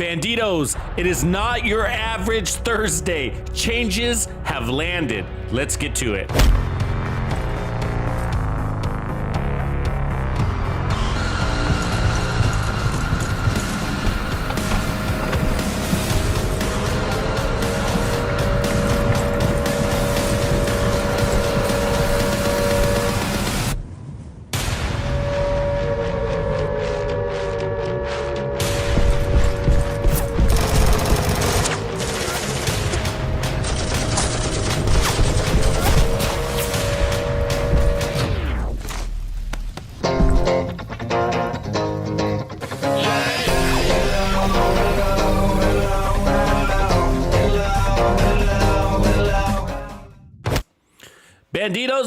Bandidos, it is not your average Thursday. Changes have landed. Let's get to it.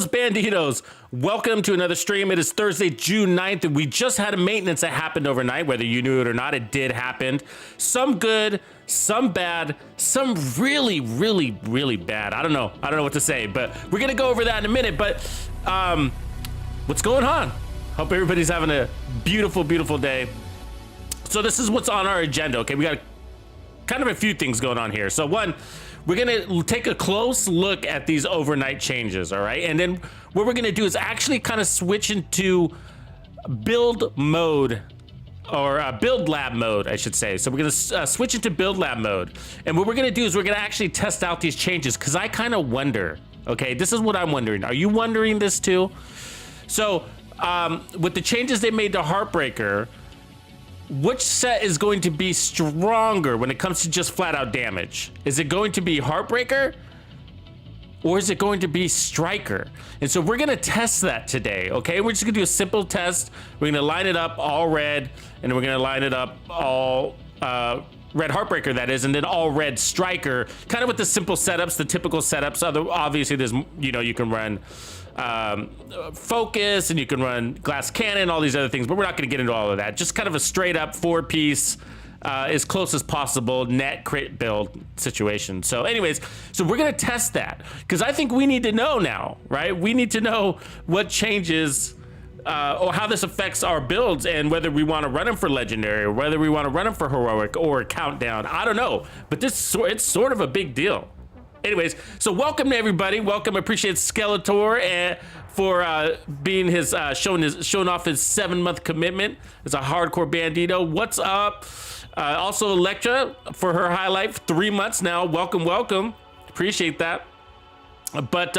Bandidos, welcome to another stream. It is Thursday, June 9th, and we just had a maintenance that happened overnight. Whether you knew it or not, it did happen. Some good, some bad, some really bad. I don't know what to say, but we're gonna go over that in a minute. But what's going on? Hope everybody's having a beautiful day. So this is what's on our agenda. Okay, we got kind of a few things going on here. So one, we're gonna take a close look at these overnight changes, all right? And then what we're gonna do is actually kind of switch into build mode, or build lab mode, I should say. So we're gonna switch into build lab mode. And what we're gonna do is we're gonna actually test out these changes, because I kind of wonder, okay? This is what I'm wondering. Are you wondering this too? So with the changes they made to Heartbreaker, which set is going to be stronger when it comes to just flat out damage? Is it going to be Heartbreaker, or is it going to be Striker? And so we're gonna test that today, okay? We're just gonna do a simple test. We're gonna line it up all red, and we're gonna line it up all red Heartbreaker, that is, and then all red Striker, kind of with the simple setups, the typical setups. Obviously there's, you can run focus, and you can run glass cannon, all these other things, but we're not going to get into all of that. Just kind of a straight up 4-piece, as close as possible net crit build situation. So anyways, so we're going to test that, because I think we need to know now, right? We need to know what changes or how this affects our builds, and whether we want to run them for legendary, or whether we want to run them for heroic or countdown. I don't know, but it's sort of a big deal. Anyways, so welcome to everybody. Welcome, appreciate Skeletor for being showing off his 7-month commitment as a hardcore bandito. What's up? Also Electra for her highlight, 3 months now. Welcome. Appreciate that. But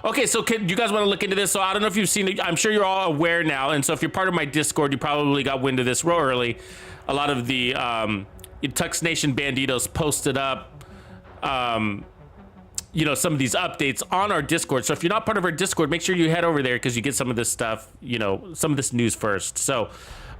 okay, so you guys want to look into this? So I don't know if you've seen it. I'm sure you're all aware now, and so if you're part of my Discord, you probably got wind of this real early. A lot of the Tux Nation banditos posted up some of these updates on our Discord. So if you're not part of our Discord, make sure you head over there, because you get some of this stuff, some of this news first. So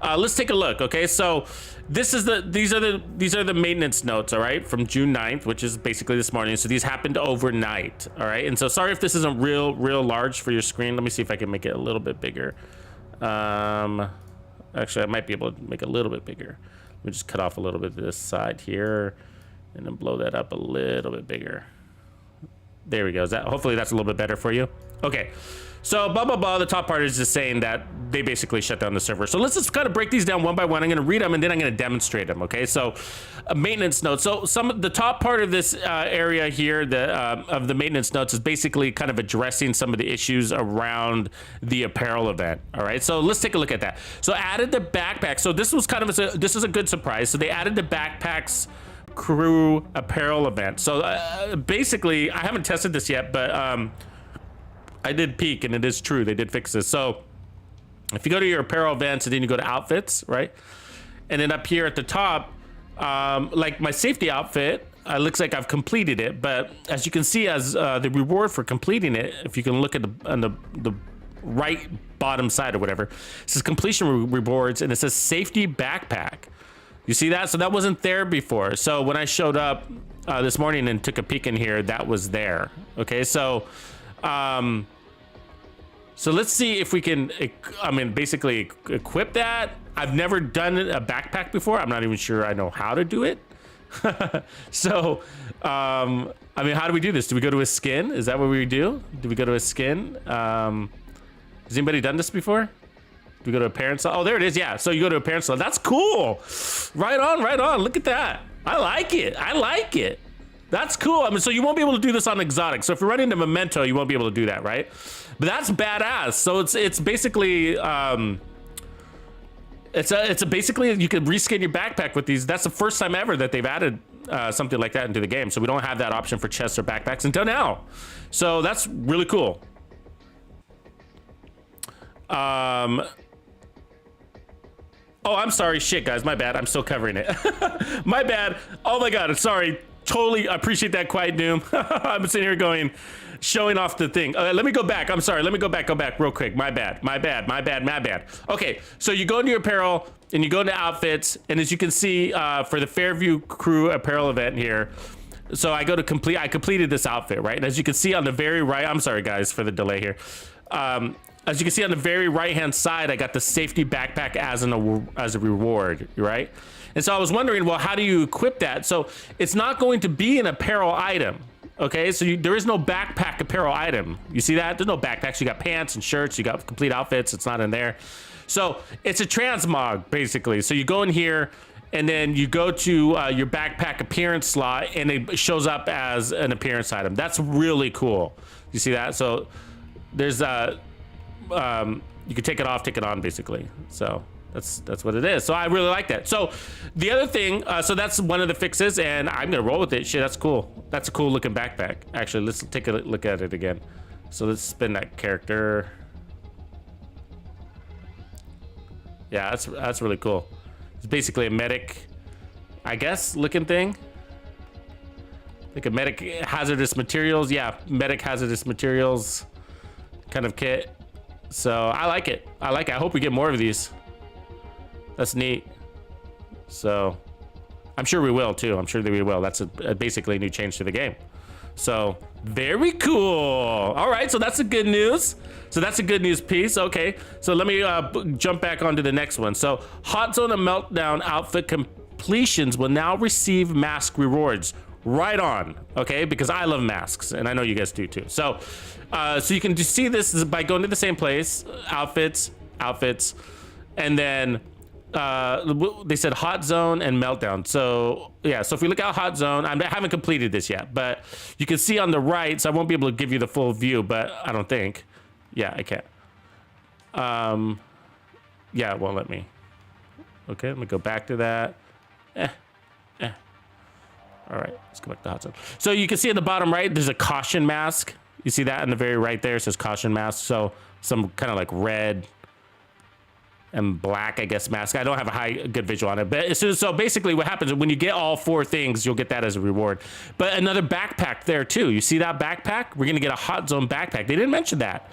let's take a look. Okay, so these are the maintenance notes, all right, from June 9th, which is basically this morning. So these happened overnight, all right? And so sorry if this isn't real large for your screen. Let me see if I can make it a little bit bigger. Actually, I might be able to make it a little bit bigger. Let me just cut off a little bit of this side here, and then blow that up a little bit bigger. There we go. Hopefully that's a little bit better for you. Okay, so blah blah blah. The top part is just saying that they basically shut down the server. So let's just kind of break these down one by one. I'm going to read them, and then I'm going to demonstrate them. Okay, so maintenance notes. So the top part of this area here, of the maintenance notes, is basically kind of addressing some of the issues around the apparel event. All right, so let's take a look at that. So added the backpack. So this was kind of this is a good surprise. So they added the backpacks crew apparel event. So basically, I haven't tested this yet, but I did peek, and it is true, they did fix this. So if you go to your apparel events, and then you go to outfits, right, and then up here at the top, like my safety outfit, looks like I've completed it, but as you can see, as the reward for completing it, if you can look at on the right bottom side or whatever, it says completion rewards, and it says safety backpack. You see that? So that wasn't there before. So when I showed up this morning and took a peek in here, that was there. Okay, so let's see if we can, basically equip that. I've never done a backpack before. I'm not even sure I know how to do it. So, how do we do this? Do we go to a skin? Is that what we do? Do we go to a skin? Has anybody done this before? we go to appearance? Oh, there it is. Yeah. So you go to appearance. That's cool. Right on, right on. Look at that. I like it. I like it. That's cool. I mean, so you won't be able to do this on exotic. So if you're running the Memento, you won't be able to do that, right? But that's badass. So it's basically it's basically you can reskin your backpack with these. That's the first time ever that they've added something like that into the game. So we don't have that option for chests or backpacks until now. So that's really cool. Oh, I'm sorry. Shit, guys. My bad. I'm still covering it. My bad. Oh my God. Sorry. Totally appreciate that, Quiet Doom. I'm sitting here going, showing off the thing. Let me go back. I'm sorry. Let me go back real quick. My bad. Okay. So you go into your apparel and you go into outfits. And as you can see, for the Fairview Crew apparel event here, so I completed this outfit, right? And as you can see on the very right, I'm sorry guys for the delay here. As you can see on the very right-hand side, I got the safety backpack as a reward, right? And so I was wondering, well, how do you equip that? So it's not going to be an apparel item, okay? So there is no backpack apparel item. You see that? There's no backpacks. You got pants and shirts. You got complete outfits. It's not in there. So it's a transmog, basically. So you go in here, and then you go to your backpack appearance slot, and it shows up as an appearance item. That's really cool. You see that? So there's you can take it off, take it on, basically. So that's what it is. So I really like that. So the other thing, so that's one of the fixes, and I'm gonna roll with it. Shit, that's cool. That's a cool looking backpack. Actually, let's take a look at it again. So let's spin that character. Yeah, that's really cool. It's basically a medic, I guess, looking thing. Like a medic hazardous materials. Yeah, medic hazardous materials kind of kit. So I like it. I hope we get more of these. That's neat. So I'm sure we will too. I'm sure that we will. That's basically a new change to the game. So very cool. All right, so that's the good news. So that's a good news piece. Okay, so let me jump back onto the next one. So Hot Zone and Meltdown outfit completions will now receive mask rewards. Right on. Okay, because I love masks, and I know you guys do too. So so you can just see this by going to the same place, outfits, and then they said Hot Zone and Meltdown. So yeah, so if we look at Hot Zone, I haven't completed this yet, but you can see on the right, so I won't be able to give you the full view, but I don't think. Yeah, I can't. Yeah, it won't let me. Okay, let me go back to that. All right, let's go back to Hot Zone. So you can see at the bottom right, there's a caution mask. You see that in the very right there? It says caution mask. So some kind of like red and black, I guess, mask. I don't have a good visual on it. But so basically what happens when you get all four things, you'll get that as a reward. But another backpack there too. You see that backpack? We're going to get a Hot Zone backpack. They didn't mention that.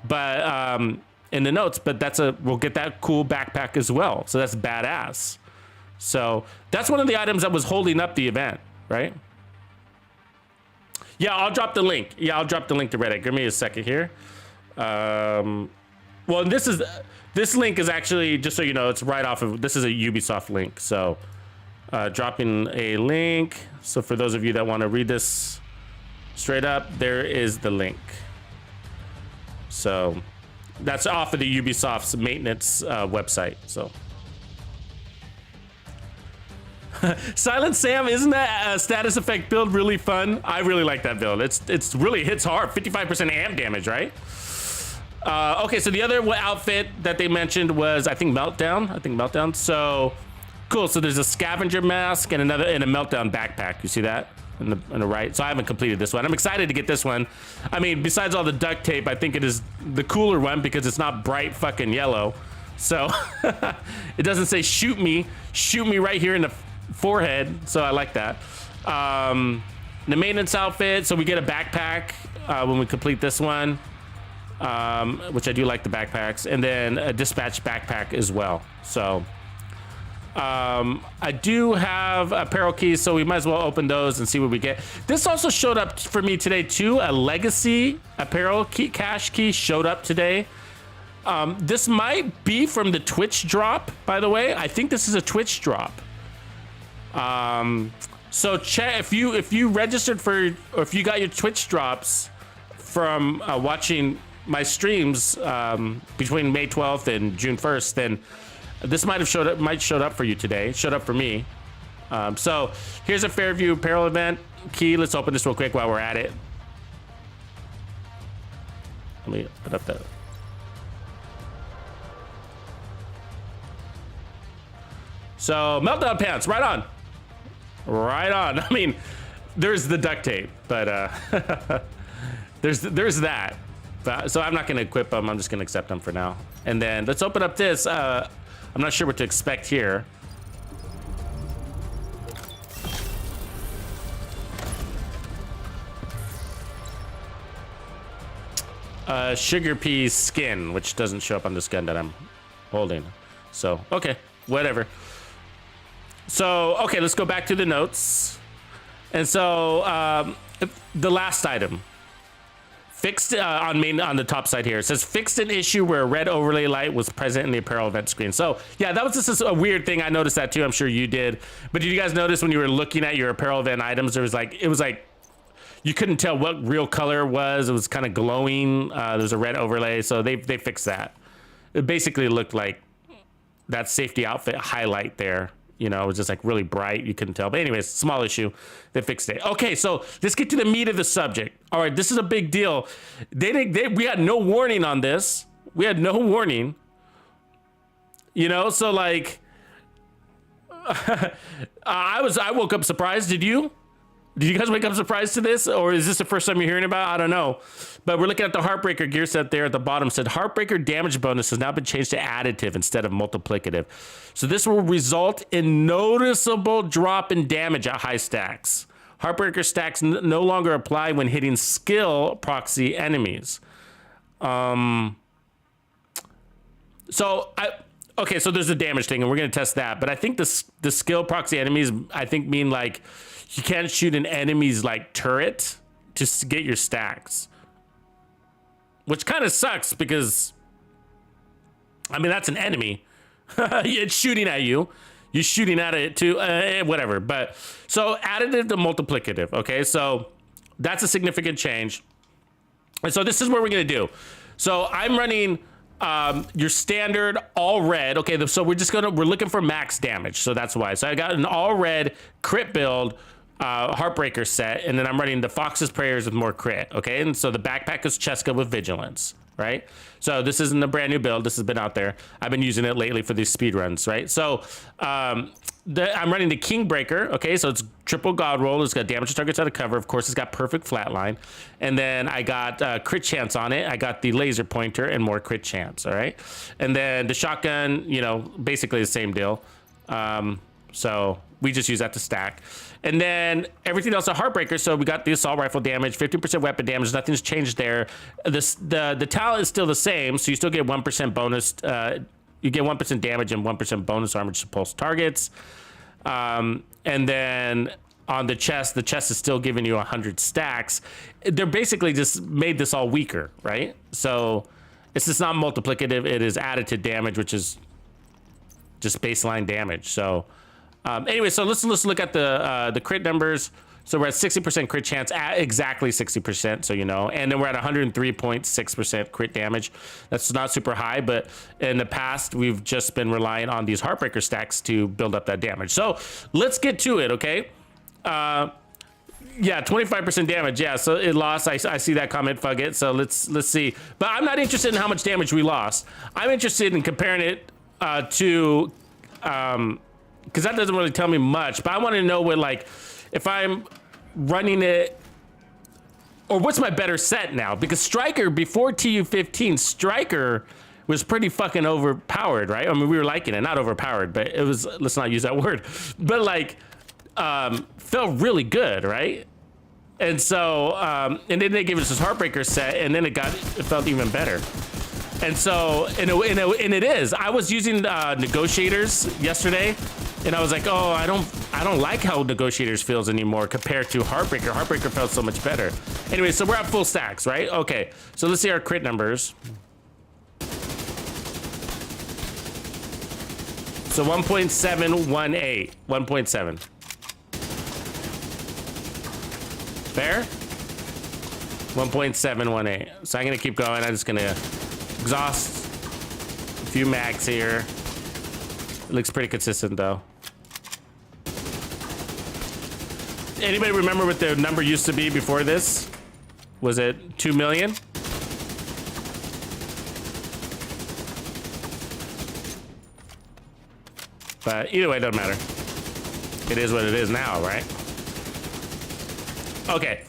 But in the notes, but we'll get that cool backpack as well. So that's badass. So that's one of the items that was holding up the event, right? Yeah, I'll drop the link. Yeah, I'll drop the link to Reddit. Give me a second here. Well, this link is actually, just so you know, it's right off of, this is a Ubisoft link. So dropping a link. So for those of you that want to read this straight up, there is the link. So that's off of the Ubisoft's maintenance website. So. Silent Sam, isn't that status effect build really fun? I really like that build. It's really hits hard. 55% amp damage, right? Okay, so the other outfit that they mentioned was I think Meltdown. So cool. So there's a scavenger mask and a Meltdown backpack. You see that in the right? So I haven't completed this one. I'm excited to get this one. I mean, besides all the duct tape, I think it is the cooler one because it's not bright fucking yellow. So it doesn't say shoot me right here in the forehead, so I like that. The maintenance outfit, so we get a backpack when we complete this one, which I do like the backpacks, and then a dispatch backpack as well. So I do have apparel keys, so we might as well open those and see what we get. This also showed up for me today too. A legacy apparel key, cache key showed up today. This might be from the Twitch drop, by the way. I think this is a Twitch drop. So check if you registered for, or if you got your Twitch drops from watching my streams between May 12th and June 1st, then this might showed up for you today. Showed up for me. So here's a Fairview Apparel event key. Let's open this real quick while we're at it. Let me put up the. So meltdown pants, right on. Right on. I mean, there's the duct tape, but there's that. But, so I'm not gonna equip them. I'm just gonna accept them for now. And then let's open up this. I'm not sure what to expect here. Sugar pea skin, which doesn't show up on this gun that I'm holding. So, okay, whatever. So, okay, let's go back to the notes. And so, the last item. Fixed on the top side here. It says fixed an issue where a red overlay light was present in the apparel event screen. So yeah, that was just a weird thing. I noticed that too. I'm sure you did. But did you guys notice when you were looking at your apparel event items, it was like you couldn't tell what real color it was. It was kind of glowing. There was a red overlay. So they fixed that. It basically looked like that safety outfit highlight there. You know, it was just like really bright. You couldn't tell. But anyways, small issue. They fixed it. Okay, so let's get to the meat of the subject. All right, this is a big deal. We had no warning on this. We had no warning. You know, so like, I woke up surprised. Did you? Did you guys wake up surprised to this? Or is this the first time you're hearing about it? I don't know. But we're looking at the Heartbreaker gear set there at the bottom. Said Heartbreaker damage bonus has now been changed to additive instead of multiplicative. So this will result in noticeable drop in damage at high stacks. Heartbreaker stacks no longer apply when hitting skill proxy enemies. Okay, so there's a damage thing, and we're gonna test that. But I think the skill proxy enemies, I think mean like you can't shoot an enemy's like turret to get your stacks, which kind of sucks because I mean that's an enemy. It's shooting at you. You're shooting at it too. Whatever. But so additive to multiplicative. Okay, so that's a significant change. And so this is what we're gonna do. So I'm running your standard all red. Okay, so we're looking for max damage. So that's why. So I got an all red crit build, Heartbreaker set, and then I'm running the Fox's Prayers with more crit. Okay, and so the backpack is Cheska with Vigilance, right? So this isn't a brand new build. This has been out there. I've been using it lately for these speed runs, right? So I'm running the Kingbreaker. Okay, so it's triple God roll. It's got damage to targets out of cover. Of course, it's got perfect flatline. And then I got crit chance on it. I got the laser pointer and more crit chance. All right, and then the shotgun, you know, basically the same deal. So we just use that to stack. And then everything else a Heartbreaker. So we got the assault rifle damage, 15% weapon damage. Nothing's changed there. The talent is still the same. So you still get 1% bonus. You get 1% damage and 1% bonus armor to pulse targets. And then on the chest is still giving you 100 stacks. They're basically just made this all weaker, right? So it's just not multiplicative. It is additive damage, which is just baseline damage. So anyway, so let's look at the crit numbers. So we're at 60% crit chance, at exactly 60%, so you know, and then we're at 103.6% crit damage. That's not super high, but in the past, we've just been relying on these Heartbreaker stacks to build up that damage. So let's get to it, okay? Yeah, 25% damage, yeah, so it lost. I see that comment, fuck it, so let's see. But I'm not interested in how much damage we lost. I'm interested in comparing it to, because that doesn't really tell me much, but I want to know what, like, if I'm running it, or what's my better set now? Because Striker, before TU15, Striker was pretty fucking overpowered, right? I mean, we were liking it, not overpowered, but it was, let's not use that word, but like, felt really good, right? And so, and then they gave us this Heartbreaker set, and then it felt even better. And so, and it is. I was using Negotiators yesterday, and I was like, oh, I don't like how Negotiators feels anymore compared to Heartbreaker. Heartbreaker felt so much better. Anyway, so we're at full stacks, right? Okay, so let's see our crit numbers. So 1.718, 1.7. Fair? 1.718. So I'm gonna keep going. I'm just gonna exhaust a few mags here. It looks pretty consistent though. Anybody remember what the number used to be before this? Was it 2 million? But either way, it doesn't matter. It is what it is now, right? Okay,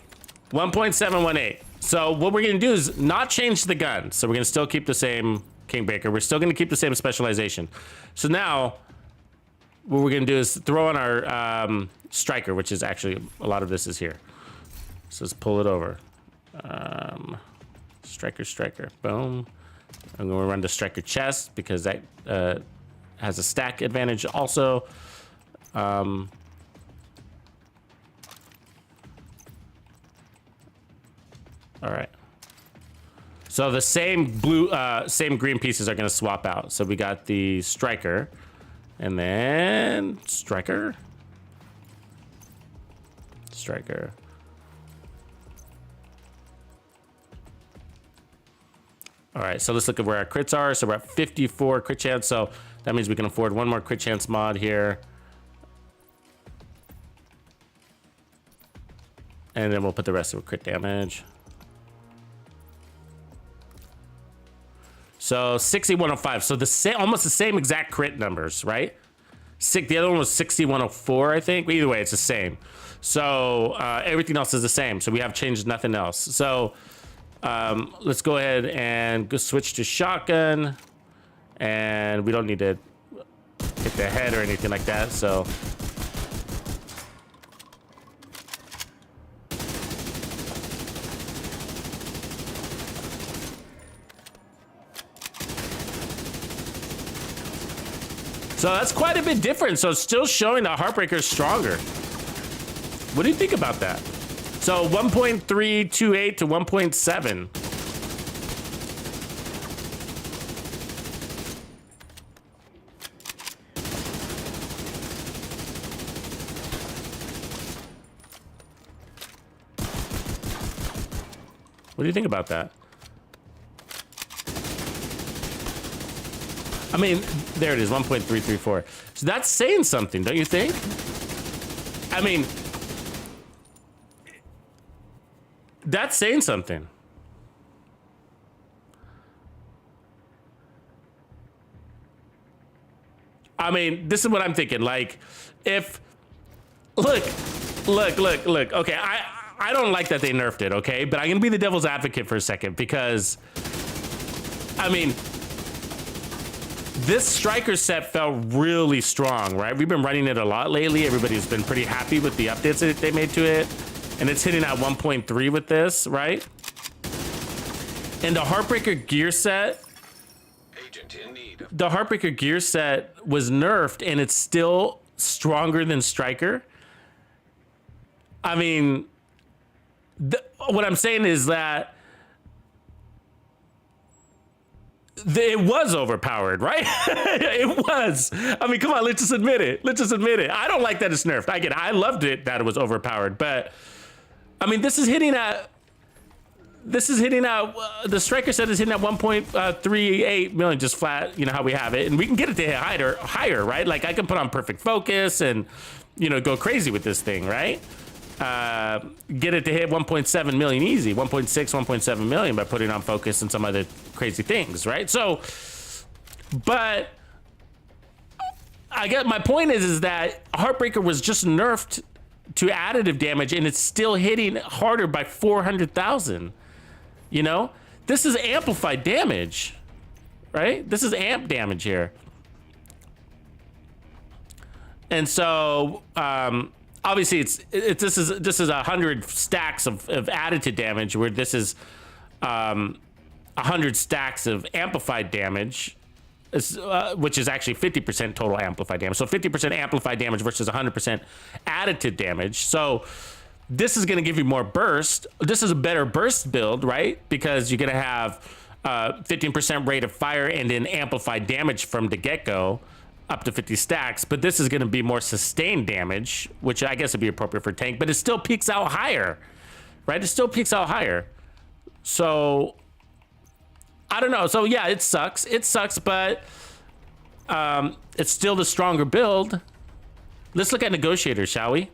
1.718. So what we're gonna do is not change the gun. So we're gonna still keep the same Kingmaker. We're still gonna keep the same specialization. So now, what we're gonna do is throw on our striker, which is actually, a lot of this is here. So let's pull it over. Striker, boom. I'm gonna run the striker chest because that has a stack advantage also. All right. So the same blue, same green pieces are gonna swap out. So we got the striker, and then striker. All right, so let's look at where our crits are. So we're at 54 crit chance. So that means we can afford one more crit chance mod here. And then we'll put the rest of crit damage. So 6105. So the same, almost the same exact crit numbers, right? The other one was 6104, I think. Either way, it's the same. So everything else is the same. So we have changed nothing else. So let's go ahead and go switch to shotgun. And we don't need to hit the head or anything like that. So that's quite a bit different. So it's still showing that Heartbreaker is stronger. What do you think about that? So 1.328 to 1.7. What do you think about that? I mean, there it is, 1.334. So that's saying something, don't you think? I mean, that's saying something. I mean, this is what I'm thinking. Like, if, look. Okay, I don't like that they nerfed it, okay? But I'm gonna be the devil's advocate for a second because, I mean, this striker set felt really strong, right? We've been running it a lot lately. Everybody's been pretty happy with the updates that they made to it. And it's hitting at 1.3 with this, right? And the Heartbreaker gear set, the Heartbreaker gear set was nerfed and it's still stronger than striker. I mean, what I'm saying is that it was overpowered, right? It was. I mean, come on, let's just admit it. I don't like that it's nerfed. I get it. I loved it that it was overpowered, but I mean, this is hitting at, the striker set is hitting at 1.38 million, just flat, you know how we have it. And we can get it to hit higher, right? Like I can put on perfect focus and, you know, go crazy with this thing, right? Get it to hit 1.7 million easy, 1.6, 1.7 million by putting on focus and some other crazy things, right? So, but I guess my point is that Heartbreaker was just nerfed to additive damage and it's still hitting harder by 400,000. You know, this is amplified damage, right? This is amp damage here. And so, obviously this is 100 stacks of additive damage, where this is 100 stacks of amplified damage, which is actually 50% total amplified damage. So 50% amplified damage versus 100% additive damage. So this is going to give you more burst. This is a better burst build, right? Because you're going to have 15% rate of fire and then amplified damage from the get-go, up to 50 stacks, but this is going to be more sustained damage, which I guess would be appropriate for tank, but it still peaks out higher, right? It still peaks out higher. So I don't know. So yeah, it sucks. It sucks, but it's still the stronger build. Let's look at Negotiator, shall we?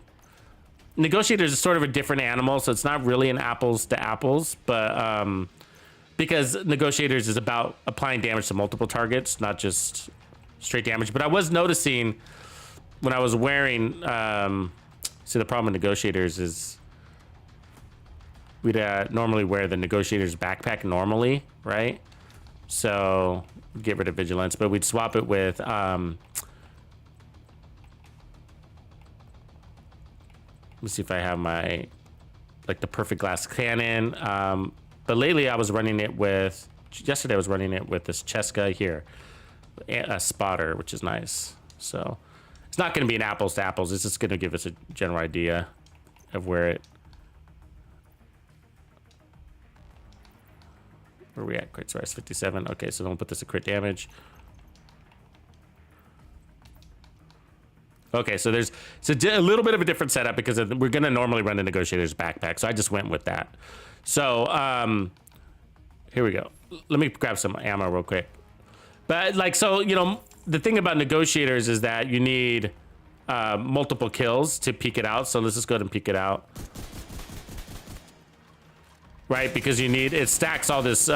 Negotiator is sort of a different animal, so it's not really an apples to apples, but because Negotiators is about applying damage to multiple targets, not just straight damage. But I was noticing when I was wearing, see, the problem with Negotiators is we'd normally wear the Negotiator's backpack normally, right? So get rid of Vigilance, but we'd swap it with let's see if I have my, like, the perfect glass cannon. But lately I was running it with, yesterday I was running it with this Cheska here, a spotter, which is nice. So it's not going to be an apples to apples. It's just going to give us a general idea of where it, where are we at? Crit size 57. Okay, so then we'll put this at crit damage. Okay, so there's a little bit of a different setup because we're going to normally run the Negotiator's backpack. So I just went with that. So here we go. Let me grab some ammo real quick. But like, so, you know, the thing about Negotiators is that you need multiple kills to peek it out. So let's just go ahead and peek it out. Right, because you need, it stacks all this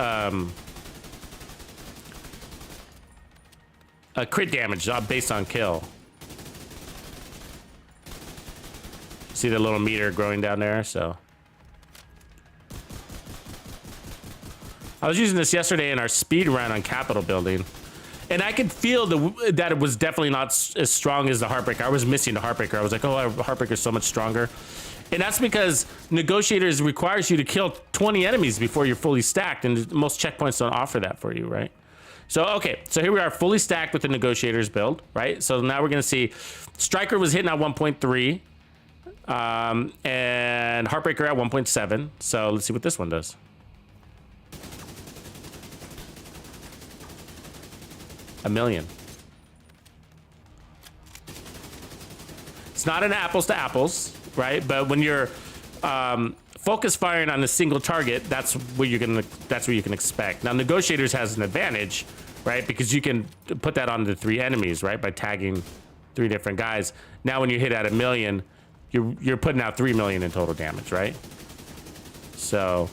crit damage based on kill. See the little meter growing down there, so. I was using this yesterday in our speed run on Capitol building, and I could feel that it was definitely not as strong as the Heartbreaker. I was missing the Heartbreaker. I was like, oh, Heartbreaker is so much stronger. And that's because Negotiators requires you to kill 20 enemies before you're fully stacked, and most checkpoints don't offer that for you, right? So, okay, so here we are fully stacked with the Negotiators build, right? So now we're gonna see, Striker was hitting at 1.3, and Heartbreaker at 1.7. So let's see what this one does. A million. It's not an apples to apples, right? But when you're focus firing on a single target, that's what you can expect. Now, Negotiators has an advantage, right? Because you can put that on the 3 enemies, right? By tagging 3 different guys. Now, when you hit at a million, you're putting out 3 million in total damage, right? So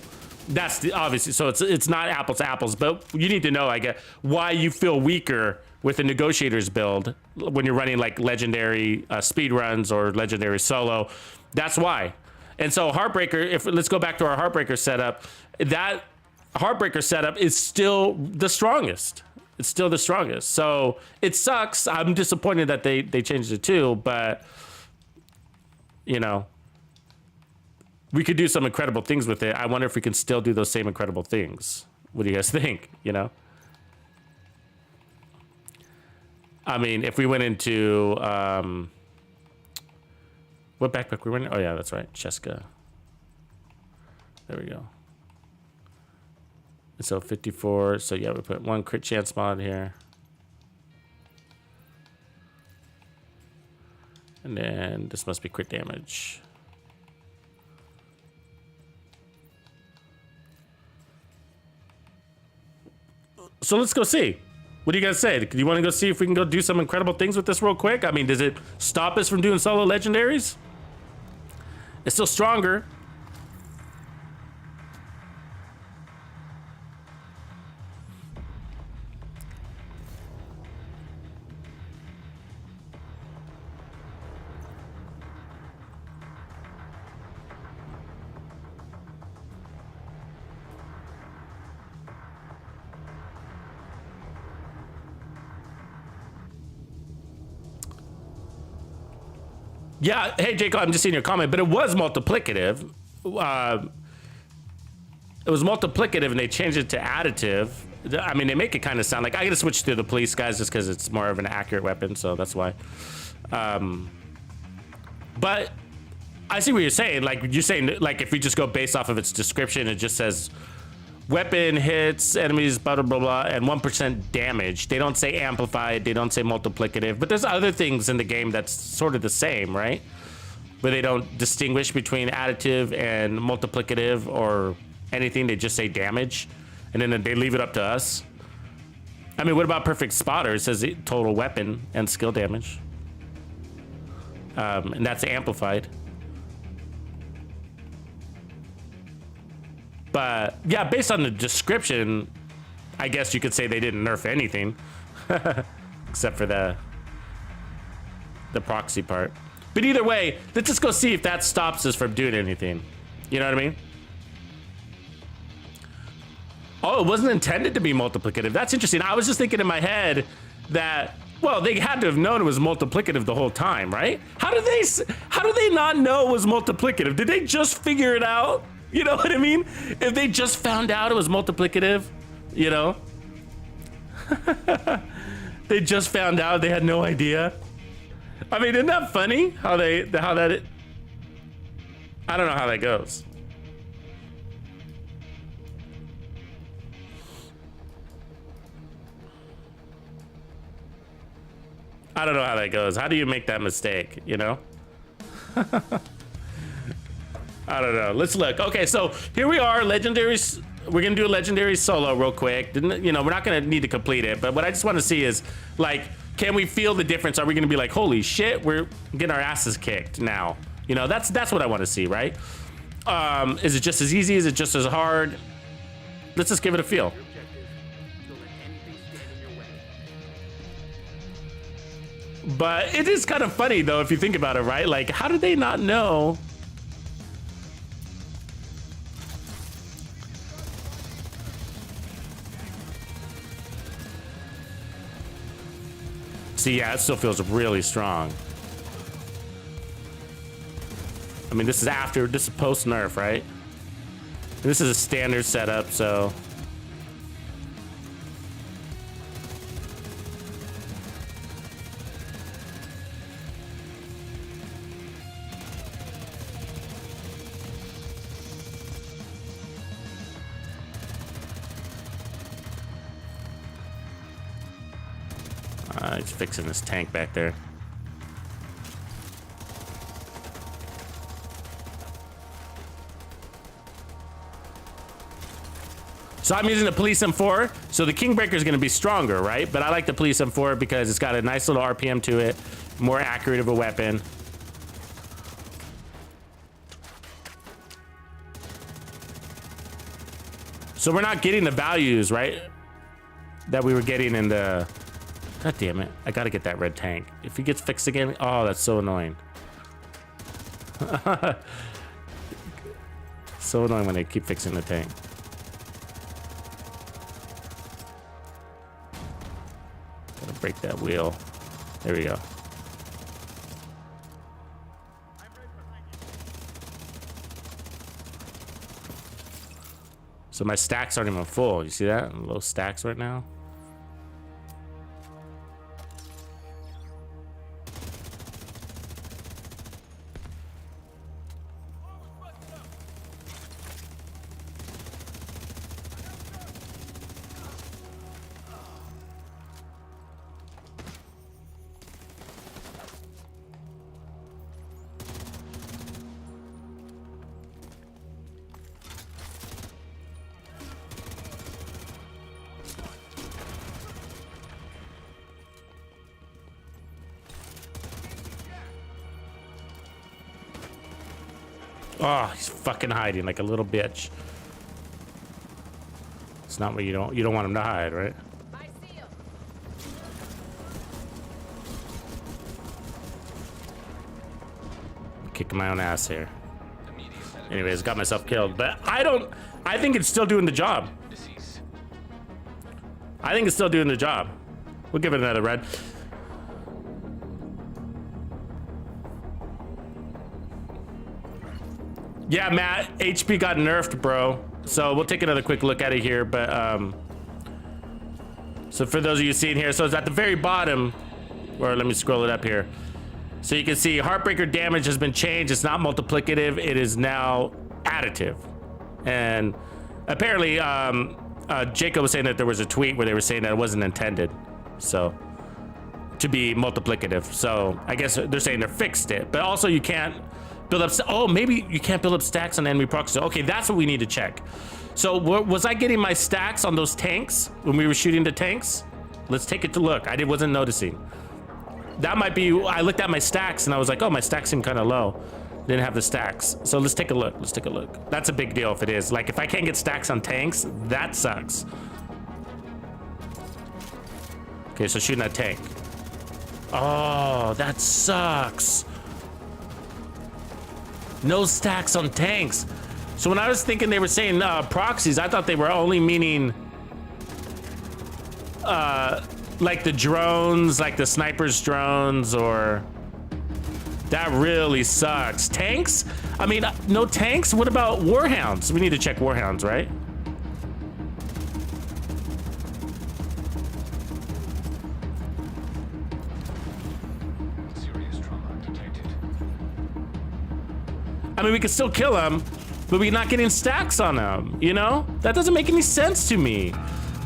that's the obviously, so it's not apples to apples, but you need to know, I guess, why you feel weaker with the Negotiators build when you're running like legendary speed runs or legendary solo. That's why. And so Heartbreaker, let's go back to our Heartbreaker setup, that Heartbreaker setup is still the strongest. It's still the strongest. So it sucks. I'm disappointed that they changed it too, but you know, we could do some incredible things with it. I wonder if we can still do those same incredible things. What do you guys think? You know? I mean, if we went into, what backpack we went in? Oh yeah, that's right. Cheska. There we go. So 54. So yeah, we put 1 crit chance mod here. And then this must be crit damage. So let's go see. What do you guys say? Do you want to go see if we can go do some incredible things with this real quick? I mean, does it stop us from doing solo legendaries? It's still stronger. Yeah, hey, Jacob, I'm just seeing your comment, but it was multiplicative. It was multiplicative, and they changed it to additive. I mean, they make it kind of sound like, I gotta switch to the police guys just because it's more of an accurate weapon, so that's why. But I see what you're saying. Like, you're saying, like, if we just go based off of its description, it just says weapon hits enemies, blah, blah, blah, blah, and 1% damage. They don't say amplified, they don't say multiplicative, but there's other things in the game that's sort of the same, right? Where they don't distinguish between additive and multiplicative or anything. They just say damage, and then they leave it up to us. I mean, what about perfect spotter? It says total weapon and skill damage, and that's amplified. But yeah, based on the description, I guess you could say they didn't nerf anything, except for the proxy part. But either way, let's just go see if that stops us from doing anything. You know what I mean? Oh, it wasn't intended to be multiplicative. That's interesting. I was just thinking in my head that, well, they had to have known it was multiplicative the whole time, right? How do they not know it was multiplicative? Did they just figure it out? You know what I mean? If they just found out it was multiplicative, you know? They just found out, they had no idea. I mean, isn't that funny? I don't know how that goes. I don't know how that goes. How do you make that mistake, you know? I don't know. Let's look. Okay, so here we are, legendaries. We're gonna do a legendary solo real quick. You know, we're not gonna need to complete it, but what I just want to see is, like, can we feel the difference? Are we gonna be like, holy shit, we're getting our asses kicked now? You know, that's what I want to see, right? Is it just as easy? Is it just as hard? Let's just give it a feel. But it is kind of funny though, if you think about it, right? Like, how did they not know? See, yeah, it still feels really strong. I mean, this is post nerf, right? This is a standard setup, so. He's fixing this tank back there. So I'm using the Police M4. So the Kingbreaker is going to be stronger, right? But I like the Police M4 because it's got a nice little RPM to it, more accurate of a weapon. So we're not getting the values, right, that we were getting in the... God damn it. I gotta get that red tank. If he gets fixed again, oh, that's so annoying. So annoying when they keep fixing the tank. Gotta break that wheel. There we go. So my stacks aren't even full. You see that? Low stacks right now. Oh, he's fucking hiding like a little bitch. It's not what you don't want him to hide, right? I see him. I'm kicking my own ass here. Anyways, got myself killed, but I think it's still doing the job. I think it's still doing the job. We'll give it another red. Yeah, Matt, HP got nerfed, bro. So we'll take another quick look at it here, but so for those of you seeing here, so it's at the very bottom, or let me scroll it up here. So you can see Heartbreaker damage has been changed. It's not multiplicative, it is now additive. And apparently Jacob was saying that there was a tweet where they were saying that it wasn't intended, so to be multiplicative. So I guess they're saying they fixed it, but also you can't build up. Oh, maybe you can't build up stacks on enemy proxies. Okay, that's what we need to check. So was I getting my stacks on those tanks when we were shooting the tanks? Let's take it to look. I wasn't noticing. That might be, I looked at my stacks and I was like, oh, my stacks seem kind of low. Didn't have the stacks. So let's take a look. Let's take a look. That's a big deal if it is. Like, if I can't get stacks on tanks, that sucks. Okay, so shooting that tank. Oh, that sucks. No stacks on tanks. So when I was thinking they were saying proxies, I thought they were only meaning like the drones, like the sniper's drones, or that really sucks. Tanks? I mean, no tanks? What about warhounds? We need to check warhounds, right? Serious trauma detected. I mean, we could still kill them, but we're not getting stacks on them, you know? That doesn't make any sense to me.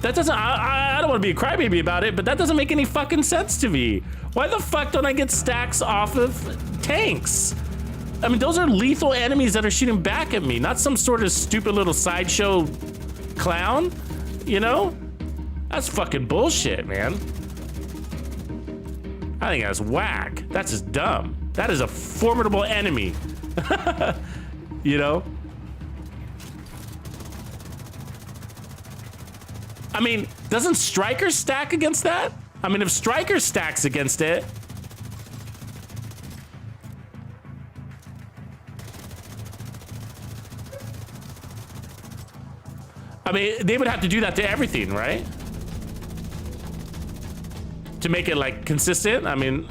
That doesn't, I don't want to be a crybaby about it, but that doesn't make any fucking sense to me. Why the fuck don't I get stacks off of tanks? I mean, those are lethal enemies that are shooting back at me, not some sort of stupid little sideshow clown, you know? That's fucking bullshit, man. I think that's whack. That's just dumb. That is a formidable enemy. You know? I mean, doesn't Striker stack against that? I mean, if Striker stacks against it, I mean, they would have to do that to everything, right? To make it like consistent. I mean,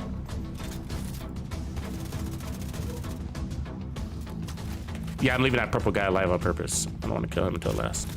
yeah, I'm leaving that purple guy alive on purpose. I don't want to kill him until last.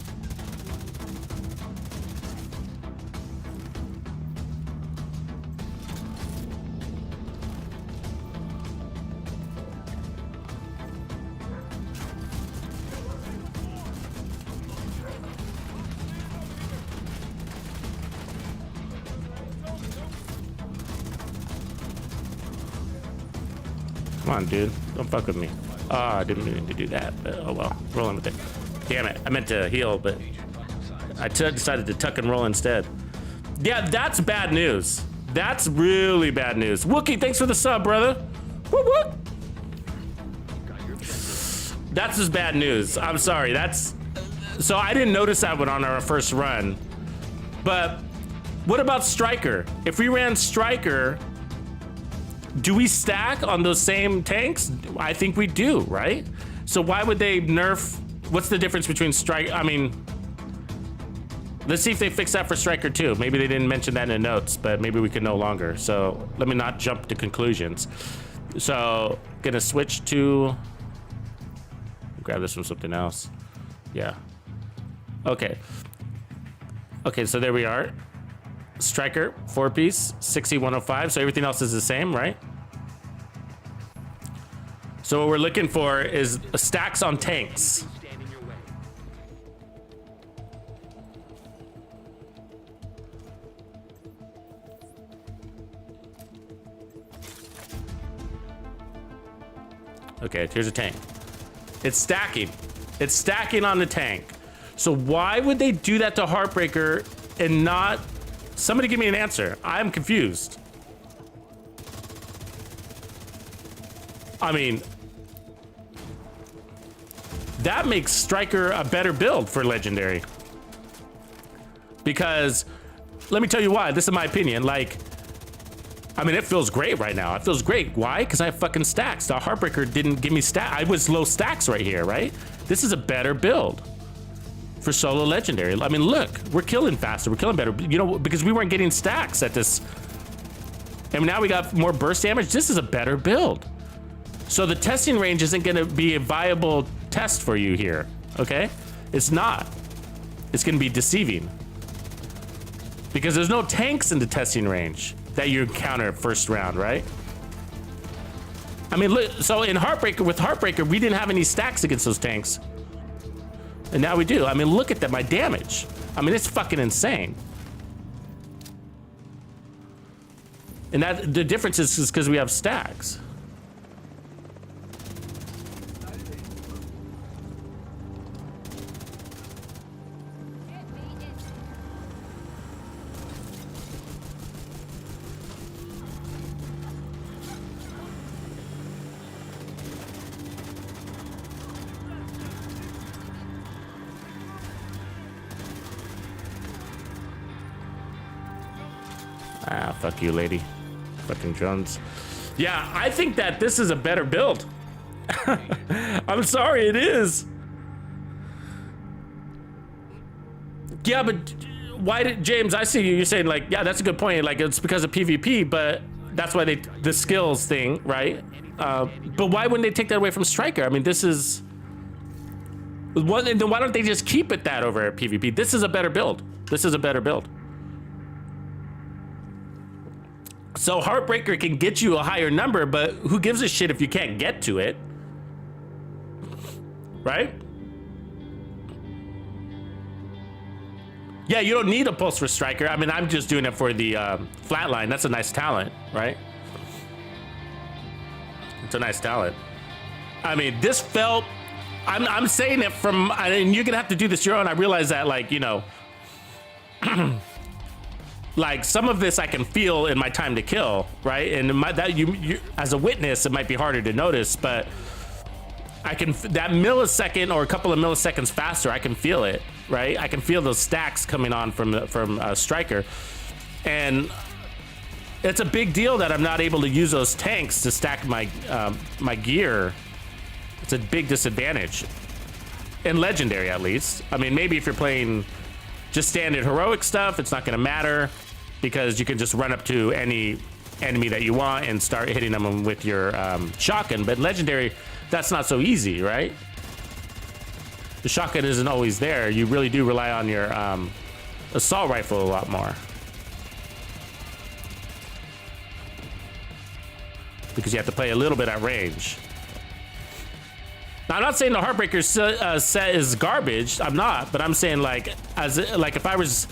Come on, dude. Don't fuck with me. Oh, I didn't mean to do that, but oh well. Rolling with it. Damn it. I meant to heal, but I decided to tuck and roll instead. Yeah, that's bad news. That's really bad news. Wookie, thanks for the sub, brother. Whoop, whoop. That's just bad news. I'm sorry. That's... So I didn't notice that one on our first run. But what about Striker? If we ran Striker... Do we stack on those same tanks? I think we do, right? So why would they nerf? What's the difference between Striker? I mean, let's see if they fix that for Striker too. Maybe they didn't mention that in the notes, but maybe we can no longer. So let me not jump to conclusions. So gonna switch to, grab this from something else. Yeah. Okay. Okay, so there we are. Striker, 4-piece, 60-105. So everything else is the same, right? So what we're looking for is stacks on tanks. Okay, here's a tank. It's stacking. It's stacking on the tank. So why would they do that to Heartbreaker and not... Somebody give me an answer. I'm confused. I mean, that makes Striker a better build for Legendary. Because, let me tell you why. This is my opinion. Like, I mean, it feels great right now. It feels great. Why? Because I have fucking stacks. The Heartbreaker didn't give me stacks. I was low stacks right here, right? This is a better build for solo Legendary. I mean, look, we're killing faster. We're killing better. You know, because we weren't getting stacks at this. And now we got more burst damage. This is a better build. So the testing range isn't going to be a viable test for you here, okay? It's not. It's going to be deceiving. Because there's no tanks in the testing range that you encounter first round, right? I mean, look, so in Heartbreaker, with Heartbreaker, we didn't have any stacks against those tanks. And now we do. I mean, look at that, my damage. I mean, it's fucking insane. And that the difference is because we have stacks. Ah, fuck you, lady. Fucking drones. Yeah, I think that this is a better build. I'm sorry, it is. Yeah, but why did James? I see you. You're saying like, yeah, that's a good point. Like it's because of PvP, but that's why the skills thing, right? But why wouldn't they take that away from Striker? I mean, this is. Then why don't they just keep it that over at PvP? This is a better build. This is a better build. So Heartbreaker can get you a higher number, but who gives a shit if you can't get to it? Right? Yeah, you don't need a pulse for Striker. I mean, I'm just doing it for the flatline. That's a nice talent, right? It's a nice talent. I mean, this felt... I'm saying it from... And you're going to have to do this your own. I realize that, like, you know... like, some of this I can feel in my time to kill, right? And you as a witness, it might be harder to notice, but... I can... That millisecond or a couple of milliseconds faster, I can feel it. Right, I can feel those stacks coming on from Striker, and it's a big deal that I'm not able to use those tanks to stack my my gear. It's a big disadvantage in Legendary, at least. I mean, maybe if you're playing just standard heroic stuff, it's not going to matter because you can just run up to any enemy that you want and start hitting them with your shotgun. But Legendary, that's not so easy, right? The shotgun isn't always there. You really do rely on your assault rifle a lot more. Because you have to play a little bit at range. Now, I'm not saying the Heartbreaker set is garbage. I'm not, but I'm saying like if I was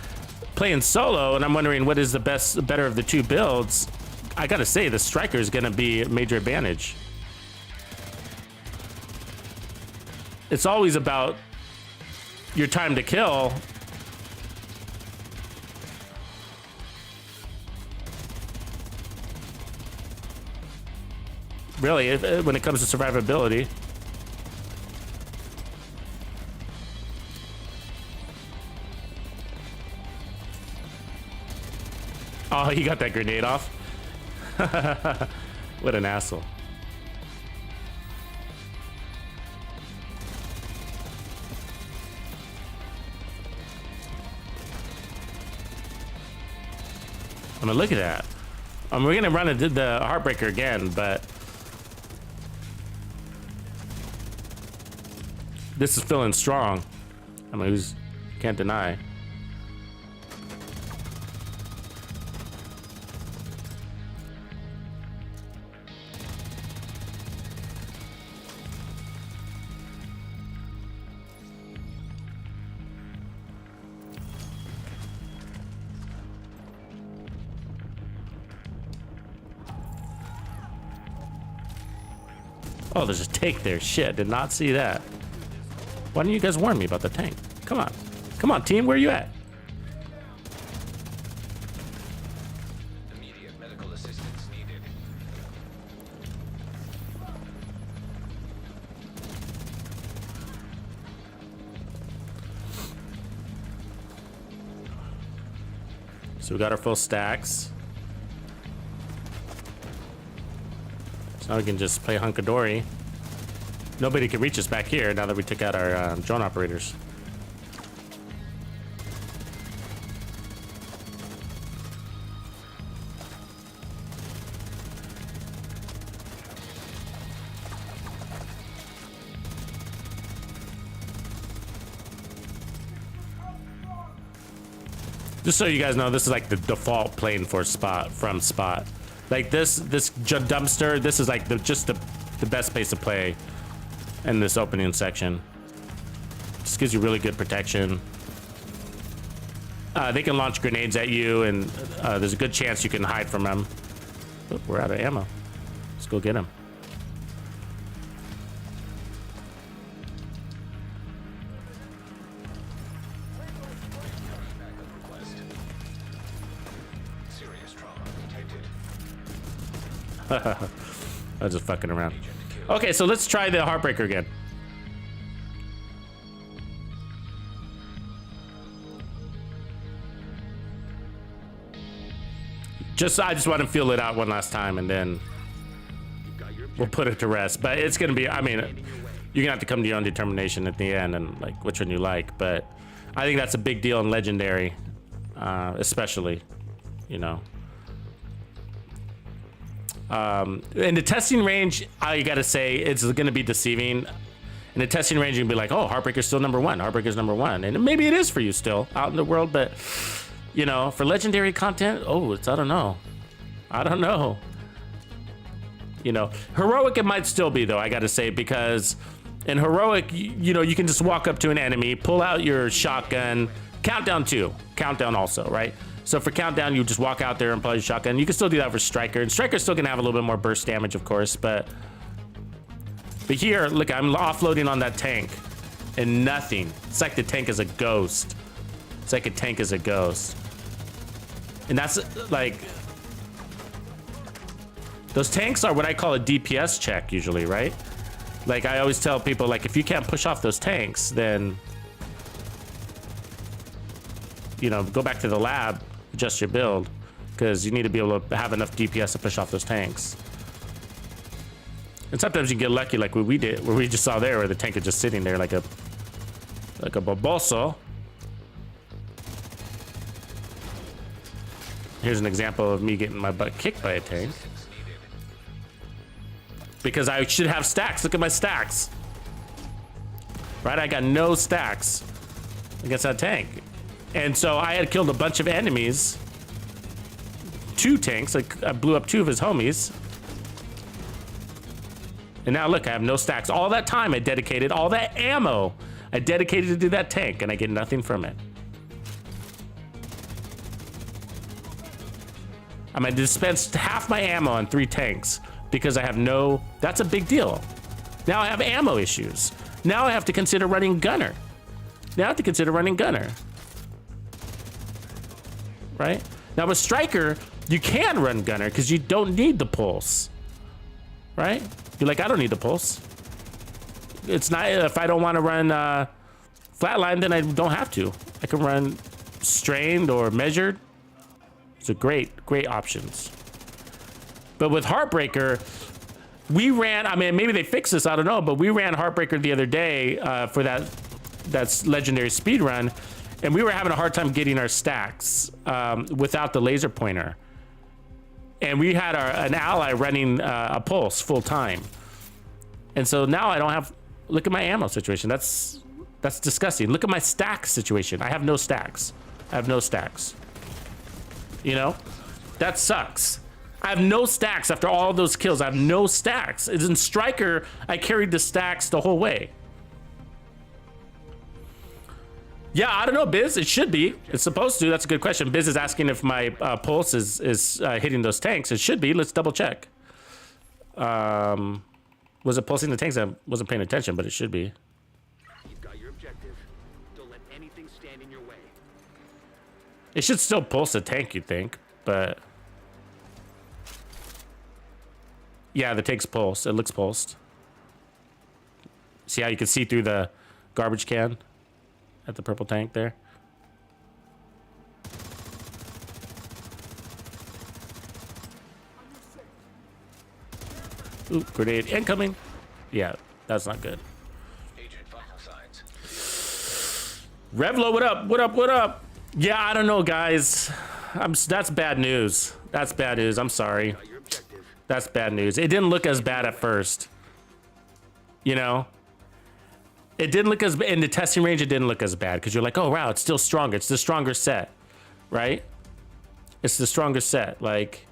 playing solo and I'm wondering what is the better of the two builds, I gotta say the Striker is gonna be a major advantage. It's always about your time to kill. Really, when it comes to survivability. Oh, he got that grenade off. What an asshole. I mean, look at that. We're gonna run the Heartbreaker again, but this is feeling strong. I mean, can't deny. Oh, there's a tank there. Shit, did not see that. Why didn't you guys warn me about the tank? Come on. Come on, team, where are you at? Immediate medical assistance needed. So we got our full stacks. Now we can just play hunkadory. Nobody can reach us back here now that we took out our drone operators. Just so you guys know, this is like the default plane for Spot from Spot. Like this dumpster, this is like just the best place to play in this opening section. Just gives you really good protection. They can launch grenades at you, and there's a good chance you can hide from them. Oh, we're out of ammo. Let's go get them. I was just fucking around. Okay, so let's try the Heartbreaker again. I just want to feel it out one last time, and then we'll put it to rest. But it's gonna be, I mean, you're gonna have to come to your own determination at the end and like which one you like. But I think that's a big deal in Legendary, especially, you know. In the testing range, I gotta say it's gonna be deceiving. In the testing range, you can be like, oh, Heartbreaker's still number one. Heartbreaker's number one, and maybe it is for you still out in the world. But you know, for Legendary content, oh, I don't know. I don't know. You know, Heroic it might still be though, I gotta say, because in Heroic, you know, you can just walk up to an enemy, pull out your shotgun, countdown too, countdown also, right? So for countdown, you just walk out there and pull out your shotgun. You can still do that for Striker, and Striker's still gonna have a little bit more burst damage, of course, but here, look, I'm offloading on that tank, and nothing. It's like the tank is a ghost. It's like a tank is a ghost. And that's like, those tanks are what I call a DPS check usually, right? Like I always tell people, like if you can't push off those tanks, then, you know, go back to the lab, adjust your build, because you need to be able to have enough DPS to push off those tanks. And sometimes you get lucky, like what we did, where we just saw there, where the tank is just sitting there like a baboso. Here's an example of me getting my butt kicked by a tank. Because I should have stacks. Look at my stacks. Right, I got no stacks against that tank. And so I had killed a bunch of enemies. 2 tanks, like I blew up 2 of his homies. And now look, I have no stacks. All that time I dedicated, all that ammo I dedicated to that tank, and I get nothing from it. I'm gonna dispense half my ammo on 3 tanks because I have no, that's a big deal. Now I have ammo issues. Now I have to consider running gunner. Now I have to consider running gunner. Right? Now with Striker, you can run gunner because you don't need the pulse. Right? You're like, I don't need the pulse. It's not, if I don't want to run flatline, then I don't have to. I can run strained or measured. It's a great options. But with Heartbreaker, we ran, I mean, maybe they fixed this, I don't know, but we ran Heartbreaker the other day for that's legendary speed run, and we were having a hard time getting our stacks without the laser pointer. And we had an ally running a pulse full time. And so now I don't have, look at my ammo situation. That's disgusting. Look at my stack situation. I have no stacks. I have no stacks. You know, that sucks. I have no stacks after all those kills. I have no stacks. It's in Striker, I carried the stacks the whole way. Yeah, I don't know, Biz. It should be. It's supposed to. That's a good question. Biz is asking if my pulse is hitting those tanks. It should be. Let's double check. Was it pulsing the tanks? I wasn't paying attention, but it should be. You've got your objective. Don't let anything stand in your way. It should still pulse a tank, you'd think, but yeah, the tank's pulse. It looks pulsed. See how you can see through the garbage can at the purple tank there? Ooh, grenade incoming. Yeah, that's not good. Agent vital signs. Revlo, what up? What up? What up? Yeah, I don't know, guys. That's bad news. That's bad news. I'm sorry. Got your objective. That's bad news. It didn't look as bad at first. You know? It didn't look as, in the testing range, it didn't look as bad because you're like, oh, wow, it's still stronger. It's the stronger set, right? It's the stronger set. Like,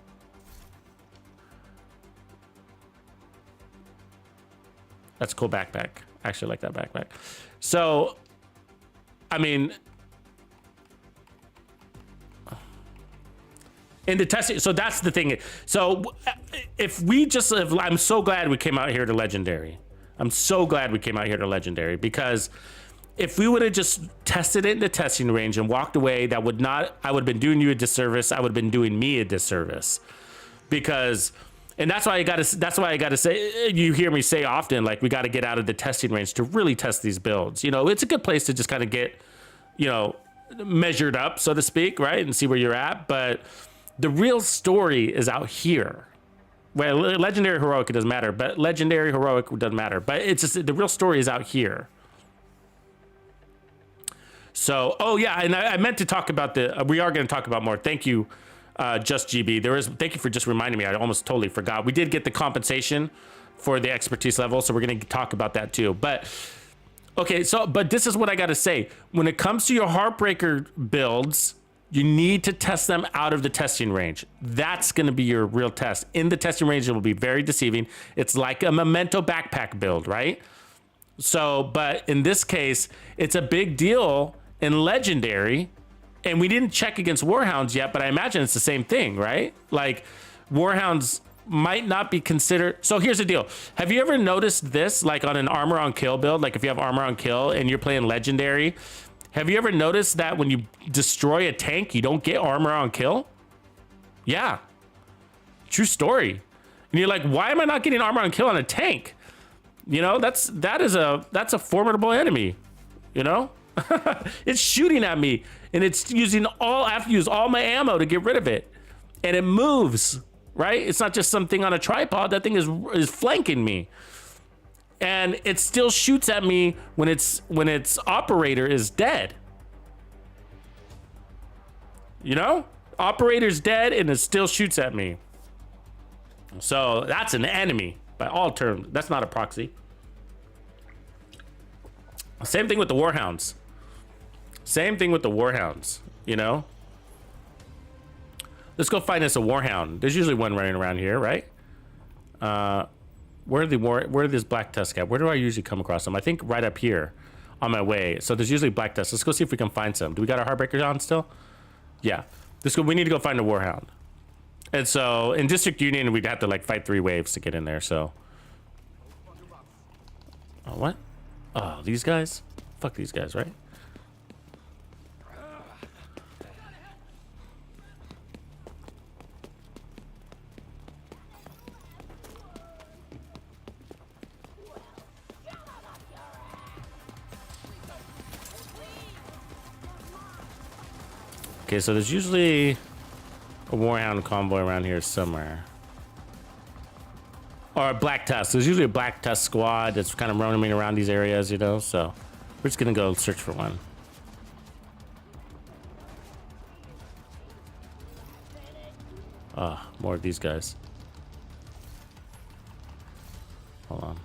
that's a cool backpack. I actually like that backpack. So, I mean, in the testing, so that's the thing. So if we just, I'm so glad we came out here to Legendary. I'm so glad we came out here to Legendary, because if we would have just tested it in the testing range and walked away, that would not, I would have been doing you a disservice. I would have been doing me a disservice, because, and that's why I gotta say, you hear me say often, like, we got to get out of the testing range to really test these builds. You know, it's a good place to just kind of get, you know, measured up, so to speak, right? And see where you're at. But The real story is out here. Well, legendary heroic, it doesn't matter, but legendary heroic doesn't matter. But it's just the real story is out here. So, oh yeah, and I meant to talk about we are going to talk about more. Thank you, Just GB. Thank you for just reminding me. I almost totally forgot. We did get the compensation for the expertise level, so we're going to talk about that too. But okay, but this is what I got to say. When it comes to your Heartbreaker builds, you need to test them out of the testing range. That's going to be your real test. In the testing range, it will be very deceiving. It's like a Memento backpack build, right? So, but in this case, it's a big deal in Legendary, and we didn't check against Warhounds yet, but I imagine it's the same thing, right? Like, Warhounds might not be considered. So here's the deal. Have you ever noticed this, like on an armor on kill build? Like if you have armor on kill and you're playing Legendary, have you ever noticed that when you destroy a tank, you don't get armor on kill? Yeah. True story. And you're like, why am I not getting armor on kill on a tank? You know, that's a formidable enemy. You know? It's shooting at me and it's I have to use all my ammo to get rid of it. And it moves, right? It's not just something on a tripod. That thing is flanking me. And it still shoots at me when its operator is dead. You know? Operator's dead and it still shoots at me. So that's an enemy by all terms. That's not a proxy. Same thing with the Warhounds. Same thing with the Warhounds, you know? Let's go find us a Warhound. There's usually one running around here, right? Where are this Black Tusk at? Where do I usually come across them? I think right up here on my way. So there's usually Black Tusk. Let's go see if we can find some. Do we got our Heartbreakers on still? Yeah. We need to go find a Warhound. And so in District Union, we'd have to like fight 3 waves to get in there, so. Oh, what? Oh, these guys? Fuck these guys, right? Okay, so there's usually a Warhound convoy around here somewhere. Or a Black Tusk. There's usually a Black Tusk squad that's kind of roaming around these areas, you know, so we're just gonna go search for one. Ah, more of these guys. Hold on.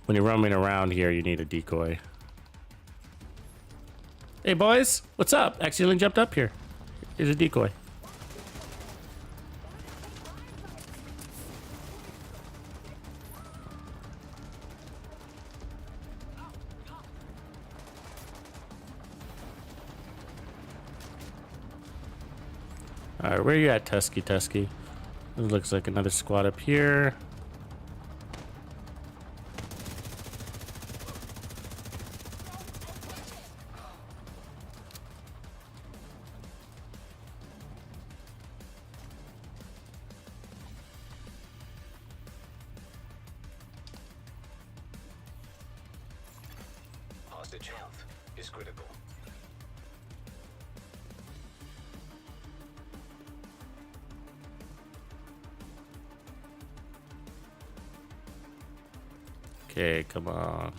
When you're roaming around here, you need a decoy. Hey boys, what's up? Accidentally jumped up here. Here's a decoy. Alright, where are you at, Tusky? It looks like another squad up here. Hostage health is critical. Okay, come on.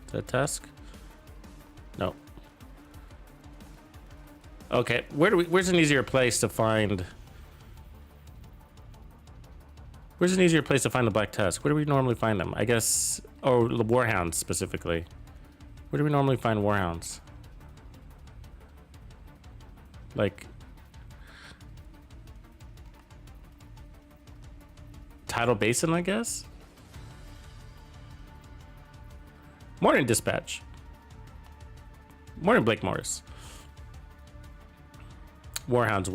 Is that Tusk? No. Okay, where's an easier place to find? Where's an easier place to find the Black Tusk? Where do we normally find them? I guess, oh, the Warhounds specifically. Where do we normally find Warhounds? Like Tidal Basin, I guess? Morning, Dispatch. Morning, Blake Morris. Warhounds.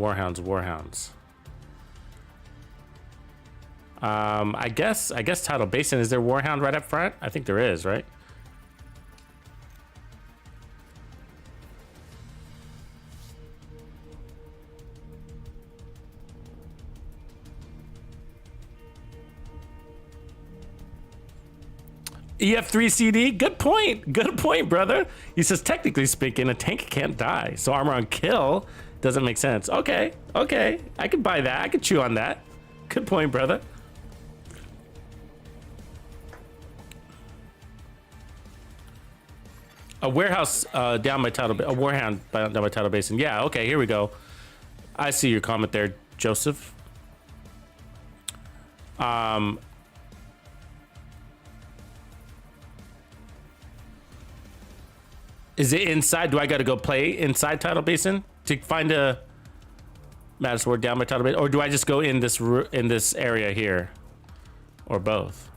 I guess Tidal Basin. Is there Warhound right up front? I think there is, right? EF3CD, good point, brother. He says, technically speaking, a tank can't die, so armor on kill doesn't make sense. Okay, I could buy that. I could chew on that. Good point, brother. A warehouse down my tidal, a warhound down my tidal basin. Yeah, okay, here we go. I see your comment there, Joseph. Is it inside? Do I got to go play inside tidal basin to find a Madison Ward down my tidal basin, or do I just go in this area here, or both?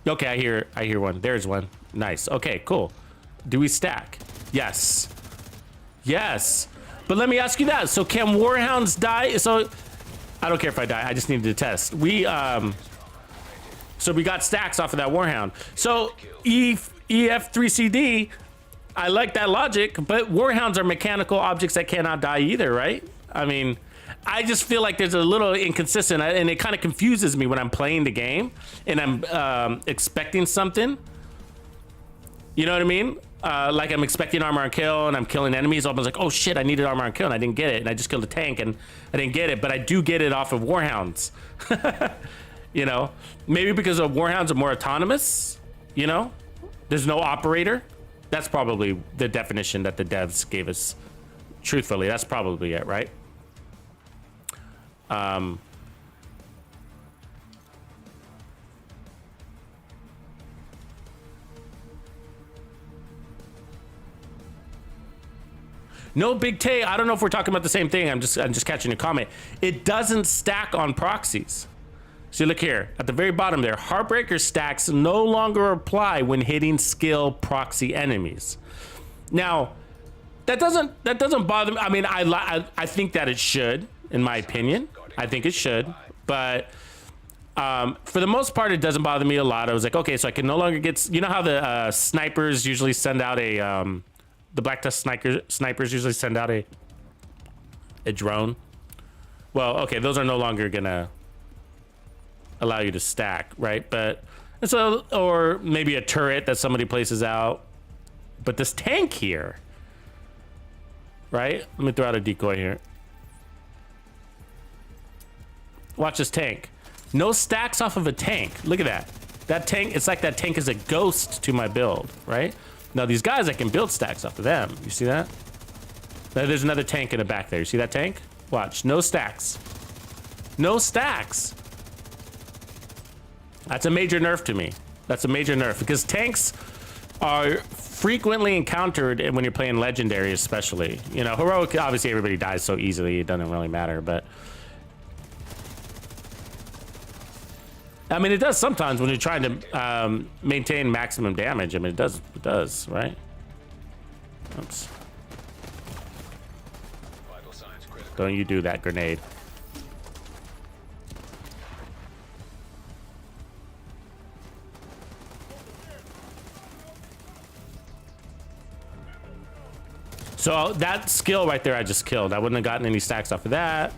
Okay, I hear one. There's one. Nice. Okay, cool. Do we stack? Yes. Yes. But let me ask you that. So can warhounds die? So I don't care if I die. I just needed to test. So we got stacks off of that warhound. So EF3CD, I like that logic, but warhounds are mechanical objects that cannot die either, right? I mean, I just feel like there's a little inconsistent, and it kind of confuses me when I'm playing the game and I'm expecting something. You know what I mean? Like I'm expecting armor on kill and I'm killing enemies. I was like, oh shit, I needed armor on kill and I didn't get it. And I just killed a tank and I didn't get it, but I do get it off of warhounds. You know, maybe because of warhounds are more autonomous, you know? There's no operator. That's probably the definition that the devs gave us. Truthfully, that's probably it, right? No, Big Tay, I don't know if we're talking about the same thing. I'm just catching a comment. It doesn't stack on proxies. So look here at the very bottom there. Heartbreaker stacks no longer apply when hitting skill proxy enemies. Now, that doesn't bother me. I mean, I think that it should, in my opinion. I think it should, but for the most part, it doesn't bother me a lot. I was like, okay, so I can no longer get. You know how the snipers usually send out a the black dust snipers usually send out a drone. Well, okay, those are no longer gonna allow you to stack, right? But so, or maybe a turret that somebody places out. But this tank here, right? Let me throw out a decoy here. Watch this tank. No stacks off of a tank. Look at that. That tank, it's like that tank is a ghost to my build, right? Now these guys, I can build stacks off of them. You see that? Now, there's another tank in the back there. You see that tank? Watch, no stacks. No stacks. That's a major nerf to me. That's a major nerf because tanks are frequently encountered when you're playing legendary, especially. You know, heroic, obviously everybody dies so easily, it doesn't really matter, but I mean, it does sometimes when you're trying to maintain maximum damage. I mean, it does, right? Oops. Don't you do that, grenade. So that skill right there, I just killed. I wouldn't have gotten any stacks off of that.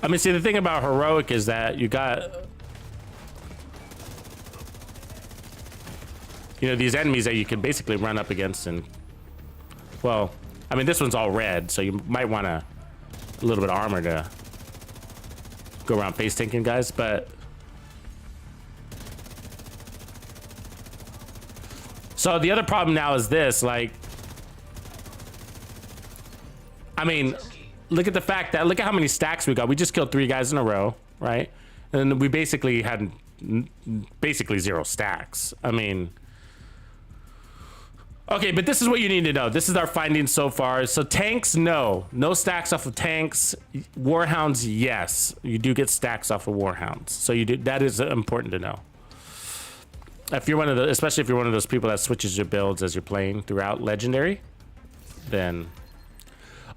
I mean, see, the thing about heroic is that you got, you know, these enemies that you can basically run up against and, well, I mean, this one's all red, so you might want a little bit of armor to go around face tanking guys, but so the other problem now is this, like, I mean, look at the fact that, look at how many stacks we got. We just killed 3 guys in a row, right? And we basically had zero stacks. I mean, okay, but this is what you need to know. This is our findings so far. So tanks, no stacks off of tanks. Warhounds, yes, you do get stacks off of warhounds. So you do, that is important to know. If you're one of the, especially if you're one of those people that switches your builds as you're playing throughout legendary, then.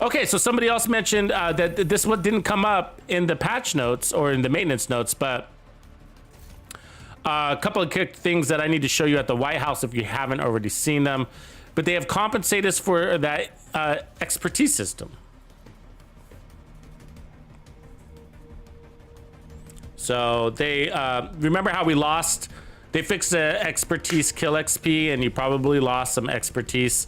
Okay, so somebody else mentioned that this one didn't come up in the patch notes or in the maintenance notes, but A couple of quick things that I need to show you at the White House if you haven't already seen them. But they have compensated us for that expertise system. So they, remember how we lost, they fixed the expertise kill XP and you probably lost some expertise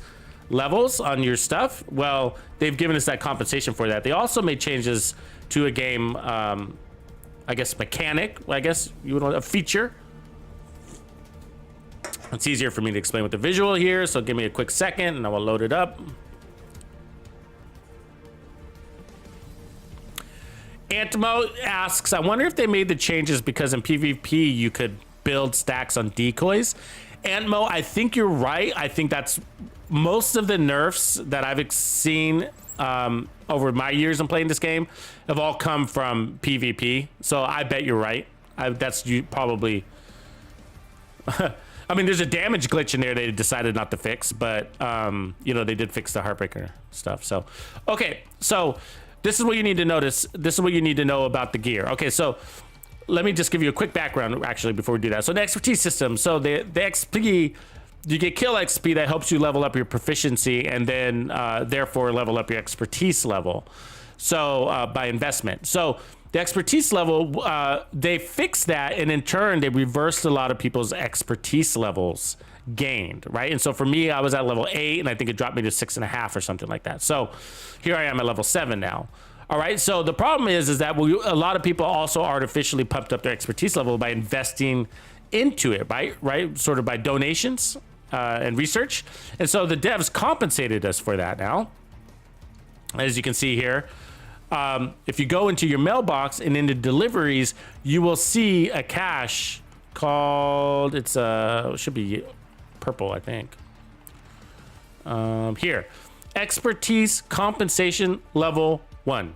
levels on your stuff. Well, they've given us that compensation for that. They also made changes to a game, I guess mechanic, I guess you would want a feature. It's easier for me to explain with the visual here, so give me a quick second and I will load it up. Antimo asks, I wonder if they made the changes because in PvP you could build stacks on decoys. Antmo, I think you're right. I think that's most of the nerfs that I've seen over my years in playing this game have all come from PvP. So I bet you're right. That's you probably. I mean, there's a damage glitch in there they decided not to fix, but you know, they did fix the Heartbreaker stuff. So, okay, so this is what you need to notice. This is what you need to know about the gear. Okay, so let me just give you a quick background actually before we do that. So the expertise system. So the XP, you get kill XP that helps you level up your proficiency and then therefore level up your expertise level. So by investment. So the expertise level, they fixed that, and in turn, they reversed a lot of people's expertise levels gained, right? And so for me, I was at level 8, and I think it dropped me to 6.5 or something like that. So here I am at level 7 now. All right, so the problem is that a lot of people also artificially pumped up their expertise level by investing into it, right? Sort of by donations and research. And so the devs compensated us for that now. As you can see here, if you go into your mailbox and into deliveries, you will see a cache called, it should be purple, I think. Here, expertise compensation level 1.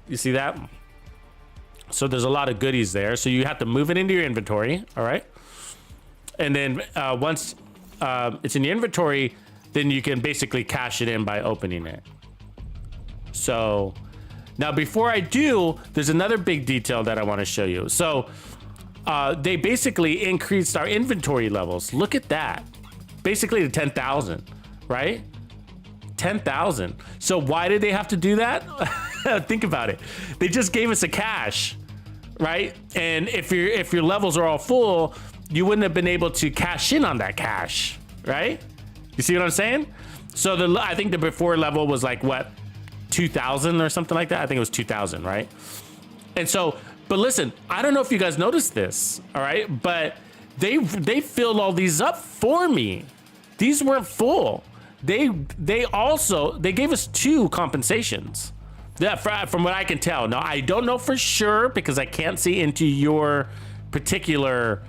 You see that? So there's a lot of goodies there. So you have to move it into your inventory. All right. And then once it's in your inventory, then you can basically cash it in by opening it. So now before I do, there's another big detail that I want to show you. So they basically increased our inventory levels. Look at that. Basically to 10,000, right? 10,000. So why did they have to do that? Think about it. They just gave us a cache, right? And if your levels are all full, you wouldn't have been able to cash in on that cache, right? You see what I'm saying? So I think the before level was like what, 2,000 or something like that. I think it was 2,000, right? And so, but listen, I don't know if you guys noticed this, all right? But they filled all these up for me. These weren't full. They gave us 2 compensations. Yeah, from what I can tell. Now I don't know for sure because I can't see into your particular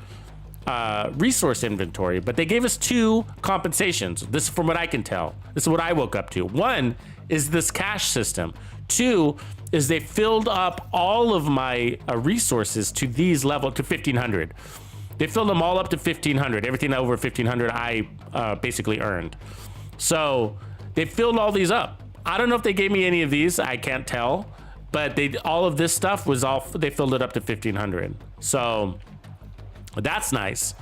resource inventory, but they gave us 2 compensations. This is from what I can tell. This is what I woke up to. 1 is this cash system. 2 is they filled up all of my resources to these level to 1,500. They filled them all up to 1,500. Everything over 1,500 I basically earned. So they filled all these up. I don't know if they gave me any of these. I can't tell, but all of this stuff was they filled it up to 1,500. So that's nice,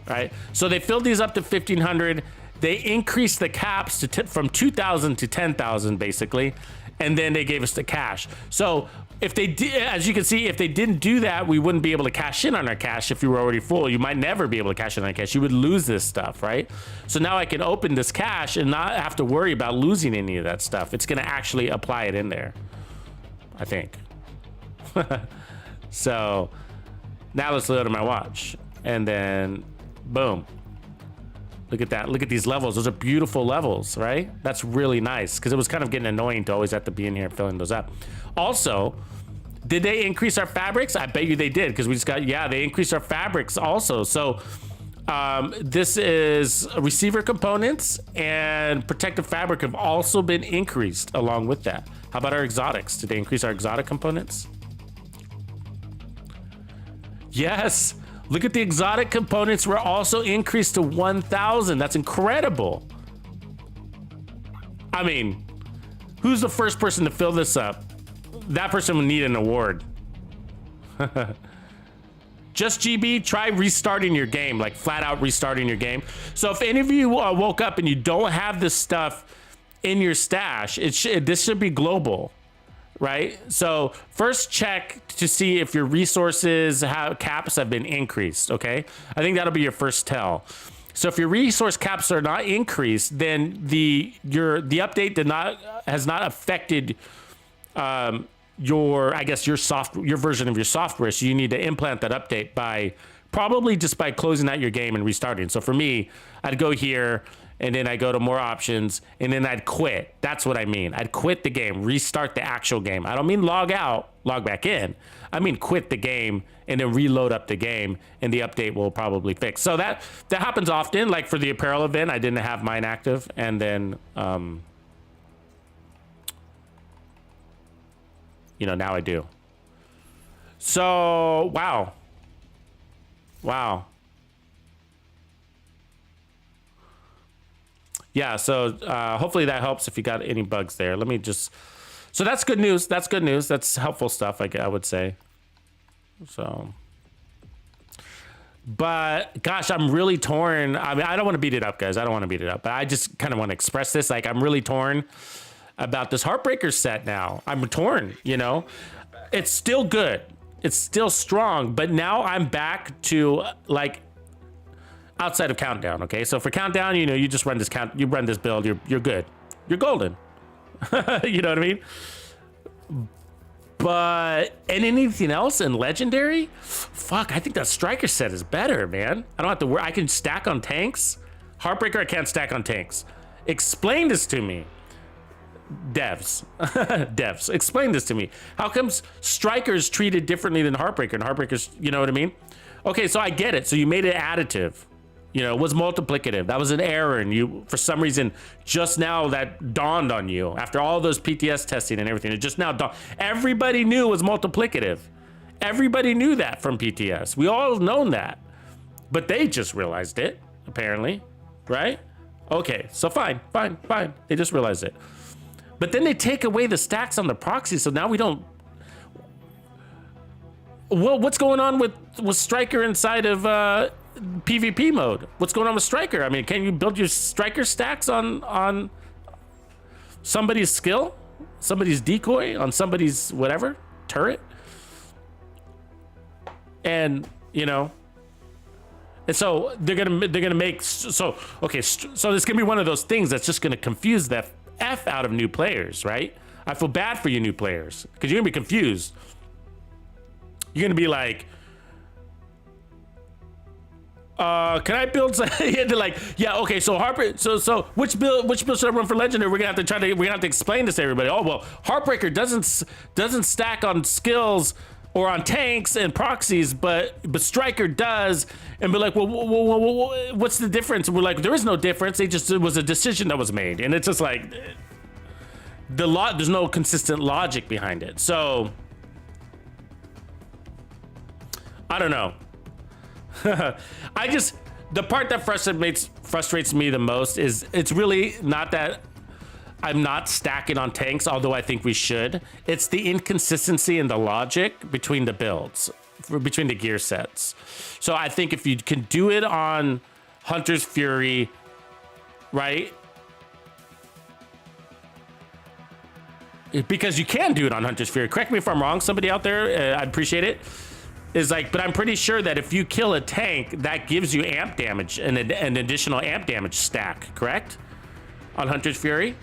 right? So they filled these up to 1,500. They increased the caps from 2,000 to 10,000 basically. And then they gave us the cash. So if they did, as you can see, if they didn't do that, we wouldn't be able to cash in on our cash if you were already full. You might never be able to cash in on cash. You would lose this stuff, right? So now I can open this cash and not have to worry about losing any of that stuff. It's going to actually apply it in there, I think. So now let's load on my watch. And then, boom. Look at that. Look at these levels. Those are beautiful levels, right? That's really nice because it was kind of getting annoying to always have to be in here filling those up. Also, did they increase our fabrics? I bet you they did because we just got, yeah, they increased our fabrics also. So this is receiver components and protective fabric have also been increased along with that. How about our exotics? Did they increase our exotic components? Yes. Look at the exotic components were also increased to 1,000. That's incredible. I mean, who's the first person to fill this up? That person would need an award. just GB, try restarting your game, like flat out restarting your game. So if any of you woke up and you don't have this stuff in your stash, this should be global, right? So first check to see if your resources caps have been increased, okay? I think that'll be your first tell. So if your resource caps are not increased, then the update has not affected your version of your software. So you need to implant that update by closing out your game and restarting. So for me, I'd go here and then I go to more options and then I'd quit. That's what I mean. I'd quit the game, restart the actual game. I don't mean log out, log back in. I mean quit the game and then reload up the game, and the update will probably fix. So that happens often. Like for the Apparel event, I didn't have mine active, and then now I do. So wow. Yeah, so hopefully that helps if you got any bugs there. Let me just... So that's good news. That's good news. That's helpful stuff, I would say. So... But, gosh, I'm really torn. I mean, I don't want to beat it up, guys. I don't want to beat it up. But I just kind of want to express this. Like, I'm really torn about this Heartbreaker set now. I'm torn, It's still good. It's still strong. But now I'm back to, like... outside of Countdown, okay? So for Countdown, you just run this build, you're good. You're golden. You know what I mean? But, and anything else in Legendary? Fuck, I think that Striker set is better, man. I don't have to worry. I can stack on tanks. Heartbreaker, I can't stack on tanks. Explain this to me. Devs. Devs, explain this to me. How comes Striker's treated differently than Heartbreaker? And Heartbreaker's, you know what I mean? Okay, so I get it. So you made it additive. It was multiplicative. That was an error, and you, for some reason, just now that dawned on you after all those PTS testing and everything. It just now dawned. Everybody knew it was multiplicative. Everybody knew that from PTS. We all known that, but they just realized it apparently, right? Okay, so fine. They just realized it, but then they take away the stacks on the proxy, so now we don't. Well, what's going on with Striker inside of PvP mode? What's going on with Striker? I mean, can you build your Striker stacks on somebody's skill, somebody's decoy, on somebody's whatever turret? And and so they're gonna make so okay. So this gonna be one of those things that's just gonna confuse the F out of new players, right? I feel bad for you new players because you're gonna be confused. You're gonna be like, can I build like, yeah, okay, so so which build should I run for Legendary? We're gonna have to explain this to everybody. Oh well, Heartbreaker doesn't stack on skills or on tanks and proxies, but Striker does. And be like, well, what's the difference? And we're like, there is no difference. It was a decision that was made, and it's just like there's no consistent logic behind it. So I don't know. The part that frustrates me the most is it's really not that I'm not stacking on tanks, although I think we should. It's the inconsistency in the logic between the builds, between the gear sets. So I think if you can do it on Hunter's Fury, right? Because you can do it on Hunter's Fury. Correct me if I'm wrong, somebody out there, I'd appreciate it. Is like, but I'm pretty sure that if you kill a tank, that gives you amp damage, an additional amp damage stack, correct? On Hunter's Fury?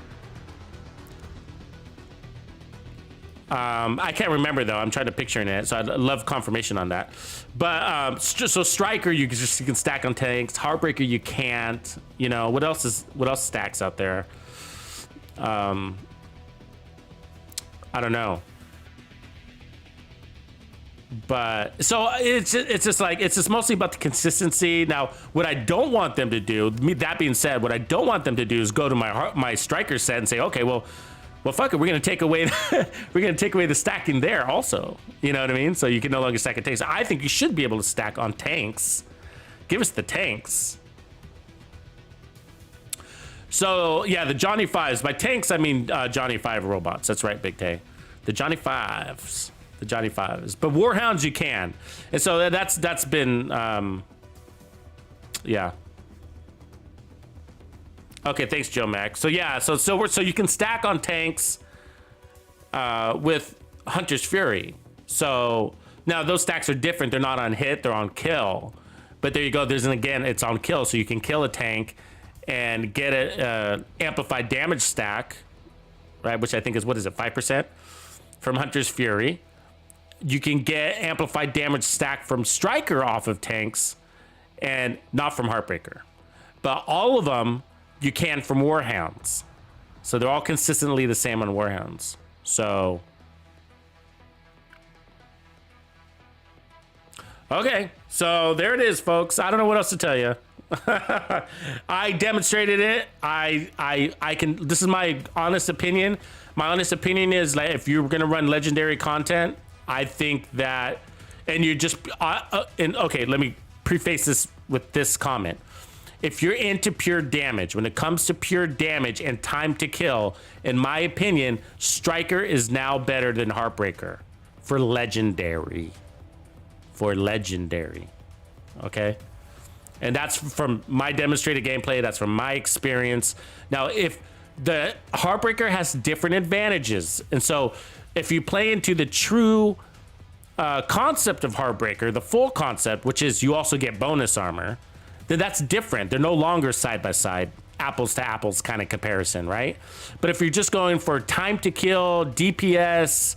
I can't remember though. I'm trying to picture it, so I'd love confirmation on that. But so Striker, you can stack on tanks. Heartbreaker, you can't. What else stacks out there? I don't know. But so it's just mostly about the consistency. Now, what I don't want them to do, that being said, what I don't want them to do is go to my Striker set and say, okay, well, fuck it, we're gonna take away the stacking there also. You know what I mean? So you can no longer stack on tanks. I think you should be able to stack on tanks. Give us the tanks. So yeah, the Johnny Fives. By tanks, I mean Johnny Five robots. That's right, Big Tay. The Johnny Fives. the Johnny Fives. But Warhounds you can. And so that's been, yeah. Okay, thanks, Joe Mac. So yeah, so you can stack on tanks with Hunter's Fury. So now those stacks are different. They're not on hit, they're on kill. But there you go. Again, it's on kill, so you can kill a tank and get a amplified damage stack, right? Which I think is, what is it, 5% from Hunter's Fury. You can get amplified damage stack from Striker off of tanks, and not from Heartbreaker. But all of them you can from Warhounds. So they're all consistently the same on Warhounds. So okay, so there it is, folks. I don't know what else to tell you. I demonstrated it. I can. This is my honest opinion. My honest opinion is, like, if you're gonna run legendary content, I think that, and you just and okay, let me preface this with this comment. If you're into pure damage, when it comes to pure damage and time to kill, in my opinion, Striker is now better than Heartbreaker for legendary. Okay? And that's from my demonstrated gameplay. That's from my experience. Now, if the Heartbreaker has different advantages, and so if you play into the true concept of Heartbreaker, the full concept, which is you also get bonus armor, then that's different. They're no longer side by side, apples to apples kind of comparison, right? But if you're just going for time to kill, DPS,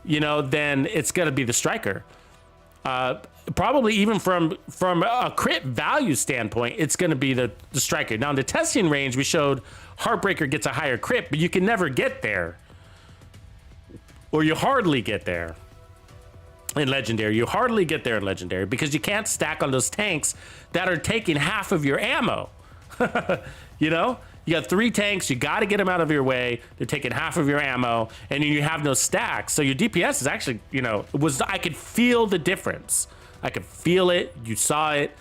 then it's gonna be the Striker. Probably even from a crit value standpoint, it's gonna be the Striker. Now in the testing range, we showed Heartbreaker gets a higher crit, but you can never get there, or you hardly get there. In Legendary, you hardly get there in Legendary because you can't stack on those tanks that are taking half of your ammo. You got 3 tanks, you got to get them out of your way. They're taking half of your ammo, and you have no stacks. So your DPS is actually, I could feel the difference. I could feel it. You saw it.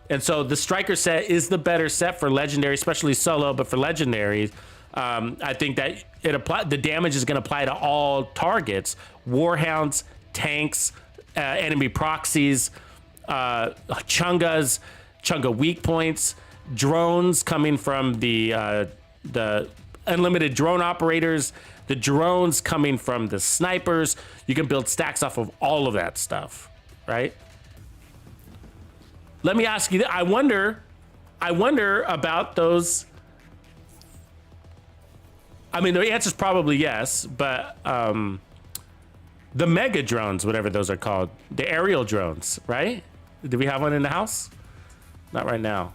And so the Striker set is the better set for Legendary, especially solo, but for Legendary, I think that the damage is going to apply to all targets: Warhounds, tanks, enemy proxies, Chunga weak points, drones coming from the unlimited drone operators, the drones coming from the snipers. You can build stacks off of all of that stuff, right? Let me ask you, I wonder about those. I mean, the answer is probably yes, but the mega drones, whatever those are called, the aerial drones, right? Do we have one in the house? Not right now.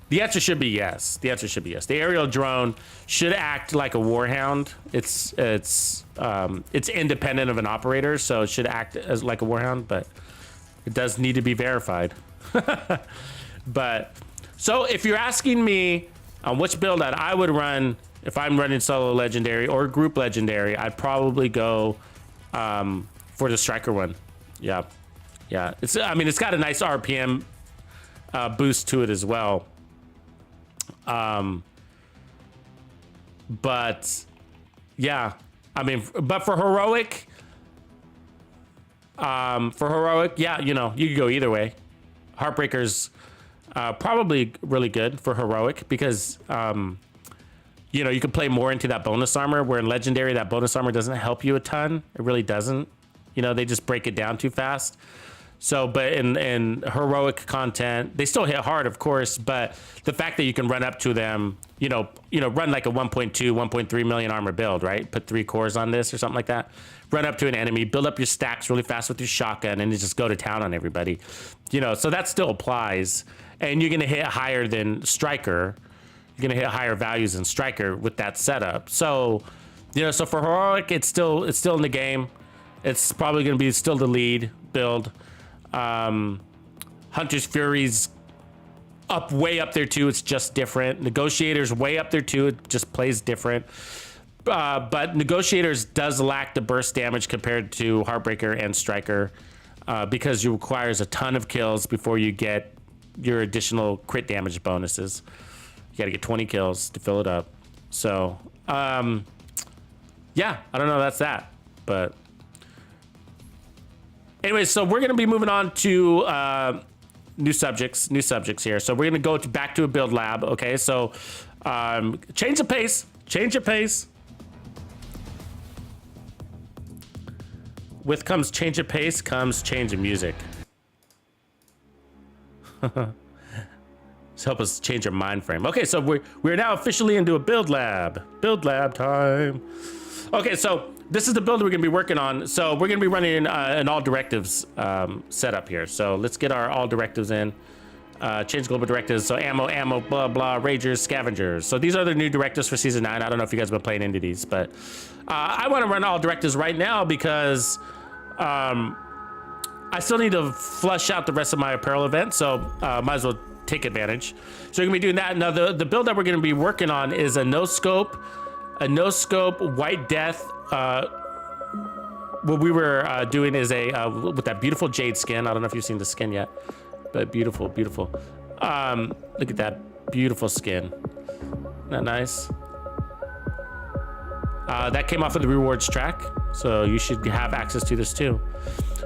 The answer should be yes. The answer should be yes. The aerial drone should act like a warhound. It's independent of an operator, so it should act as like a warhound, but it does need to be verified. But so if you're asking me on which build that I would run if I'm running solo legendary or group legendary, I'd probably go for the Striker one. Yeah. It's got a nice RPM boost to it as well. But yeah, but for heroic, yeah, you could go either way. Heartbreaker's probably really good for heroic because you can play more into that bonus armor, where in legendary that bonus armor doesn't help you a ton. It really doesn't. They just break it down too fast. So, but in heroic content, they still hit hard, of course, but the fact that you can run up to them, run like a 1.2, 1.3 million armor build, right? Put 3 cores on this or something like that. Run up to an enemy, build up your stacks really fast with your shotgun, and just go to town on everybody. So that still applies. And you're going to hit higher than Striker. You're going to hit higher values than Striker with that setup. So, so for heroic, it's still in the game. It's probably going to be still the lead build. Hunter's Fury's way up there too. It's just different. Negotiator's way up there too. It just plays different. But Negotiators does lack the burst damage compared to Heartbreaker and Striker because it requires a ton of kills before you get your additional crit damage bonuses. You got to get 20 kills to fill it up. So, yeah, I don't know. That's that. But Anyway, so we're gonna be moving on to new subjects here. So we're gonna go back to a build lab. Okay, so change the pace. With comes change of pace, comes change of music. Help us change our mind frame. Okay, so we're now officially into a build lab. Build lab time. Okay, so this is the build we're gonna be working on. So we're gonna be running an all directives setup here. So let's get our all directives in. Change global directives. So ammo, blah, blah, ragers, scavengers. So these are the new directives for season 9. I don't know if you guys have been playing into these, but I wanna run all directives right now because I still need to flush out the rest of my apparel event. So might as well take advantage. So we're gonna be doing that. Now the build that we're gonna be working on is a no scope white death. What we were doing is a with that beautiful jade skin. I don't know if you've seen the skin yet, but beautiful. Look at that beautiful skin. Isn't that nice? That came off of the rewards track, so you should have access to this too.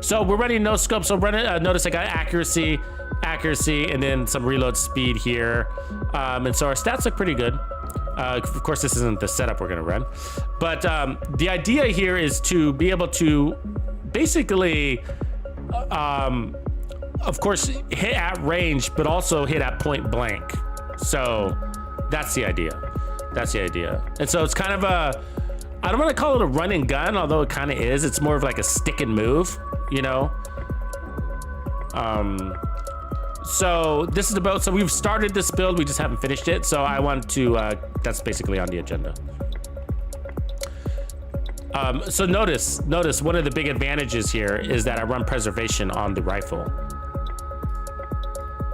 So we're running no scope. So notice I got accuracy, and then some reload speed here. And so our stats look pretty good. Of course, this isn't the setup we're gonna run, but the idea here is to be able to basically, of course, hit at range, but also hit at point blank. So that's the idea. And so it's kind of I don't want to call it a run and gun, although it kind of is. It's more of like a stick and move, you know? So this is the build. So we've started this build, we just haven't finished it. So I want to, that's basically on the agenda. So notice one of the big advantages here is that I run preservation on the rifle.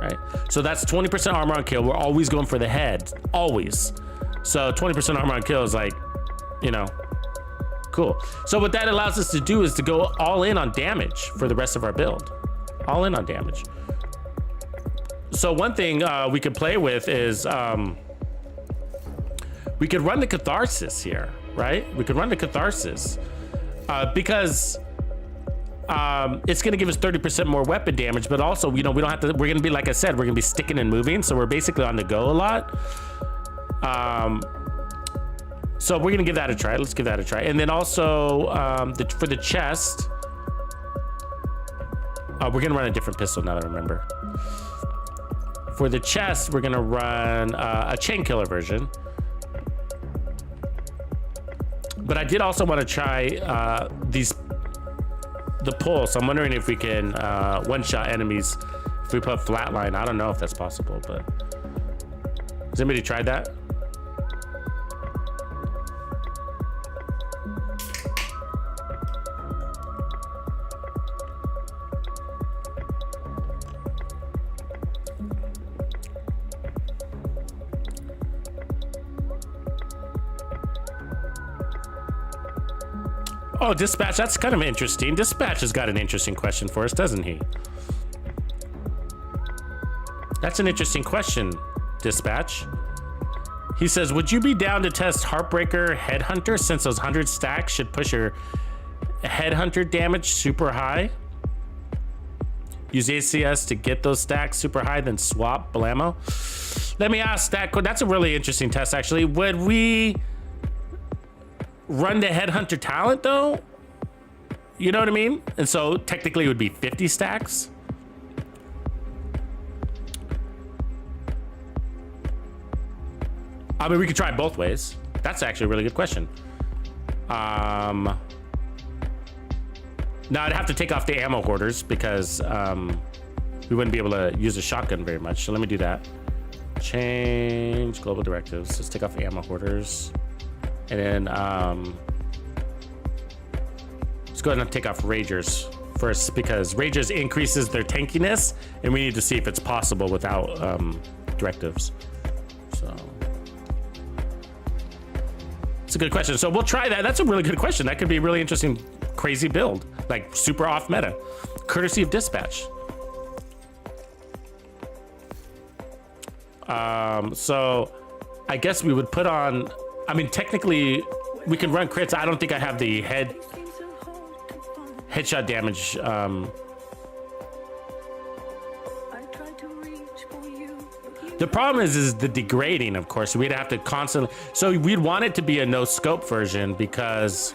Right? So that's 20% armor on kill. We're always going for the head, always. So 20% armor on kill is like, you know, cool. So what that allows us to do is to go all in on damage for the rest of our build. All in on damage. So one thing we could play with is we could run the catharsis here, right? We could run the catharsis because it's going to give us 30% more weapon damage, but also, you know, we don't have to, we're going to be, like I said, we're going to be sticking and moving. So we're basically on the go a lot. So we're going to give that a try. Let's give that a try. And then also for the chest, we're going to run a different pistol now that I remember. For the chest, we're going to run a chain killer version. But I did also want to try the pulse. I'm wondering if we can one-shot enemies if we put flatline. I don't know if that's possible, but has anybody tried that? Oh, Dispatch, that's kind of interesting. Dispatch has got an interesting question for us, doesn't he? That's an interesting question, Dispatch. He says, would you be down to test Heartbreaker Headhunter since those 100 stacks should push your Headhunter damage super high? Use ACS to get those stacks super high, then swap blammo. Let me ask that. That's a really interesting test, actually. Would we run the Headhunter talent though? You know what I mean? And so technically it would be 50 stacks. I mean, we could try both ways. That's actually a really good question. Now I'd have to take off the ammo hoarders because we wouldn't be able to use a shotgun very much. So let me do that. Change global directives. Let's take off the ammo hoarders. And then let's go ahead and take off Ragers first because Ragers increases their tankiness and we need to see if it's possible without directives. So it's a good question. So we'll try that. That's a really good question. That could be a really interesting, crazy build, like super off meta, courtesy of Dispatch. So I guess we would put on, I mean, technically we can run crits. I don't think I have the headshot damage. The problem is the degrading, of course. We'd have to constantly, so we'd want it to be a no scope version because,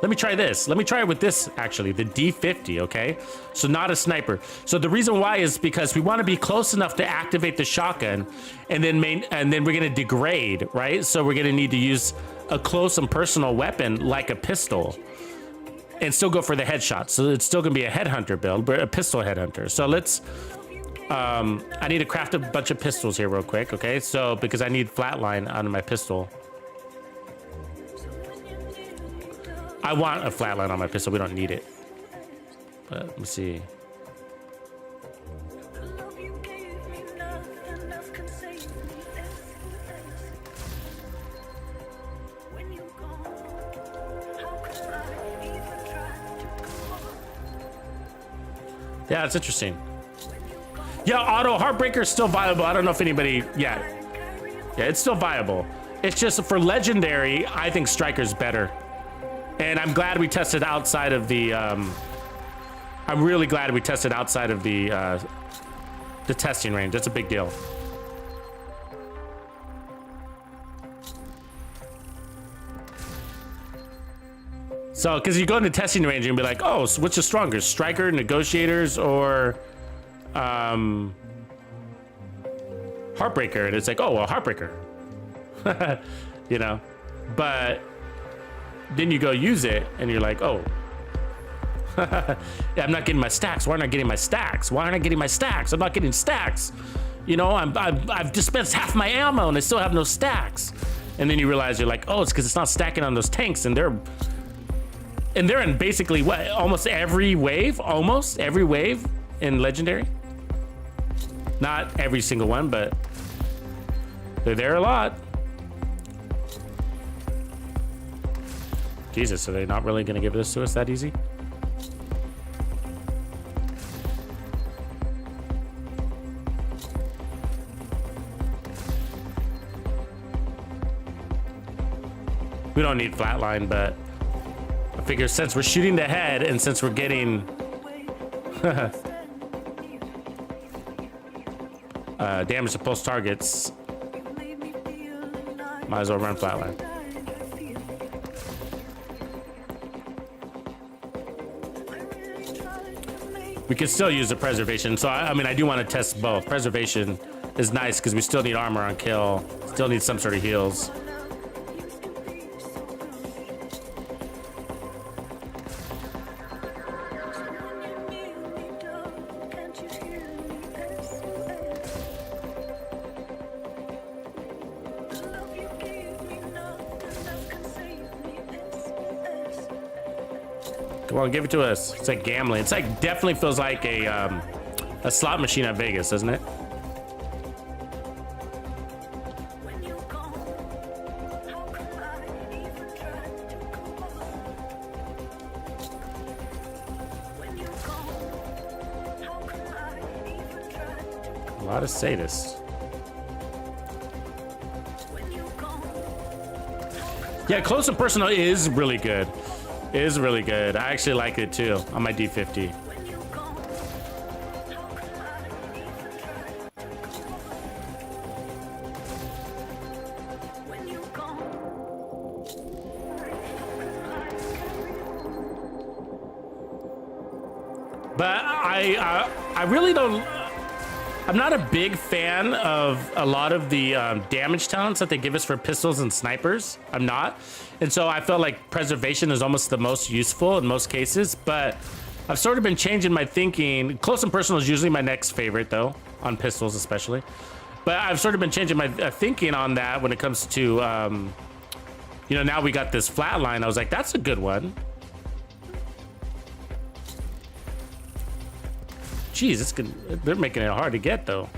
let me try this. Let me try it with this, actually, the D50, okay? So not a sniper. So the reason why is because we want to be close enough to activate the shotgun, and then we're gonna degrade, right? So we're gonna need to use a close and personal weapon like a pistol, and still go for the headshot. So it's still gonna be a headhunter build, but a pistol headhunter. So let's. I need to craft a bunch of pistols here real quick, okay? So, because I need flatline out of my pistol. I want a flatline on my pistol, we don't need it. But, let me see. Yeah, it's interesting. Yeah, auto Heartbreaker is still viable. I don't know if anybody, yeah, it's still viable. It's just for legendary, I think Striker's better. And I'm glad we tested outside of the, I'm really glad we tested outside of the testing range. That's a big deal. So, because you go into testing range and be like, oh, so which is stronger, Striker, Negotiators, or Heartbreaker? And it's like, oh, well, Heartbreaker. You know, but then you go use it and you're like, oh, yeah, I'm not getting my stacks. Why aren't I getting my stacks? Why aren't I getting my stacks? I'm not getting stacks. You know, I've dispensed half my ammo and I still have no stacks. And then you realize you're like, oh, it's because it's not stacking on those tanks, and they're in basically what, almost every wave in legendary. Not every single one, but they're there a lot. Jesus, are they not really gonna give this to us that easy? We don't need flatline, but I figure since we're shooting the head and since we're getting damage to pulse targets, might as well run flatline. We can still use the preservation. So I mean, I do want to test both. Preservation is nice because we still need armor on kill, still need some sort of heals. Come on, give it to us. It's like gambling. It's like, definitely feels like a slot machine at Vegas, doesn't it? A lot of sadists. Yeah, close and personal is really good. Is really good. I actually like it too on my D50. But I really don't. I'm not a big fan of a lot of the damage talents that they give us for pistols and snipers. I'm not. And so I felt like preservation is almost the most useful in most cases, but I've sort of been changing my thinking. Close and personal is usually my next favorite though, on pistols especially. But I've sort of been changing my thinking on that when it comes to, you know, now we got this flatline. I was like, that's a good one. Jeez, it's good. They're making it hard to get though.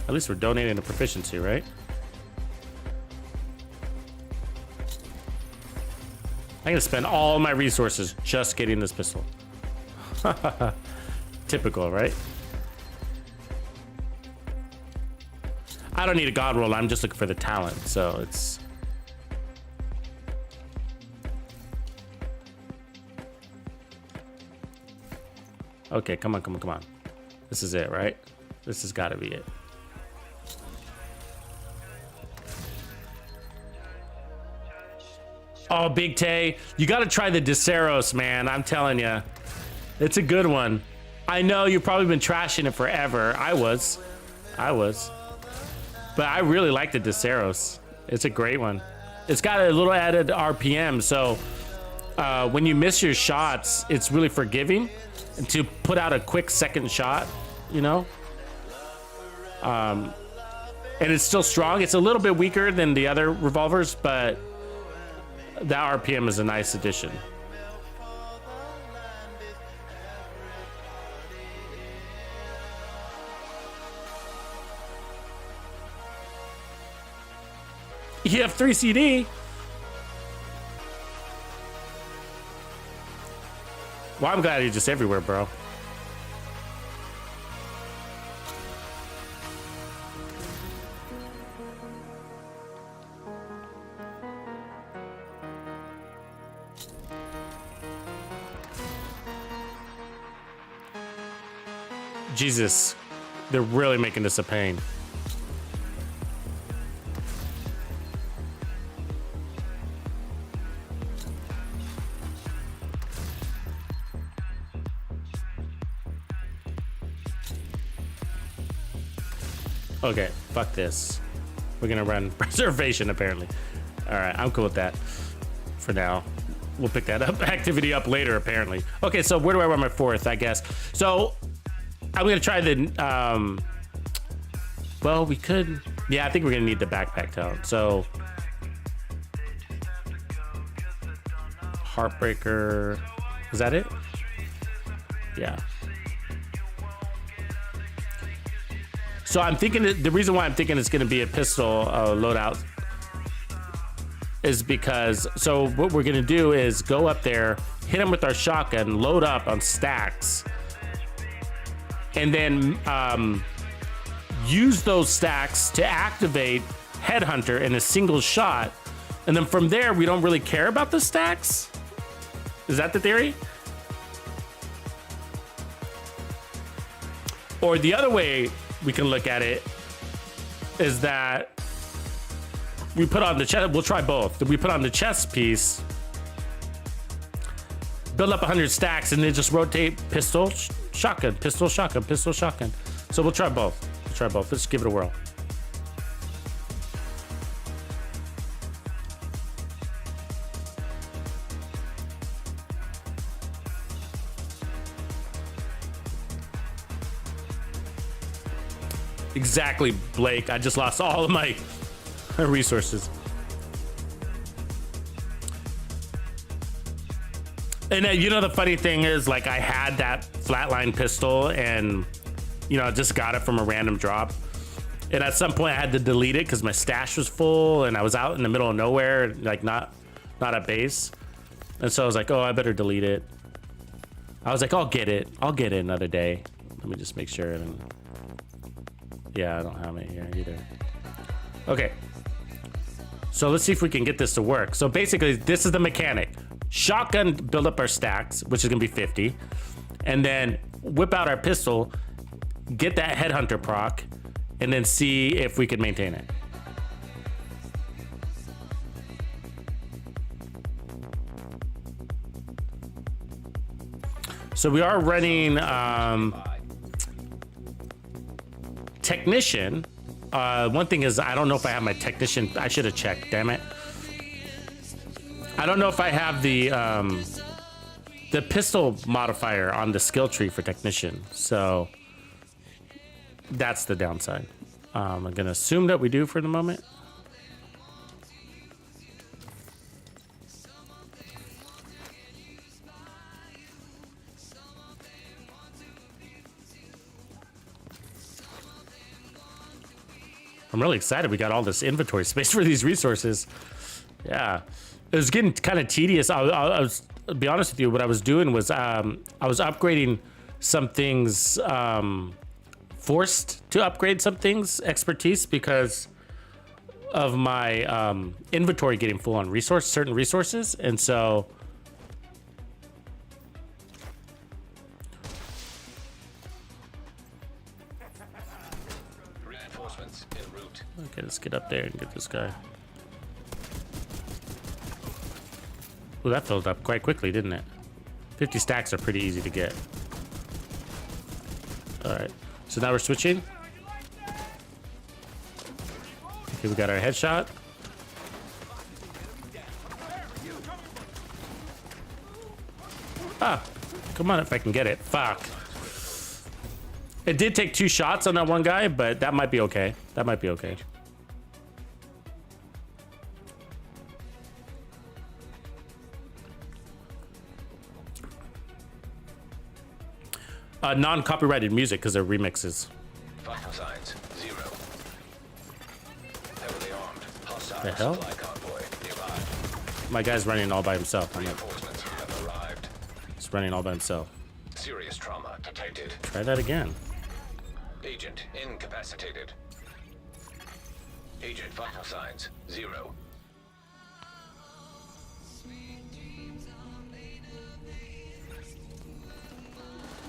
At least we're donating to proficiency, right? I'm gonna spend all my resources just getting this pistol. Typical, right? I don't need a god roll. I'm just looking for the talent. So it's. Okay, come on, come on, come on. This is it, right? This has got to be it. Oh, Big Tay, you got to try the Deseros, man. I'm telling you, it's a good one. I know you've probably been trashing it forever. I was, but I really like the Deseros. It's a great one. It's got a little added RPM, so when you miss your shots, it's really forgiving. And to put out a quick second shot, you know, and it's still strong. It's a little bit weaker than the other revolvers, but that RPM is a nice addition. You have 3 CD. Well, I'm glad you're just everywhere, bro. Jesus, they're really making this a pain. Okay, fuck this. We're gonna run preservation apparently. All right, I'm cool with that for now. We'll pick that up activity up later apparently. Okay, so where do I run my fourth, I guess? So I'm gonna try the, well, we could, yeah, I think we're gonna need the backpack talent. So Heartbreaker, is that it? Yeah. So I'm thinking that the reason why I'm thinking it's going to be a pistol loadout is because, so what we're going to do is go up there, hit him with our shotgun, load up on stacks, and then use those stacks to activate Headhunter in a single shot. And then from there, we don't really care about the stacks. Is that the theory? Or the other way we can look at it is that we put on the chest, we'll try both. We put on the chest piece, build up 100 stacks, and then just rotate pistol, shotgun, pistol, shotgun, pistol, shotgun. So we'll try both. We'll try both. Let's give it a whirl. Exactly, Blake. I just lost all of my resources. And you know, the funny thing is, like, I had that flatline pistol and, you know, I just got it from a random drop. And at some point I had to delete it because my stash was full and I was out in the middle of nowhere, like not at base. And so I was like, oh, I better delete it. I was like, I'll get it another day. Let me just make sure. Yeah, I don't have it here either. Okay. So let's see if we can get this to work. So basically, this is the mechanic. Shotgun, build up our stacks, which is gonna be 50. And then whip out our pistol, get that Headhunter proc, and then see if we can maintain it. So we are running Technician. One thing is, I don't know if I have my Technician. I should have checked, damn it. I don't know if I have the pistol modifier on the skill tree for Technician. So that's the downside. I'm gonna assume that we do for the moment. I'm really excited we got all this inventory space for these resources. Yeah, it was getting kind of tedious. I'll be honest with you, what I was doing was I was upgrading some things forced to upgrade some things, expertise, because of my inventory getting full on certain resources, and so Reinforcements en route. okay, let's get up there and get this guy. Well, that filled up quite quickly, didn't it? 50 stacks are pretty easy to get. All right, so now we're switching. Okay, we got our headshot. Ah, come on if I can get it. Fuck. It did take 2 shots on that one guy, but that might be okay. That might be okay. Non-copyrighted music because they're remixes. Vital signs 0. Heavily armed. Hostile The hell? supply convoy nearby. My guy's running all by himself. I'm like, Reinforcements have arrived. he's running all by himself. Serious trauma detected. Try that again. Agent incapacitated. Agent vital signs 0.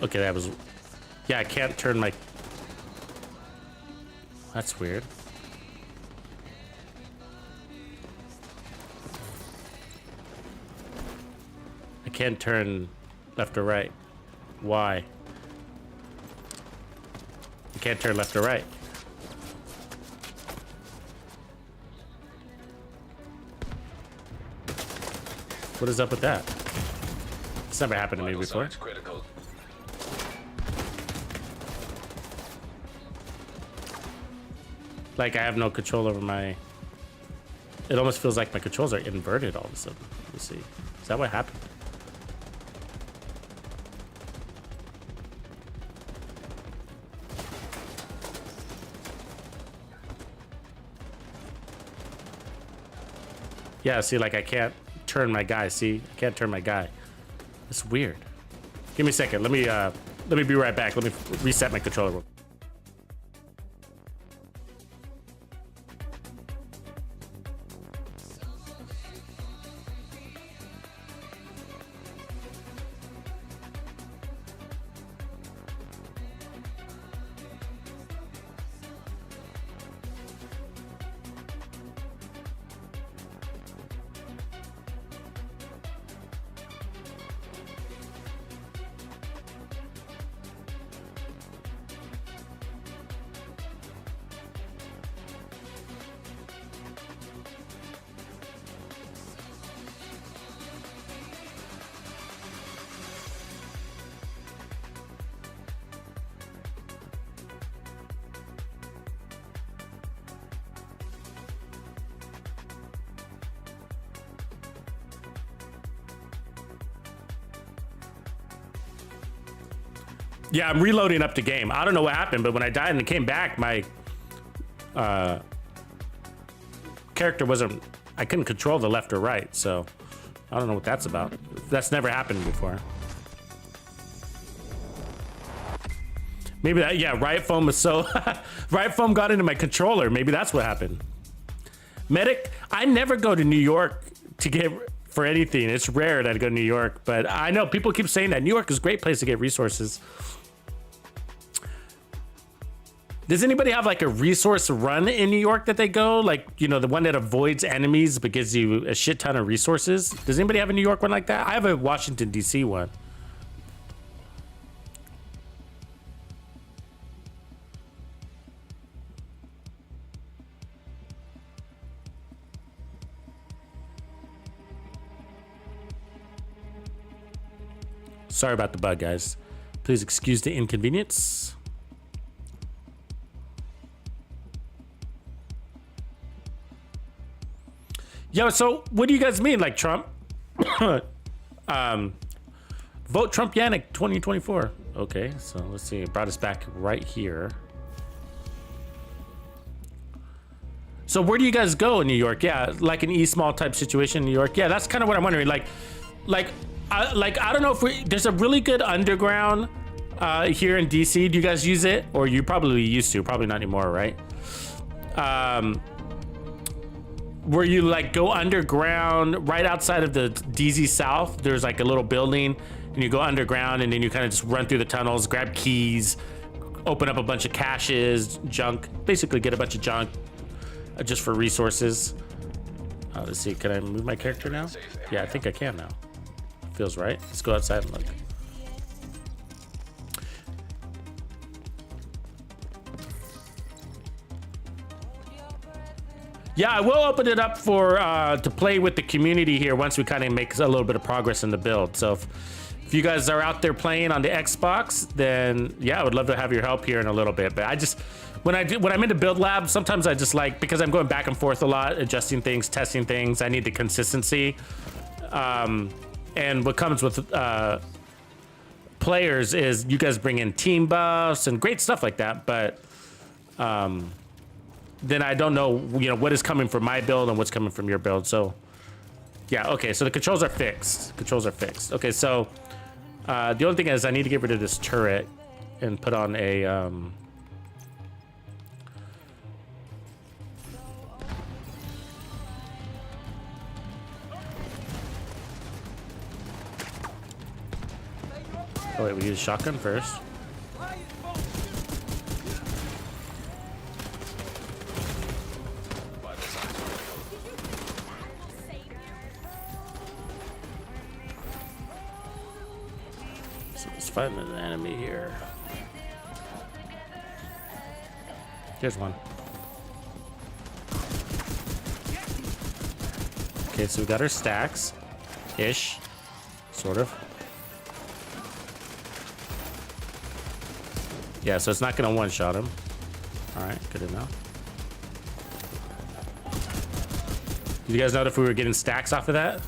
Okay, that was... Yeah, I can't turn my... That's weird. I can't turn left or right. Why? I can't turn left or right. What is up with that? It's never happened to me Vital before. signs critical. Like I have no control over my... It almost feels like my controls are inverted all of a sudden. Let me see. Is that what happened? Yeah, see, like I can't turn my guy. See, I can't turn my guy. It's weird. Give me a second. Let me be right back. Let me reset my controller. Yeah, I'm reloading up the game. I don't know what happened, but when I died and it came back, my character wasn't... I couldn't control the left or right, so I don't know what that's about. That's never happened before. Maybe that... Yeah, riot foam was so... riot foam got into my controller. Maybe that's what happened. Medic, I never go to New York to get... for anything. It's rare that I go to New York, but I know people keep saying that New York is a great place to get resources. Does anybody have like a resource run in New York that they go? Like, you know, the one that avoids enemies but gives you a shit ton of resources? Does anybody have a New York one like that? I have a Washington, D.C. one. Sorry about the bug, guys. Please excuse the inconvenience. Yo, so what do you guys mean, like Trump? Vote Trump Yannick 2024. Okay, so let's see. It brought us back right here. So where do you guys go in New York? Yeah, like an E-small type situation in New York. Yeah, that's kind of what I'm wondering. I don't know if there's a really good underground here in DC. Do you guys use it? Or you probably used to, probably not anymore, right? Where you like go underground right outside of the DZ South. There's like a little building and you go underground and then you kind of just run through the tunnels, grab keys, open up a bunch of caches, junk, basically get a bunch of junk just for resources. Let's see, can I move my character now? Yeah, I think I can now. Feels right. Let's go outside and look. Yeah, I will open it up for to play with the community here once we kind of make a little bit of progress in the build. So if you guys are out there playing on the Xbox, then yeah, I would love to have your help here in a little bit. But I just when I'm in the build lab, sometimes I just like, because I'm going back and forth a lot, adjusting things, testing things, I need the consistency. And what comes with players is you guys bring in team buffs and great stuff like that, but then I don't know, what is coming from my build and what's coming from your build. So yeah, okay, so the controls are fixed. Okay, so the only thing is I need to get rid of this turret and put on a oh wait, we use shotgun first. Find an enemy here. Here's one. Okay, so we got our stacks ish, sort of. Yeah, so it's not gonna one-shot him. All right, good enough. Did you guys know if we were getting stacks off of that?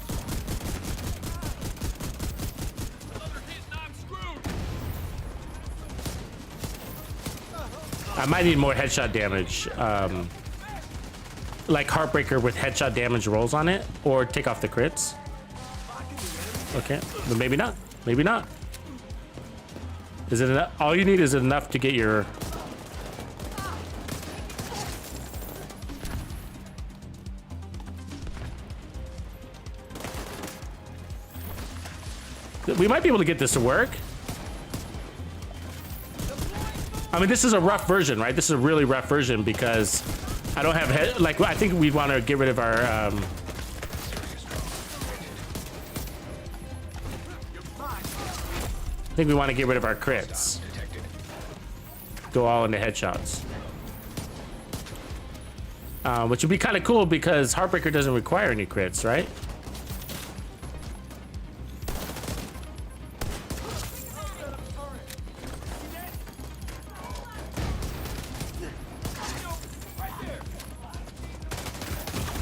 I might need more headshot damage, like Heartbreaker with headshot damage rolls on it, or take off the crits. Okay, but maybe not. Maybe not. Is it enough? All you need is enough to get your. We might be able to get this to work. I mean, this is a rough version, right? This is a really rough version because I don't have I think we want to get rid of our I think we want to get rid of our crits. Go all into headshots. Which would be kind of cool because Heartbreaker doesn't require any crits, right?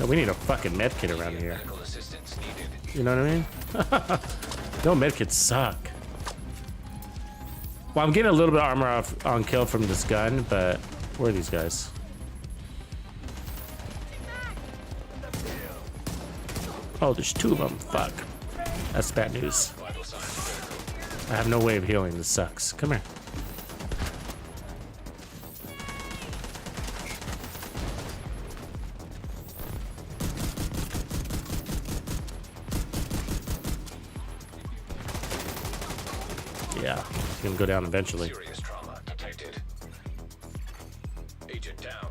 We need a fucking medkit around here. You know what I mean? No, medkits suck. Well, I'm getting a little bit of armor off on kill from this gun, but where are these guys? Oh, there's two of them. Fuck. That's bad news. I have no way of healing. This sucks. Come here. Yeah, it's gonna go down eventually. Serious trauma detected. Agent down.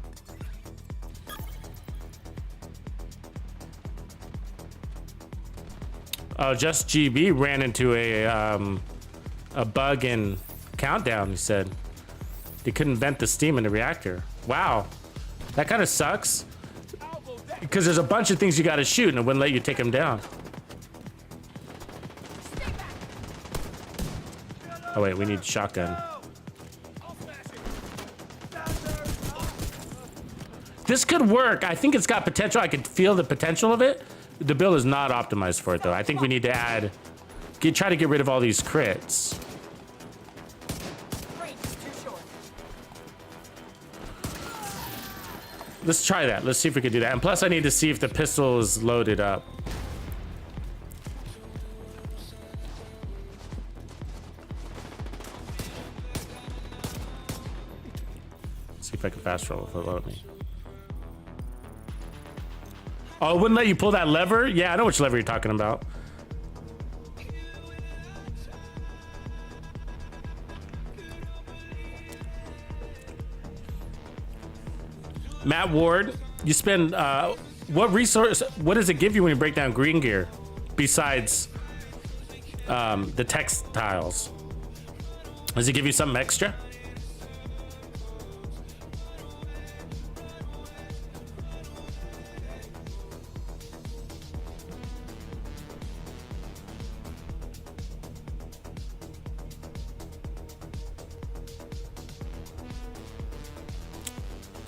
Just GB ran into a bug in Countdown. He said they couldn't vent the steam in the reactor. Wow, that kind of sucks because there's a bunch of things you got to shoot and it wouldn't let you take them down. Oh wait, we need shotgun. This could work. I think it's got potential. I could feel the potential of it. The build is not optimized for it though. I think we need to add, try to get rid of all these crits. Let's try that. Let's see if we can do that. And plus I need to see if the pistol is loaded up. if I can fast roll if it load me. Oh, it wouldn't let you pull that lever? Yeah, I know which lever you're talking about. Matt Ward, you spend what resource? What does it give you when you break down green gear, besides the textiles? Does it give you something extra?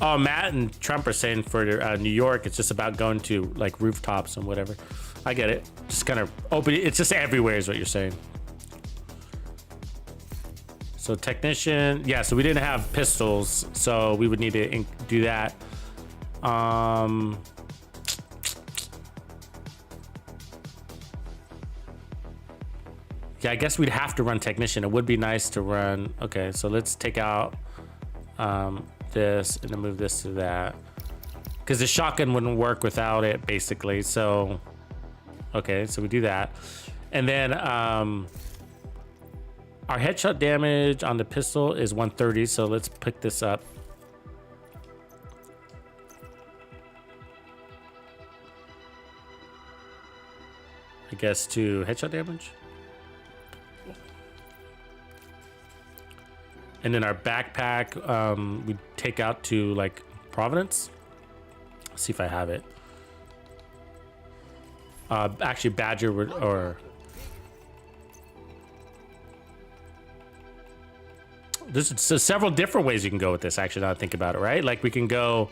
Oh, Matt and Trump are saying for New York, it's just about going to like rooftops and whatever. I get it. Just kind of open. It's just everywhere is what you're saying. So technician, yeah. So we didn't have pistols, so we would need to do that. Yeah, I guess we'd have to run technician. It would be nice to run. Okay, so let's take out this and then move this to that, because the shotgun wouldn't work without it, basically. So, okay, so we do that, and then our headshot damage on the pistol is 130. So let's pick this up. I guess to headshot damage. And then our backpack, we take out to like Providence. Let's see if I have it. Actually, Badger would, or there's several different ways you can go with this. Actually, now I think about it, right? Like we can go,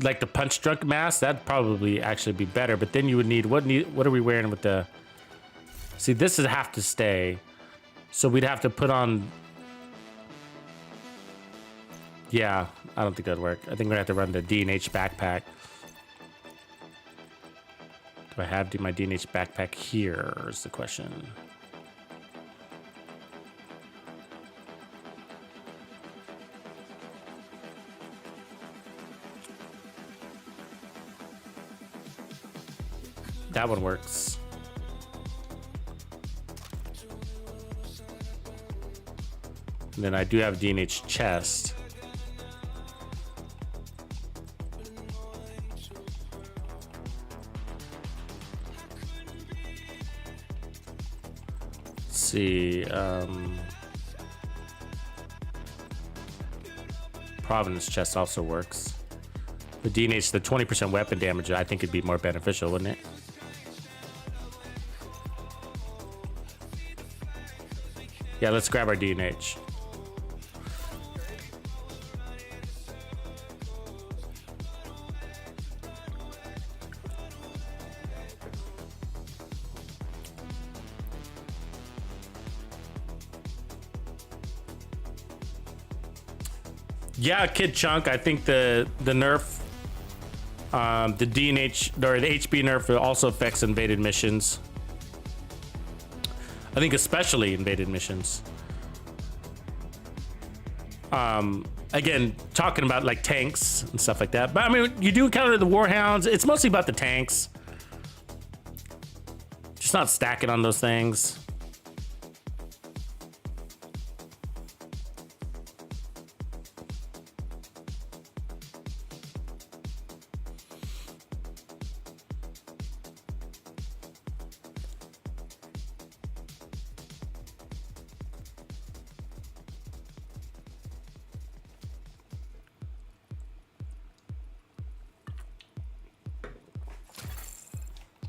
like the punch drunk mask, that'd probably actually be better, but then you would need what are we wearing with the, see, this is have to stay, so we'd have to put on, yeah, I don't think that'd work. I think we're gonna have to run the D&H backpack. Do I have my D&H backpack here is the question. That one works. And then I do have D&H chest. Let's see. Providence chest also works. The D&H, the 20% weapon damage, I think it'd be more beneficial, wouldn't it? Yeah, let's grab our D&H. Yeah, Kid Chunk, I think the nerf, the D&H, or the HB nerf also affects invaded missions. I think especially invaded missions. Again, talking about like tanks and stuff like that. But I mean, you do encounter the warhounds. It's mostly about the tanks. Just not stacking on those things.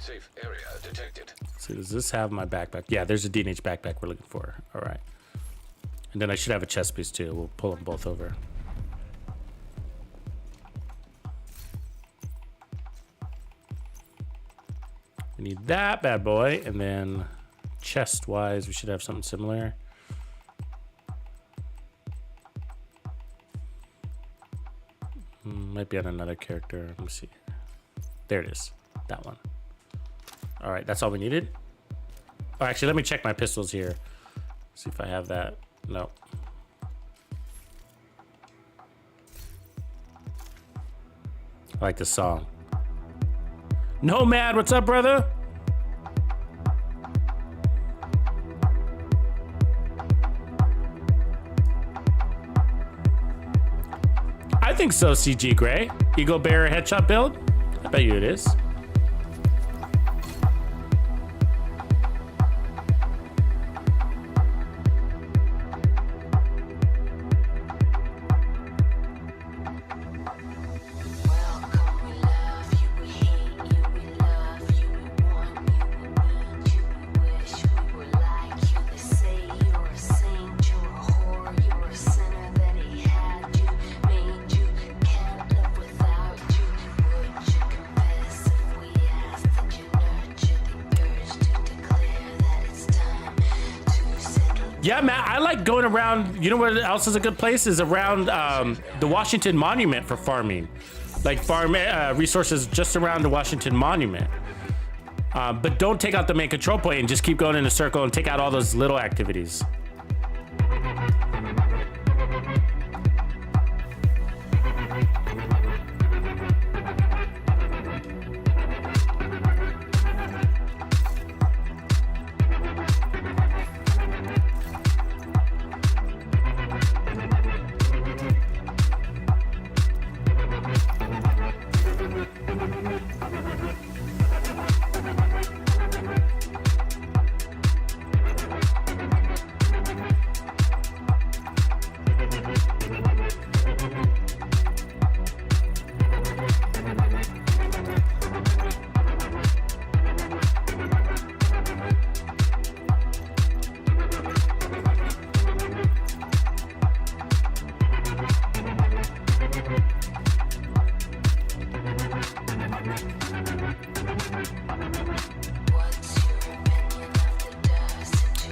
Safe area detected. So does this have my backpack? Yeah, there's a D&H backpack we're looking for. All right. And then I should have a chest piece too. We'll pull them both over. We need that bad boy. And then chest-wise, we should have something similar. Might be on another character. Let me see. There it is. That one. All right, that's all we needed. Oh, actually, let me check my pistols here. See if I have that. No. I like this song. Nomad, what's up, brother? I think so, CG Gray. Eagle Bear headshot build? I bet you it is. Yeah, man, I like going around. You know what else is a good place? Is around the Washington Monument for farming. Like farm resources just around the Washington Monument. But don't take out the main control point and just keep going in a circle and take out all those little activities.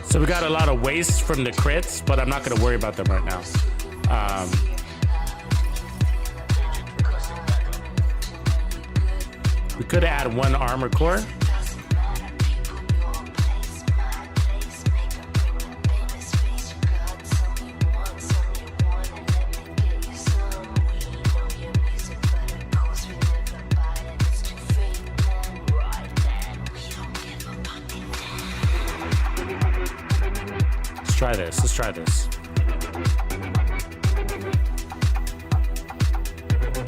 So we got a lot of waste from the crits, but I'm not going to worry about them right now. We could add one armor core. Let's try this.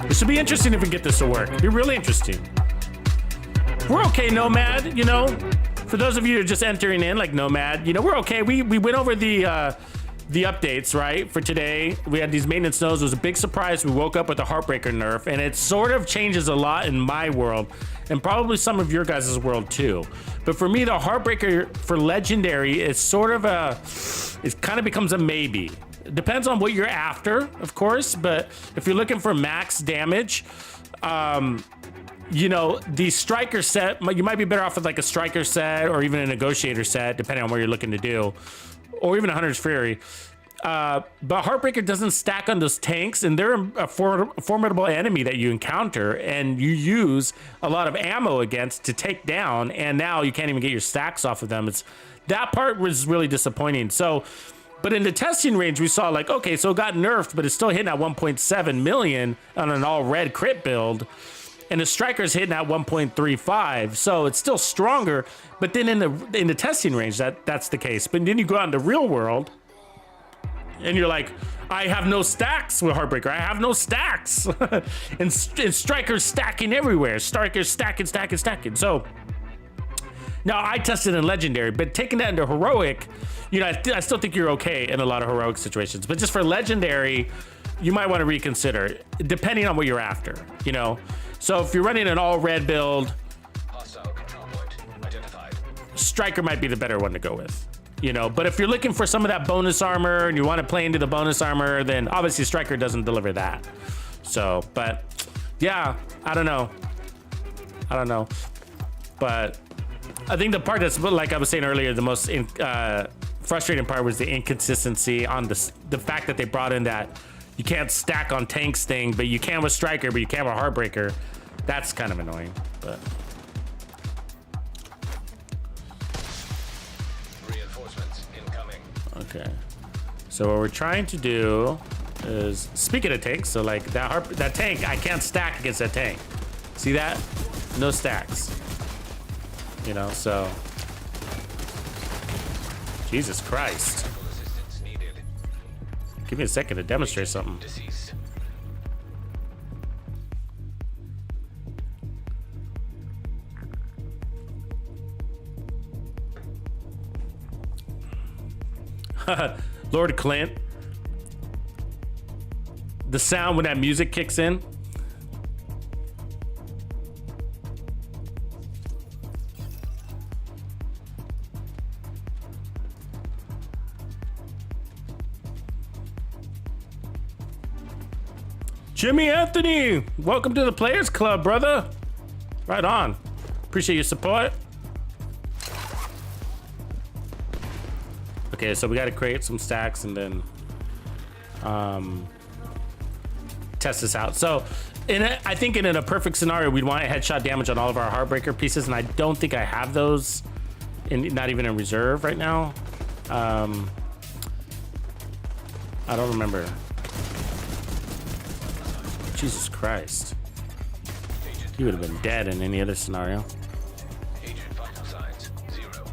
This should be interesting if we get this to work. It'd be really interesting. We're okay, Nomad, you know. For those of you who are just entering in, like Nomad, you know, we're okay. We went over the updates, right, for today. We had these maintenance nodes. It was a big surprise. We woke up with a Heartbreaker nerf, and it sort of changes a lot in my world, and probably some of your guys' world too. But for me, the Heartbreaker for Legendary is sort of it kind of becomes a maybe. It depends on what you're after, of course, but if you're looking for max damage, you know, the striker set, you might be better off with like a striker set or even a negotiator set, depending on what you're looking to do, or even a Hunter's Fury. But Heartbreaker doesn't stack on those tanks, and they're a formidable enemy that you encounter and you use a lot of ammo against to take down, and now you can't even get your stacks off of them. That part was really disappointing. So, but in the testing range, we saw like, okay, so it got nerfed, but it's still hitting at 1.7 million on an all red crit build. And the striker's hitting at 1.35, so it's still stronger. But then in the testing range, that's the case. But then you go out in the real world, and you're like, I have no stacks with Heartbreaker. I have no stacks, and strikers stacking everywhere. Strikers stacking. So now I tested in Legendary, but taking that into Heroic, you know, I still think you're okay in a lot of Heroic situations. But just for Legendary, you might want to reconsider, depending on what you're after, you know. So if you're running an all red build, Hostile control point identified. Striker might be the better one to go with, you know. But if you're looking for some of that bonus armor and you want to play into the bonus armor, then obviously Striker doesn't deliver that. So, but yeah, I don't know. But I think the part that's, like I was saying earlier, the most frustrating part was the inconsistency on the fact that they brought in that you can't stack on tanks thing, but you can with Striker, but you can't with Heartbreaker. That's kind of annoying, but. Okay. So what we're trying to do is, speaking of tanks, so like that tank, I can't stack against that tank. See that? No stacks. You know, so. Jesus Christ. Give me a second to demonstrate something. Lord Clint. The sound when that music kicks in. Jimmy Anthony, welcome to the Players Club, brother. Right on. Appreciate your support. Okay, so we got to create some stacks and then test this out. So I think in a perfect scenario, we'd want a headshot damage on all of our Heartbreaker pieces, and I don't think I have those, not even in reserve right now. I don't remember. Jesus Christ. He would have been dead in any other scenario. Agent vital signs 0.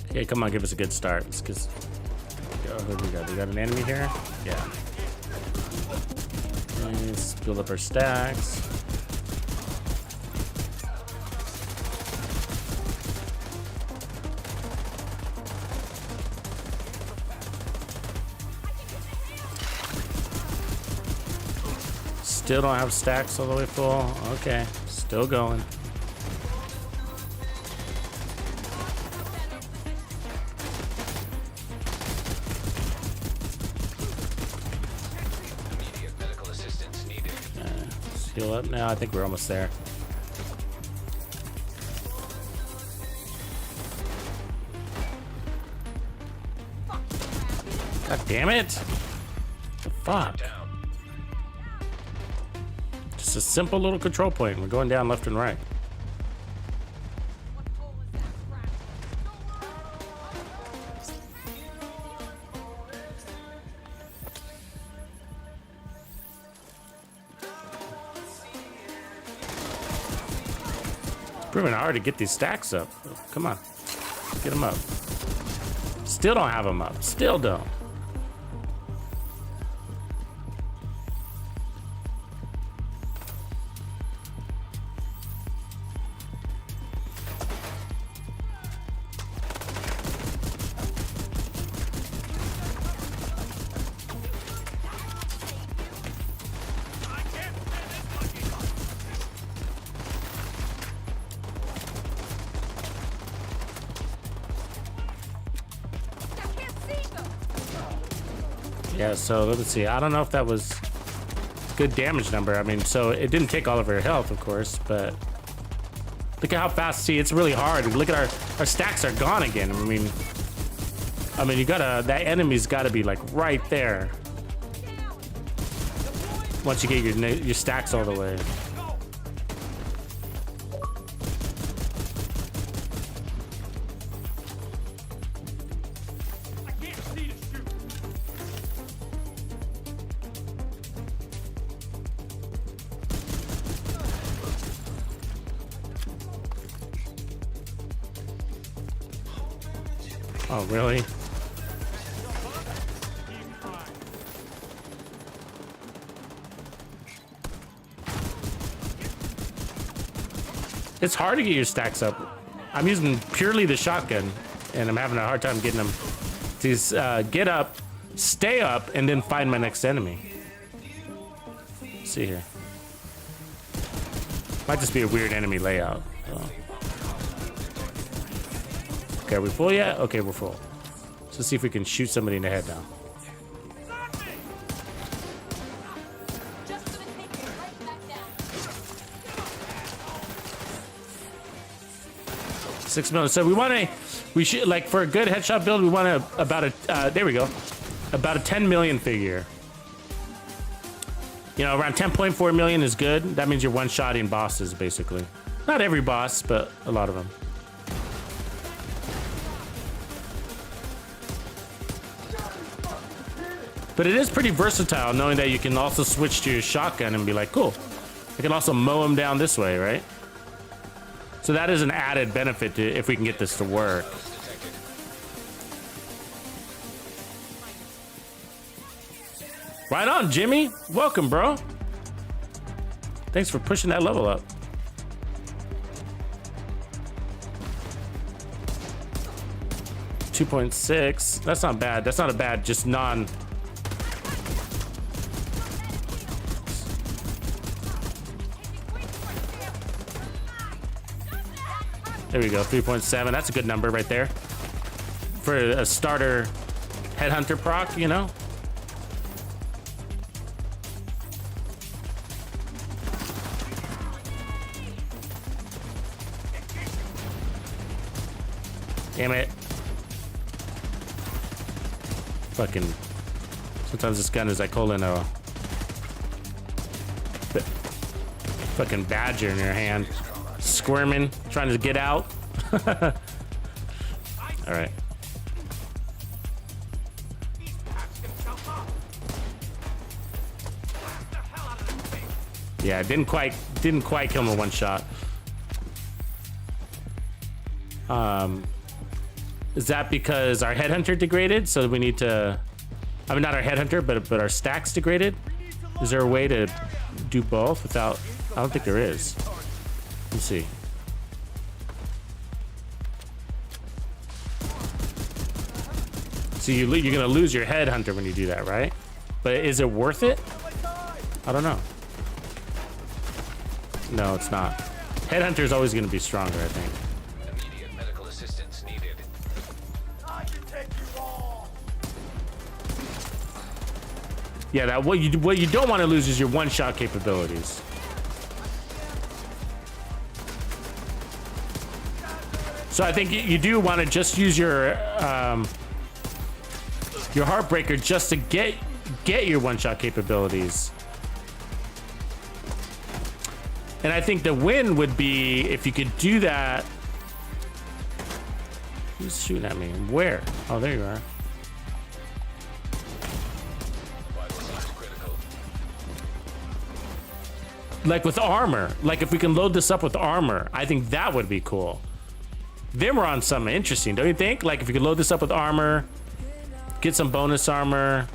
Okay, come on, give us a good start. Because who do we got? We got an enemy here? Yeah. Let's build up our stacks. Still don't have stacks all the way full. Okay, still going. Heal up now. I think we're almost there. God damn it. What the fuck? Just a simple little control point. We're going down left and right. Proving hard to get these stacks up. Come on, get them up. Still don't have them up. Still don't. Yeah, so let's see. I don't know if that was good damage number. I mean, so it didn't take all of her health, of course, but look at how fast. See, it's really hard. Look at our stacks are gone again. I mean, you gotta, that enemy's gotta be like right there. Once you get your stacks all the way. Oh, really? It's hard to get your stacks up. I'm using purely the shotgun, and I'm having a hard time getting them to get up, stay up, and then find my next enemy. Let's see here. Might just be a weird enemy layout. So. Okay, are we full yet? Okay, we're full. Let's see if we can shoot somebody in the head now. 6 million. So we should, like, for a good headshot build, we want about a, there we go. About a 10 million figure. You know, around 10.4 million is good. That means you're one-shotting bosses, basically. Not every boss, but a lot of them. But it is pretty versatile, knowing that you can also switch to your shotgun and be like, cool. I can also mow him down this way, right? So that is an added benefit to if we can get this to work. Right on, Jimmy. Welcome, bro. Thanks for pushing that level up. $2.6. That's not bad. That's not a bad, just non. There we go, 3.7. That's a good number right there. For a starter headhunter proc, you know? Damn it. Fucking. Sometimes this gun is like holding a fucking badger in your hand. Squirming, trying to get out. All right. Yeah, didn't quite kill him in one shot. Is that because our headhunter degraded? So we need to, I mean, not our headhunter, but our stacks degraded? Is there a way to do both without, I don't think there is. Let's see. So you're gonna lose your headhunter when you do that, right? But is it worth it? I don't know. No, it's not. Headhunter is always gonna be stronger, I think. Immediate medical assistance needed. I can take you all. Yeah, that what you don't want to lose is your one-shot capabilities. So I think you do want to just use your Heartbreaker just to get your one-shot capabilities. And I think the win would be if you could do that. Who's shooting at me? Where? Oh, there you are. Like with armor. Like if we can load this up with armor, I think that would be cool. Then we're on something interesting, don't you think? Like if you could load this up with armor, get some bonus armor.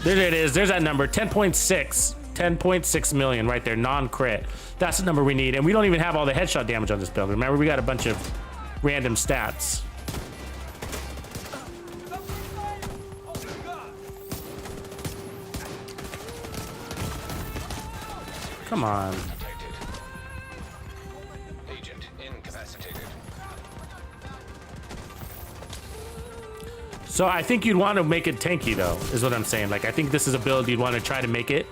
There it is. There's that number. 10.6 million right there. Non-crit. That's the number we need. And we don't even have all the headshot damage on this build. Remember, we got a bunch of random stats. Come on. Agent incapacitated. So I think you'd want to make it tanky, though, is what I'm saying. Like, I think this is a build you'd want to try to make it.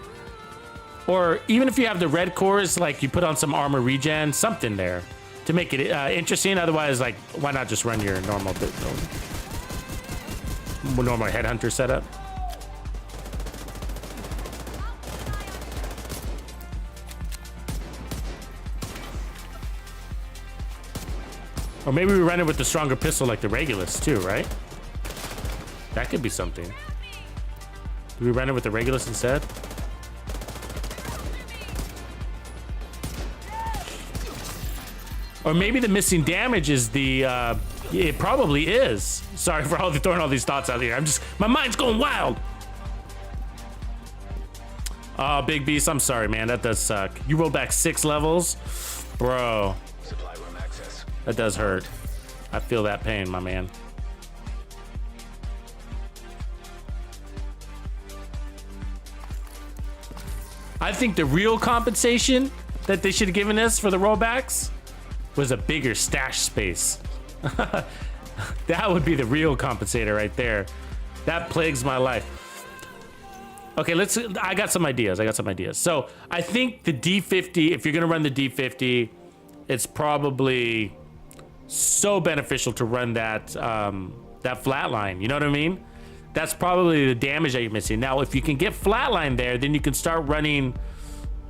Or even if you have the red cores, like you put on some armor regen, something there to make it interesting. Otherwise, like, why not just run your normal headhunter setup? Or maybe we run it with the stronger pistol like the Regulus too, right? That could be something. Do we run it with the Regulus instead? Or maybe the missing damage is the, it probably is. Sorry for throwing all these thoughts out here. My mind's going wild. Oh, Big Beast, I'm sorry, man. That does suck. You rolled back 6 levels? Bro. Supply room access. That does hurt. I feel that pain, my man. I think the real compensation that they should have given us for the rollbacks was a bigger stash space. That would be the real compensator right there. That plagues my life. Okay, I got some ideas. So I think the D50, if you're gonna run the D50, it's probably so beneficial to run that that flatline. You know what I mean? That's probably the damage that you're missing. Now, if you can get flatline there, then you can start running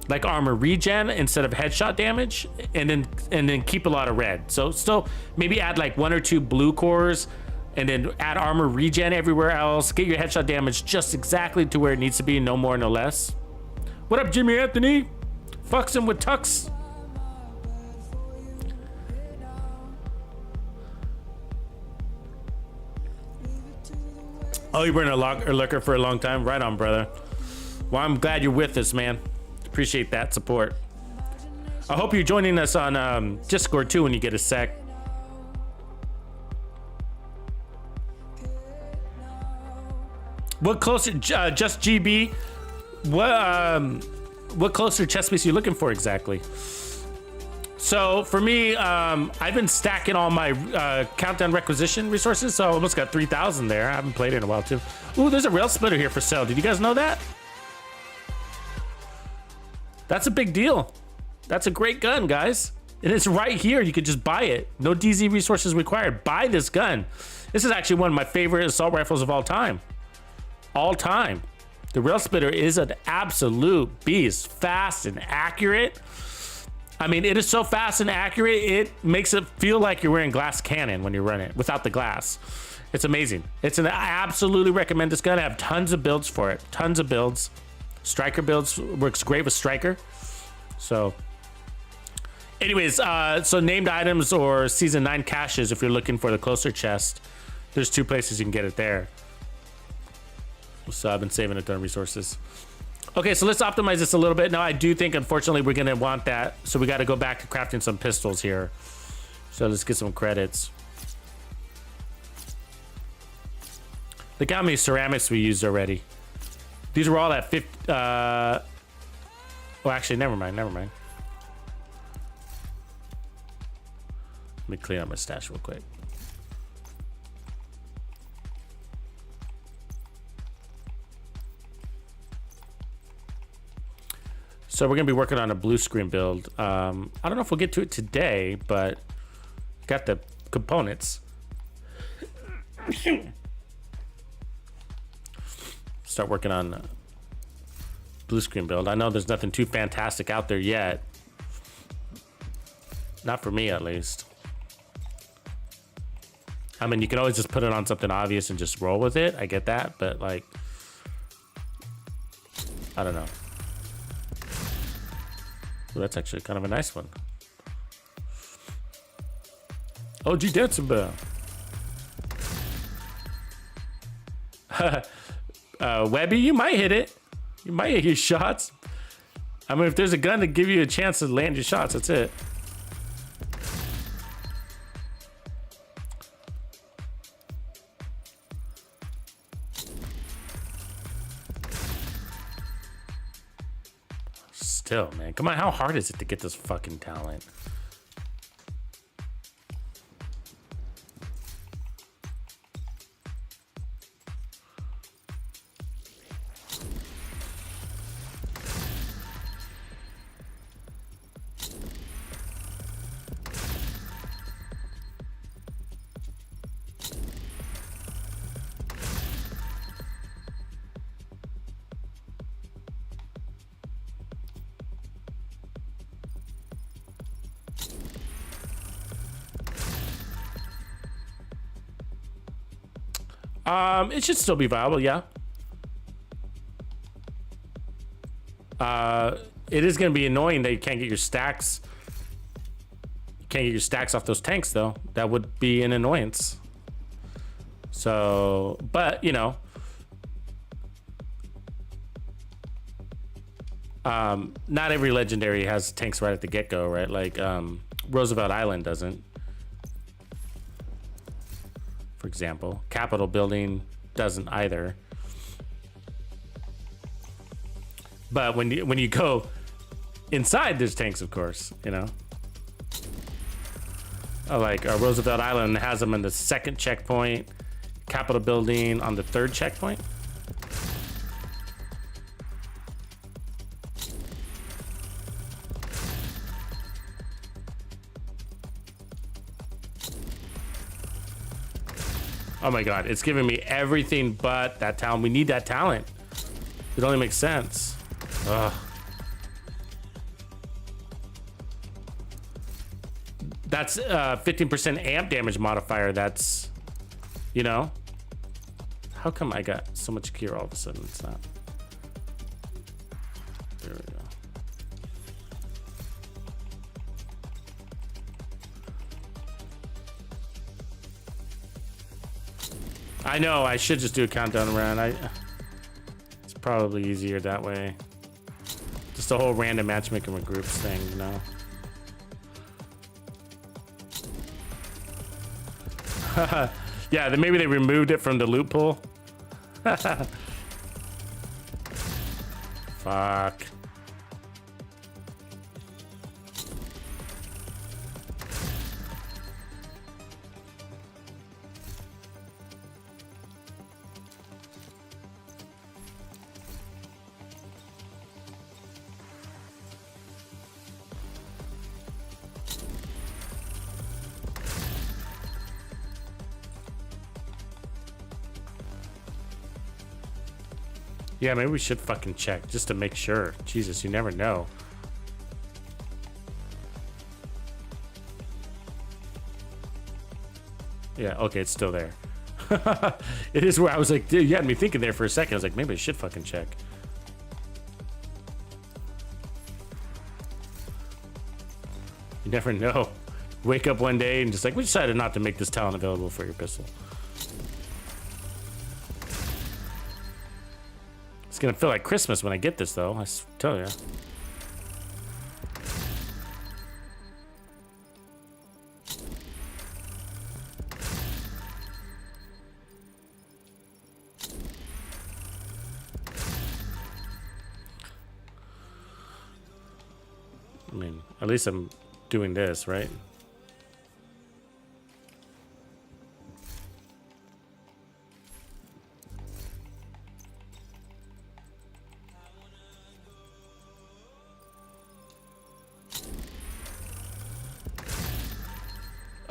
like armor regen instead of headshot damage, and then keep a lot of red. So still maybe add like 1 or 2 blue cores, and then add armor regen everywhere else. Get your headshot damage just exactly to where it needs to be, no more, no less. What up, Jimmy Anthony? Fucks him with Tux. Oh, you've been a lurker for a long time? Right on, brother. Well, I'm glad you're with us, man. Appreciate that support. I hope you're joining us on Discord too when you get a sec. What closer, just GB? What closer chest piece are you looking for exactly? So for me, I've been stacking all my countdown requisition resources, so I almost got 3,000 there. I haven't played it in a while too. Ooh, there's a rail splitter here for sale. Did you guys know that? That's a big deal. That's a great gun, guys. And it's right here. You could just buy it. No DZ resources required. Buy this gun. This is actually one of my favorite assault rifles of all time. All time. The rail splitter is an absolute beast. Fast and accurate. I mean, it is so fast and accurate, it makes it feel like you're wearing glass cannon when you run it without the glass. It's amazing. I absolutely recommend this gun. I have tons of builds for it. Tons of builds. Striker builds works great with Striker. So anyways, so named items or season 9 caches, if you're looking for the closer chest, there's 2 places you can get it there. So I've been saving a ton of resources. Okay, so let's optimize this a little bit. Now I do think, unfortunately, we're gonna want that. So we gotta go back to crafting some pistols here. So let's get some credits. Look how many ceramics we used already. These were all at 50, well, actually, never mind. Let me clean up my stash real quick. So we're gonna be working on a blue screen build. I don't know if we'll get to it today, but got the components. Start working on blue screen build. I know there's nothing too fantastic out there yet. Not for me, at least. I mean, you can always just put it on something obvious and just roll with it. I get that, but like, I don't know. Ooh, that's actually kind of a nice one. OG Dancing Bell. Webby, you might hit it. You might hit your shots. I mean, if there's a gun to give you a chance to land your shots, that's it. Still, man, come on, how hard is it to get this fucking talent? It should still be viable, yeah. It is going to be annoying that you can't get your stacks. You can't get your stacks off those tanks, though. That would be an annoyance. So, but, you know. Not every legendary has tanks right at the get-go, right? Like, Roosevelt Island doesn't. For example, Capitol Building doesn't either. But when you go inside, there's tanks, of course, you know. Like Roosevelt Island has them in the second checkpoint. Capitol building on the 3rd checkpoint. Oh my god, it's giving me everything but that talent. We need that talent. It only makes sense. Ugh. That's 15% amp damage modifier. That's, you know. How come I got so much gear all of a sudden? It's not. There we go. I know, I should just do a countdown run. It's probably easier that way. Just a whole random matchmaking with groups thing, you know. Yeah, then maybe they removed it from the loot pool. Fuck. Yeah, maybe we should fucking check just to make sure. Jesus, you never know. Yeah, okay, it's still there. It is where I was like, dude, you had me thinking there for a second. I was like, maybe I should fucking check. You never know. Wake up one day and just like, we decided not to make this talent available for your pistol. It's gonna feel like Christmas when I get this, though. I tell you. I mean, at least I'm doing this, right?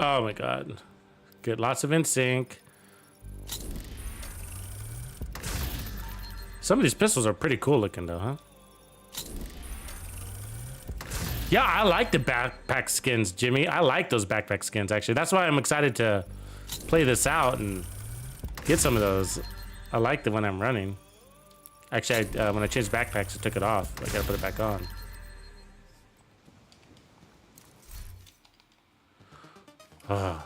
Oh my god. Get lots of in sync. Some of these pistols are pretty cool looking though, huh? Yeah, I like the backpack skins, Jimmy. I like those backpack skins, actually. That's why I'm excited to play this out and get some of those. I like the one I'm running. Actually, when I changed backpacks, I took it off. I gotta put it back on. At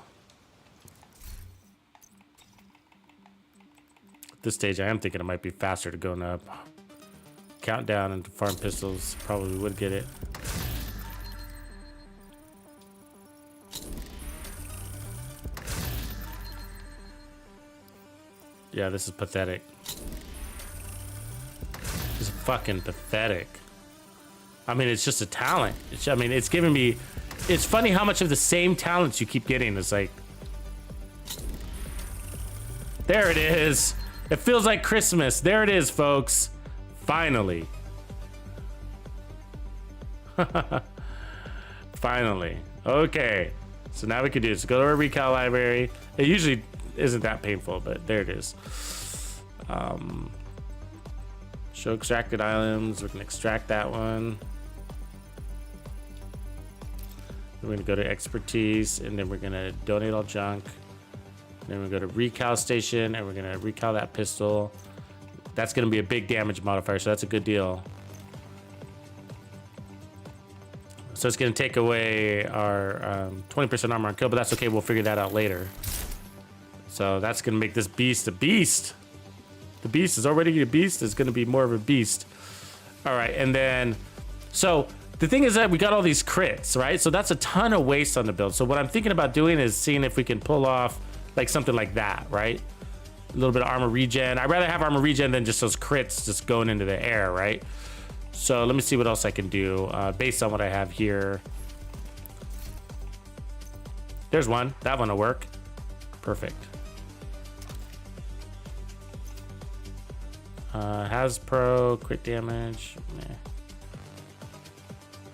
this stage, I am thinking it might be faster to go up. Countdown and farm pistols probably would get it. Yeah, this is pathetic. This is fucking pathetic. I mean, it's just a talent. I mean, it's giving me... It's funny how much of the same talents you keep getting. It's like... There it is. It feels like Christmas. There it is, folks. Finally. Finally. Okay. So now we can do this. Go to our recal library. It usually isn't that painful, but there it is. Show extracted items. We're gonna extract that one. We're gonna go to expertise, and then we're gonna donate all junk. Then we're gonna go to recal station, and we're gonna recal that pistol. That's gonna be a big damage modifier, so that's a good deal. So it's gonna take away our 20% armor on kill, but that's okay. We'll figure that out later. So that's gonna make this beast a beast. The beast is already a beast. It's gonna be more of a beast. All right, and then so the thing is that we got all these crits, right? So that's a ton of waste on the build. So what I'm thinking about doing is seeing if we can pull off like something like that, right? A little bit of armor regen. I'd rather have armor regen than just those crits just going into the air, right? So let me see what else I can do based on what I have here. There's one. That one will work. Perfect. Has pro, crit damage. Meh.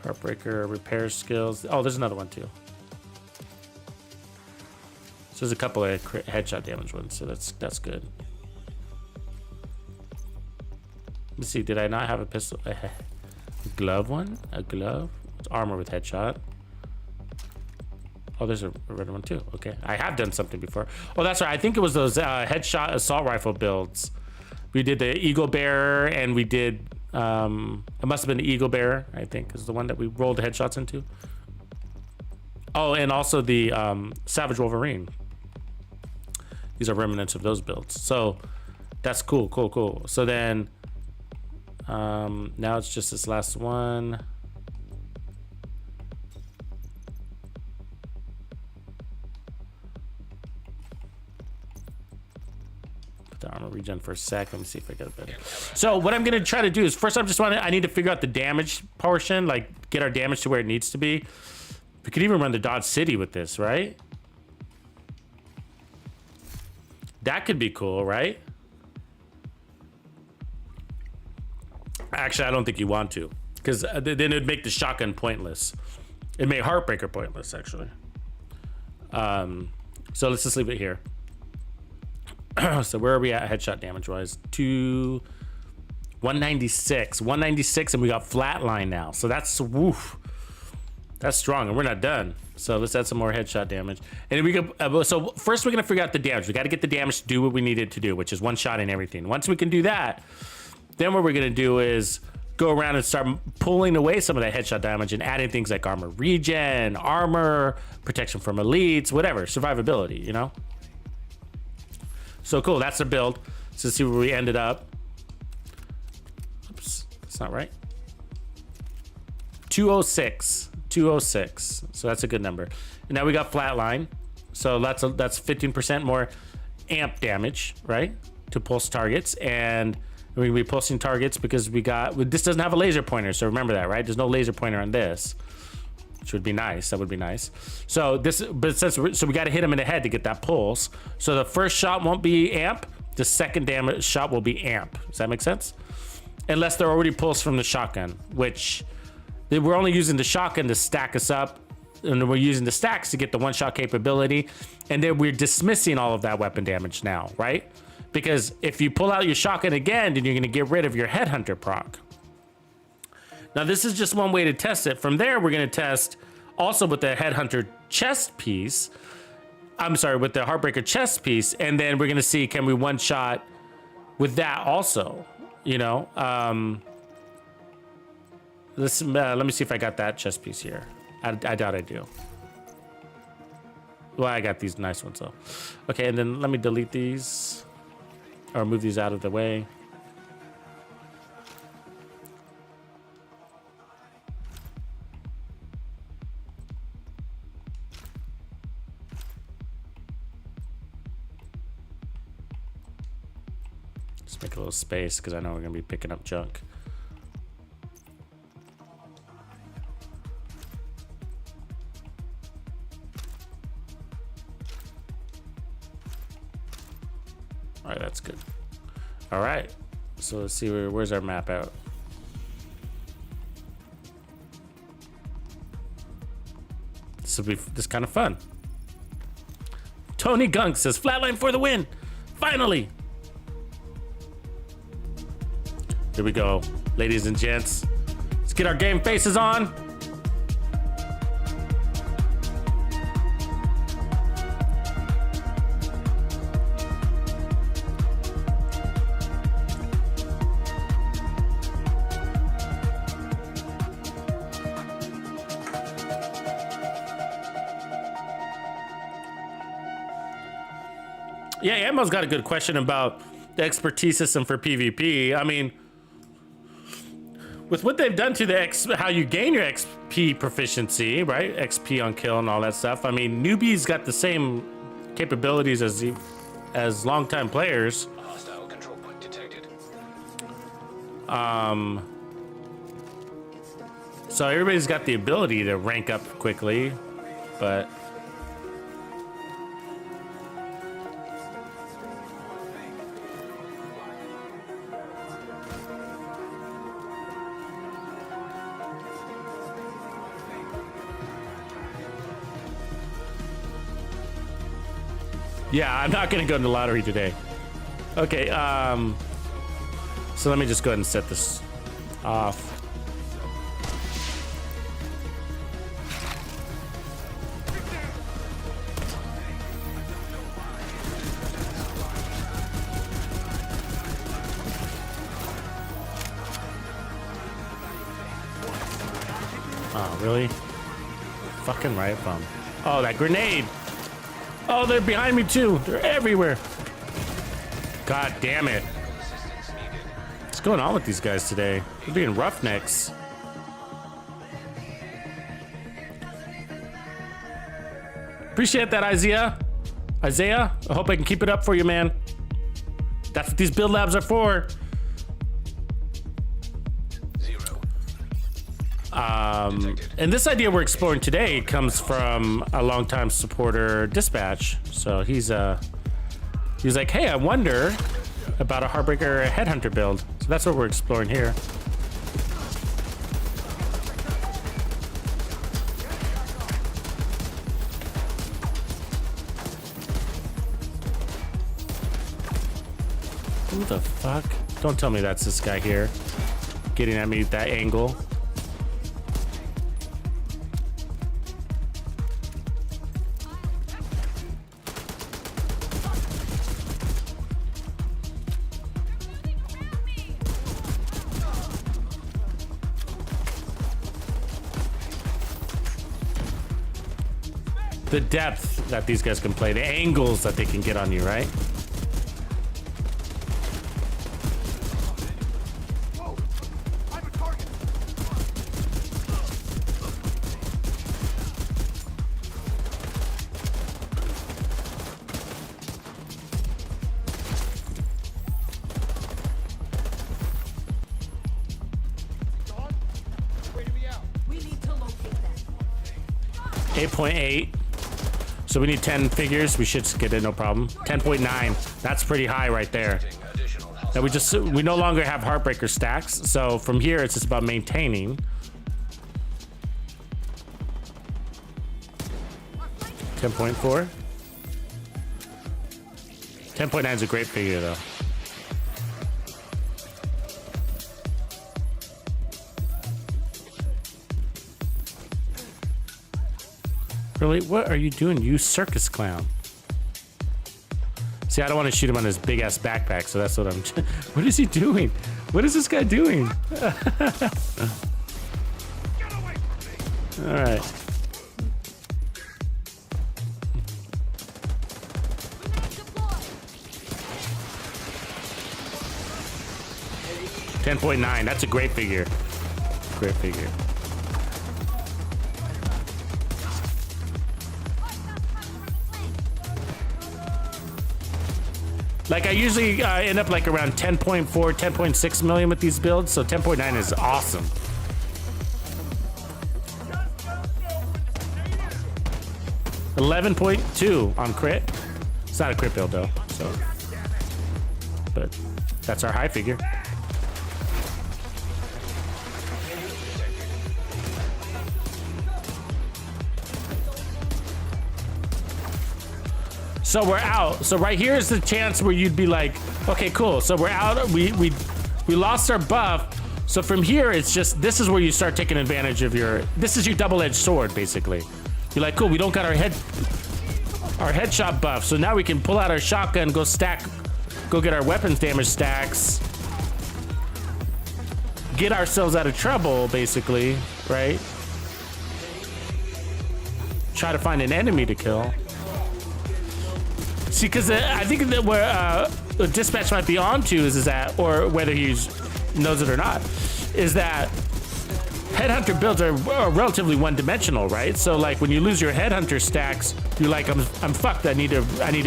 Heartbreaker, repair skills. Oh, there's another one too. So there's a couple of headshot damage ones, so that's good. Let's see, did I not have a pistol? A glove one? A glove? It's armor with headshot. Oh, there's a red one too. Okay, I have done something before. Oh, that's right. I think it was those headshot assault rifle builds. We did the Eagle Bearer, and we did. It must have been the Eagle Bearer, I think, is the one that we rolled the headshots into. Oh, and also the Savage Wolverine. These are remnants of those builds. So that's cool, cool, cool. So then now it's just this last one. Put the armor regen for a sec. Let me see if I get it better. So what I'm gonna try to do is first I need to figure out the damage portion, like get our damage to where it needs to be. We could even run the Dodge City with this, right? That could be cool, right? Actually, I don't think you want to, because then it'd make the shotgun pointless. It made Heartbreaker pointless, actually. So let's just leave it here. So where are we at headshot damage wise? 196, and we got flatline now. So that's woof. That's strong, and we're not done. So let's add some more headshot damage. And we can. So first, we're gonna figure out the damage. We got to get the damage to do what we needed to do, which is one shot and everything. Once we can do that, then what we're gonna do is go around and start pulling away some of that headshot damage and adding things like armor regen, armor, protection from elites, whatever, survivability. You know. So cool. That's the build. So let's see where we ended up. Oops, that's not right. 206. 206, so that's a good number. And now we got flatline, so that's 15% more amp damage, right, to pulse targets. And we're gonna be pulsing targets because this doesn't have a laser pointer, so remember that, right? There's no laser pointer on this, which would be nice. That would be nice. So we got to hit him in the head to get that pulse. So the first shot won't be amp, the second damage shot will be amp. Does that make sense? Unless they're already pulsed from the shotgun, which we're only using the shotgun to stack us up, and we're using the stacks to get the one-shot capability, and then we're dismissing all of that weapon damage now, right? Because if you pull out your shotgun again, then you're going to get rid of your headhunter proc. Now, this is just one way to test it. From there, we're going to test also with the headhunter chest piece. I'm sorry, with the Heartbreaker chest piece, and then we're going to see, can we one-shot with that also, you know? Let me see if I got that chest piece here. I doubt I do. Well, I got these nice ones though. Okay, and then let me delete these or move these out of the way. Just make a little space because I know we're gonna be picking up junk. All right, that's good. All right, so let's see where's our map out. This will be kind of fun. Tony Gunk says flatline for the win. Finally. Here we go, ladies and gents. Let's get our game faces on. Yeah, Ammo's got a good question about the expertise system for PvP. I mean, with what they've done to how you gain your XP proficiency, right? XP on kill and all that stuff. I mean, newbies got the same capabilities as longtime players. Hostile control point detected. So everybody's got the ability to rank up quickly, but Yeah, I'm not gonna go in the lottery today. Okay, so let me just go ahead and set this off. Oh, really? Fucking riot bomb. Oh, that grenade! Oh, they're behind me too. They're everywhere. God damn it. What's going on with these guys today? They're being roughnecks. Appreciate that, Isaiah. Isaiah, I hope I can keep it up for you, man. That's what these build labs are for. And this idea we're exploring today comes from a longtime supporter, Dispatch. So he's like, hey, I wonder about a Heartbreaker Headhunter build. So that's what we're exploring here. Who the fuck? Don't tell me that's this guy here getting at me at that angle. The depth that these guys can play, the angles that they can get on you, right? Whoa! I'm a target. Gone? Way to be out. We need to locate them. 8.8. So we need 10 figures. We should get it, no problem. 10.9. That's pretty high right there. And we no longer have Heartbreaker stacks. So from here, it's just about maintaining. 10.4. 10.9 is a great figure, though. Really? What are you doing, you circus clown? See, I don't want to shoot him on his big ass backpack, so that's what I'm. What is he doing? What is this guy doing? All right. $10.9. That's a great figure. Great figure. Like I usually end up like around 10.4, 10.6 million with these builds, so 10.9 is awesome. $11.2 on crit. It's not a crit build though, so. But that's our high figure. So we're out. So right here is the chance where you'd be like, okay, cool. So we're out. We lost our buff. So from here, it's just, this is where you start taking advantage of this is your double-edged sword, basically. You're like, cool, we don't got our headshot buff. So now we can pull out our shotgun, go get our weapons damage stacks, get ourselves out of trouble, basically, right? Try to find an enemy to kill. See, because I think that where Dispatch might be onto is that, or whether he knows it or not, is that Headhunter builds are relatively one-dimensional, right? So like when you lose your Headhunter stacks, you're like, I'm fucked. I need to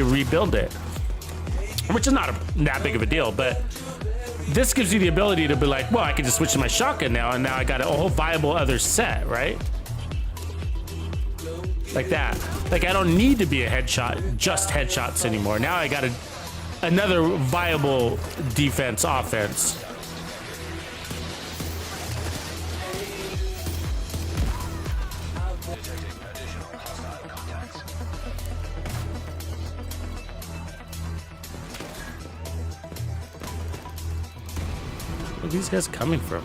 rebuild it, which is not that big of a deal. But this gives you the ability to be like, well, I can just switch to my shotgun now, and now I got a whole viable other set, right? Like that. Like I don't need to be a headshot, just headshots anymore. Now I got another viable defense, offense. Where are these guys coming from?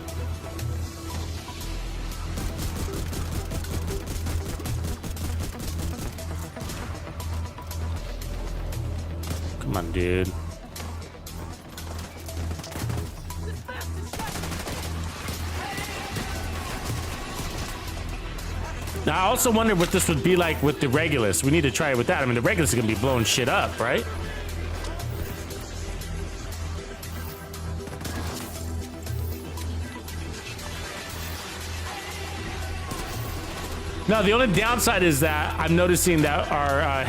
Come on, dude. Now, I also wonder what this would be like with the Regulus. We need to try it with that. I mean, the Regulus is gonna be blowing shit up, right? No, the only downside is that I'm noticing that our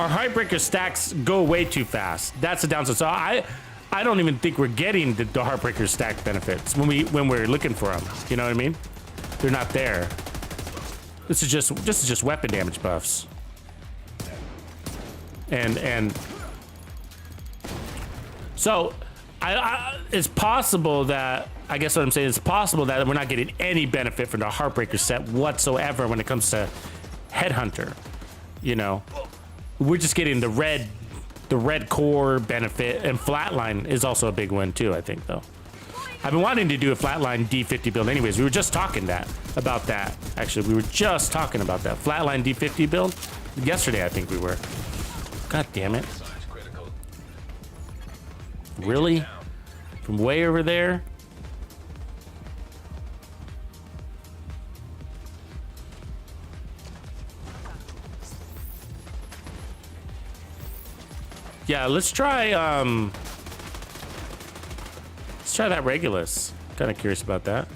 Heartbreaker stacks go way too fast. That's the downside. So I don't even think we're getting the Heartbreaker stack benefits when we're looking for them. You know what I mean? They're not there. This is just weapon damage buffs. And so it's possible that, I guess what I'm saying, it's possible that we're not getting any benefit from the Heartbreaker set whatsoever when it comes to Headhunter. You know, we're just getting the red core benefit, and Flatline is also a big one too, I think, though. I've been wanting to do a Flatline D50 build anyways. We were just talking about that. Actually, we were just talking about that. Flatline D50 build yesterday, I think we were. God damn it. Really? From way over there? Yeah, let's try that Regulus. Kind of curious about that.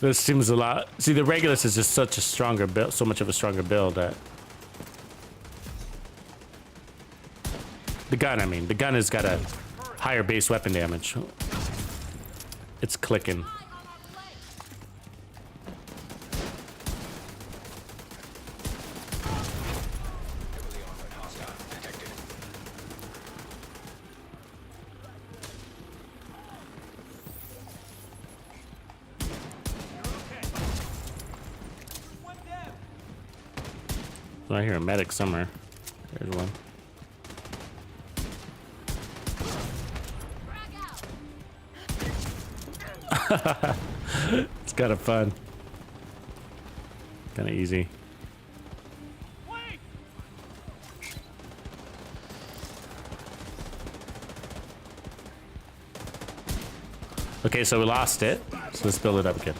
This seems a lot. See, the Regulus is just such a stronger build, so much of a stronger build that the gun. I mean, the gun has got a higher base weapon damage. It's clicking. I hear a medic somewhere. There's one. It's kind of fun. Kind of easy. Okay, so we lost it. So let's build it up again.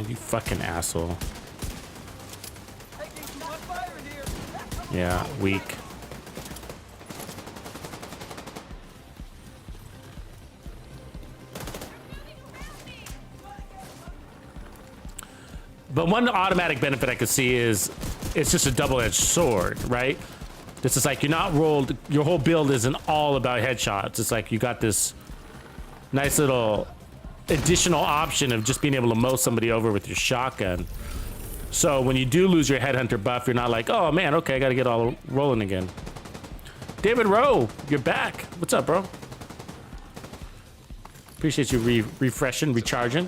You fucking asshole. Yeah, weak. But one automatic benefit I could see is it's just a double-edged sword, right? This is like you're not rolled, your whole build isn't all about headshots. It's like you got this nice little additional option of just being able to mow somebody over with your shotgun. So when you do lose your Headhunter buff, you're not like, oh man, okay, I gotta get all rolling again. David Rowe, you're back. What's up, bro? Appreciate you refreshing, recharging.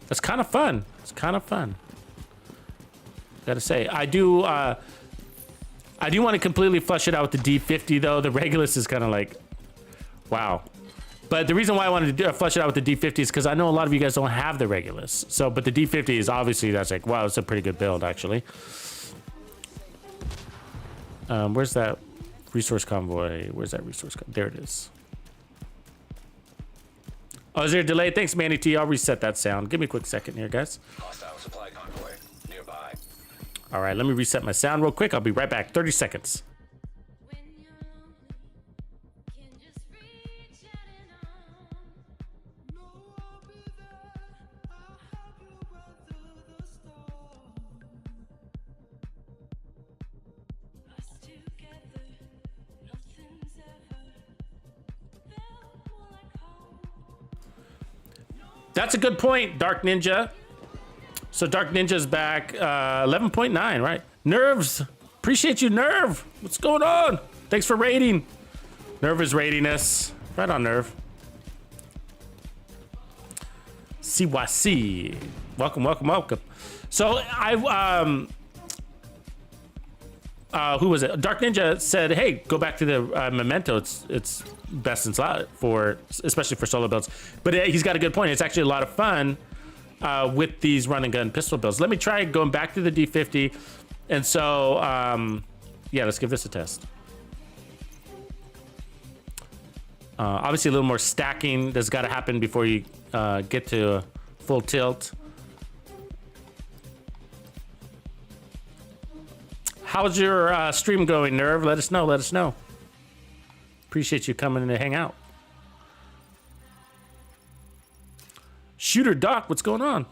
That's kind of fun. It's kind of fun. Gotta say, I do want to completely flush it out with the D50 though. The Regulus is kind of like, wow. But the reason why I wanted to flush it out with the D50 is because I know a lot of you guys don't have the Regulus. So, but the D50 is obviously, that's like, wow, it's a pretty good build actually. Where's that resource convoy? Where's that resource convoy? There it is. Oh, is there a delay? Thanks, Manny T. I'll reset that sound. Give me a quick second here, guys. Hostile supply convoy. All right, let me reset my sound real quick. I'll be right back. 30 seconds. That's a good point, Dark Ninja. So Dark Ninja's back, 11.9, right? Nerves, appreciate you, Nerve. What's going on? Thanks for rating. Nerve is rating us. Right on, Nerve. CYC. Welcome, welcome, welcome. So who was it? Dark Ninja said, "Hey, go back to the Memento. It's best in slot for, especially for solo builds." But he's got a good point. It's actually a lot of fun with these run and gun pistol builds. Let me try going back to the D50, and so yeah, let's give this a test. Obviously, a little more stacking that's got to happen before you get to full tilt. How's your stream going, Nerve? Let us know. Let us know. Appreciate you coming to hang out. Shooter Doc, what's going on?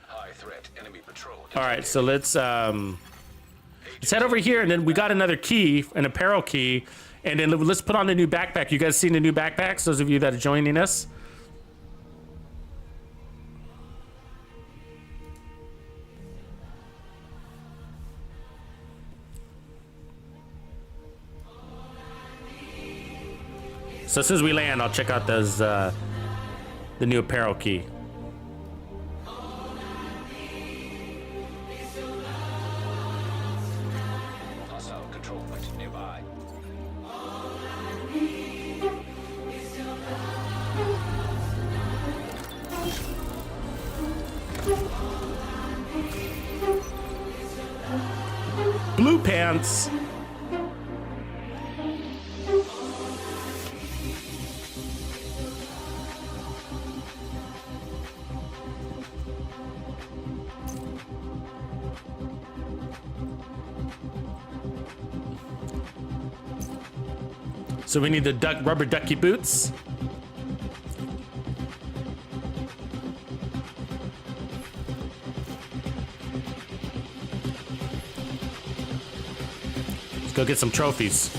High threat enemy patrol. All right, so let's head over here, and then we got another key, an apparel key, and then let's put on the new backpack. You guys seen the new backpacks? Those of you that are joining us. So as soon as we land, I'll check out those the new apparel key. Hostile control point nearby. Blue pants. So we need the rubber ducky boots. Let's go get some trophies.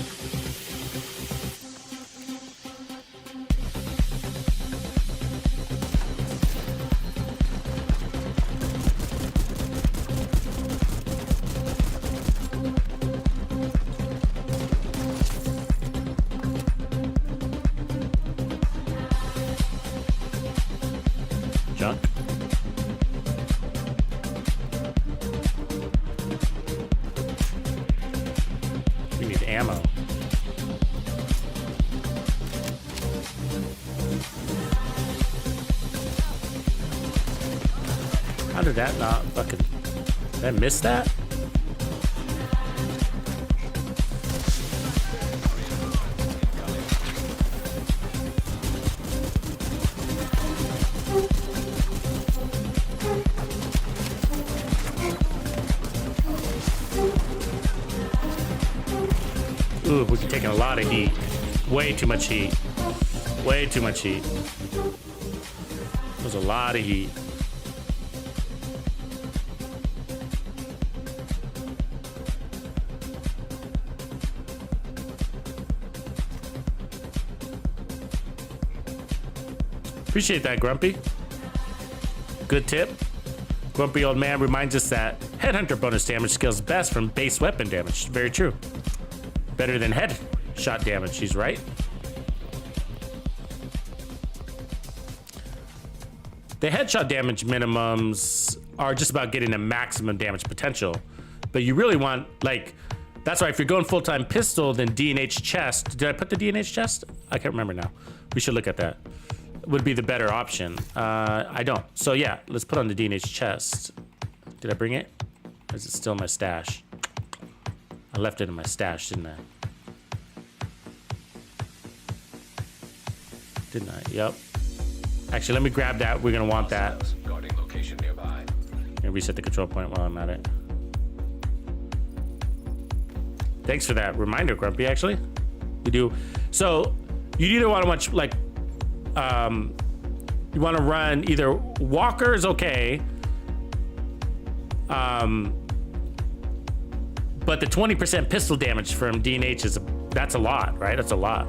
Junk. We need ammo. How did that not fucking... Did I miss that? Ooh, we're taking a lot of heat. Way too much heat. Way too much heat. There's a lot of heat. Appreciate that, Grumpy. Good tip. Grumpy old man reminds us that headhunter bonus damage scales best from base weapon damage. Very true. Better than headshot damage, he's right. The headshot damage minimums are just about getting a maximum damage potential. But you really want, like, that's why if you're going full-time pistol, then D&H chest. Did I put the D&H chest? I can't remember now. We should look at that. Would be the better option. I don't. So yeah, let's put on the D&H chest. Did I bring it? Or is it still in my stash? I left it in my stash, didn't I? Didn't I? Yep. Actually, let me grab that. We're gonna want that. Guarding location nearby. Gonna reset the control point while I'm at it. Thanks for that reminder, Grumpy, actually. You do. So you either want to watch like, you want to run either Walker is okay. But the 20% pistol damage from D&H that's a lot, right? That's a lot.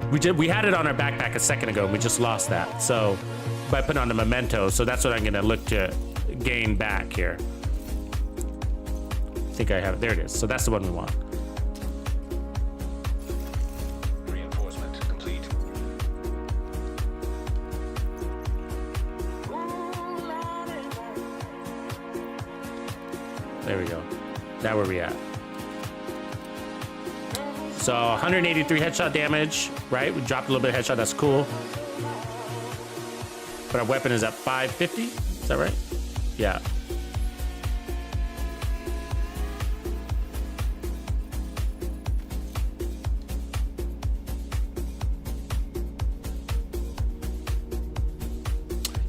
We had it on our backpack a second ago and we just lost that. So by putting on the memento, so that's what I'm gonna look to gain back here. I think I have it, there it is. So that's the one we want. Reinforcement complete. There we go. Now where we at? So 183 headshot damage, right? We dropped a little bit of headshot, that's cool. But our weapon is at 550, is that right? Yeah.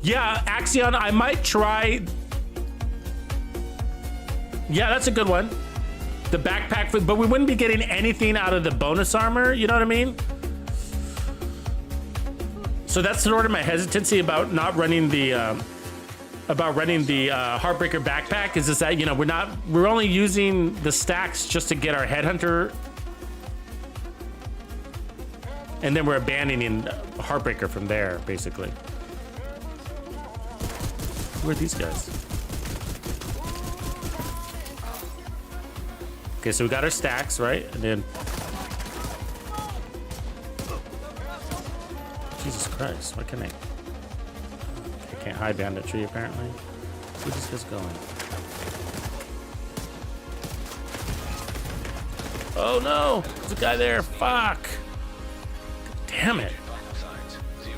Yeah, Axion, I might try. Yeah, that's a good one. The backpack, but we wouldn't be getting anything out of the bonus armor, you know what I mean? So that's sort of my hesitancy about not running the, Heartbreaker backpack is just that, you know, we're only using the stacks just to get our headhunter. And then we're abandoning Heartbreaker from there, basically. Who are these guys? Okay, so we got our stacks, right? And then... Jesus Christ, why can't I can't hide behind that tree, apparently. Where's this guy's going? Oh no! There's a guy there, fuck! Damn it. Vital signs 0.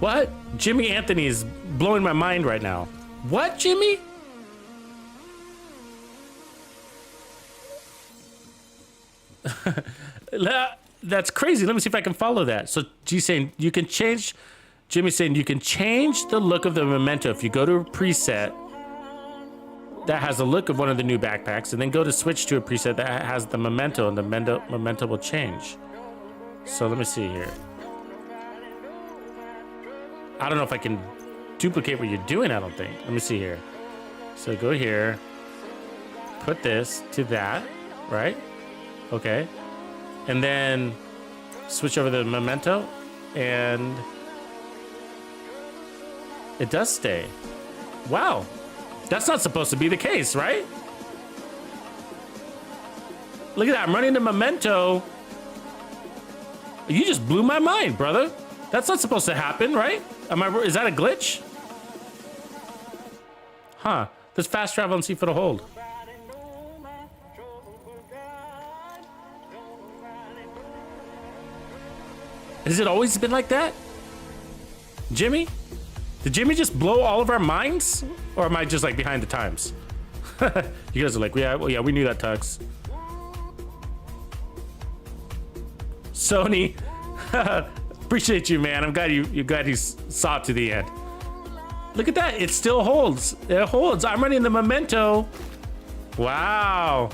What? Jimmy Anthony is blowing my mind right now. What, Jimmy? That's crazy. Let me see if I can follow that. So G's saying you can change. Jimmy's saying you can change the look of the memento if you go to a preset that has the look of one of the new backpacks, and then go to switch to a preset that has the memento, and the memento will change. So let me see here. I don't know if I can duplicate what you're doing, I don't think. Let me see here. So go here, put this to that, right? Okay. And then switch over the memento, and it does stay. Wow. That's not supposed to be the case, right? Look at that, I'm running the memento. You just blew my mind, brother. That's not supposed to happen, right? Is that a glitch? Huh. Let's fast travel and see if it'll hold. Has it always been like that? Jimmy? Did Jimmy just blow all of our minds? Or am I just like behind the times? You guys are like, yeah, well, yeah, we knew that, Tux. Sony. Appreciate you, man. I'm glad you saw it to the end. Look at that. It still holds. It holds. I'm running the memento. Wow.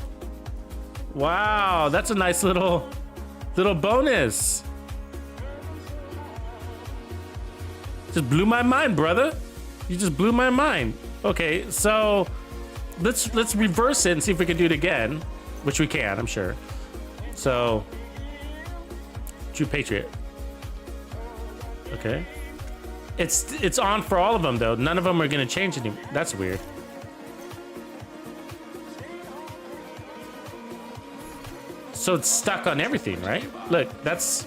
Wow. That's a nice little bonus. Just blew my mind, brother. You just blew my mind. Okay, so let's reverse it and see if we can do it again, which we can, I'm sure. So, True Patriot. Okay. It's on for all of them though. None of them are gonna change anymore. That's weird. So it's stuck on everything, right? Look, that's...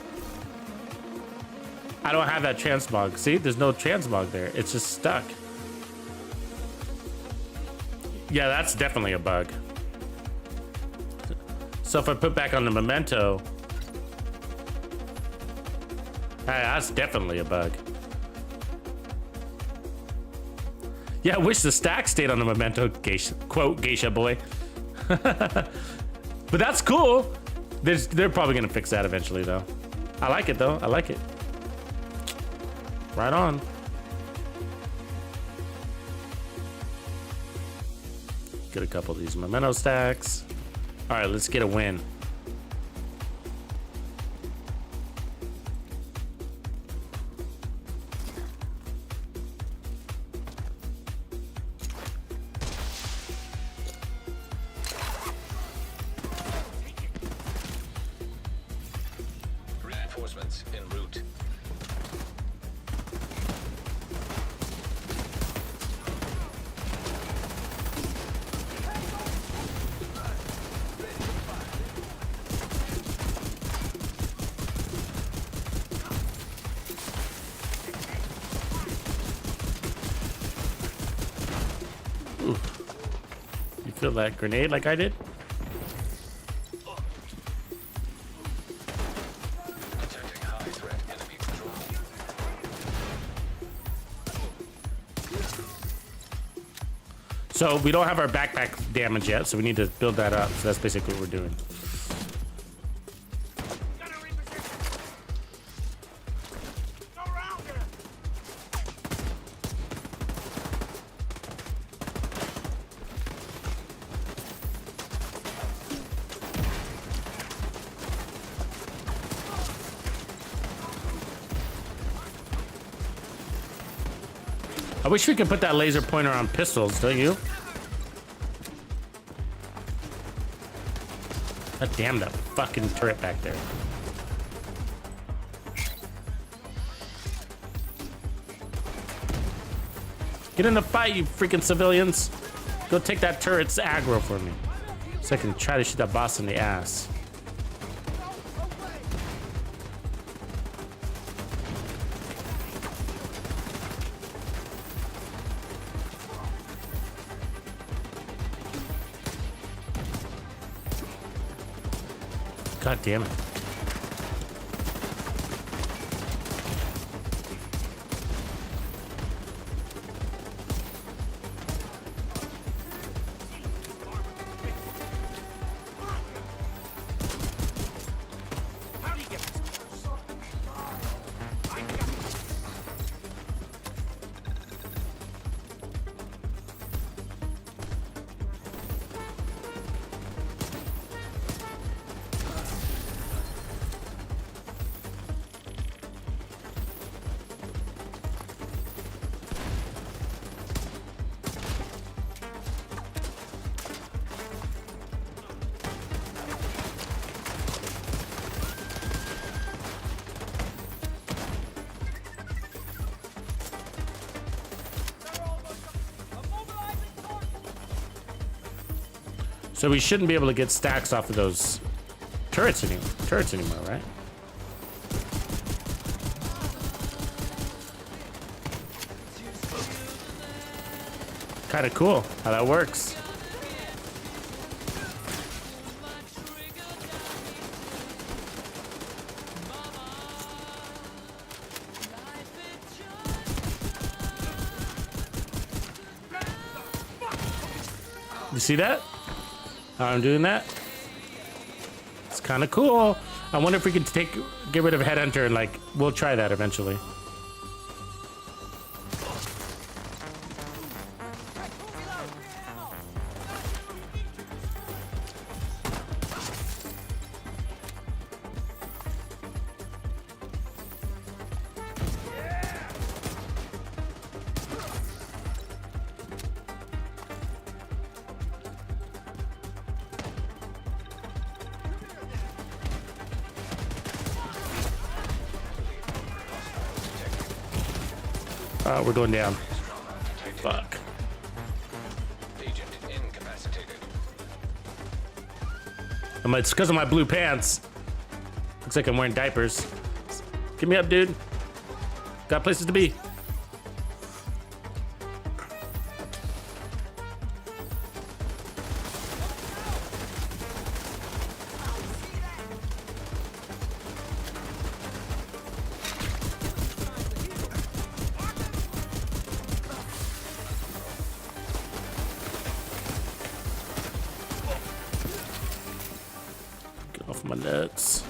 I don't have that transmog. See, there's no transmog there. It's just stuck. Yeah, that's definitely a bug. So if I put back on the memento, that's definitely a bug. Yeah, I wish the stack stayed on the memento, geisha, quote, geisha boy. But that's cool. They're probably gonna fix that eventually, though. I like it, though. I like it. Right on. Get a couple of these memento stacks. All right, let's get a win. Reinforcements en route. You feel that grenade like I did? Detecting high threat enemy patrol. So we don't have our backpack damage yet, so we need to build that up. So that's basically what we're doing. I wish we could put that laser pointer on pistols, don't you? God damn that fucking turret back there. Get in the fight, you freaking civilians. Go take that turret's aggro for me, so I can try to shoot that boss in the ass. God damn it. So we shouldn't be able to get stacks off of those turrets anymore, right? Kind of cool how that works. You see that? How I'm doing that? It's kind of cool. I wonder if we can get rid of Headhunter and like, we'll try that eventually. We're going down. Fuck. Agent incapacitated. It's because of my blue pants. Looks like I'm wearing diapers. Get me up, dude. Got places to be. My nuts.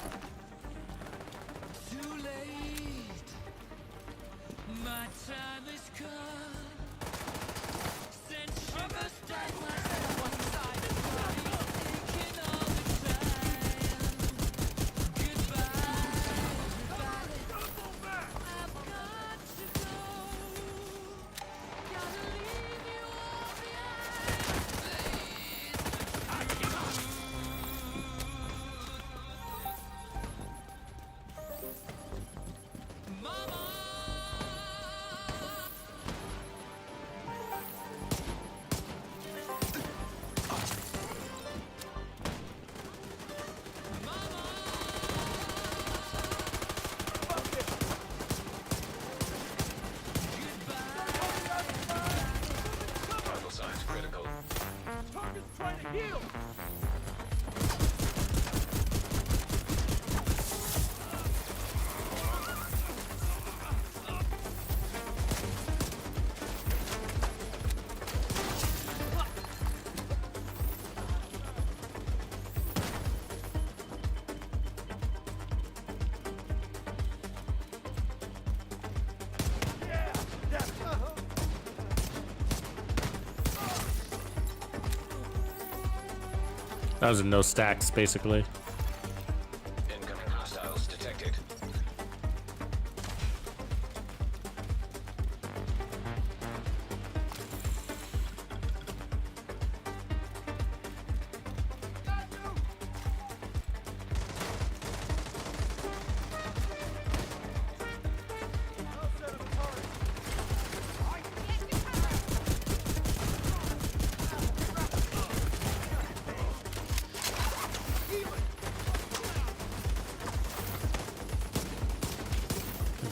Vital signs critical. That was a no stacks, basically. Incoming hostiles detected.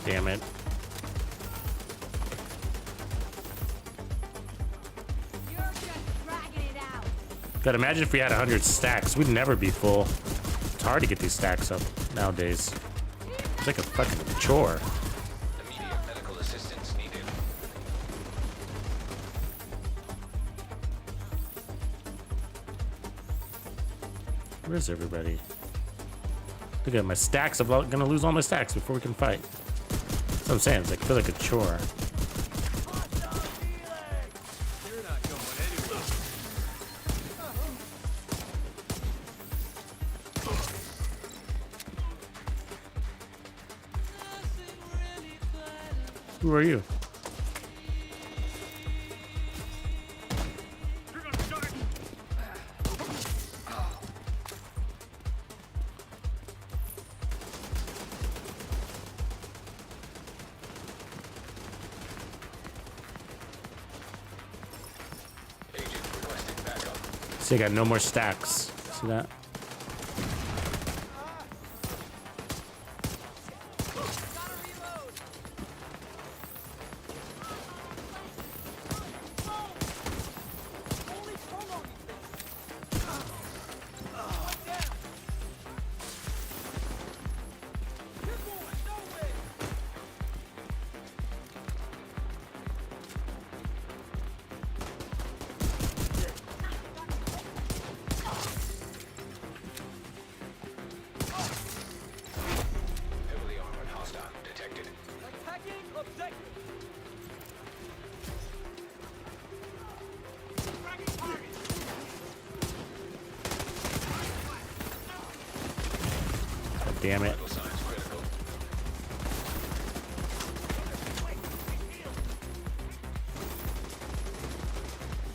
Damn it. You're just dragging it out. God, imagine if we had 100 stacks. We'd never be full. It's hard to get these stacks up nowadays. It's like a fucking chore. Immediate medical assistance needed. Where's everybody? Look at my stacks. I'm gonna lose all my stacks before we can fight. That's what I'm saying. It's like, I feel like a chore. Who are you? Agent requesting backup. See, I got no more stacks. See that? Heavily armored hostile detected. God damn it. Vital signs critical.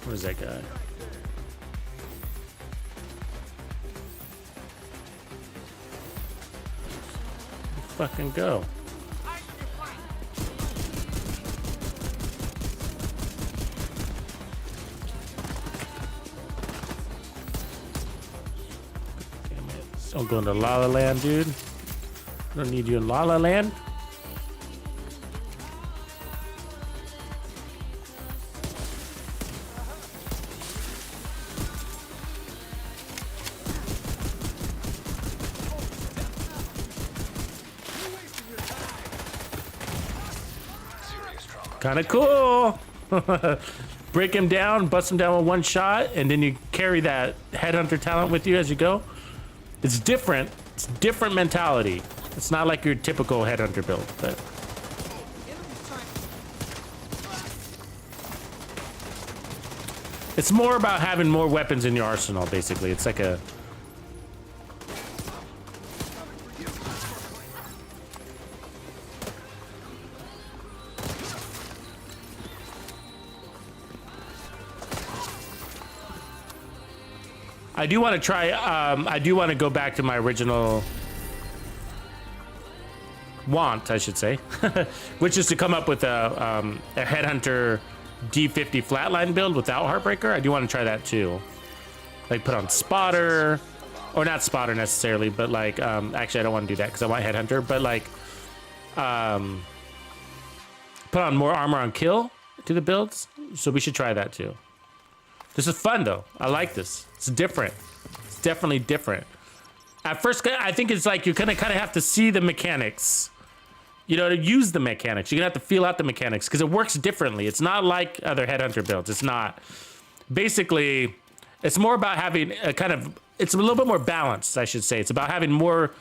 Where's that guy? Fucking go. Damn it. Don't go into La La Land, dude. Don't need you in La La Land. Serious trauma. Kind of cool. Break him down, bust him down with one shot, and then you carry that headhunter talent with you as you go. It's different, It's different mentality. It's not like your typical headhunter build, but it's more about having more weapons in your arsenal, basically. It's like a... I do want to try, I do want to go back to my original want, I should say, which is to come up with a Headhunter D50 flatline build without Heartbreaker. I do want to try that too. Like put on Spotter, or not Spotter necessarily, but like, actually I don't want to do that because I want Headhunter, but like, put on more armor on kill to the builds. So we should try that too. This is fun though. I like this. It's different. It's definitely different. At first, I think it's like you're gonna kind of have to see the mechanics, you know, to use the mechanics. You're gonna have to feel out the mechanics because it works differently. It's not like other Headhunter builds. It's not. Basically, it's more about having a kind of, it's a little bit more balanced, I should say. It's about having more,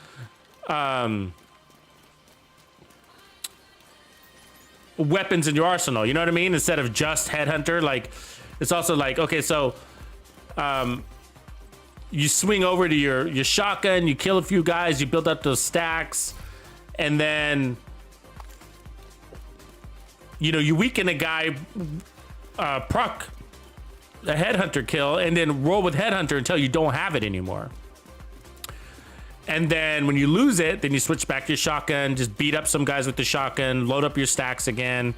weapons in your arsenal. You know what I mean? Instead of just Headhunter, like, it's also like, okay, so you swing over to your shotgun, you kill a few guys, you build up those stacks, and then, you know, you weaken a guy, proc a Headhunter kill, and then roll with Headhunter until you don't have it anymore. And then when you lose it, then you switch back to your shotgun, just beat up some guys with the shotgun, load up your stacks again.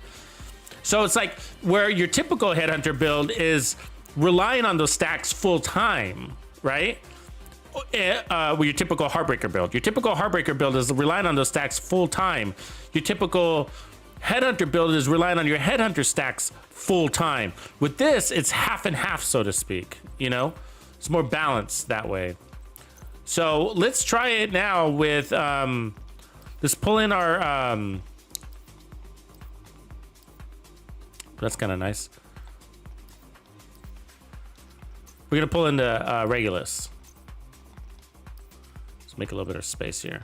So it's like where your typical Headhunter build is relying on those stacks full time, right? With your typical Heartbreaker build. Your typical Heartbreaker build is relying on those stacks full time. Your typical Headhunter build is relying on your Headhunter stacks full time. With this, it's half and half, so to speak, you know? It's more balanced that way. So let's try it now with, let's pull in our, that's kind of nice. We're gonna pull into Regulus. Let's make a little bit of space here.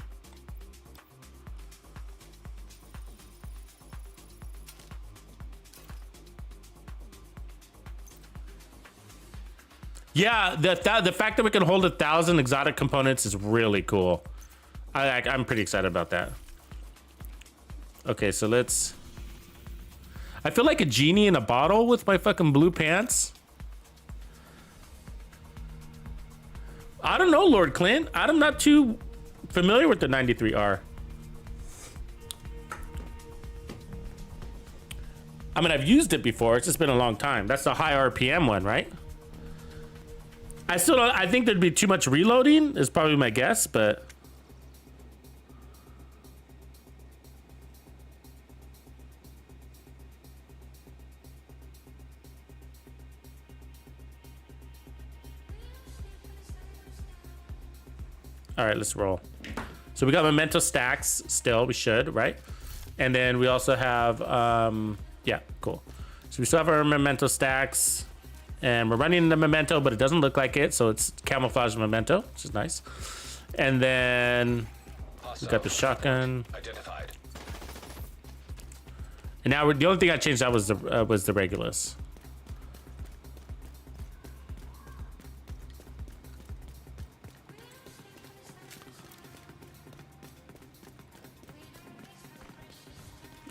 Yeah, the fact that we can hold 1,000 exotic components is really cool. I'm pretty excited about that. Okay, so let's... I feel like a genie in a bottle with my fucking blue pants. I don't know, Lord Clint. I'm not too familiar with the 93R. I mean, I've used it before. It's just been a long time. That's the high RPM one, right? I still don't, I think there'd be too much reloading is probably my guess, but... All right, let's roll. So we got memento stacks still, we should, right? And then we also have, yeah, cool. So we still have our memento stacks and we're running the memento, but it doesn't look like it. So it's camouflage memento, which is nice. And then we got the shotgun. Identified. And now the only thing I changed out was the Regulus.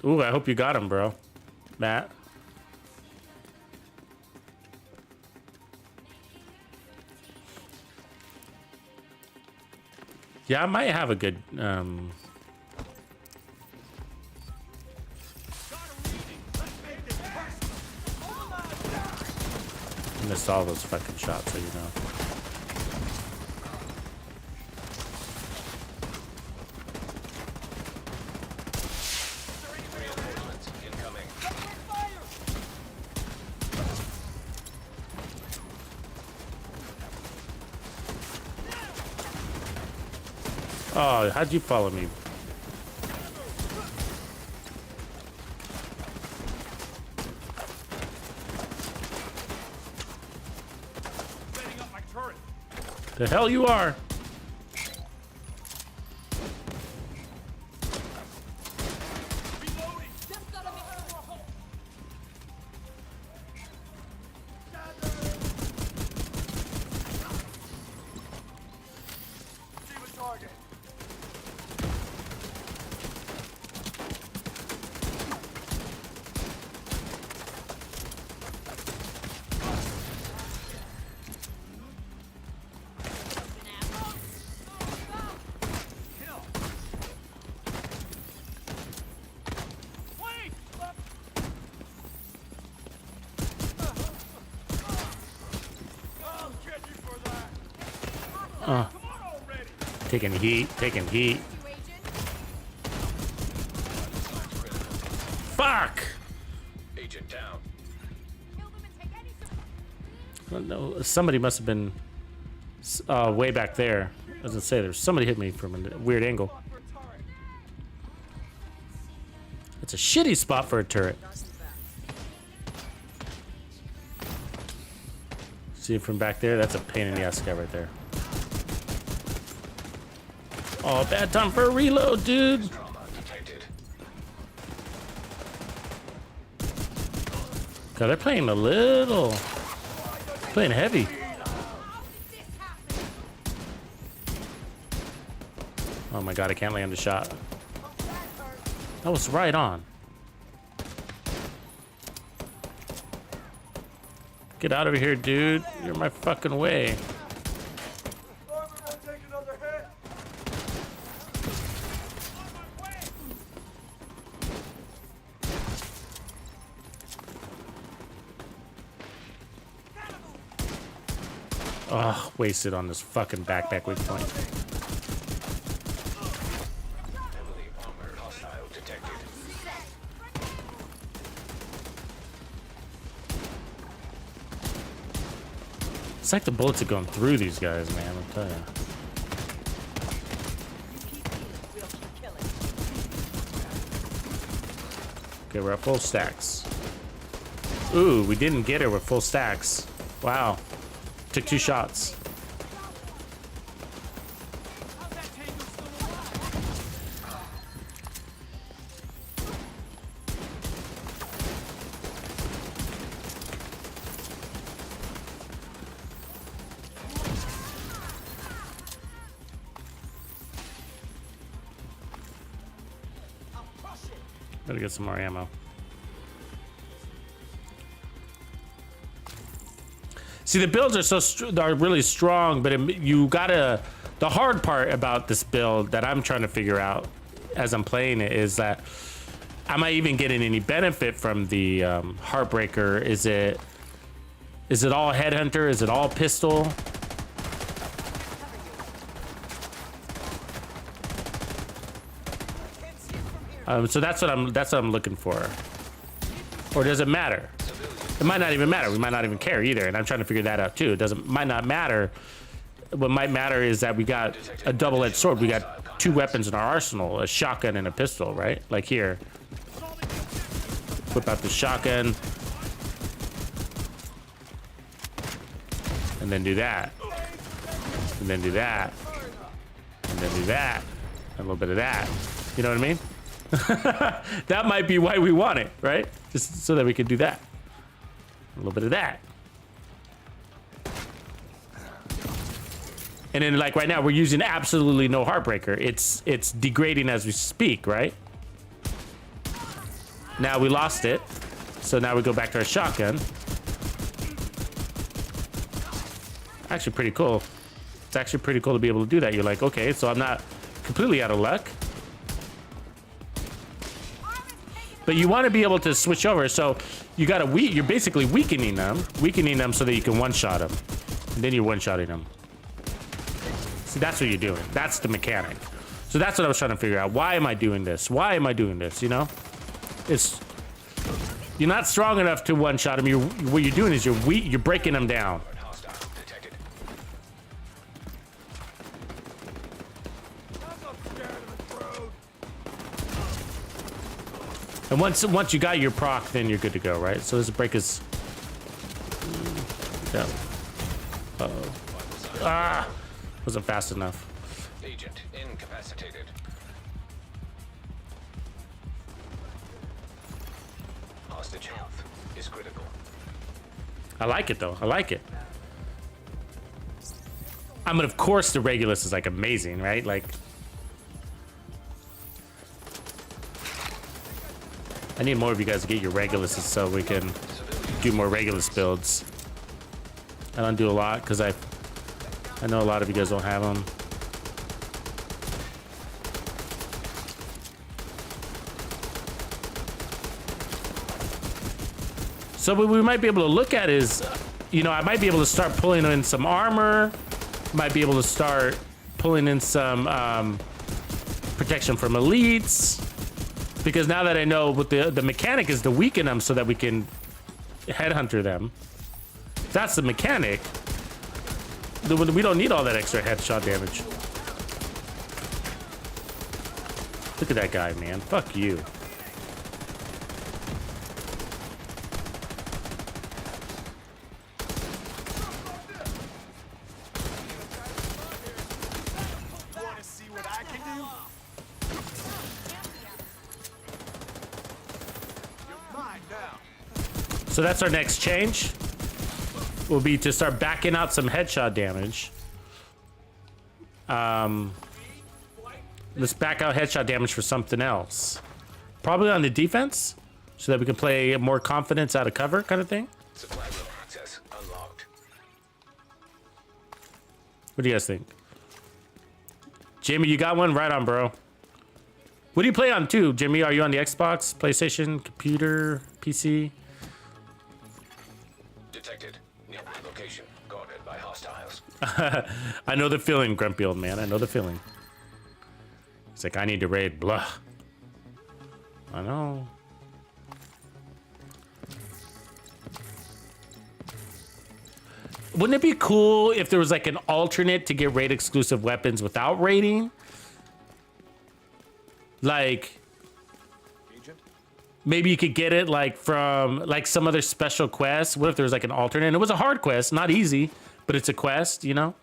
Ooh, I hope you got him, bro. Matt. Yeah, I might have a good, missed all those fucking shots, so you know. Oh, how'd you follow me? The hell you are? Taking heat, taking heat. You agent. Fuck! Agent down. Kill them and take any support. No, somebody must have been way back there. I was gonna say, there's somebody hit me from a weird angle. It's a shitty spot for a turret. See it from back there? That's a pain in the ass guy right there. Oh, bad time for a reload, dude. Trauma detected. God, they're playing a little. Playing heavy. Oh my god, I can't land a shot. That was right on. Get out of here, dude. You're in my fucking way. Oh, wasted on this fucking backpack weak point. Heavily armored hostile detected. It's like the bullets are going through these guys, man. I'll tell you. Okay, we're at full stacks. Ooh, we didn't get her with full stacks. Wow. Took 2 shots. Gotta get some more ammo. See, the builds are are really strong, but you gotta. The hard part about this build that I'm trying to figure out as I'm playing it is that am I even getting any benefit from the Heartbreaker? Is it all headhunter? Is it all pistol? So that's what I'm looking for. Or does it matter? It might not even matter. We might not even care either, and I'm trying to figure that out too. Might not matter. What might matter is that we got a double-edged sword. We got 2 weapons in our arsenal: a shotgun and a pistol, right? Like here. Whip out the shotgun, and then do that, and then do that, and then do that, and a little bit of that. You know what I mean? That might be why we want it, right? Just so that we can do that. A little bit of that. And then like right now we're using absolutely no Heartbreaker. It's degrading as we speak, right? Now we lost it. So now we go back to our shotgun. Actually pretty cool. It's actually pretty cool to be able to do that. You're like, okay, so I'm not completely out of luck. But you want to be able to switch over, so you gotta you're basically weakening them so that you can one-shot them, and then you're one-shotting them. See, that's what you're doing. That's the mechanic. So that's what I was trying to figure out. Why am I doing this? Why am I doing this? You know, you're not strong enough to one-shot them. What you're doing is you're breaking them down. Hostile detected. And once you got your proc, then you're good to go, right? So this break is. Yeah. Uh-oh. Ah! Wasn't fast enough. Agent incapacitated. Hostage health is critical. I like it though. I like it. I mean, of course, the Regulus is like amazing, right? Like. I need more of you guys to get your Reguluses so we can do more Regulus builds. I don't do a lot because I know a lot of you guys don't have them. So what we might be able to look at is, you know, I might be able to start pulling in some armor Might be able to start pulling in some protection from elites. Because now that I know what the mechanic is to weaken them so that we can headhunter them. If that's the mechanic, then we don't need all that extra headshot damage. Look at that guy, man. Fuck you. So that's our next change. Will be to start backing out some headshot damage. Let's back out headshot damage for something else. Probably on the defense, so that we can play more confidence out of cover kind of thing. Supply room access unlocked. What do you guys think? Jimmy, you got one? Right on, bro. What do you play on too, Jimmy? Are you on the Xbox, PlayStation, computer, PC? Detected. New location guarded by hostiles. I know the feeling, grumpy old man. I know the feeling. It's like, I need to raid, blah. I know. Wouldn't it be cool if there was like an alternate to get raid exclusive weapons without raiding? Like, maybe you could get it like from like some other special quest. What if there was like an alternate? And it was a hard quest, not easy, but it's a quest, you know?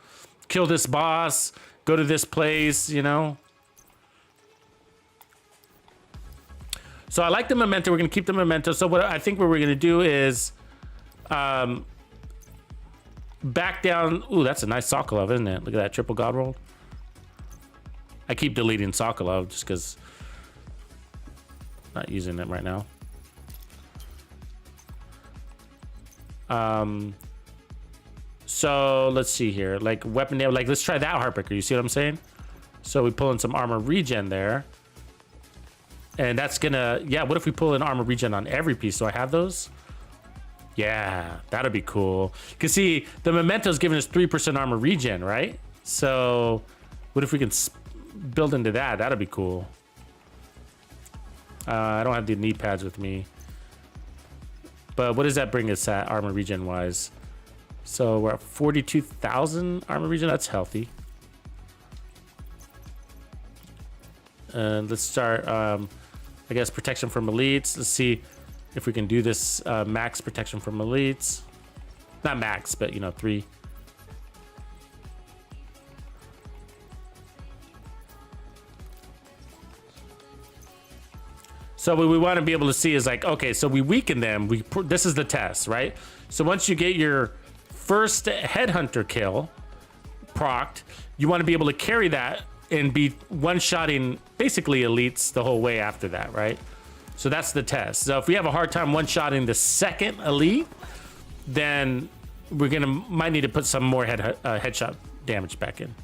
Kill this boss, go to this place, you know? So I like the memento. We're gonna keep the memento. So what I think what we're gonna do is back down. Ooh, that's a nice Sokolov, isn't it? Look at that triple god roll. I keep deleting Sokolov just because not using it right now. So let's see here. Like weapon, like let's try that Heartbreaker. You see what I'm saying? So we pull in some armor regen there. And that's gonna, yeah, what if we pull in armor regen on every piece? Do I have those? Yeah, that'd be cool. Cause see, the memento's giving us 3% armor regen, right? So what if we can build into that? That'd be cool. I don't have the knee pads with me. But what does that bring us at armor regen wise? So we're at 42,000 armor regen, that's healthy. And let's start, I guess, protection from elites. Let's see if we can do this max protection from elites. Not max, but you know, 3. So what we want to be able to see is like, okay, so we weaken them. This is the test, right? So once you get your first headhunter kill procced, you want to be able to carry that and be one-shotting basically elites the whole way after that, right? So that's the test. So if we have a hard time one-shotting the second elite, then we're might need to put some more headshot damage back in.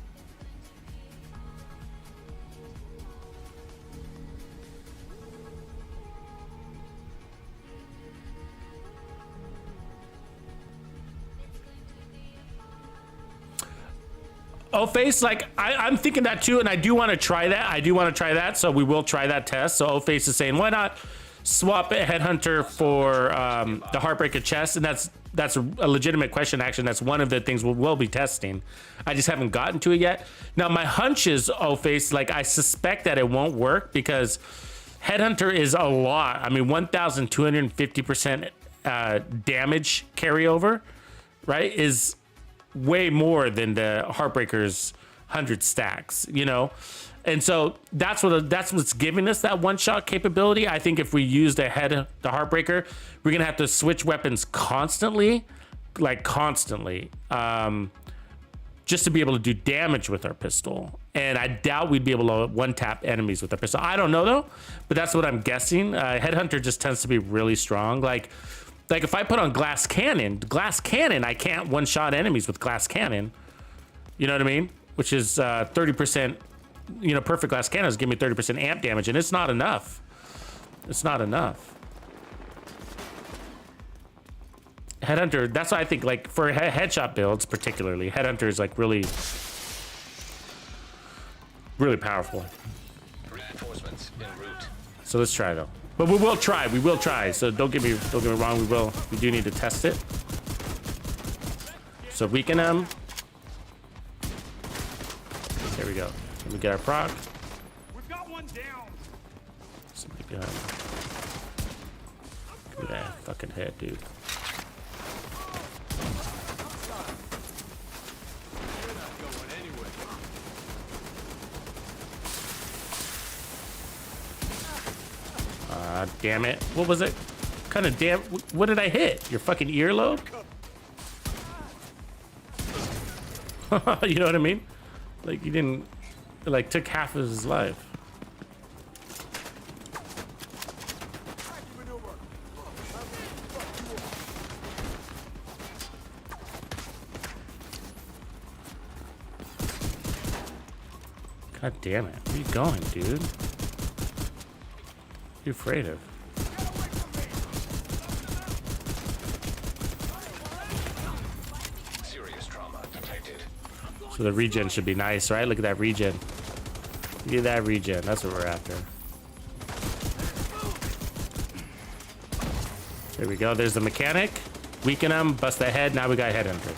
Oh, face, like I'm thinking that too, and I do want to try that. So we will try that test. So face is saying, why not swap a headhunter for the Heartbreaker chest? And that's a legitimate question. Actually, that's one of the things we'll be testing. I just haven't gotten to it yet. Now my hunch is, face, like I suspect that it won't work because headhunter is a lot. I mean, 1,250% damage carryover, right? Is way more than the Heartbreaker's 100 stacks, you know? And so that's what's giving us that one-shot capability. I think if we use the Heartbreaker, we're gonna have to switch weapons constantly, like constantly, just to be able to do damage with our pistol. And I doubt we'd be able to one-tap enemies with our pistol. I don't know though, but that's what I'm guessing. Headhunter just tends to be really strong. Like if I put on glass cannon, I can't one-shot enemies with glass cannon. You know what I mean? Which is 30%, you know, perfect glass cannons give me 30% amp damage, and it's not enough. It's not enough. Headhunter, that's why I think, like, for headshot builds particularly, Headhunter is like really powerful. Reinforcements en route. So let's try though. But we will try. So don't get me wrong, we do need to test it. So weaken them. There we go. Let me get our proc. We've got one down. Somebody behind me. Give me that fucking head, dude. Damn it. What was it? Kind of damn. What did I hit? Your fucking earlobe? You know what I mean? Like, you didn't. It, like, took half of his life. God damn it. Where you going, dude? What are you afraid of? Serious trauma detected. So the regen should be nice, right? Look at that regen. Look at that regen. That's what we're after. There we go. There's the mechanic. Weaken him. Bust that head. Now we got Headhunter.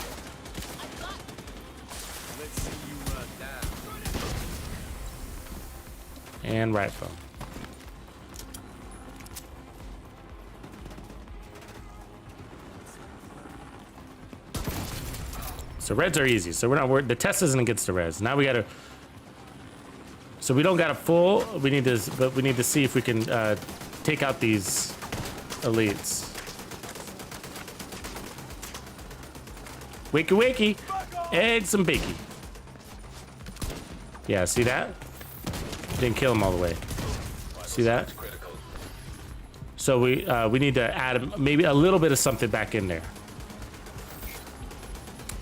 And rifle. So reds are easy. So we're not worried. The test isn't against the reds. Now we gotta. So we don't got a full. We need to, but we need to see if we can take out these elites. Wakey wakey, eggs and bacon. Yeah, see that? Didn't kill him all the way. See that? So we need to add maybe a little bit of something back in there.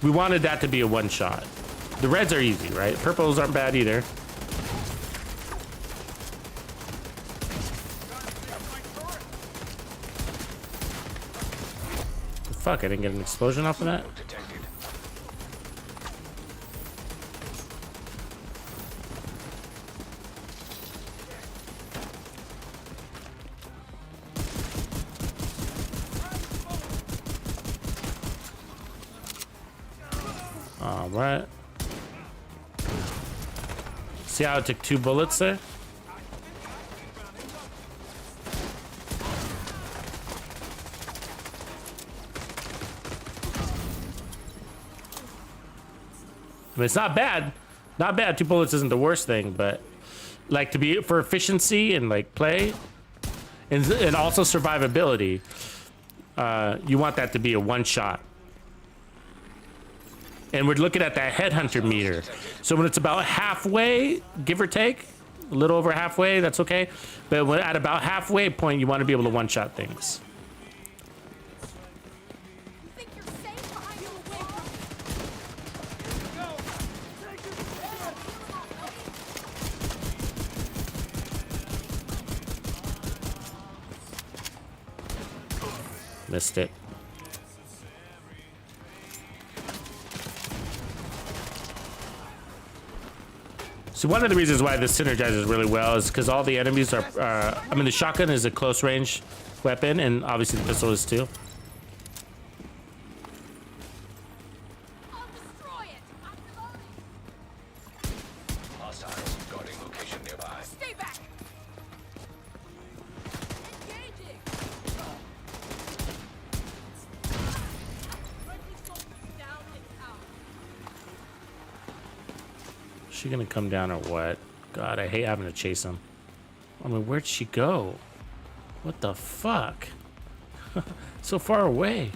We wanted that to be a one shot. The reds are easy, right? Purples aren't bad either. Fuck, I didn't get an explosion off of that. All right. See how it took 2 bullets there? I mean, it's not bad. Not bad. 2 bullets isn't the worst thing, but like to be for efficiency and like play and also survivability, you want that to be a one shot. And we're looking at that headhunter meter. So when it's about halfway, give or take, a little over halfway, that's okay. But when at about halfway point, you want to be able to one shot things. You think you're safe behind your wall? Missed it. So one of the reasons why this synergizes really well is because all the enemies are, I mean, the shotgun is a close range weapon, and obviously the pistol is too. I'll destroy it. I'm reloading. Hostiles guarding location nearby. Stay back. Engaging. Down and out. Is she gonna come down or what? God, I hate having to chase him. I mean, where'd she go? What the fuck? So far away.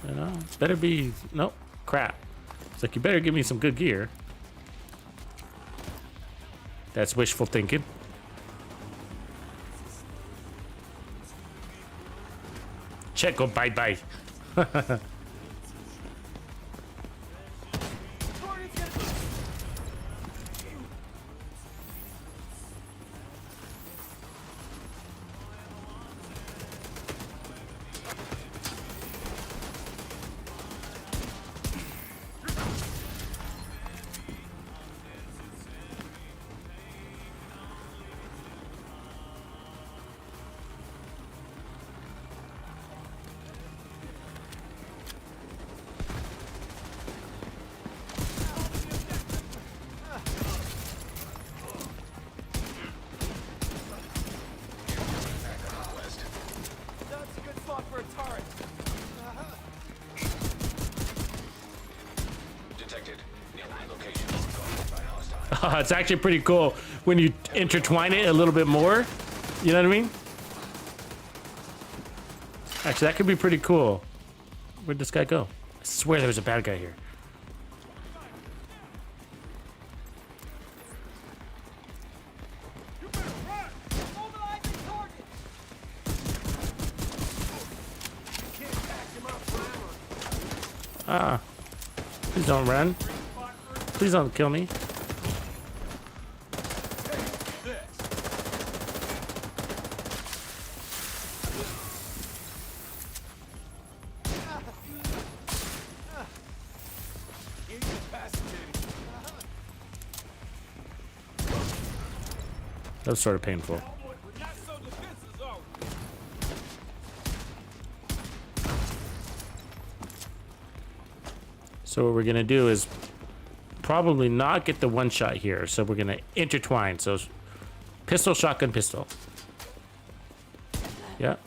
You know, better be, nope, crap. It's like, you better give me some good gear. That's wishful thinking. Check, go bye-bye. It's actually pretty cool when you intertwine it a little bit more. You know what I mean? Actually, that could be pretty cool. Where'd this guy go? I swear there was a bad guy here. Ah. Please don't run. Please don't kill me. That was sort of painful. So what we're gonna do is probably not get the one shot here. So we're gonna intertwine. So pistol, shotgun, pistol. Yeah.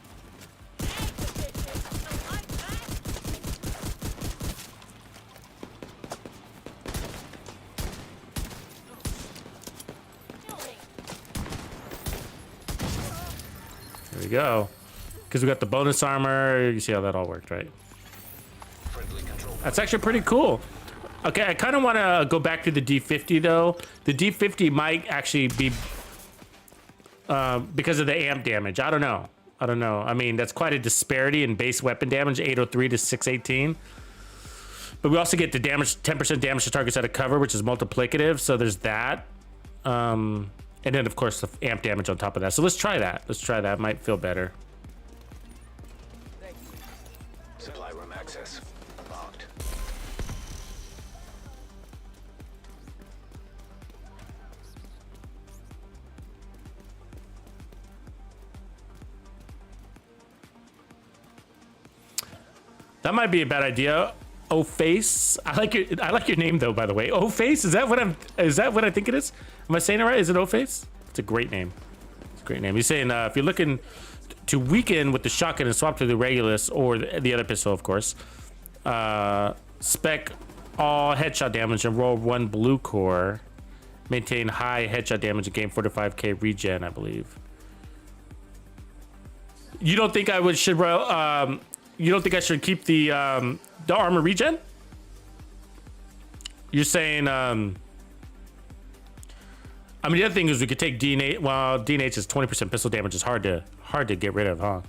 There we go. Because we got the bonus armor. You see how that all worked, right? That's actually pretty cool. Okay, I kind of want to go back to the D50 though. The D50 might actually be because of the amp damage. I don't know. I mean, that's quite a disparity in base weapon damage, 803 to 618. But we also get the damage, 10% damage to targets out of cover, which is multiplicative. So there's that. And then of course the amp damage on top of that. So let's try that. It might feel better. Supply room access unlocked. That might be a bad idea. O-Face. I like your name though, by the way. O-Face? Is that what I think it is? Am I saying it right? Is it O-Face? It's a great name. It's a great name. He's saying if you're looking to weaken with the shotgun and swap to the Regulus or the other pistol, of course, spec all headshot damage and roll 1 blue core. Maintain high headshot damage and gain 45k regen, I believe. You don't think I should roll? You don't think I should keep the armor regen? You're saying, I mean, the other thing is we could take D&H. Well, D&H is 20% pistol damage. Is hard to get rid of, huh?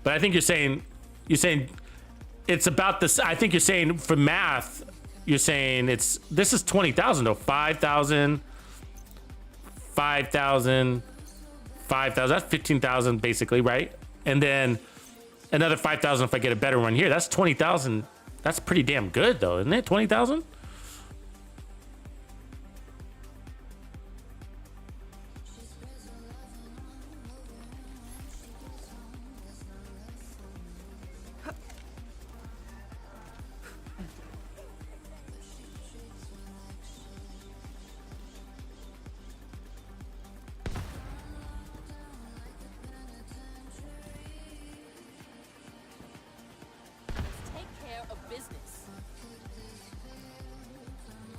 But I think you're saying it's about this. I think you're saying for math, you're saying this is 20,000 though. 5,000, 5,000, 5,000. That's 15,000 basically, right? And then another 5,000 if I get a better one here. That's 20,000. That's pretty damn good though, isn't it? 20,000.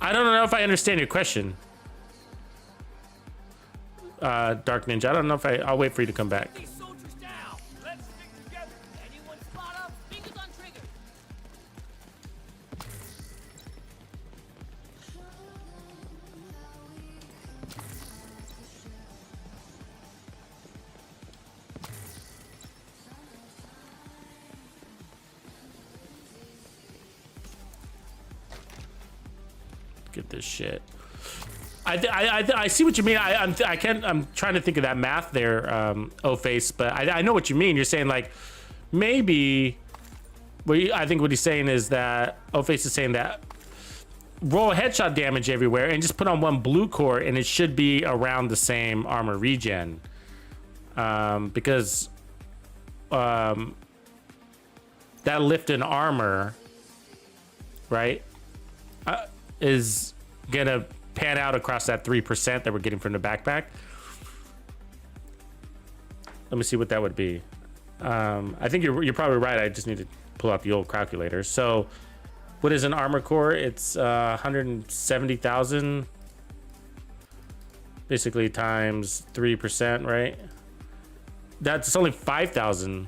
I don't know if I understand your question, Dark Ninja. I don't know if I'll wait for you to come back. Soldiers down. Let's stick together. Anyone spot up? Fingers on trigger. Get this shit. I see what you mean. I'm trying to think of that math there, O-Face, but I know what you mean. You're saying like maybe. I think what he's saying is that O-Face is saying that roll headshot damage everywhere and just put on 1 blue core and it should be around the same armor regen, because that lift in armor, right? Is gonna pan out across that 3% that we're getting from the backpack. Let me see what that would be. I think you're probably right. I just need to pull out the old calculator. So what is an armor core? It's 170,000 Basically times 3%, right? That's only 5,000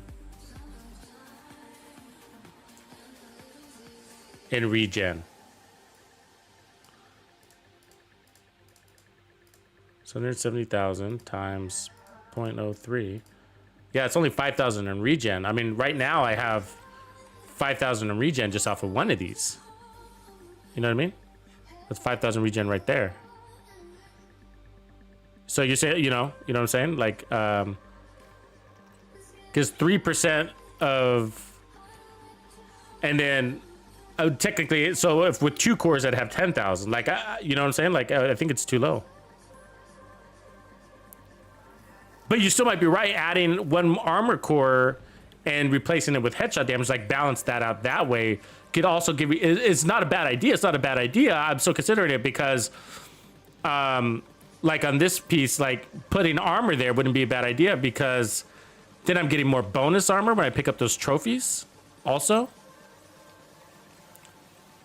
in regen. So 170,000 times 0.03. Yeah, it's only 5,000 in regen. I mean, right now I have 5,000 in regen just off of one of these. You know what I mean? That's 5,000 regen right there. So you say, you know what I'm saying? Like, because 3% of, and then technically, so if with 2 cores I'd have 10,000. Like, you know what I'm saying? Like, I think it's too low. But you still might be right. Adding 1 armor core and replacing it with headshot damage, like balance that out that way, could also give you. It's not a bad idea. It's not a bad idea. I'm still considering it because, like on this piece, like putting armor there wouldn't be a bad idea because then I'm getting more bonus armor when I pick up those trophies, also.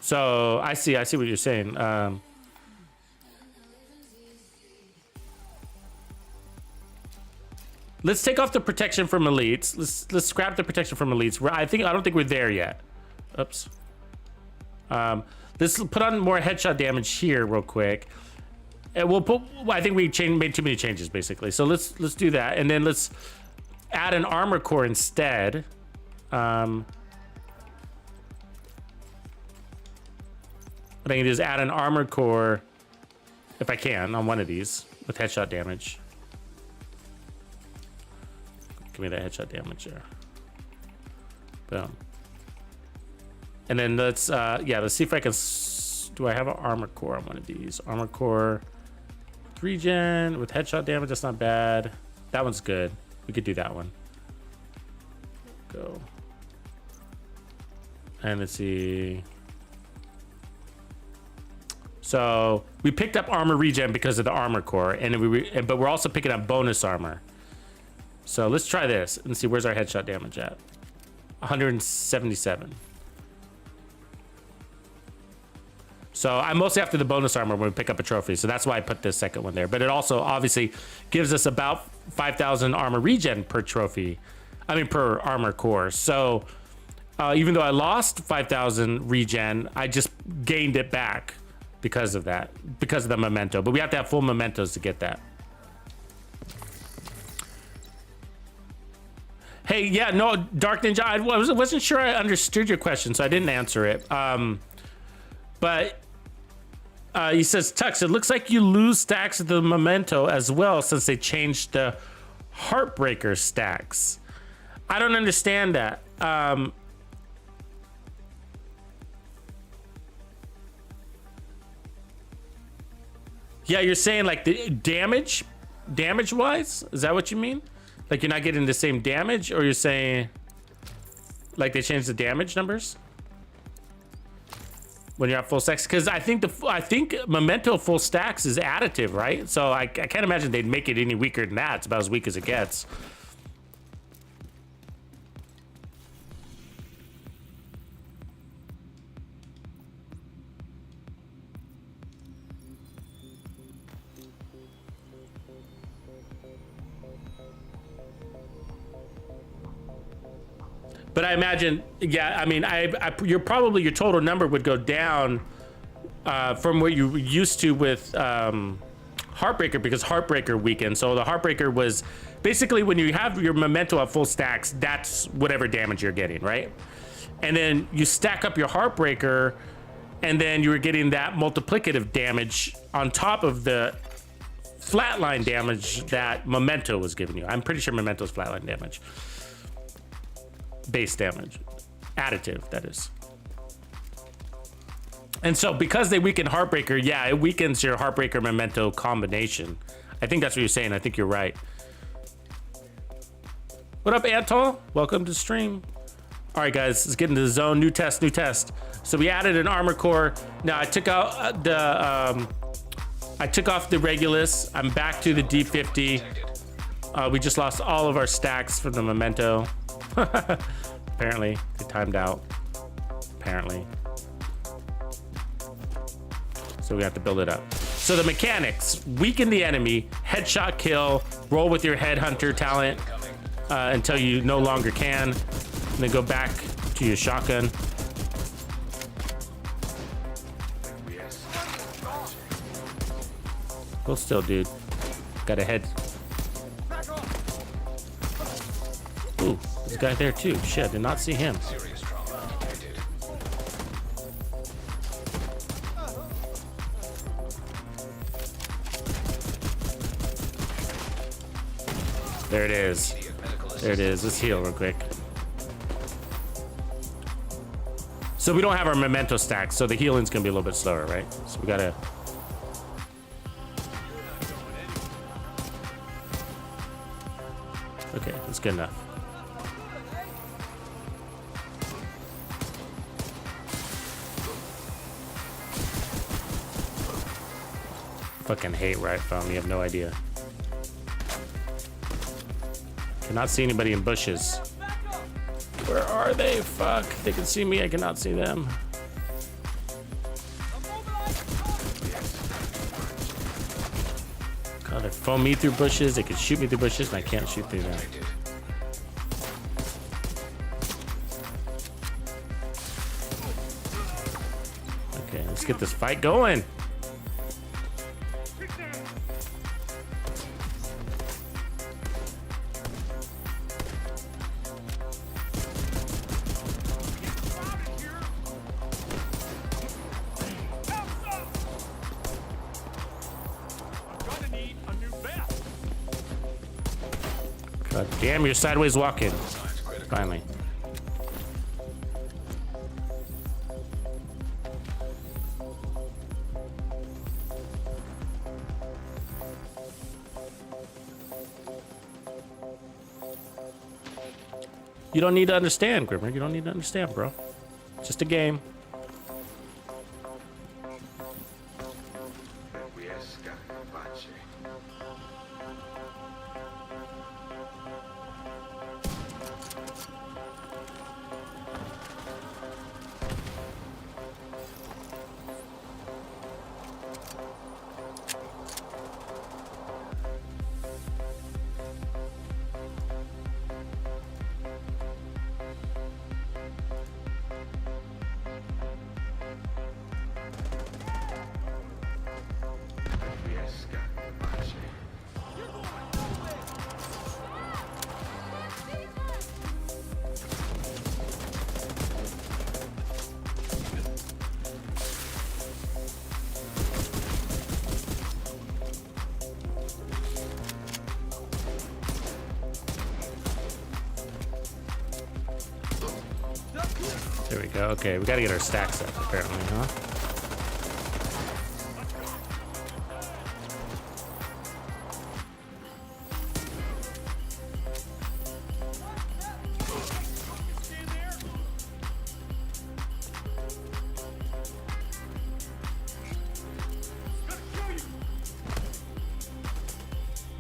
So I see what you're saying. Let's take off the protection from elites. Let's scrap the protection from elites. I don't think we're there yet. Oops. Let's put on more headshot damage here real quick. And we'll put. I think we made too many changes basically. So let's do that, and then let's add an armor core instead. What I can do is add an armor core, if I can, on one of these with headshot damage. Give me that headshot damage there. Boom. And then let's see if I can. Do I have an armor core on one of these? Armor core, regen with headshot damage. That's not bad. That one's good. We could do that one. Go. And let's see. So we picked up armor regen because of the armor core, and but we're also picking up bonus armor. So let's try this and see where's our headshot damage at. 177. So I'm mostly after the bonus armor when we pick up a trophy. So that's why I put this second one there. But it also obviously gives us about 5,000 armor regen per trophy. I mean, per armor core. So even though I lost 5,000 regen, I just gained it back because of that, because of the memento. But we have to have full mementos to get that. Hey, yeah, no, Dark Ninja, I wasn't sure I understood your question, so I didn't answer it. But he says, Tux, it looks like you lose stacks of the memento as well since they changed the Heartbreaker stacks. I don't understand that. Yeah, you're saying like the damage-wise? Is that what you mean? Like you're not getting the same damage, or you're saying like they changed the damage numbers when you're at full stacks? Because I think memento full stacks is additive, right? So I can't imagine they'd make it any weaker than that. It's about as weak as it gets. But I imagine, yeah, I mean, your total number would go down from what you were used to with Heartbreaker, because Heartbreaker weakened. So the Heartbreaker was basically when you have your memento at full stacks, that's whatever damage you're getting, right? And then you stack up your Heartbreaker, and then you were getting that multiplicative damage on top of the flatline damage that memento was giving you. I'm pretty sure memento's flatline damage. Base damage, additive, that is. And so because they weaken Heartbreaker, yeah, it weakens your Heartbreaker memento combination. I think that's what you're saying. I think you're right. What up, Antol? Welcome to stream. All right, guys, let's get into the zone. New test. So we added an armor core. Now I took out I took off the Regulus. I'm back to the D50. We just lost all of our stacks from the memento. Apparently they timed out, apparently, so we have to build it up. So the mechanics: weaken the enemy, headshot kill, roll with your headhunter talent until you no longer can, and then go back to your shotgun. Hold still, dude. Got a head. Ooh, there's a guy there too. Shit, I did not see him. Serious trauma detected. There it is. Immediate medical There it is. Let's heal real quick. So we don't have our memento stacks, so the healing's gonna be a little bit slower, right? So we gotta. Okay, that's good enough. Fucking hate right foam. You have no idea. Cannot see anybody in bushes. Where are they? Fuck. They can see me. I cannot see them. God, they foam me through bushes. They can shoot me through bushes, and I can't shoot through them. Okay, let's get this fight going. God damn, you're sideways walking. Finally. You don't need to understand, Grimmer. You don't need to understand, bro. It's just a game. There we go. Okay, we gotta get our stacks up, apparently, huh?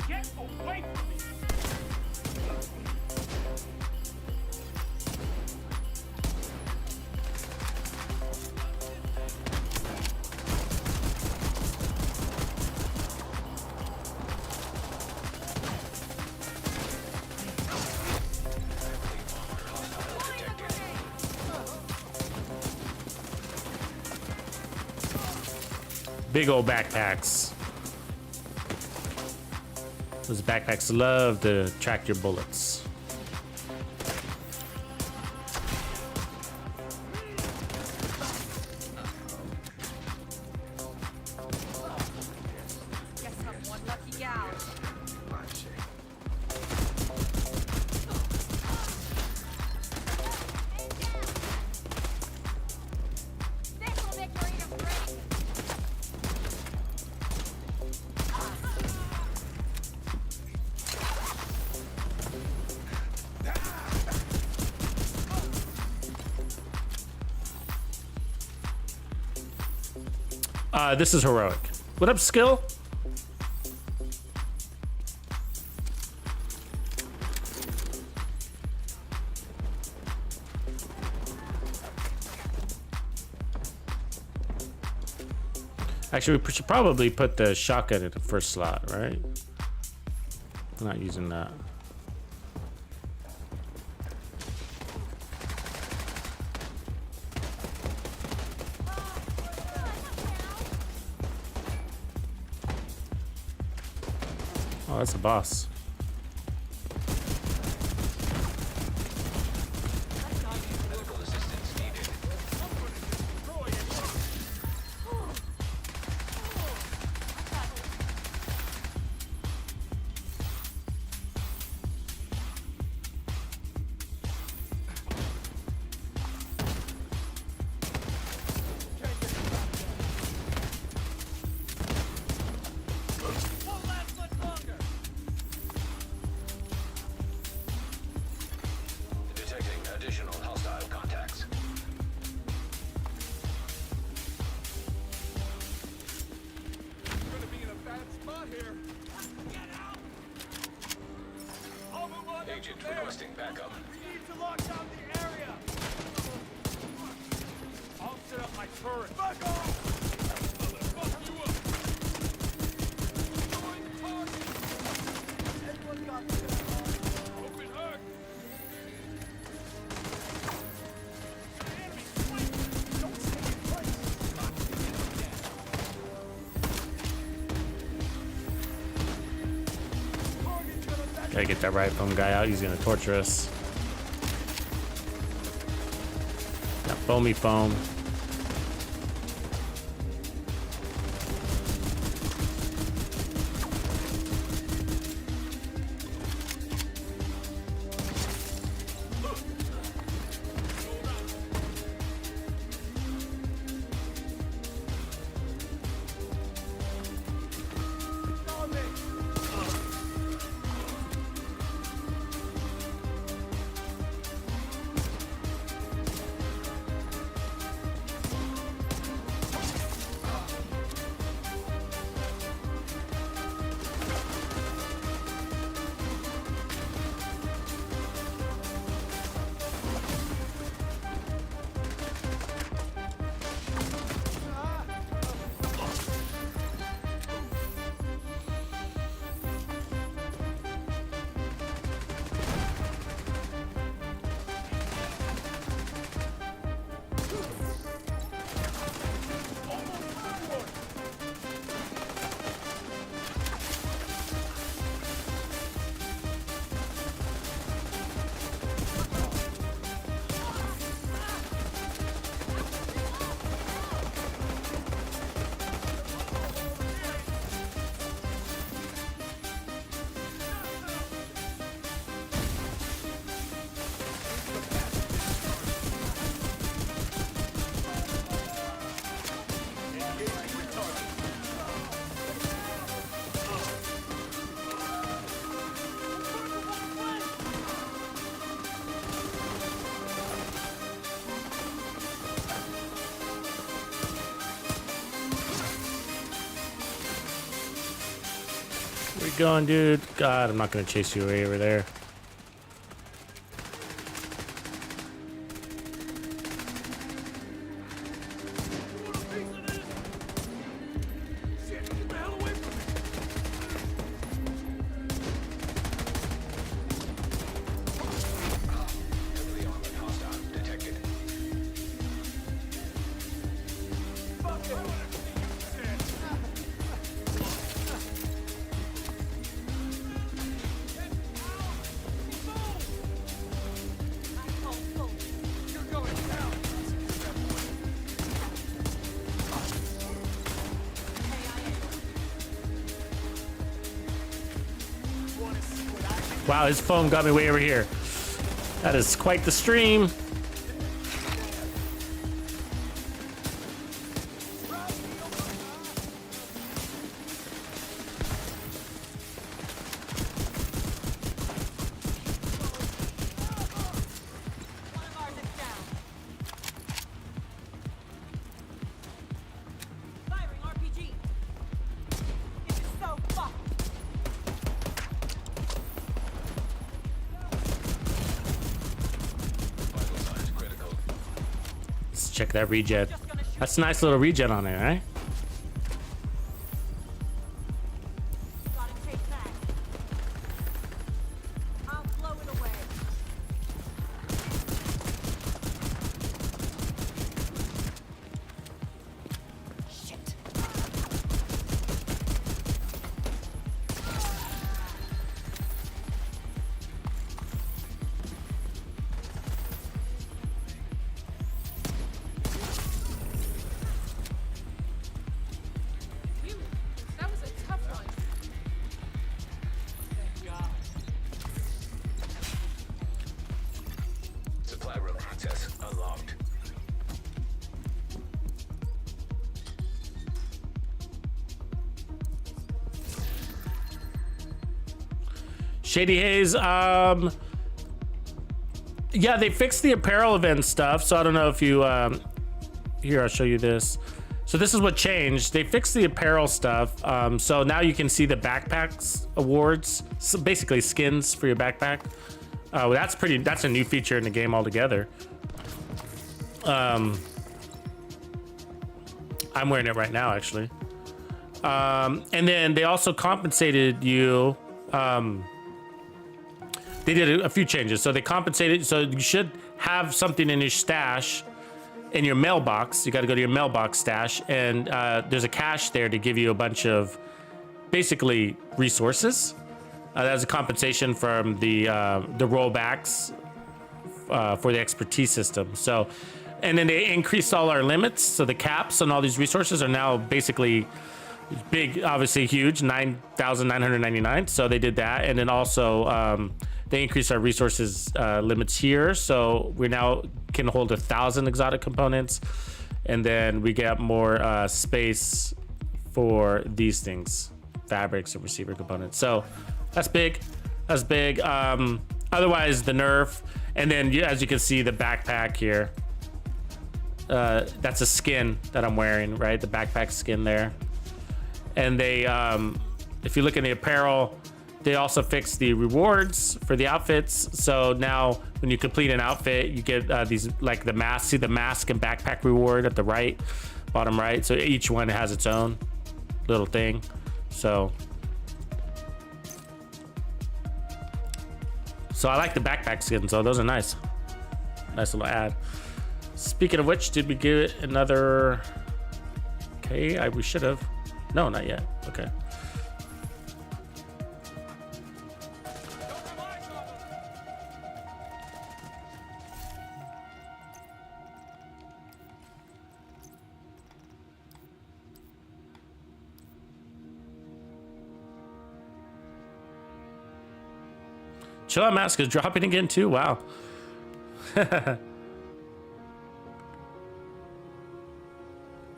Get away from me! Big old backpacks. Those backpacks love to track your bullets. Guess I'm one lucky gal. This'll make her eat a break. This is heroic. What up, skill? Actually, we should probably put the shotgun in the first slot, right? I'm not using that. Oh, that's a boss. Medical assistance needed. Won't last much longer. Detecting additional hostile contacts. We're gonna be in a bad spot here. Get out! I'll move on Agent from there. requesting backup. We need to lock down the area. I'll set up my turret. Back off! I'm gonna fuck you up. Destroy the target. Everyone got this. Hope it hurt. Enemy flank. Don't stay in place. Target's gonna back. Gotta get that right phone guy out. He's gonna torture us. Got foamy foam. On me. Where you going, dude? God, I'm not gonna chase you way over there. Shit, get the hell away from me. Heavily armored hostile detected. Fuck it. I wanna see you dead. You're going down. Wanna see what I can Wow, his phone got me way over here. That is quite the stream. One of ours is down. Firing RPG. This is so fucked. Vital signs critical. Let's check that regen. That's a nice little regen on there, right? Access unlocked. Shady Haze, yeah, they fixed the apparel event stuff, so I don't know if you, here, I'll show you this. So this is what changed. They fixed the apparel stuff, so now you can see the backpacks awards, so basically skins for your backpack. That's a new feature in the game altogether. I'm wearing it right now, actually. And then they also compensated you, they did a few changes. So they compensated, so you should have something in your stash, in your mailbox. You got to go to your mailbox stash, and there's a cache there to give you a bunch of basically resources. That's a compensation from the rollbacks for the expertise system. So, and then they increased all our limits. So the caps on all these resources are now basically big, obviously huge, 9,999. So they did that, and then also they increased our resources limits here. So we now can hold 1,000 exotic components, and then we get more space for these things, fabrics and receiver components. So that's big. That's big. Otherwise, the nerf, and then as you can see, the backpack here. That's a skin that I'm wearing, right? The backpack skin there. And they, if you look in the apparel, they also fixed the rewards for the outfits. So now when you complete an outfit, you get these, like the mask, see the mask and backpack reward at the right, bottom right. So each one has its own little thing. So I like the backpack skins, so those are nice. Nice little ad. Speaking of which, did we get another? Okay, we should have. No, not yet. Okay. Chill Out Mask is dropping again too. Wow.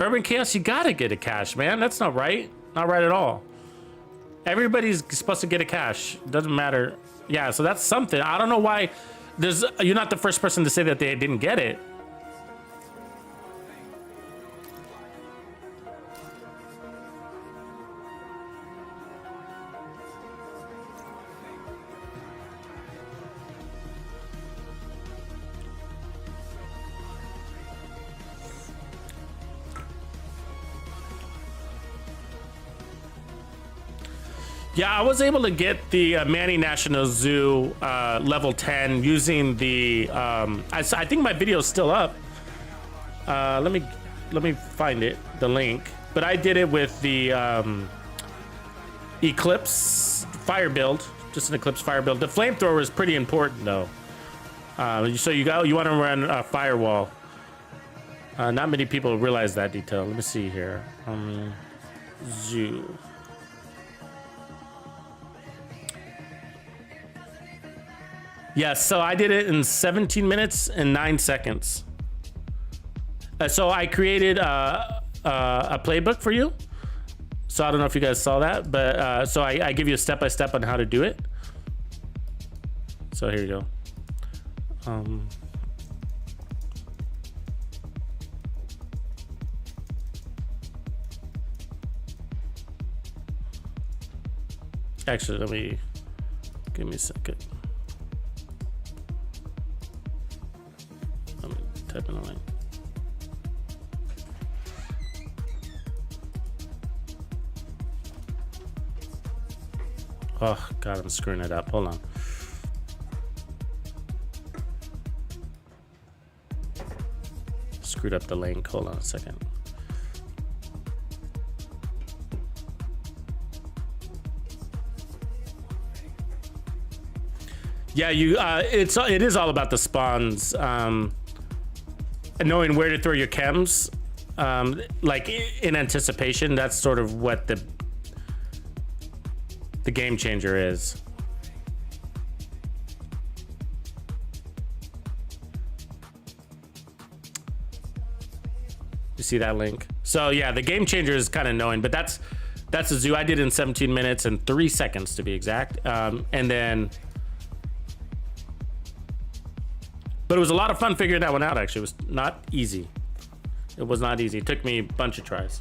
Urban Chaos, you gotta get a cache, man. That's not right. Not right at all. Everybody's supposed to get a cache. Doesn't matter. Yeah, so that's something. I don't know why you're not the first person to say that they didn't get it. Yeah, I was able to get the Manny National Zoo level 10 using the. I think my video is still up. Let me find it, the link. But I did it with the Eclipse fire build, just an Eclipse fire build. The flamethrower is pretty important though. So you want to run a firewall. Not many people realize that detail. Let me see here. Zoo. Yes, so I did it in 17 minutes and 9 seconds. So I created a playbook for you. So I don't know if you guys saw that, but so I give you a step-by-step on how to do it. So here you go. Actually, give me a second. Type in the link. Oh God, I'm screwing it up. Hold on. Screwed up the link. Hold on a second. Yeah, it is all about the spawns. Knowing where to throw your chems, like in anticipation, that's sort of what the game changer is. You see that link? So yeah, the game changer is kind of annoying, but that's a zoo I did in 17 minutes and 3 seconds to be exact. And then, but it was a lot of fun figuring that one out. Actually, it was not easy. It was not easy. It took me a bunch of tries.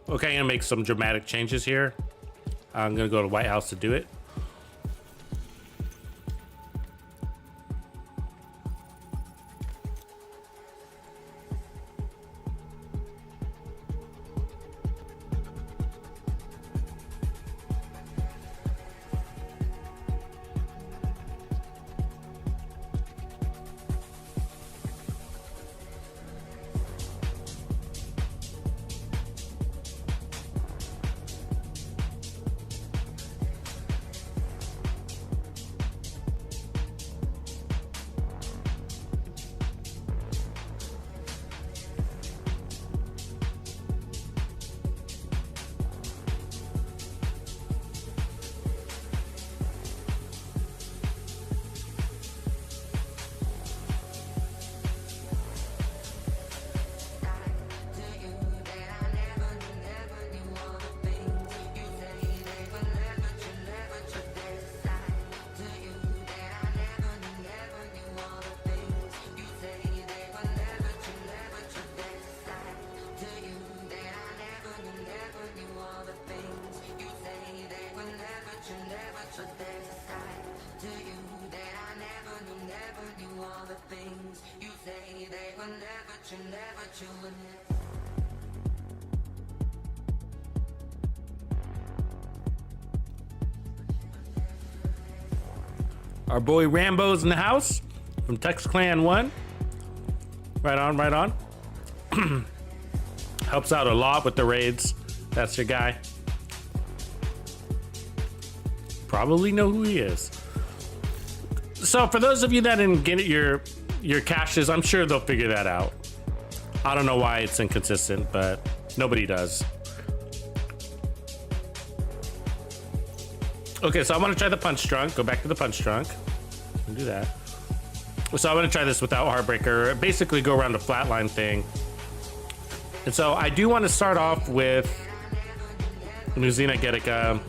Okay, I'm gonna make some dramatic changes here. I'm gonna go to White House to do it. Our boy Rambo's in the house from Tux Clan 1. Right on, right on. Helps out a lot with the raids. That's your guy. Probably know who he is. So for those of you that didn't get your caches, I'm sure they'll figure that out. I don't know why it's inconsistent, but nobody does. Okay, so I want to try the punch drunk. Go back to the punch drunk. And do that. So I want to try this without Heartbreaker. Basically go around the flatline thing. And so I do want to start off with Nuzina Getica.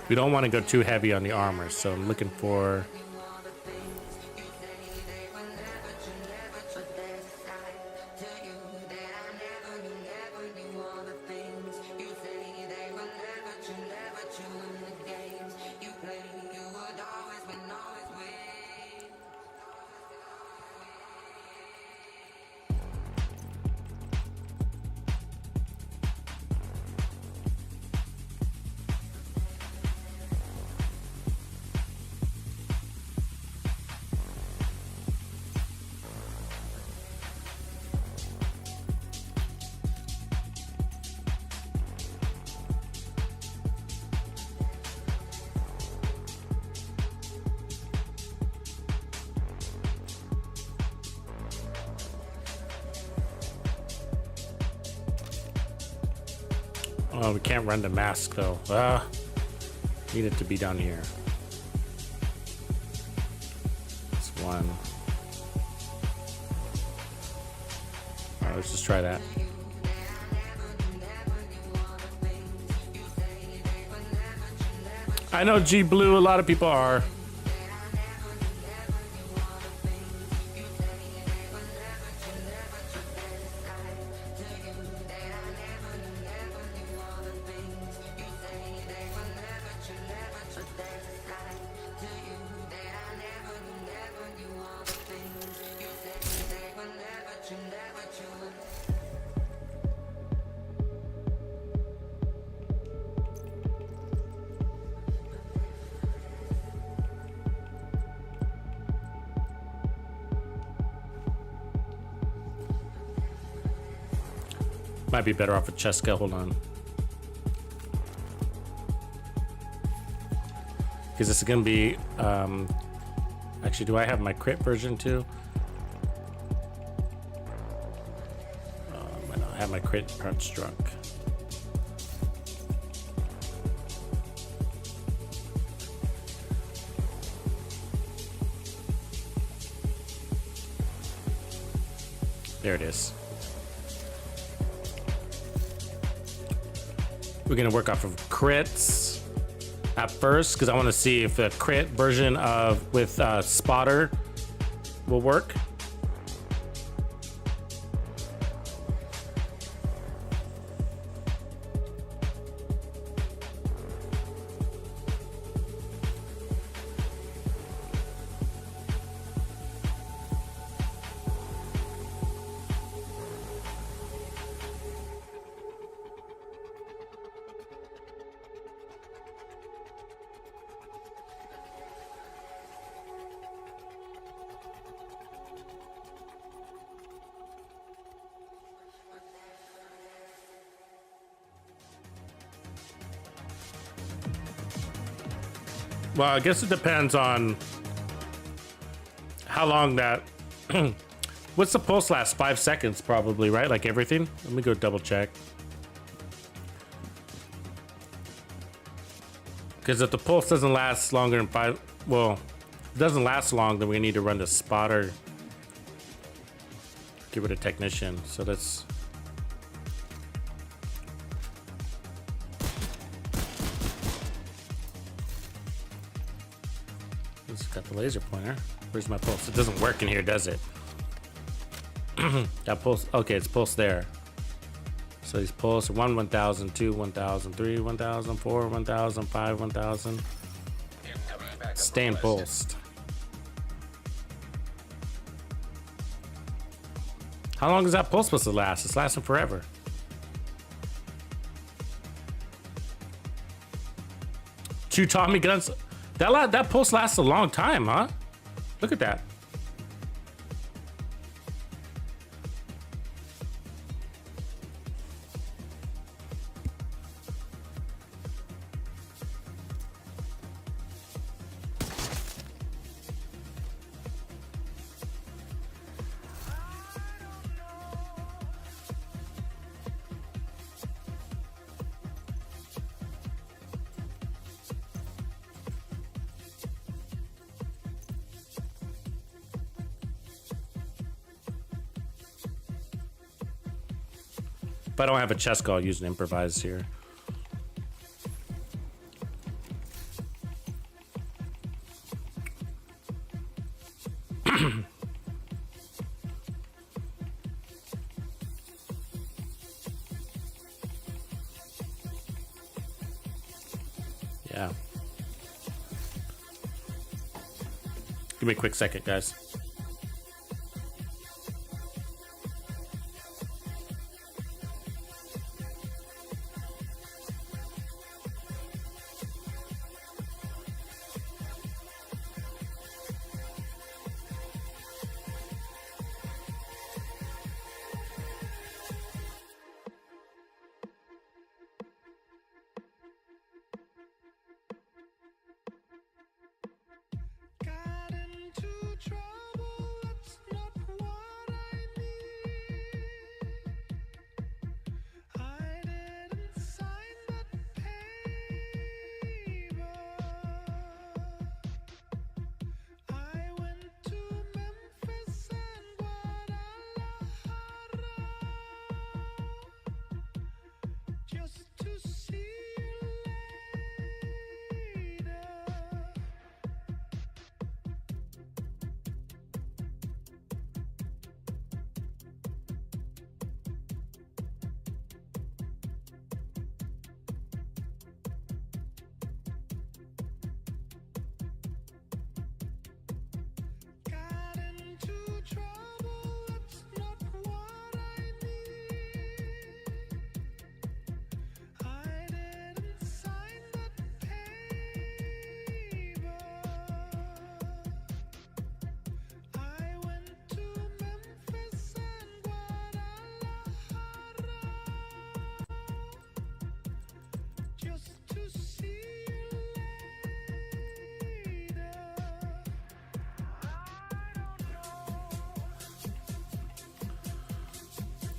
We don't want to go too heavy on the armor, so I'm looking for... Oh, we can't run the mask though. Need it to be down here. This one. let's just try that. I know G Blue, a lot of people are. Might be better off with Cheska. Hold on. Because this is going to be... actually, do I have my crit version too? I don't have my crit construct. There it is. We're gonna work off of crits at first because I want to see if the crit version of with spotter will work. Well, I guess it depends on how long that... What's the pulse last? 5 seconds probably, right? Like everything? Let me go double check. Because if the pulse doesn't last longer than 5... Well, if it doesn't last long, then we need to run the spotter. Get rid of technician. So let's... Got the laser pointer. Where's my pulse? It doesn't work in here, does it? That pulse. Okay, it's pulse there. So these pulse 1, 1,000, 2, 1,000, 3, 1,000, 4, 1,000, 5, 1,000. Staying pulsed. How long is that pulse supposed to last? It's lasting forever. Two Tommy guns. That pulse lasts a long time, huh? Look at that. If I don't have a chest call, I'll use an improvise here. Yeah. Give me a quick second, guys. Got into trouble.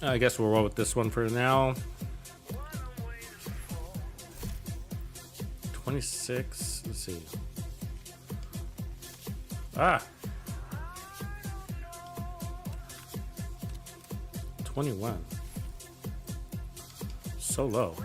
I guess we'll roll with this one for now. 26. Let's see. Ah. 21. So low.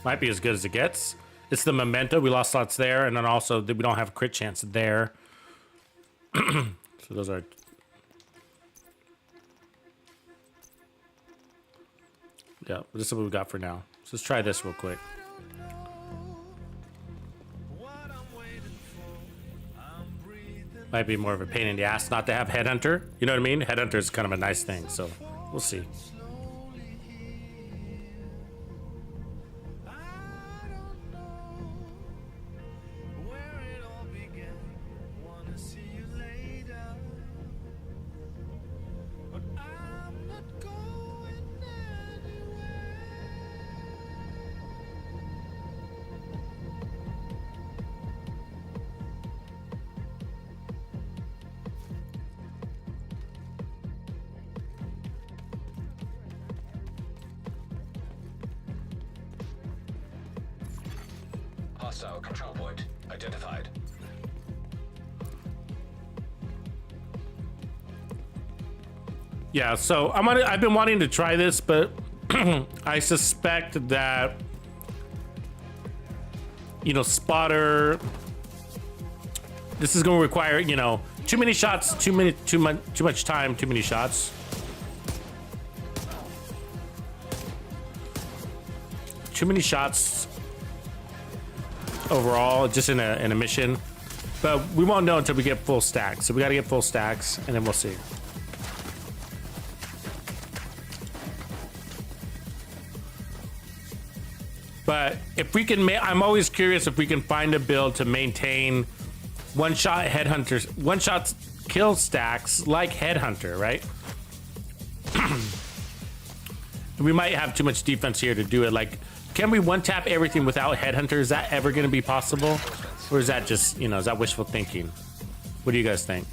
Might be as good as it gets. It's the memento. We lost slots there, and then also we don't have a crit chance there. So those are... Yeah, this is what we got for now. So let's try this real quick. Might be more of a pain in the ass not to have Headhunter. You know what I mean? Headhunter is kind of a nice thing, so we'll see. Hostile control point identified. Yeah, so I've been wanting to try this, but I suspect that, you know, spotter, this is going to require, you know, too many shots, too much time, too many shots. Too many shots overall, just in a mission. But we won't know until we get full stacks. So we got to get full stacks, and then we'll see. But if we can, I'm always curious if we can find a build to maintain one-shot headhunters, one-shot kill stacks like Headhunter, right? We might have too much defense here to do it. Like, can we one-tap everything without Headhunter? Is that ever going to be possible? Or is that just, you know, is that wishful thinking? What do you guys think?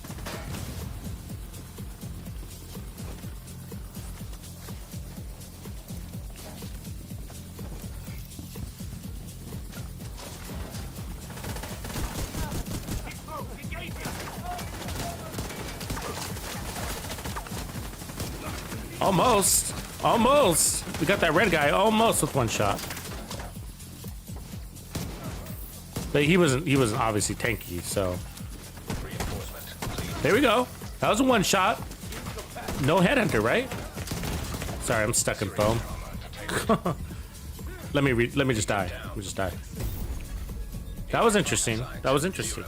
Almost. Almost. We got that red guy almost with one shot. But he wasn't obviously tanky, so. There we go. That was a one shot. No Headhunter, right? Sorry, I'm stuck in foam. let me just die. Let me just die. That was interesting. That was interesting.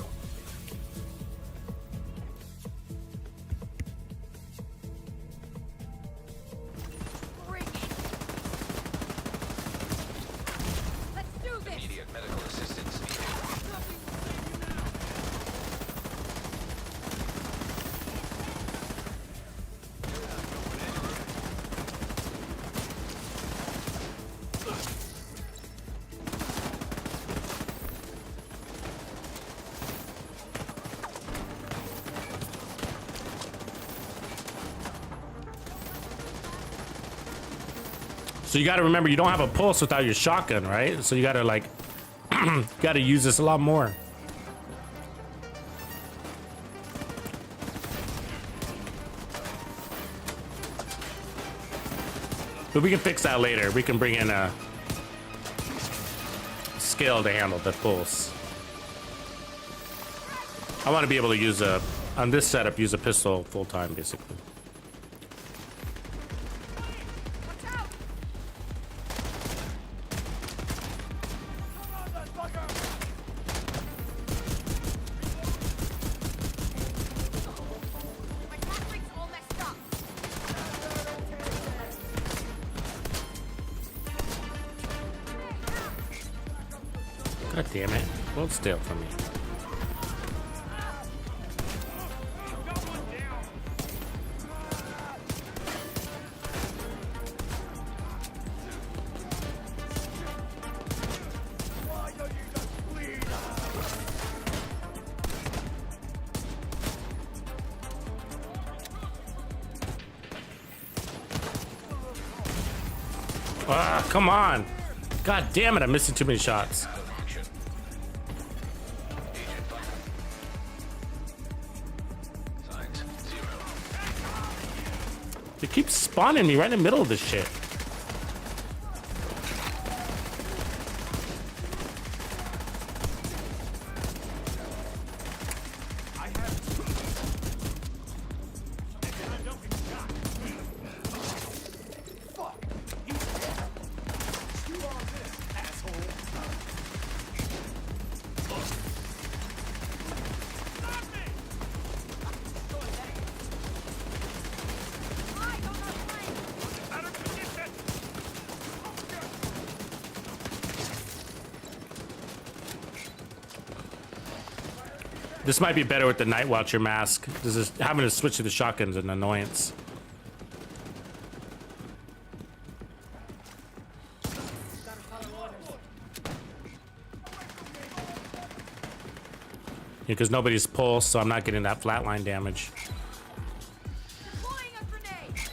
So you got to remember, you don't have a pulse without your shotgun, right? So you got to like, got to use this a lot more. But we can fix that later. We can bring in a skill to handle the pulse. I want to be able to use on this setup, use a pistol full time, basically. God damn it. Hold still for me. Ah, come on. God damn it, I'm missing too many shots. Action. Agent button. Signs 0. They keep spawning me right in the middle of this shit. This might be better with the Night Watcher mask. This is having to switch to the shotgun's an annoyance. Because nobody's pulsed, so I'm not getting that flatline damage. Deploying a grenade.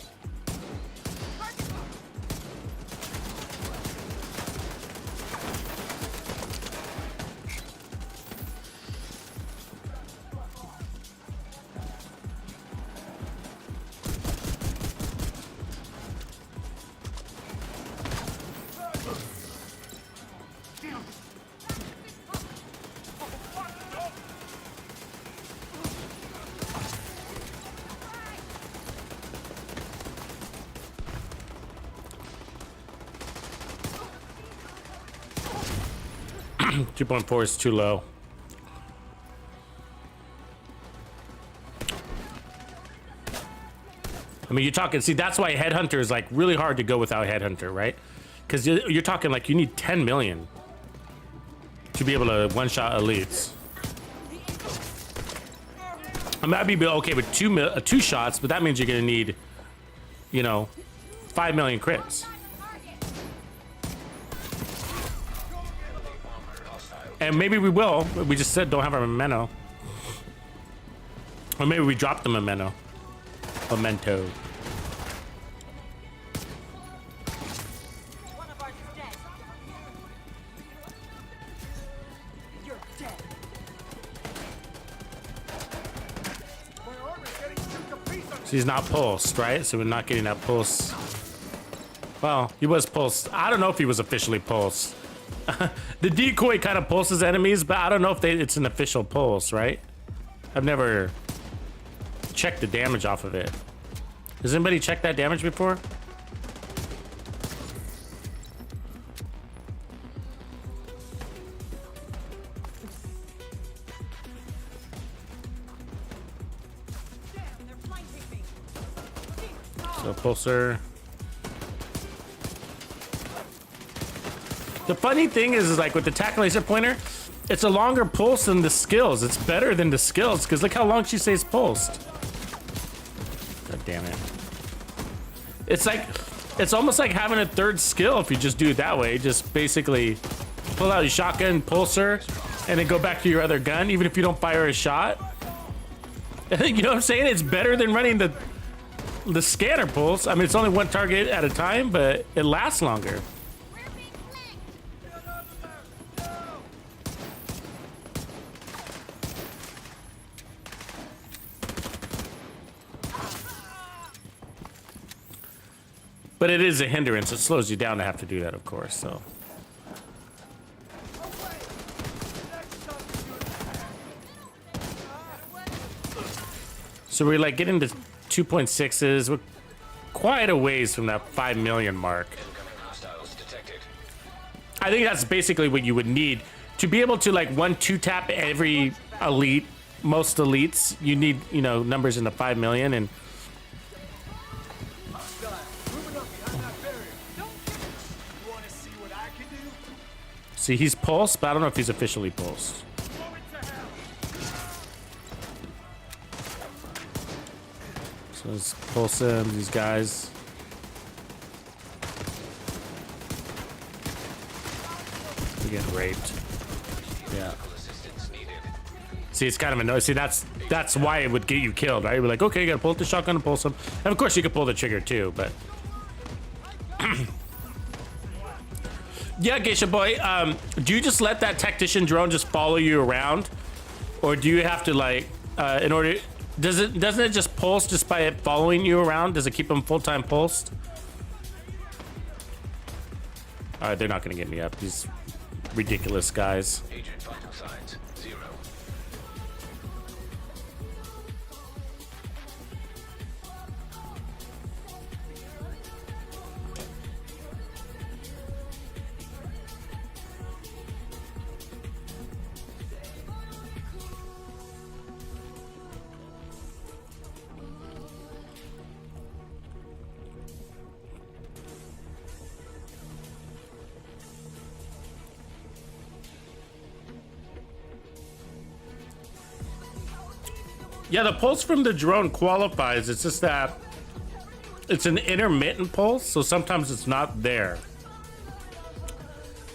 Two 2.4 is too low. I mean, you're talking, see, that's why Headhunter is like really hard to go without Headhunter, right? Because you're talking like you need 10 million to be able to one-shot elites. I might be okay with two shots, but that means you're gonna need, you know, 5 million crits. And maybe we will. We just said don't have our memento. Or maybe we dropped the memento. Memento. One of ours is dead. You're dead. My arm is getting shook to pieces. So he's not pulsed, right? So we're not getting that pulse. Well, he was pulsed. I don't know if he was officially pulsed. The decoy kind of pulses enemies, but I don't know if it's an official pulse, right? I've never checked the damage off of it. Has anybody checked that damage before? Damn, they're flanking me. So pulsar. The funny thing is like with the tack laser pointer, it's a longer pulse than the skills. It's better than the skills because look how long she stays pulsed. God damn it. It's like, it's almost like having a third skill if you just do it that way. Just basically pull out your shotgun, pulsar, and then go back to your other gun, even if you don't fire a shot. You know what I'm saying? It's better than running the scanner pulse. I mean, it's only one target at a time, but it lasts longer. But it is a hindrance. It slows you down to have to do that, of course. So we're like getting to 2.6s. We're quite a ways from that 5 million mark. Incoming hostiles detected. I think that's basically what you would need to be able to like 1-2 tap every elite. Most elites, you need, you know, numbers in the 5 million and. See, he's pulsed, but I don't know if he's officially pulsed. So let's pulse him, these guys. We're getting raped. Yeah. See, it's kind of annoying. See, that's why it would get you killed, right? You're like, okay, you gotta pull out the shotgun and pulse him. And of course, you can pull the trigger too, but. Yeah, Geisha boy. Do you just let that tactician drone just follow you around, or do you have to like, in order? Doesn't it just pulse just by it following you around? Does it keep them full-time pulsed? All right, they're not gonna get me up. These ridiculous guys. Agent vital signs 0. Yeah, the pulse from the drone qualifies. It's just that it's an intermittent pulse, so sometimes it's not there.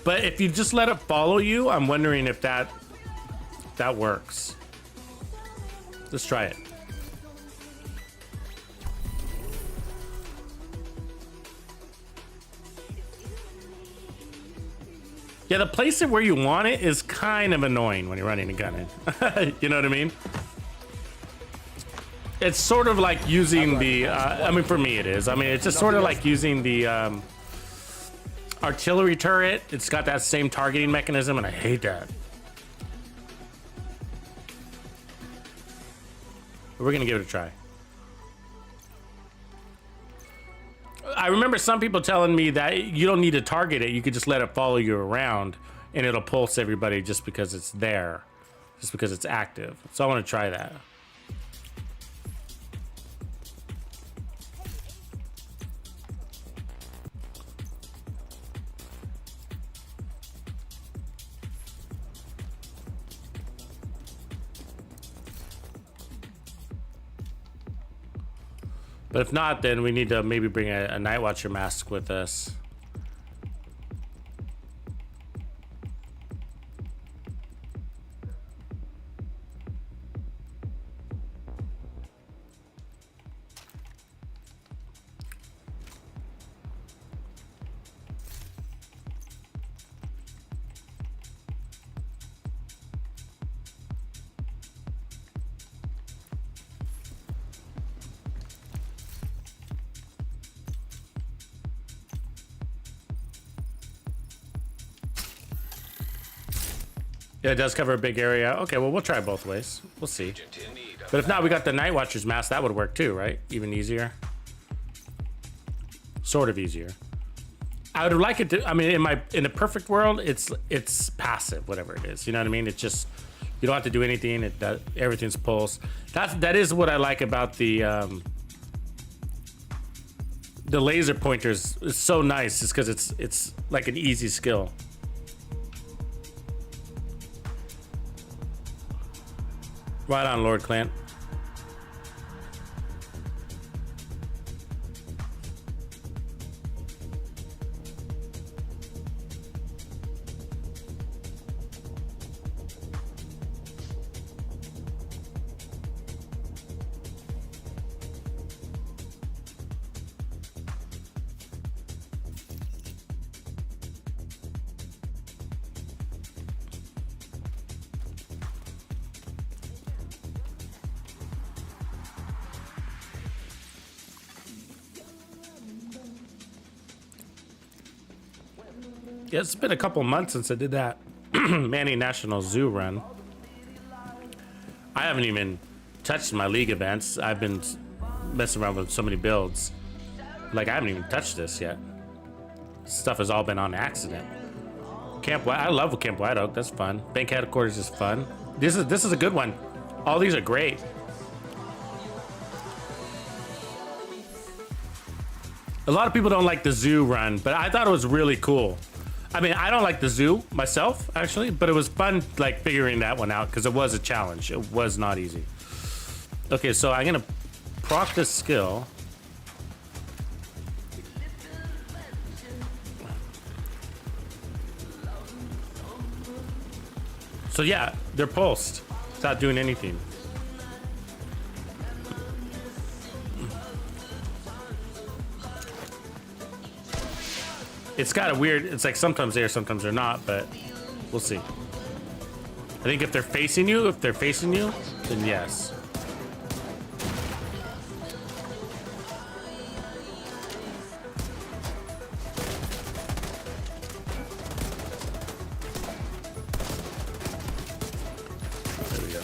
But if you just let it follow you, I'm wondering if that works. Let's try it. Yeah, the place it where you want it is kind of annoying when you're running a gun in. You know what I mean? It's sort of like using the, I mean, for me it is. I mean, it's just sort of like using the artillery turret. It's got that same targeting mechanism, and I hate that. We're gonna give it a try. I remember some people telling me that you don't need to target it. You could just let it follow you around, and it'll pulse everybody just because it's there, just because it's active. So I want to try that. But if not, then we need to maybe bring a Night Watcher mask with us. Yeah, it does cover a big area. Okay, well, we'll try both ways. We'll see. But if not, we got the Night Watcher's mask. That would work too, right? Even easier. Sort of easier. I would like it to, I mean, in the perfect world, it's passive, whatever it is. You know what I mean? It's just, you don't have to do anything. Everything's pulsed. That is what I like about the laser pointers. It's so nice just because it's like an easy skill. Right on, Lord Clint. Yeah, it's been a couple months since I did that Manny National Zoo run. I haven't even touched my league events. I've been messing around with so many builds. Like, I haven't even touched this yet. Stuff has all been on accident. Camp White, I love Camp White Oak. That's fun. Bank Headquarters is fun. This is a good one. All these are great. A lot of people don't like the zoo run, but I thought it was really cool. I mean, I don't like the zoo myself, actually, but it was fun, like, figuring that one out, because it was a challenge. It was not easy. Okay, so I'm gonna proc this skill. So yeah, they're pulsed. It's not doing anything. It's got a weird, it's like sometimes there, sometimes they're not, but we'll see. I think if they're facing you, then yes. There we go.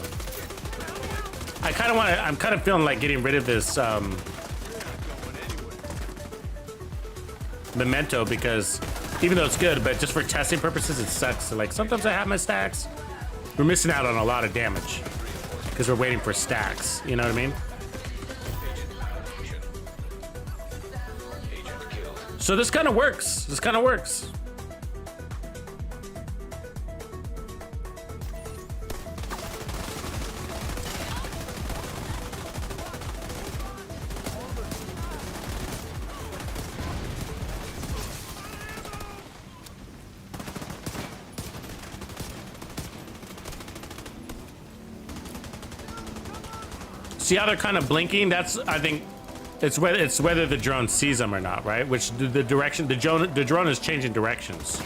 I kind of want to, I'm kind of feeling like getting rid of this, memento, because even though it's good, but just for testing purposes it sucks. So like sometimes I have my stacks. We're missing out on a lot of damage because we're waiting for stacks, you know what I mean? So this kind of works. See how they're kind of blinking? That's, I think, it's whether the drone sees them or not, right? Which the direction, the drone is changing directions.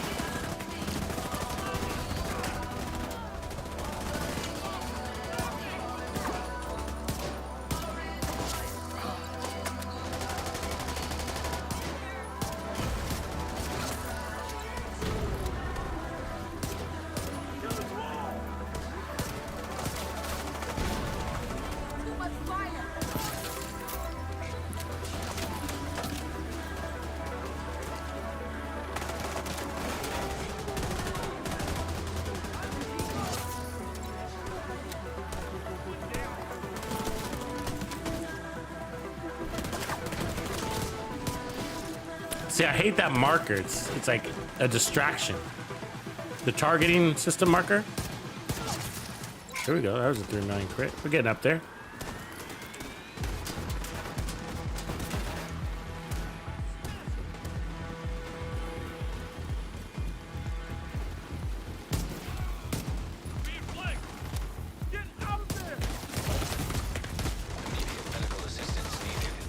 See, I hate that marker. It's like a distraction. The targeting system marker. Here we go. That was a 3 million crit. We're getting up there. Being flanked. Get out there. Medical assistance needed.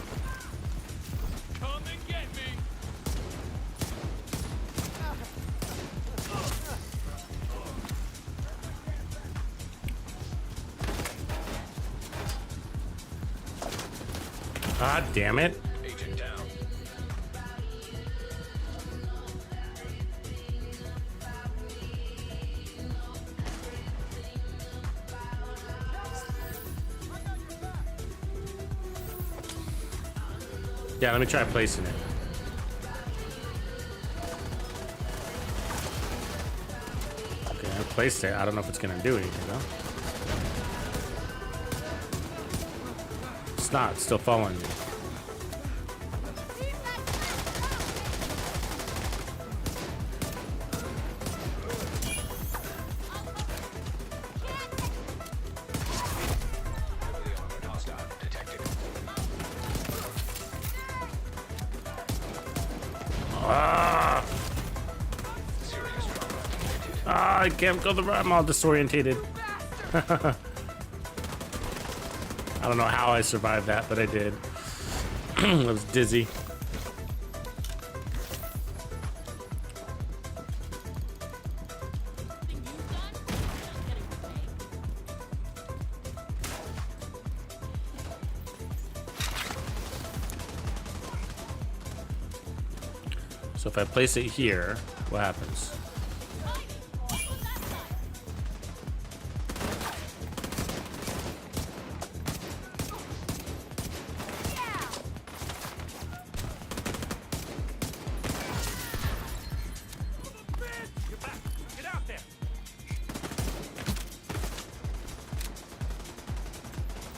Come and get me. God damn it. Agent down. Yeah, let me try placing it. Okay, I placed it. I don't know if it's gonna do anything though. It's not. It's still following me. Heavily armored hostile detected. Ah! Serious trauma detected. Ah, I can't go the right. I'm all disorientated. I don't know how I survived that, but I did. I was dizzy. So if I place it here, what happens? Get back. Get out there.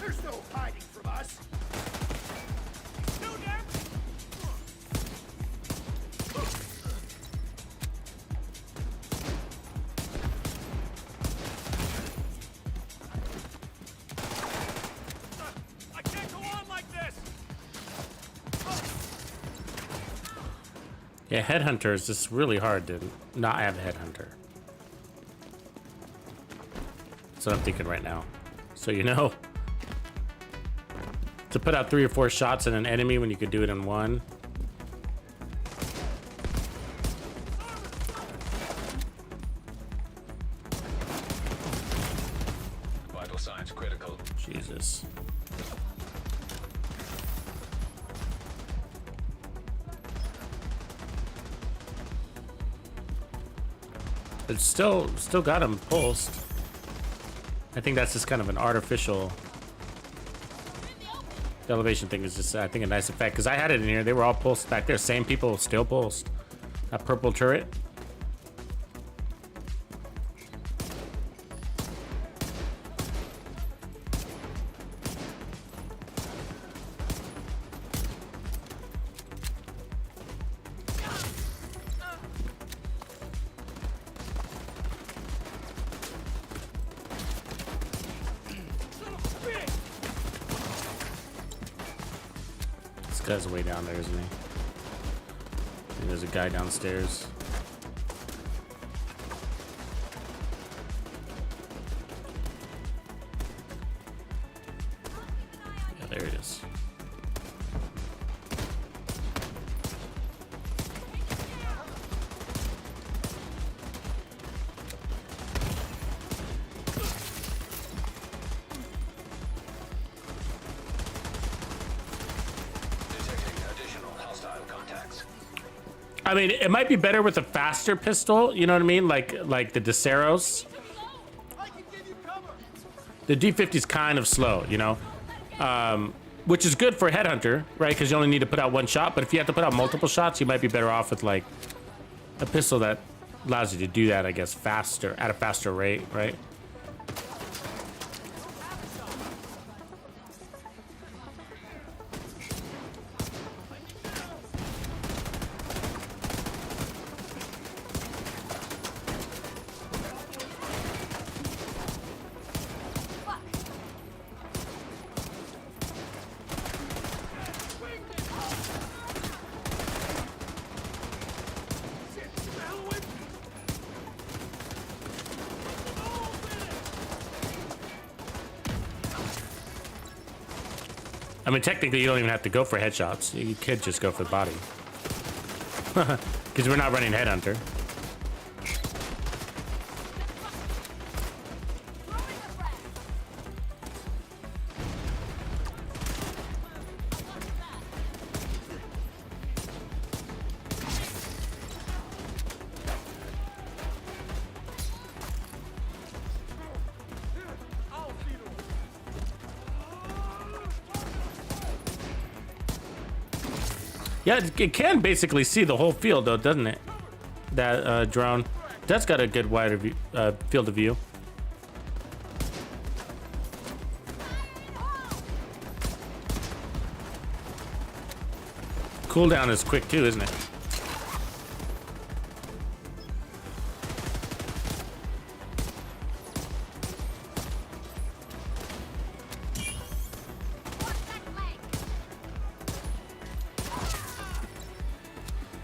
There's no hiding from us. Do them. Yeah, Headhunter is just really hard to not have Headhunter. That's what I'm thinking right now. So you know, to put out 3 or 4 shots at an enemy when you could do it in one. Vital signs critical. Jesus. It's still got him pulsed. I think that's just kind of an artificial. The elevation thing is just, I think, a nice effect. Because I had it in here. They were all pulsed back there. Same people still pulsed. That purple turret. This guy's way down there, isn't he? And there's a guy downstairs. Yeah, there he is. Detecting additional hostile contacts. I mean, it might be better with a faster pistol. You know what I mean? Like the Deseros. I can give you cover. The D50's kind of slow, you know, which is good for Headhunter, right? Because you only need to put out 1 shot. But if you have to put out multiple shots, you might be better off with like a pistol that allows you to do that, I guess, faster, at a faster rate, right? I mean, technically, you don't even have to go for headshots. You could just go for the body. Because we're not running Headhunter. Yeah, it can basically see the whole field, though, doesn't it? That drone. That's got a good wider view, field of view. Cooldown is quick, too, isn't it?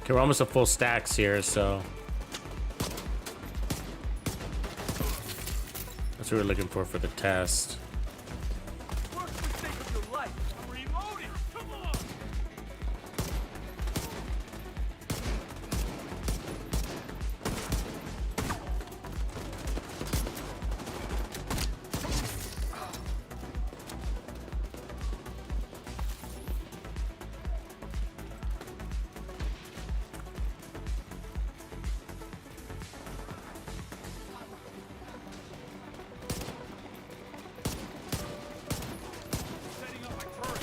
Okay, we're almost at full stacks here, so that's what we're looking for the test. Worst mistake of your life. I'm reloading. Come on. Setting up my turret.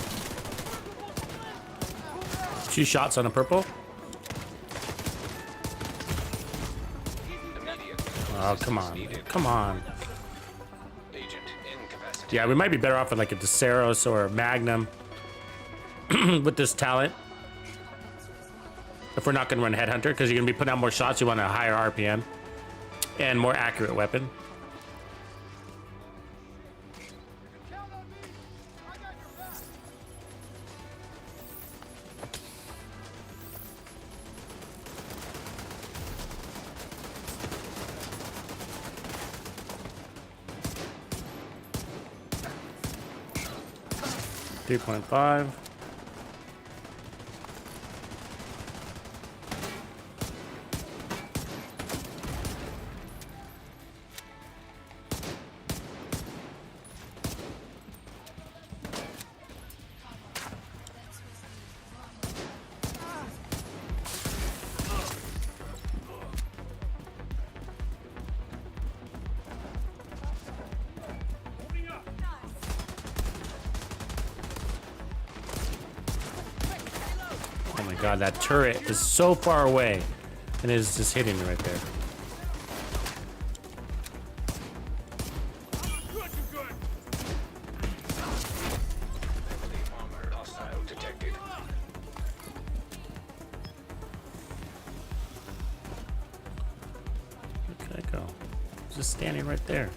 2 shots on a purple. Immediate. Oh, come on. Needed. Come on. Agent incapacitated. Yeah, we might be better off with like a Deseros or a Magnum with this talent. If we're not going to run Headhunter, because you're going to be putting out more shots, you want a higher RPM and more accurate weapon. Count on me. I got your back. 3.5. Oh my god, that turret is so far away. And it's just hitting me right there. Armor hostile detected. Where could I go? It's just standing right there.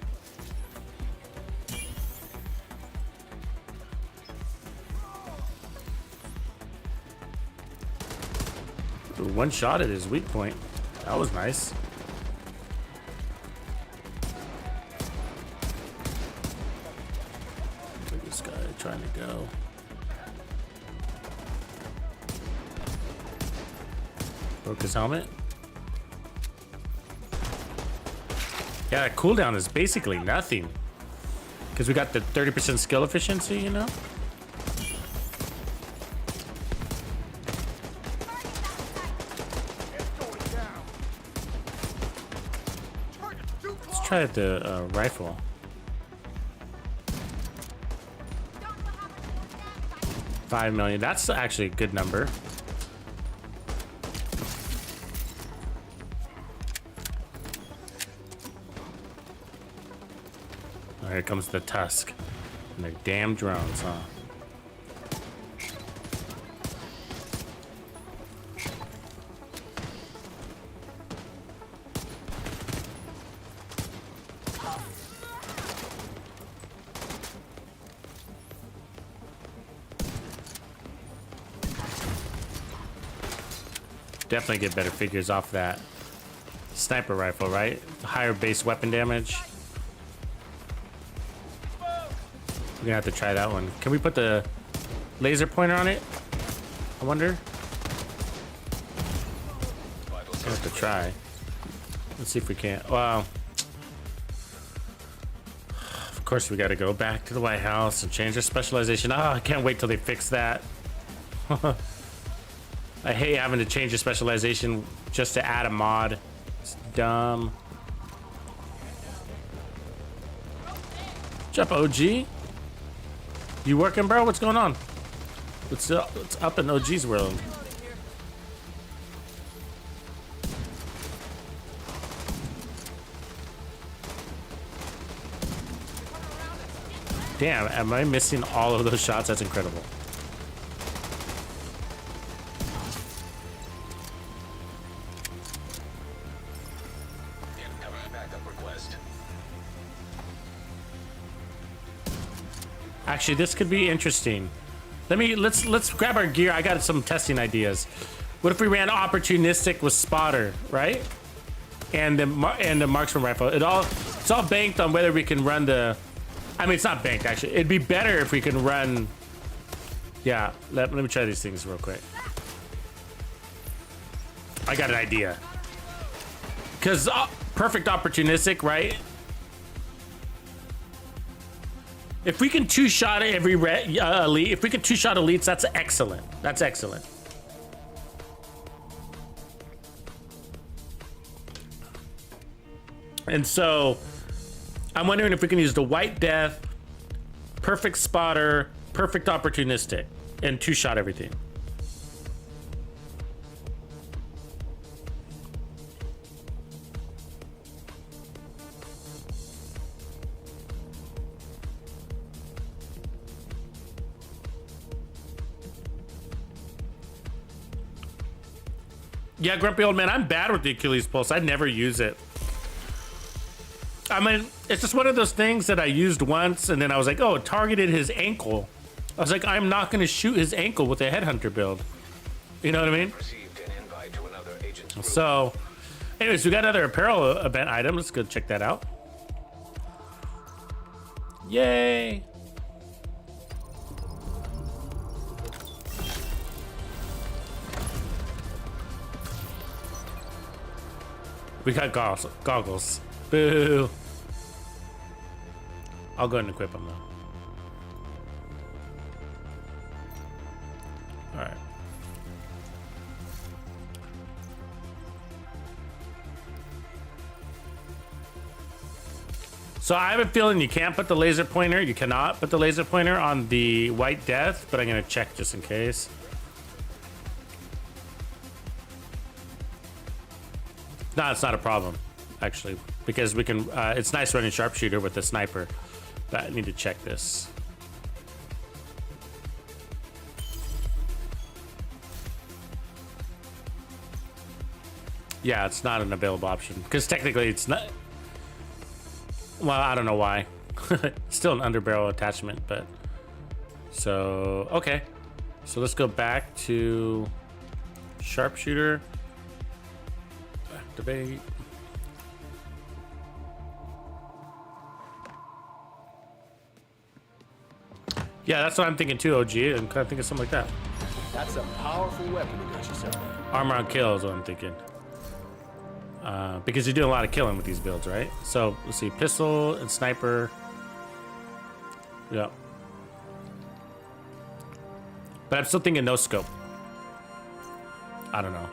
Ooh, one shot at his weak point. That was nice. Where's this guy trying to go? Broke his helmet. Yeah, cooldown is basically nothing. Because we got the 30% skill efficiency, you know? Let's try the rifle. $5 million. That's actually a good number. Oh, here comes the Tusk. And their damn drones, huh? Definitely get better figures off that sniper rifle, right? Higher base weapon damage. We're gonna have to try that one. Can we put the laser pointer on it? I wonder. We'll have to try. Let's see if we can. Wow. Of course, we got to go back to the White House and change our specialization. Ah, I can't wait till they fix that. I hate having to change the specialization just to add a mod. It's dumb. What's up, OG? You working, bro? What's going on? What's up in OG's world? Damn, am I missing all of those shots? That's incredible. Actually, this could be interesting. Let's grab our gear. I got some testing ideas. What if we ran opportunistic with spotter, right? And the marksman rifle. It's all banked on whether we can run the. I mean, it's not banked actually. It'd be better if we can run. Yeah, let me try these things real quick. I got an idea. Cause perfect opportunistic, right? If we can two-shot every elite, if we can two-shot elites, that's excellent. That's excellent. And so, I'm wondering if we can use the White Death, perfect spotter, perfect opportunistic, and two-shot everything. Yeah, grumpy old man, I'm bad with the Achilles pulse. I never use it. I mean, it's just one of those things that I used once, and then I was like, oh, it targeted his ankle. I was like, I'm not going to shoot his ankle with a headhunter build. You know what I mean? So, anyways, we got another apparel event item. Let's go check that out. We got goggles. Boo. I'll go ahead and equip them though. All right. So I have a feeling you can't put the laser pointer. You cannot put the laser pointer on the White Death, but I'm gonna check just in case. No, it's not a problem, actually, because we can. It's nice running sharpshooter with the sniper, but I need to check this. Yeah, it's not an available option because technically it's not. Well, I don't know why. Still an underbarrel attachment, but so okay. So let's go back to sharpshooter. Activate. Yeah, that's what I'm thinking too, OG. I'm kind of thinking something like that. That's a powerful weapon to get yourself. Armor on kill is what I'm thinking. Because you're doing a lot of killing with these builds, right? So let's see, pistol and sniper. Yeah. But I'm still thinking no scope. I don't know.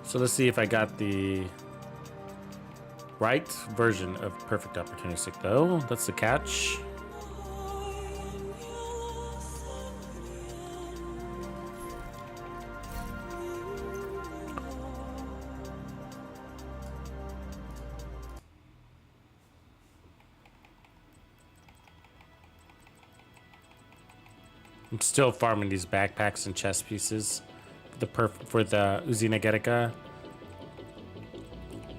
So let's see if I got the right version of perfect opportunistic though. That's the catch. I'm still farming these backpacks and chest pieces for the Uzi Negotiator.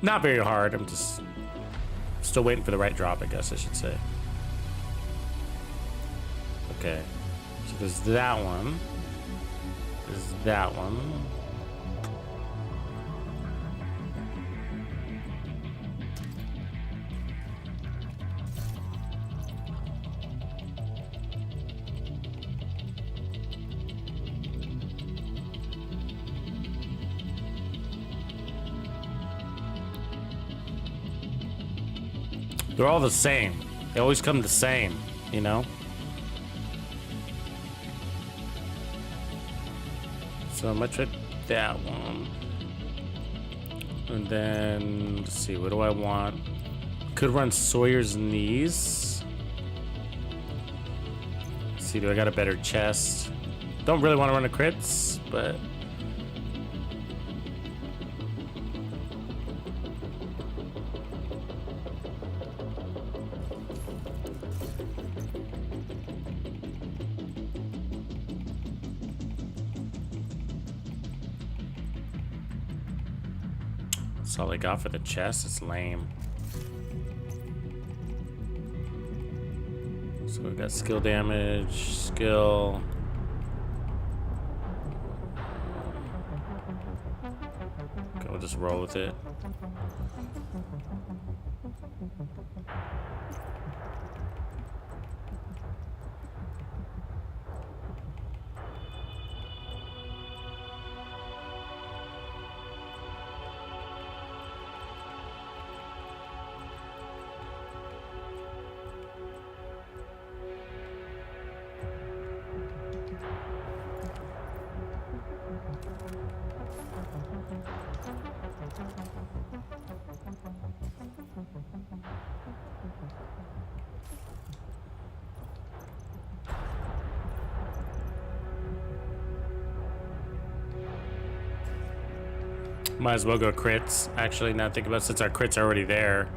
Not very hard. I'm just still waiting for the right drop, I guess I should say. Okay. So there's that one. There's that one. They're all the same. They always come the same, you know? So I'm gonna try that one. And then, let's see, what do I want? Could run Sawyer's knees. Let's see, do I got a better chest? Don't really want to run a crits, but... That's all I got for the chest. It's lame. So we got skill damage, skill. Okay, we'll just roll with it. Might as well go crits. Actually, now think about it, since our crits are already there,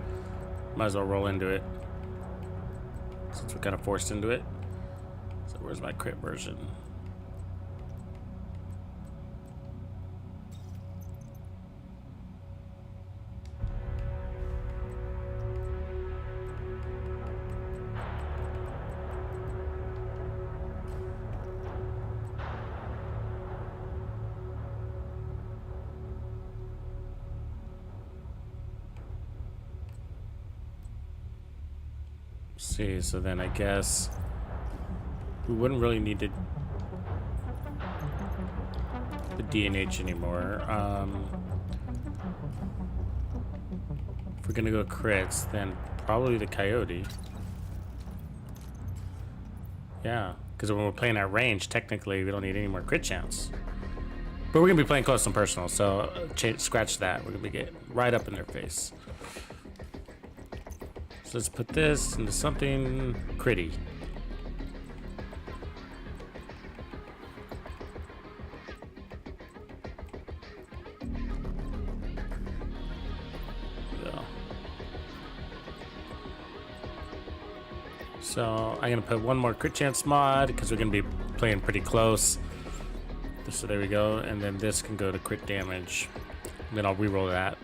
might as well roll into it. Since we're kind of forced into it. So where's my crit version? See, so then I guess we wouldn't really need to the DNH anymore. we're gonna go crits, then probably the coyote. Yeah, because when we're playing at range, technically we don't need any more crit chance. But we're gonna be playing close and personal, so scratch that. We're gonna be getting right up in their face. So let's put this into something critty. So I'm gonna put one more crit chance mod because we're gonna be playing pretty close. So there we go, and then this can go to crit damage. And then I'll reroll that.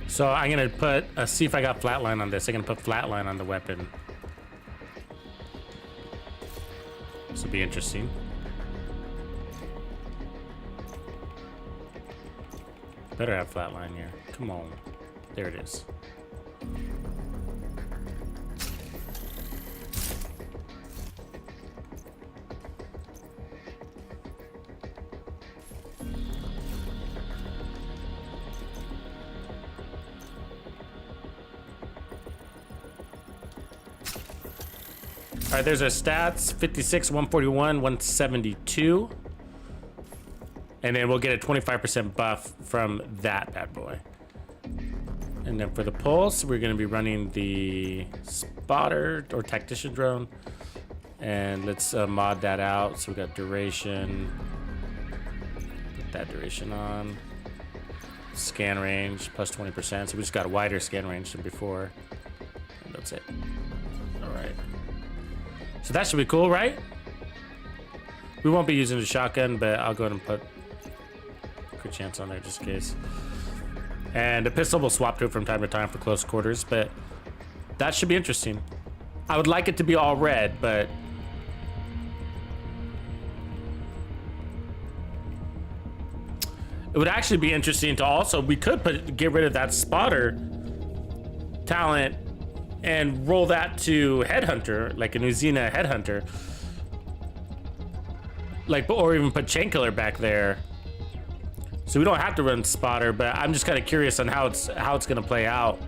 So I'm gonna put see if I got flatline on this. I'm gonna put flatline on the weapon. This will be interesting. Better have flatline here. Come on. There it is. All right, there's our stats, 56, 141, 172. And then we'll get a 25% buff from that bad boy. And then for the pulse, we're gonna be running the spotter or tactician drone. And let's mod that out. So we got duration. Put that duration on. Scan range, plus 20%. So we just got a wider scan range than before. And that's it. All right. So that should be cool, right? We won't be using the shotgun, but I'll go ahead and put crit chance on there just in case. And the pistol will swap to it from time to time for close quarters, but that should be interesting. I would like it to be all red, but it would actually be interesting to also, we could get rid of that spotter talent and roll that to Headhunter, like an Uzina Headhunter. Like, or even put Chain Killer back there. So we don't have to run Spotter, but I'm just kind of curious on how it's gonna play out.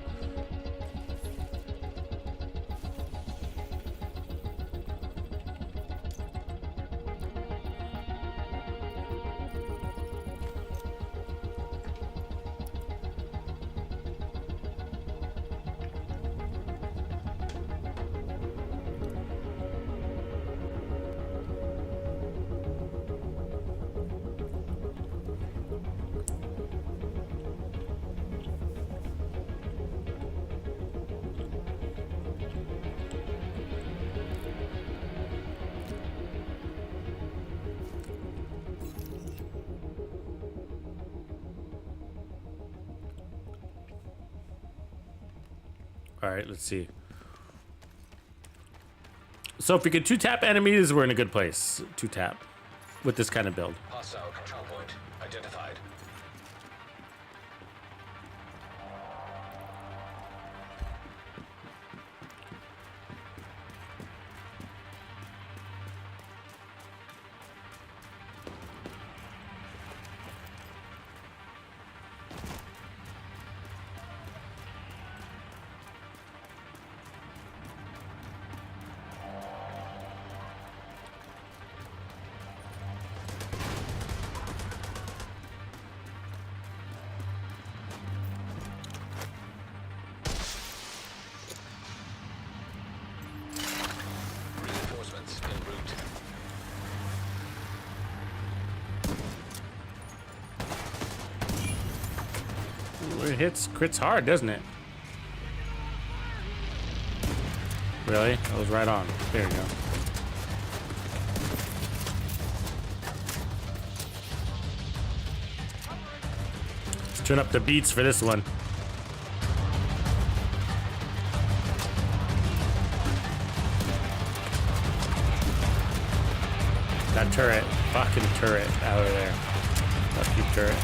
All right, let's see. So if we could 2-tap enemies, we're in a good place. 2-tap with this kind of build. Hostile control point identified. Reinforcements en route. Ooh, it hits crits hard, doesn't it? Really? That was right on. There you go. Let's turn up the beats for this one. That turret, fucking turret out of there. Fuck you, turret.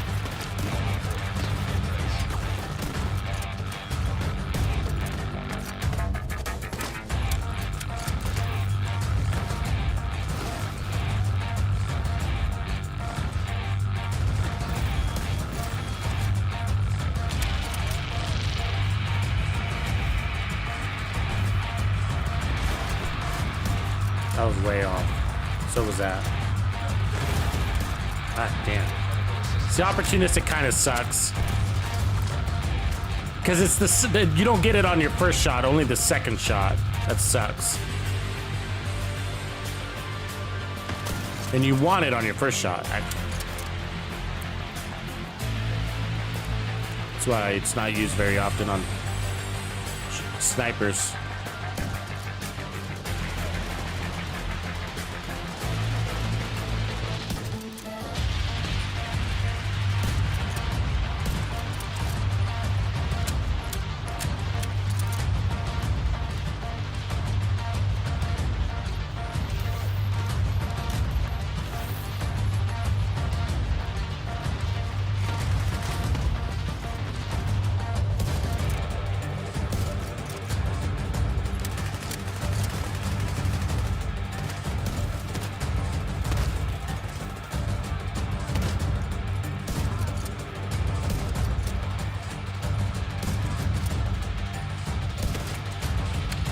That was way off. So was that. Ah, damn. See, opportunistic kind of sucks. Because it's you don't get it on your first shot, only the second shot. That sucks. And you want it on your first shot. That's why it's not used very often on snipers.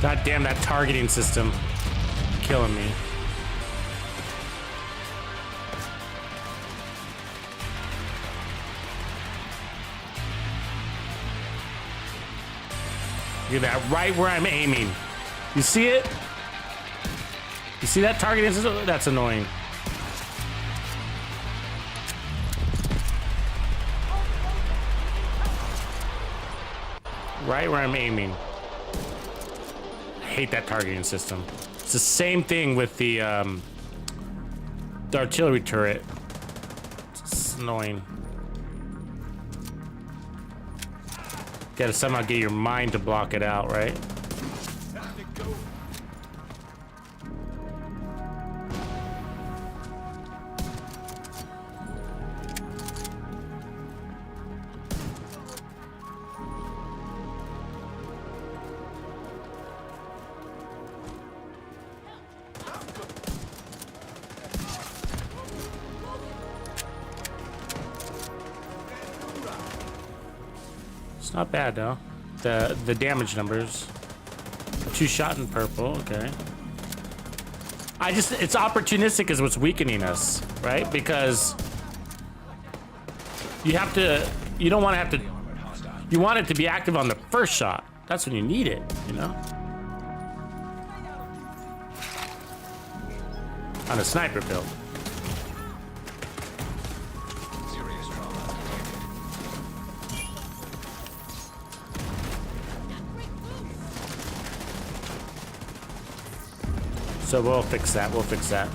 God damn, that targeting system. Killing me. Look at that, right where I'm aiming. You see it? You see that targeting system? That's annoying. Right where I'm aiming. I hate that targeting system. It's the same thing with the artillery turret. It's annoying. Gotta somehow get your mind to block it out, right? Not bad though. The damage numbers. 2 shot in purple, okay. It's opportunistic is what's weakening us, right? Because you don't want to have to, you want it to be active on the first shot. That's when you need it, you know? On a sniper build. So we'll fix that. We'll fix that.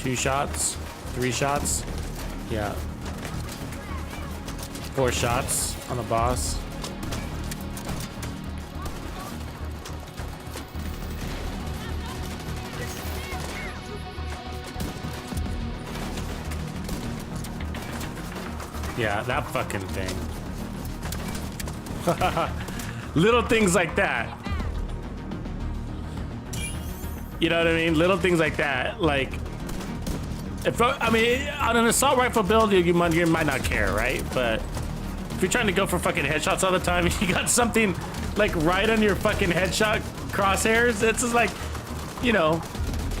Two shots, 3 shots. Yeah. 4 shots on the boss. Yeah, that fucking thing. Little things like that. You know what I mean? Little things like that. Like, I mean, on an assault rifle build, you might not care, right? But if you're trying to go for fucking headshots all the time, you got something like right on your fucking headshot crosshairs. It's just like, you know,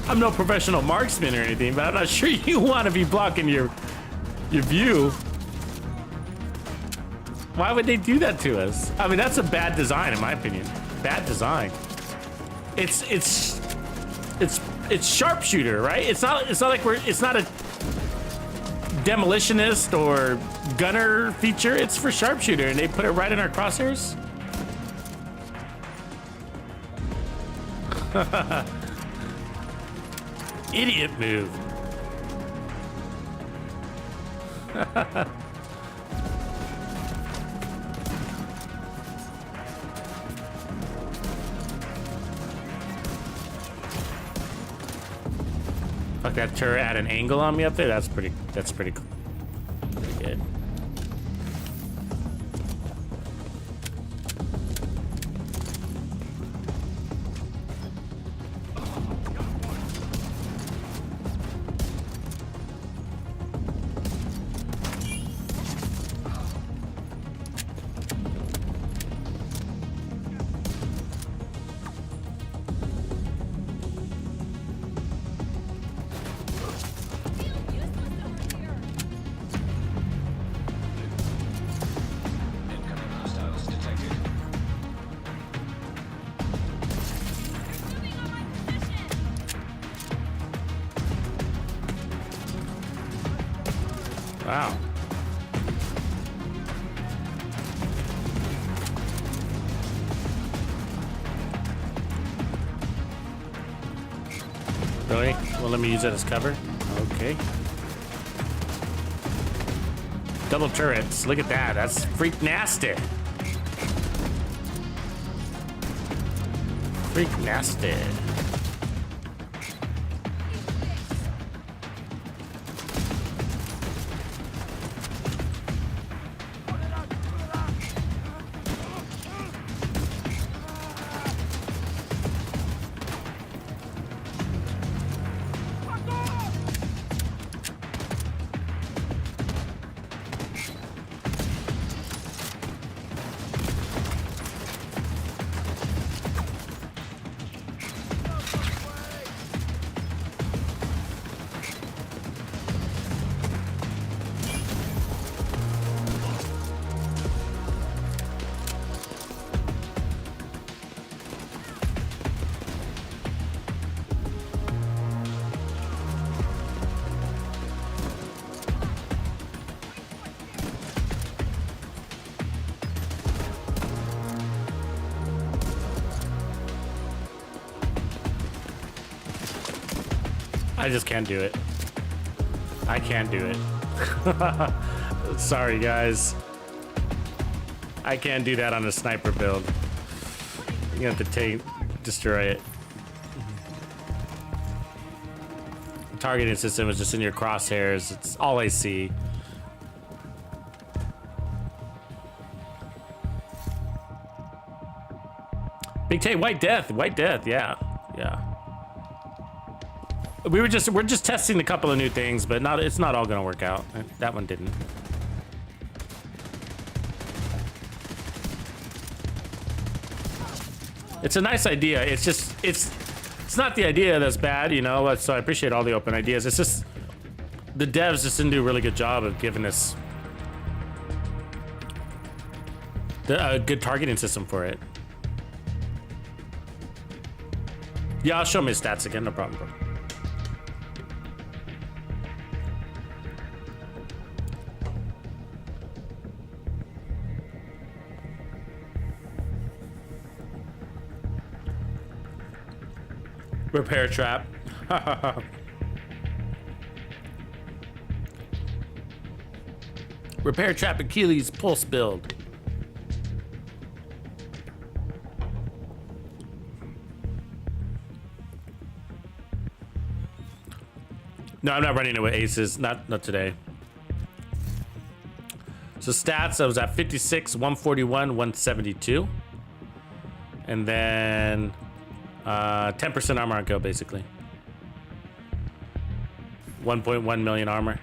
I'm no professional marksman or anything, but I'm not sure you want to be blocking your view. Why would they do that to us? I mean, that's a bad design, in my opinion. Bad design. It's sharpshooter, right? It's not like it's not a demolitionist or gunner feature. It's for sharpshooter, and they put it right in our crosshairs. Idiot move. Fuck, that turret at an angle on me up there. That's pretty cool. Pretty good. Wow. Really? Well, let me use that as cover. Okay. Double turrets. Look at that. That's freak nasty. Freak nasty. I just can't do it. I can't do it. Sorry, guys. I can't do that on a sniper build. You have to destroy it. The targeting system is just in your crosshairs. It's all I see. Big Tay, White Death, yeah, yeah. We're just testing a couple of new things, but it's not all gonna work out. That one didn't. It's a nice idea. It's just it's not the idea that's bad, you know. So I appreciate all the open ideas. It's just the devs just didn't do a really good job of giving us a good targeting system for it. Yeah, I'll show me his stats again. No problem, bro. Repair trap. Repair trap Achilles pulse build. No, I'm not running it with aces. Not today. So stats, I was at 56, 141, 172. And then 10% armor on kill, basically. 1.1 million armor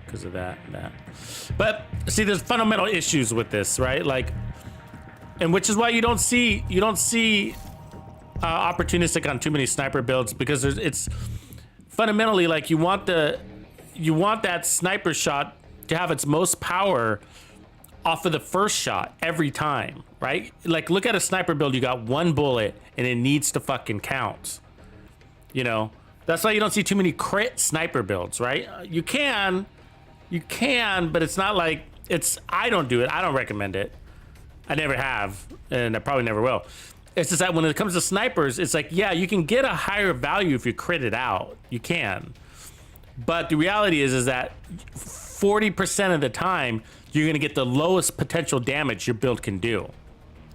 because of that. But see, there's fundamental issues with this, right? Like, and which is why you don't see opportunistic on too many sniper builds, because it's fundamentally like you want that sniper shot to have its most power off of the first shot every time, right? Like, look at a sniper build, you got one bullet and it needs to fucking count. You know, that's why you don't see too many crit sniper builds, right? You can, but it's not like I don't do it. I don't recommend it. I never have, and I probably never will. It's just that when it comes to snipers, it's like, yeah, you can get a higher value if you crit it out. You can. But the reality is that 40% of the time, you're going to get the lowest potential damage your build can do.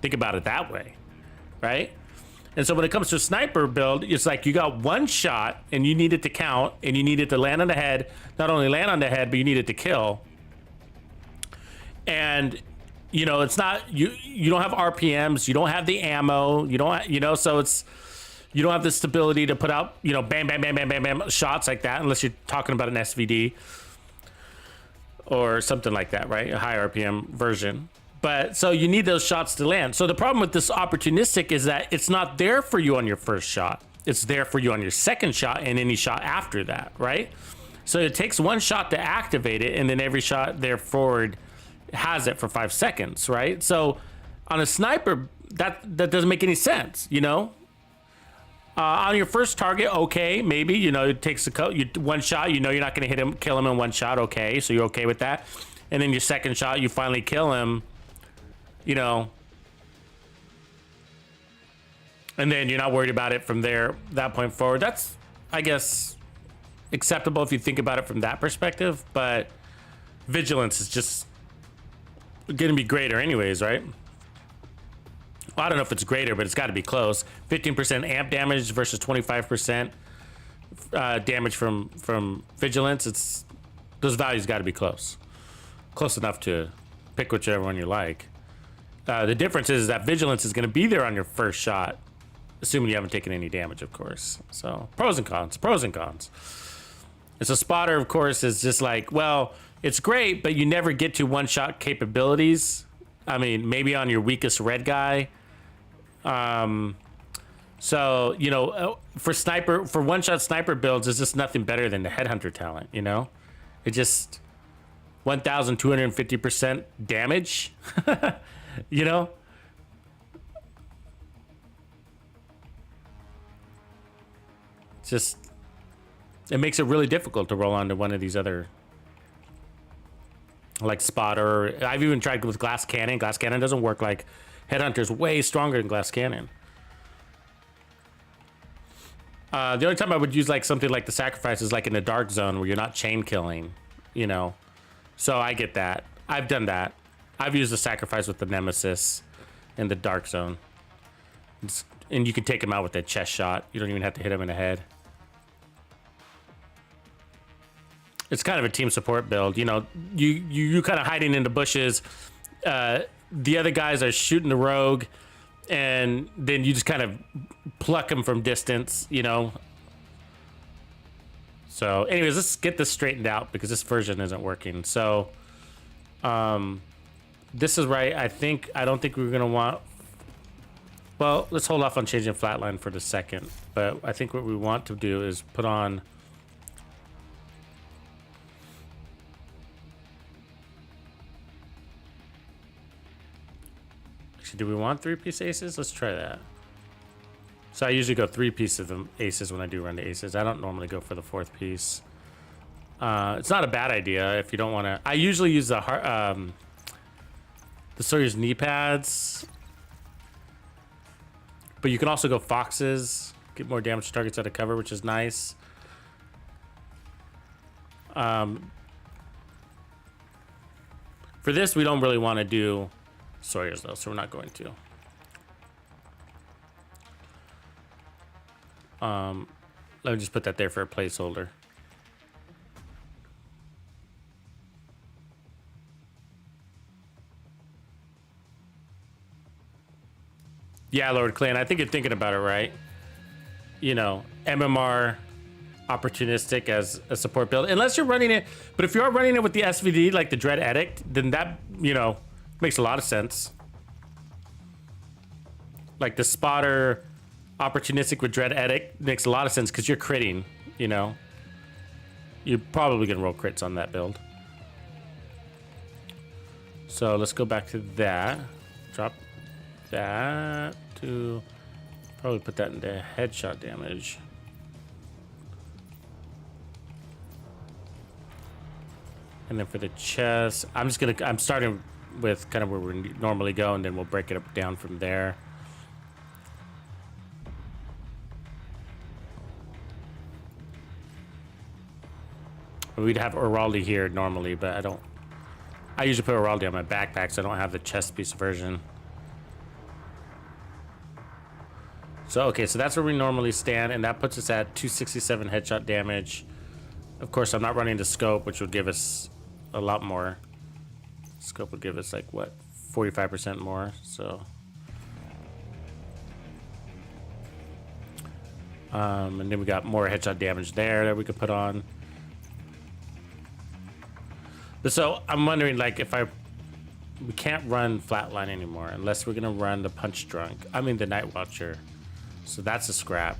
Think about it that way, right? And so when it comes to a sniper build, it's like you got one shot and you need it to count, and you need it to land on the head. Not only land on the head, but you need it to kill. And you know, it's not, you don't have RPMs, you don't have the ammo, you don't, you know, so you don't have the stability to put out, you know, bam, bam, bam, bam, bam, bam shots like that, unless you're talking about an SVD or something like that, right? A high RPM version. But so you need those shots to land. So the problem with this opportunistic is that it's not there for you on your first shot. It's there for you on your second shot and any shot after that, right? So it takes one shot to activate it, and then every shot there forward has it for 5 seconds, right? So on a sniper, that doesn't make any sense, you know? On your first target, okay, maybe, you know, it takes one shot, you know, you're not going to kill him in one shot, okay, so you're okay with that. And then your second shot, you finally kill him, you know, and then you're not worried about it from that point forward. That's, I guess, acceptable if you think about it from that perspective, but vigilance is just going to be greater anyways, right? Well, I don't know if it's greater, but it's got to be close. 15% amp damage versus 25% damage from vigilance. Those values got to be close enough to pick whichever one you like. The difference is that vigilance is going to be there on your first shot, assuming you haven't taken any damage, of course. So pros and cons. And so spotter, of course, is just like, well, it's great, but you never get to one-shot capabilities. I mean, maybe on your weakest red guy. So, you know, for one-shot sniper builds, it's just nothing better than the headhunter talent, you know? It just 1,250% damage, you know? Just, it makes it really difficult to roll onto one of these other, like spotter. I've even tried with glass cannon. Glass cannon doesn't work. Like headhunter's way stronger than glass cannon. The only time I would use like something like the sacrifice is like in the dark zone where you're not chain killing, you know. So I get that. I've done that. I've used the sacrifice with the nemesis in the dark zone, and you can take him out with that chest shot. You don't even have to hit him in the head. It's kind of a team support build, you know. You kind of hiding in the bushes. The other guys are shooting the rogue, and then you just kind of pluck them from distance, you know. So, anyways, let's get this straightened out because this version isn't working. So, this is right. I don't think we're gonna want. Well, let's hold off on changing flatline for the second. But I think what we want to do is put on. Do we want 3-piece aces? Let's try that. So I usually go 3 pieces of aces when I do run the aces. I don't normally go for the 4th piece. It's not a bad idea if you don't want to. I usually use the Sawyer's knee pads, but you can also go foxes, get more damage to targets out of cover, which is nice. For this, we don't really want to do Sawyer's though, so we're not going to. Let me just put that there for a placeholder. Yeah, Lord Clan, I think you're thinking about it right. You know, MMR opportunistic as a support build, unless you're running it. But if you are running it with the SVD, like the Dread Edict, then that, you know, makes a lot of sense. Like the spotter opportunistic with Dread Edict makes a lot of sense because you're critting, you know. You're probably gonna roll crits on that build. So let's go back to that. Drop that to probably put that into headshot damage. And then for the chest, I'm starting with kind of where we normally go, and then we'll break it up down from there. We'd have Oraldi here normally, but I usually put Oraldi on my backpack, so I don't have the chest piece version. So, okay, so that's where we normally stand, and that puts us at 267 headshot damage. Of course, I'm not running the scope, which would give us a lot more. Scope would give us, like, what, 45% more, so. And then we got more headshot damage there that we could put on. But so, I'm wondering, like, we can't run Flatline anymore unless we're gonna run the Punch Drunk. I mean, the Night Watcher. So that's a scrap.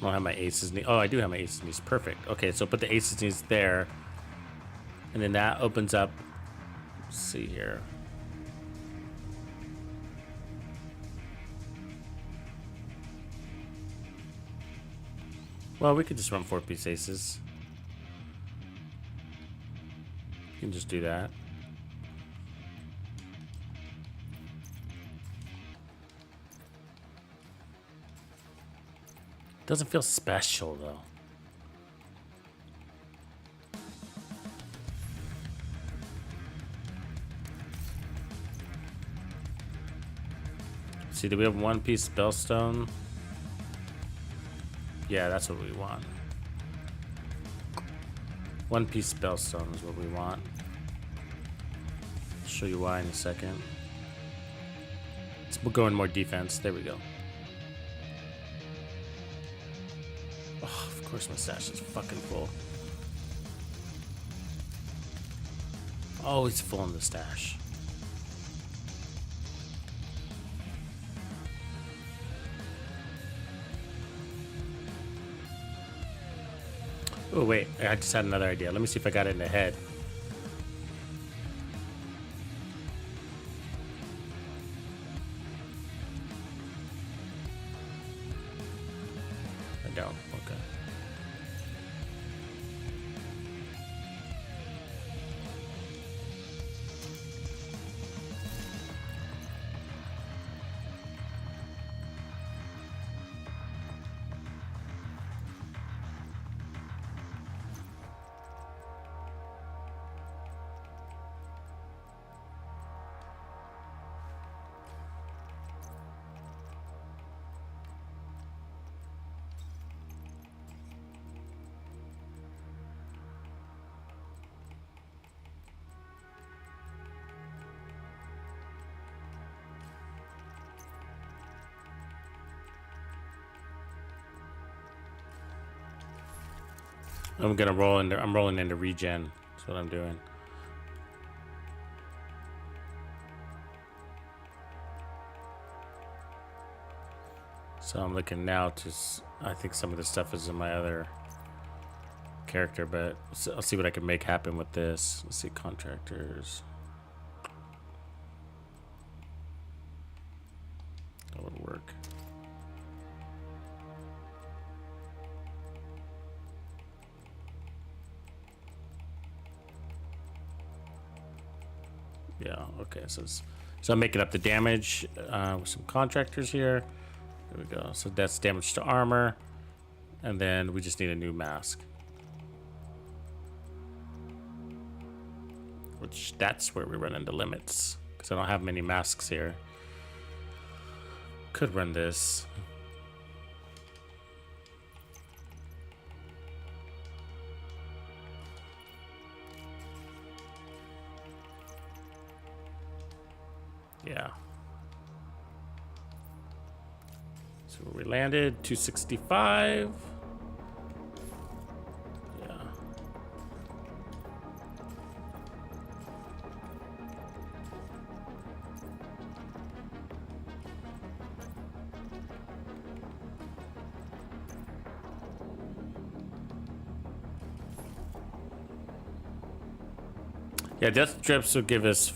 don't have my aces knees. Oh, I do have my aces knees. Perfect. Okay, so put the aces knees there. And then that opens up. Let's see here. Well, we could just run 4-piece aces. You can just do that. Doesn't feel special though. See, do we have 1-piece spellstone? Yeah, that's what we want. 1-piece spellstone is what we want. I'll show you why in a second. We'll go in more defense. There we go. Oh, of course my stash is fucking full. Always full in the stash. Oh wait, I just had another idea. Let me see if I got it in the head. I don't. Okay. I'm gonna roll into. I'm rolling into regen. That's what I'm doing. So I'm looking now to. I think some of the stuff is in my other character, but I'll see what I can make happen with this. Let's see, contractors. That would work. Yeah, okay, so I'm making up the damage with some contractors here. There we go. So that's damage to armor. And then we just need a new mask. Which that's where we run into limits. Because I don't have many masks here. Could run this. Yeah. So where we landed, 265. Yeah. Yeah, death strips will give us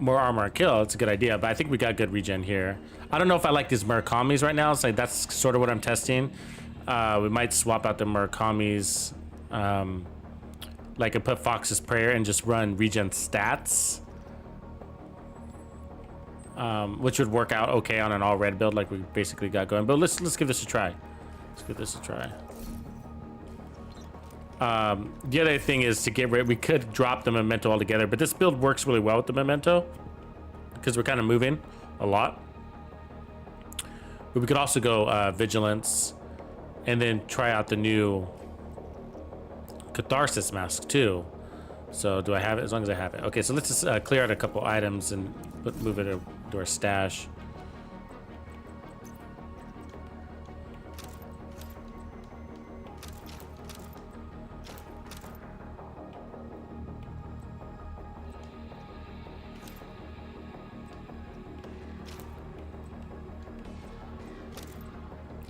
more armor and kill. It's a good idea, but I think we got good regen here. I don't know if I like these Murakamis right now. It's like that's sort of what I'm testing. We might swap out the Murakamis, like I put Fox's Prayer and just run regen stats, which would work out okay on an all red build like we basically got going. But let's give this a try. Let's give this a try. The other thing is to get rid. We could drop the memento altogether, but this build works really well with the memento because we're kind of moving a lot. But we could also go vigilance, and then try out the new catharsis mask too. So do I have it? As long as I have it. Okay, so let's just clear out a couple items and move it to our stash.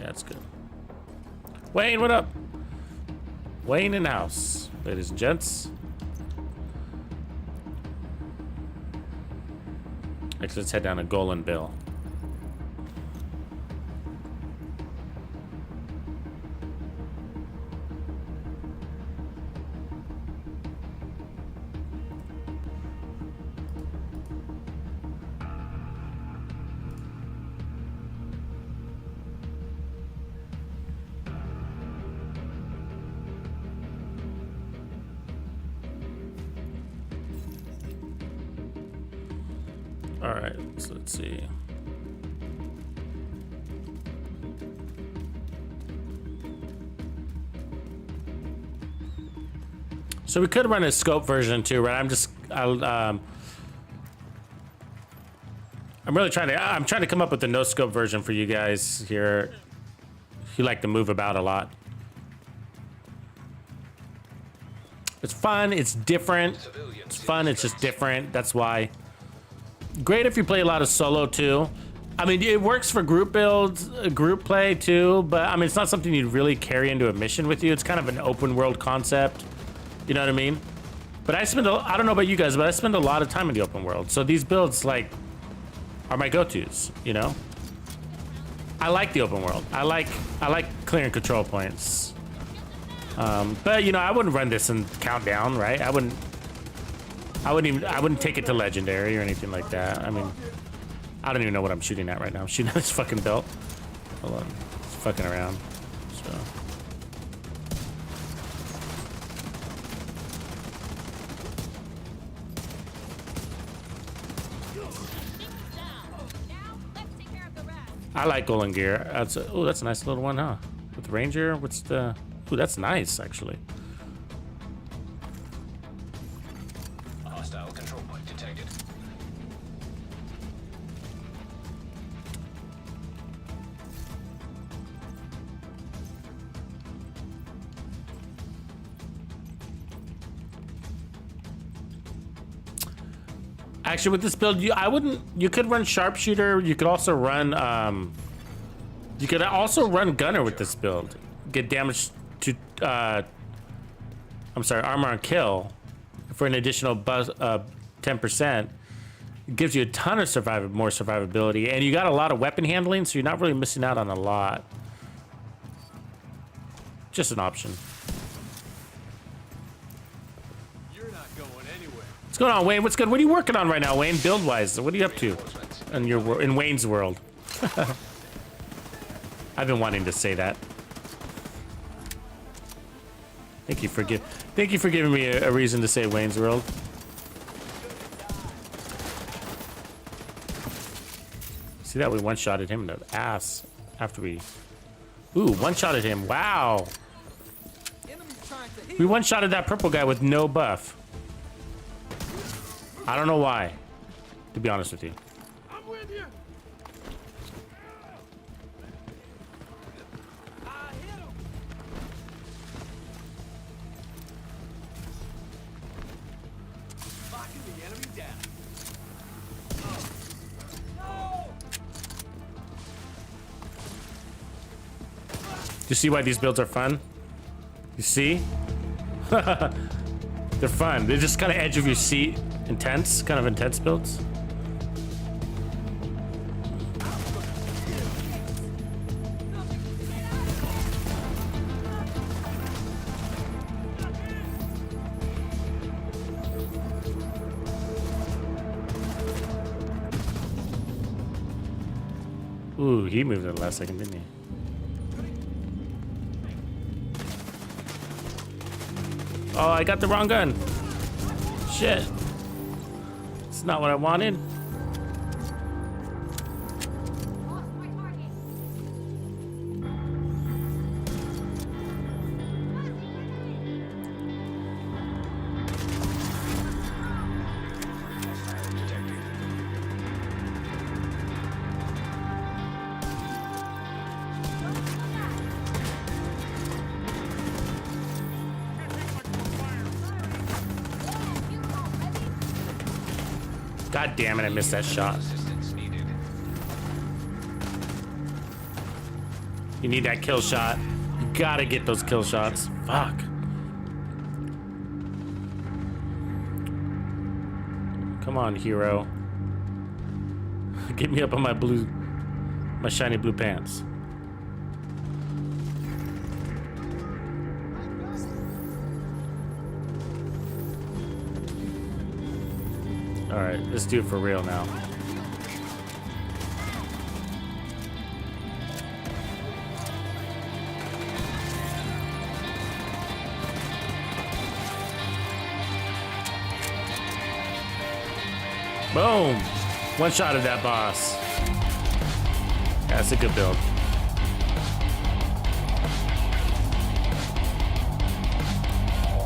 that's good. Wayne, what up? Wayne in the house, ladies and gents. Next, let's head down to Golan Bill. All right, so let's see. So we could run a scope version too, right? I'm really trying to come up with a no scope version for you guys here. You like to move about a lot. It's fun, it's different. It's fun, it's just different. That's why. Great if you play a lot of solo too. I mean, it works for group builds, group play too, but I mean, it's not something you'd really carry into a mission with you. It's kind of an open world concept. You know what I mean? But I don't know about you guys, but I spend a lot of time in the open world. So these builds like are my go-tos, you know? I like the open world. I like clearing control points. But you know, I wouldn't run this in countdown, right? I wouldn't take it to legendary or anything like that. I mean, I don't even know what I'm shooting at right now. I'm shooting at this fucking belt. Hold on, it's fucking around. So. I like Golden Gear. That's a nice little one, huh? With Ranger, what's the? Ooh, that's nice actually. Hostile control point detected. Actually, with this build, you could run sharpshooter. You could also run gunner with this build. Get damage to armor on kill for an additional 10%. It gives you a ton of more survivability, and you got a lot of weapon handling, so you're not really missing out on a lot. Just an option. What's going on, Wayne? What's good? What are you working on right now, Wayne? Build-wise, what are you up to in Wayne's world? I've been wanting to say that. Thank you for giving me a reason to say Wayne's world. See that we one-shotted him in the ass after we. Ooh, one-shotted him. Wow. We one-shotted that purple guy with no buff. I don't know why, to be honest with you. I'm with you. I hit him. Locking the enemy down. No. You see why these builds are fun? You see? They're fun. They're just kind of edge of your seat. Intense, kind of intense builds. Ooh, he moved at the last second, didn't he? Oh, I got the wrong gun. Shit. It's not what I wanted. God damn it, I missed that shot. Assistance needed. You need that kill shot. You gotta get those kill shots. Fuck. Come on, hero. Get me up on my shiny blue pants. All right, let's do it for real now. Boom! One shot of that boss. That's a good build.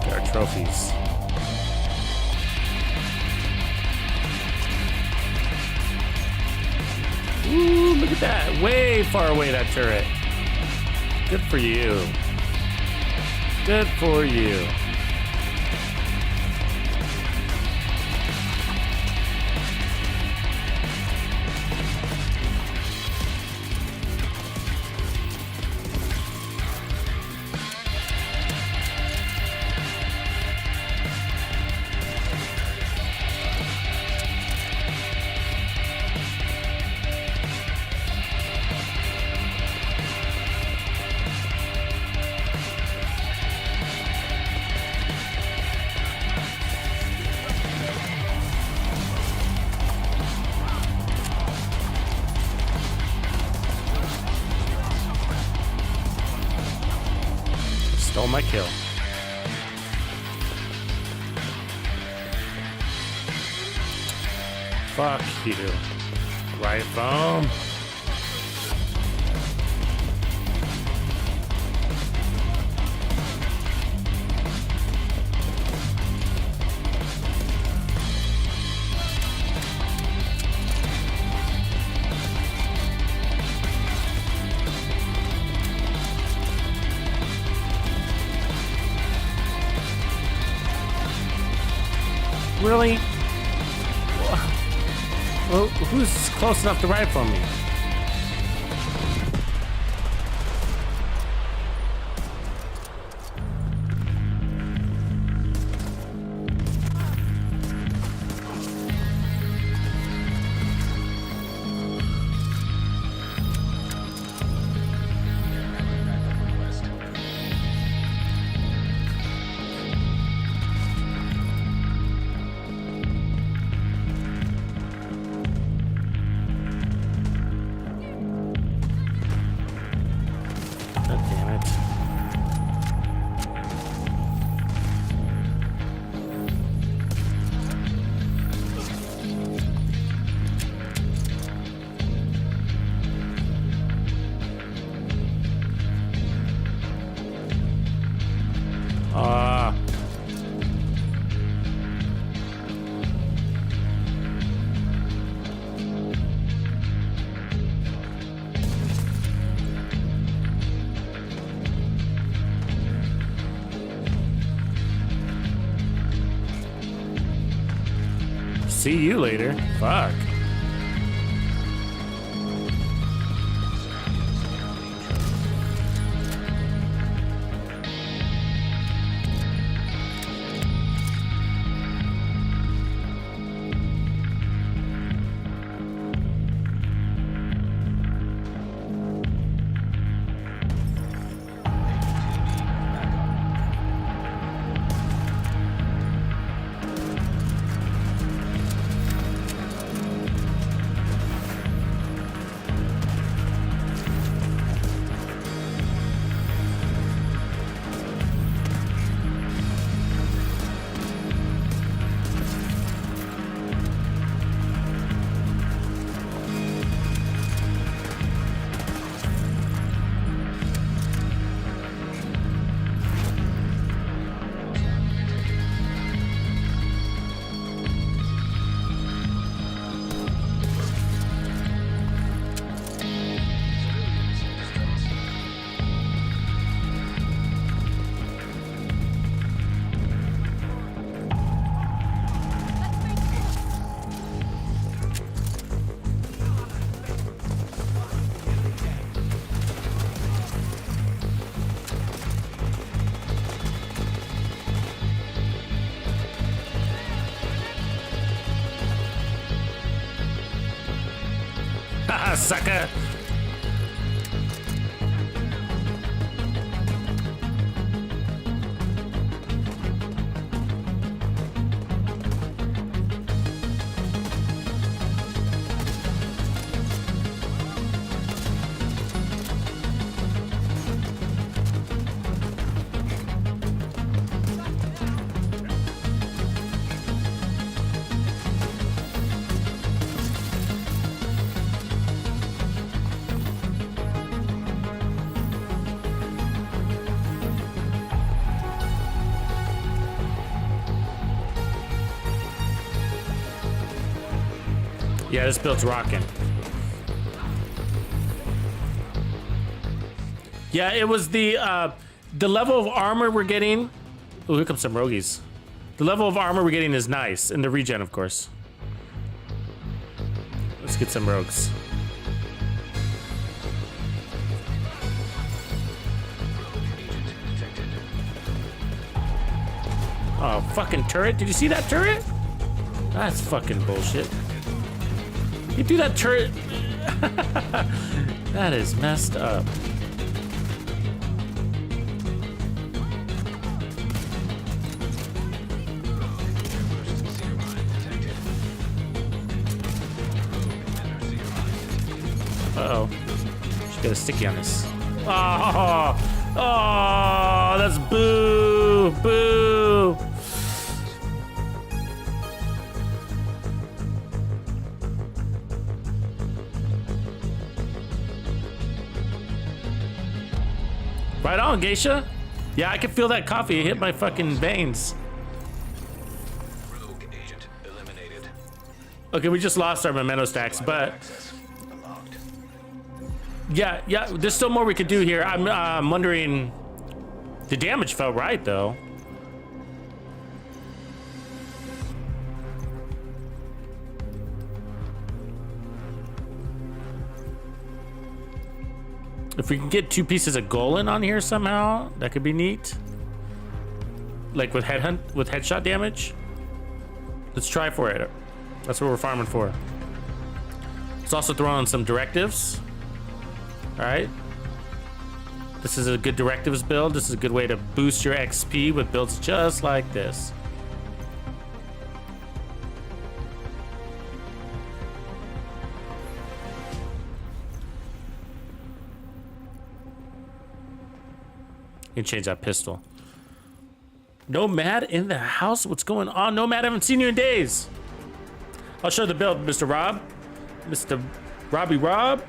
Get our trophies. Ooh, look at that. Way far away, that turret. Good for you. Good for you. Stole my kill. Fuck you. Right phone. Really? Well, who's close enough to ride for me? See you later. Fuck. sucker. Yeah, this build's rocking. Yeah, it was the level of armor we're getting. Oh, here comes some rogues. The level of armor we're getting is nice, and the regen, of course. Let's get some rogues. Oh, fucking turret! Did you see that turret? That's fucking bullshit. You do that turret. That is messed up. Uh-oh. She got a sticky on this. Oh, oh, that's boo, boo. Right on, Geisha. Yeah, I can feel that coffee hit my fucking veins. Rogue agent eliminated. Okay, we just lost our memento stacks, but Access unlocked. yeah, there's still more we could do here. I'm wondering, the damage felt right though. If we can get 2 pieces of Golan on here somehow, that could be neat. Like with headshot damage. Let's try for it. That's what we're farming for. Let's also throw on some directives. All right. This is a good directives build. This is a good way to boost your XP with builds just like this. You can change that pistol. Nomad in the house? What's going on? Nomad, I haven't seen you in days. I'll show the build, Mr. Rob. Mr. Robbie Rob.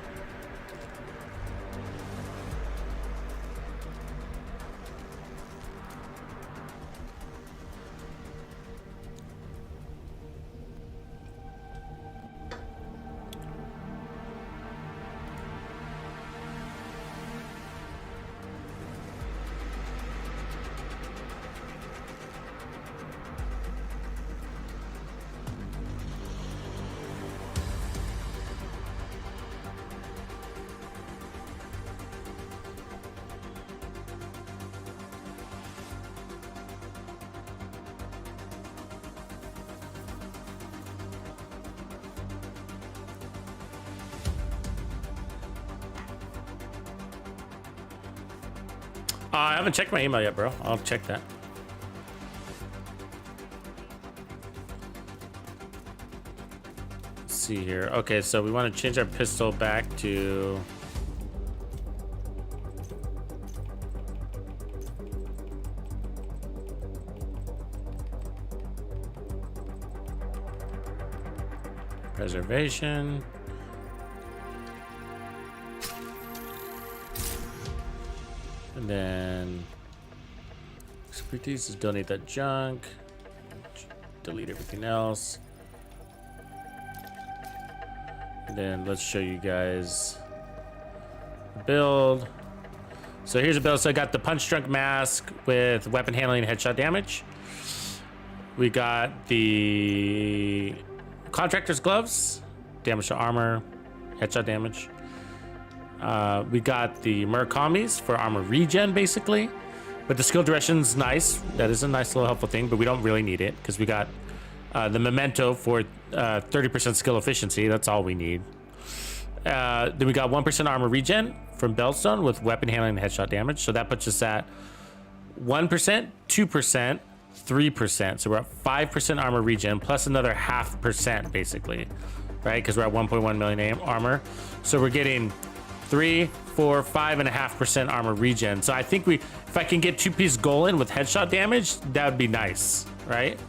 I haven't checked my email yet, bro. I'll check that. Let's see here. Okay, so we want to change our pistol back to... preservation. And then expertise is donate that junk. Delete everything else. And then let's show you guys the build. So here's a build. So I got the punch drunk mask with weapon handling and headshot damage. We got the contractor's gloves, damage to armor, headshot damage. We got the Murakamis for armor regen, basically. But the skill direction's nice. That is a nice little helpful thing, but we don't really need it because we got the memento for 30% skill efficiency. That's all we need. Then we got 1% armor regen from Bellstone with weapon handling and headshot damage. So that puts us at 1%, 2%, 3%. So we're at 5% armor regen plus another 0.5% basically, right? Because we're at 1.1 million armor. So we're getting 3, 4, 5.5% armor regen. So I think if I can get 2-piece Golan with headshot damage, that would be nice, right?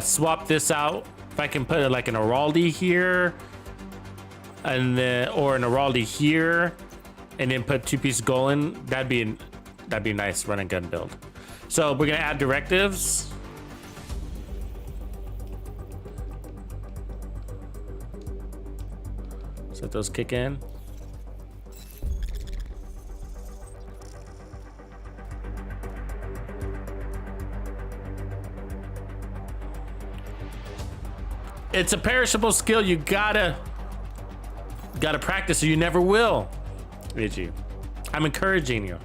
Swap this out. If I can put like an Araldi here, and then or an Araldi here, and then put 2-piece Golan, that'd be a nice run and gun build. So we're gonna add directives. Let those kick in. It's a perishable skill. You gotta practice or you never will. Vigi, I'm encouraging you.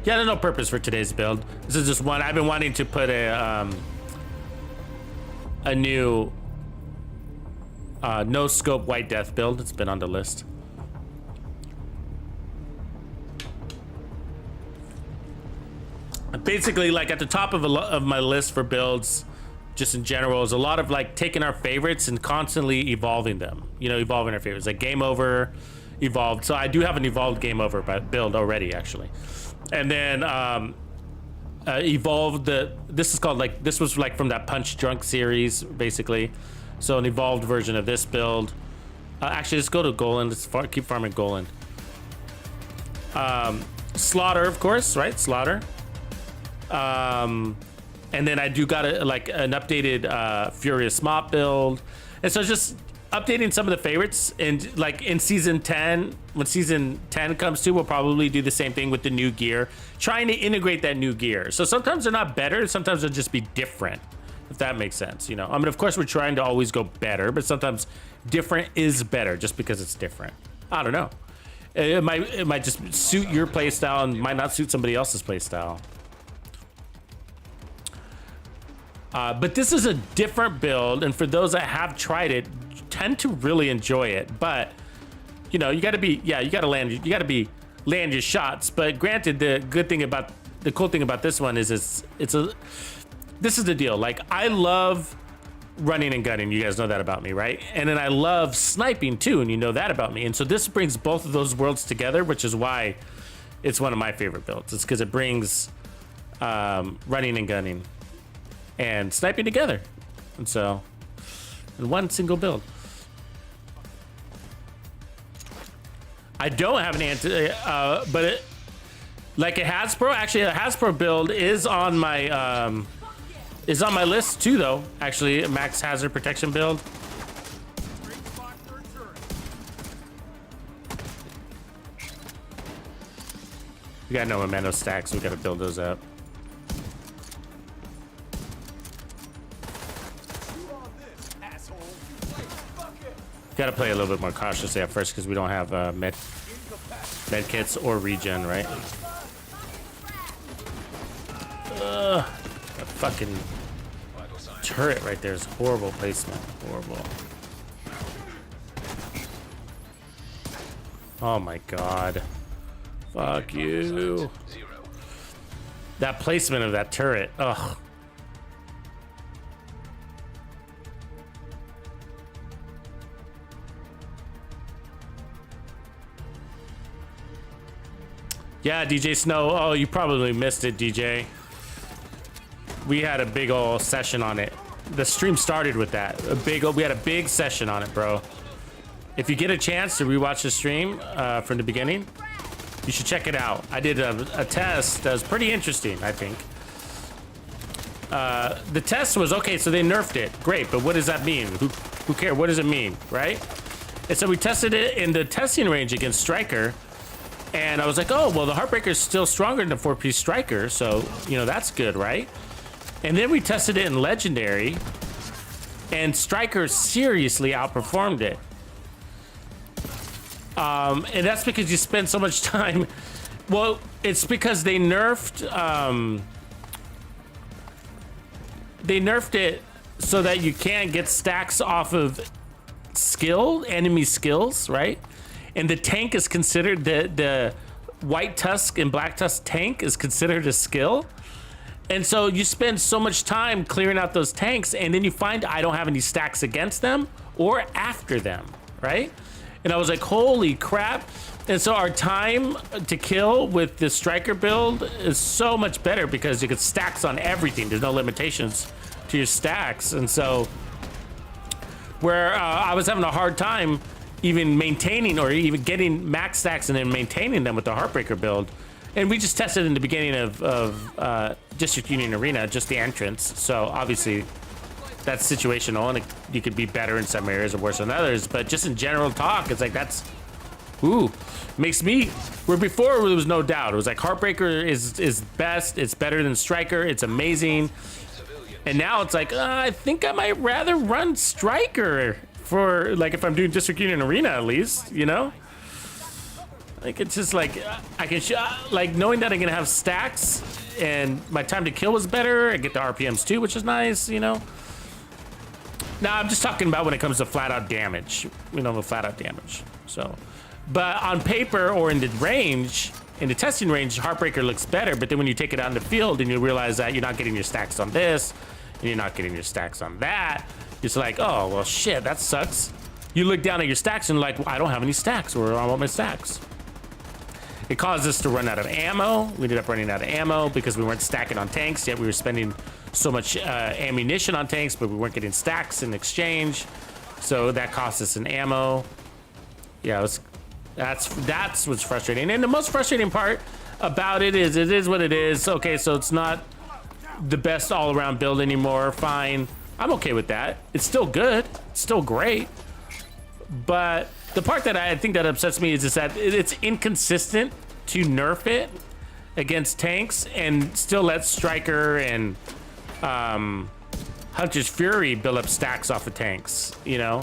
Yeah, there's no purpose for today's build. This is just one. I've been wanting to put a new no scope White Death build. It's been on the list. Basically, like at the top of my list for builds, just in general, is a lot of like taking our favorites and constantly evolving them. You know, evolving our favorites. Like Game Over, evolved. So I do have an evolved Game Over build already, actually. And then evolved this is called like, this was like from that Punch Drunk series basically. So an evolved version of this build. Actually, let's go to Golan. Let's keep farming Golan. Slaughter, of course, right? Slaughter. And then I do got an updated Furious Mop build. And so just updating some of the favorites, and like in season 10, when season 10 comes to, we'll probably do the same thing with the new gear, trying to integrate that new gear. So sometimes they're not better, sometimes they'll just be different, if that makes sense. You know, I mean, of course we're trying to always go better, but sometimes different is better just because it's different. I don't know. It might just suit your play style and might not suit somebody else's play style. But this is a different build, and for those that have tried it, tend to really enjoy it. But you know, you got to land your shots. But granted, the cool thing about this one is this is the deal. Like, I love running and gunning. You guys know that about me, right? And then I love sniping too, and you know that about me. And so this brings both of those worlds together, which is why it's one of my favorite builds. It's because it brings running and gunning and sniping together, and so in one single build. I don't have an anti, but it, like a Hasbro. Actually, a Hasbro build is on my list too, though. Actually, a max hazard protection build. We got no memento stacks. We got to build those up. Got to play a little bit more cautiously at first because we don't have med kits or regen, right? That fucking turret right there is horrible placement. Horrible. Oh my god. Fuck you. That placement of that turret. Ugh. Yeah, DJ Snow. Oh, you probably missed it, DJ. We had a big old session on it. The stream started with that. We had a big session on it, bro. If you get a chance to rewatch the stream from the beginning, you should check it out. I did a test that was pretty interesting, I think. The test was, okay, so they nerfed it. Great, but what does that mean? Who cares? What does it mean, right? And so we tested it in the testing range against Striker. And I was like, oh, well, the Heartbreaker is still stronger than the 4-piece Striker. So, you know, that's good, right? And then we tested it in Legendary. And Striker seriously outperformed it. And that's because you spend so much time. Well, it's because they nerfed they nerfed it so that you can't get stacks off of enemy skills, right? And the tank is considered, the white tusk and black tusk tank is considered a skill. And so you spend so much time clearing out those tanks, and then you find I don't have any stacks against them or after them, right? And I was like, holy crap. And so our time to kill with the striker build is so much better because you get stacks on everything. There's no limitations to your stacks. And so where I was having a hard time even maintaining or even getting max stacks and then maintaining them with the Heartbreaker build. And we just tested in the beginning of District Union Arena, just the entrance. So obviously that's situational, and you could be better in some areas or worse than others. But just in general talk, it's like that's, ooh, makes me, where before there was no doubt. It was like Heartbreaker is best, it's better than Striker, it's amazing. And now it's like, I think I might rather run Striker for, like, if I'm doing District Union Arena at least, you know? Like, it's just like, I can, like, knowing that I'm gonna have stacks and my time to kill was better, I get the RPMs too, which is nice, you know? Now, I'm just talking about when it comes to flat out damage, you know, the flat out damage, so. But on paper or in the range, in the testing range, Heartbreaker looks better, but then when you take it out in the field and you realize that you're not getting your stacks on this, and you're not getting your stacks on that, it's like, oh, well, shit, that sucks. You look down at your stacks and like, well, I don't have any stacks, or I want my stacks. It caused us to run out of ammo. We ended up running out of ammo because we weren't stacking on tanks, yet we were spending so much ammunition on tanks, but we weren't getting stacks in exchange. So that cost us an ammo. Yeah, that's what's frustrating. And the most frustrating part about it is what it is. Okay, so it's not the best all-around build anymore. Fine, I'm okay with that. It's still good, it's still great. But the part that I think that upsets me is that it's inconsistent to nerf it against tanks and still let Striker and Hunter's Fury build up stacks off of tanks, you know?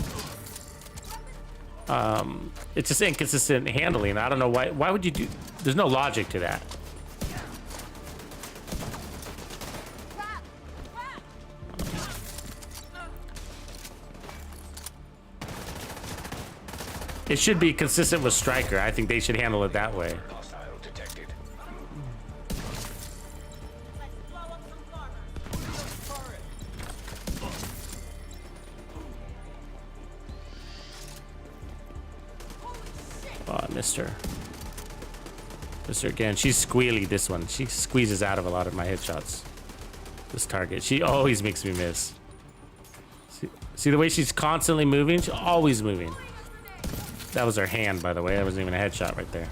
It's just inconsistent handling. I don't know why would you do, there's no logic to that. It should be consistent with Striker. I think they should handle it that way. Hostile detected. Oh, I missed her. Missed her again. She's squealy, this one. She squeezes out of a lot of my headshots. This target. She always makes me miss. See the way she's constantly moving? She's always moving. That was her hand, by the way. That wasn't even a headshot right there.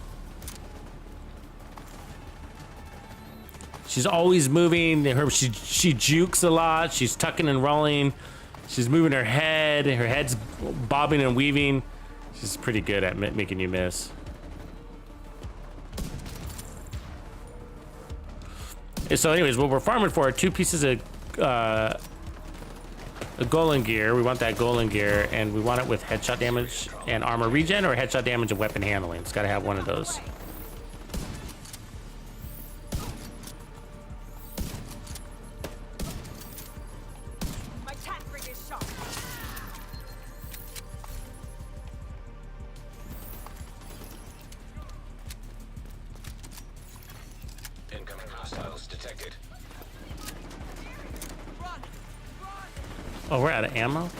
She's always moving. She jukes a lot. She's tucking and rolling. She's moving her head. Her head's bobbing and weaving. She's pretty good at making you miss. And so anyways, what we're farming for are 2 pieces of the golem gear. We want that golem gear, and we want it with headshot damage and armor regen, or headshot damage and weapon handling. It's got to have one of those. My cat ring is shot. Incoming hostiles detected. Oh, we're out of ammo?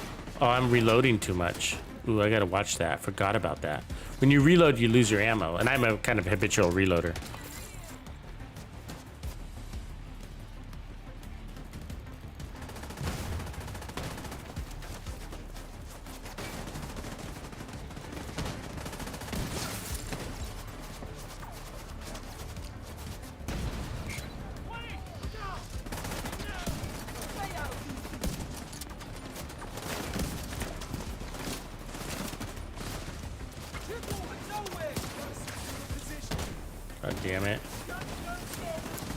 Oh, I'm reloading too much. Ooh, I gotta watch that. Forgot about that. When you reload, you lose your ammo, and I'm a kind of habitual reloader. God damn it.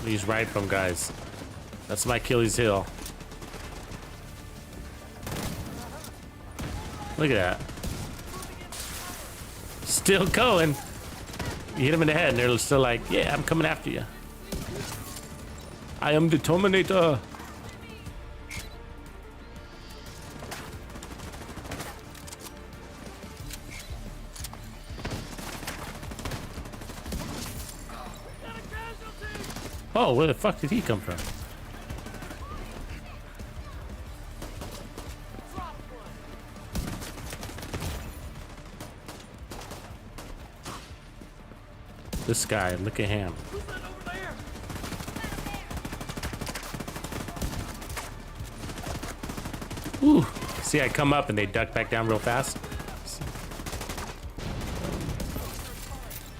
These right from guys. That's my Achilles heel. Look at that. Still going. You hit them in the head and they're still like, yeah, I'm coming after you. I am the Terminator. Oh, where the fuck did he come from? This guy, look at him. Who's that over there? Ooh. See, I come up and they duck back down real fast.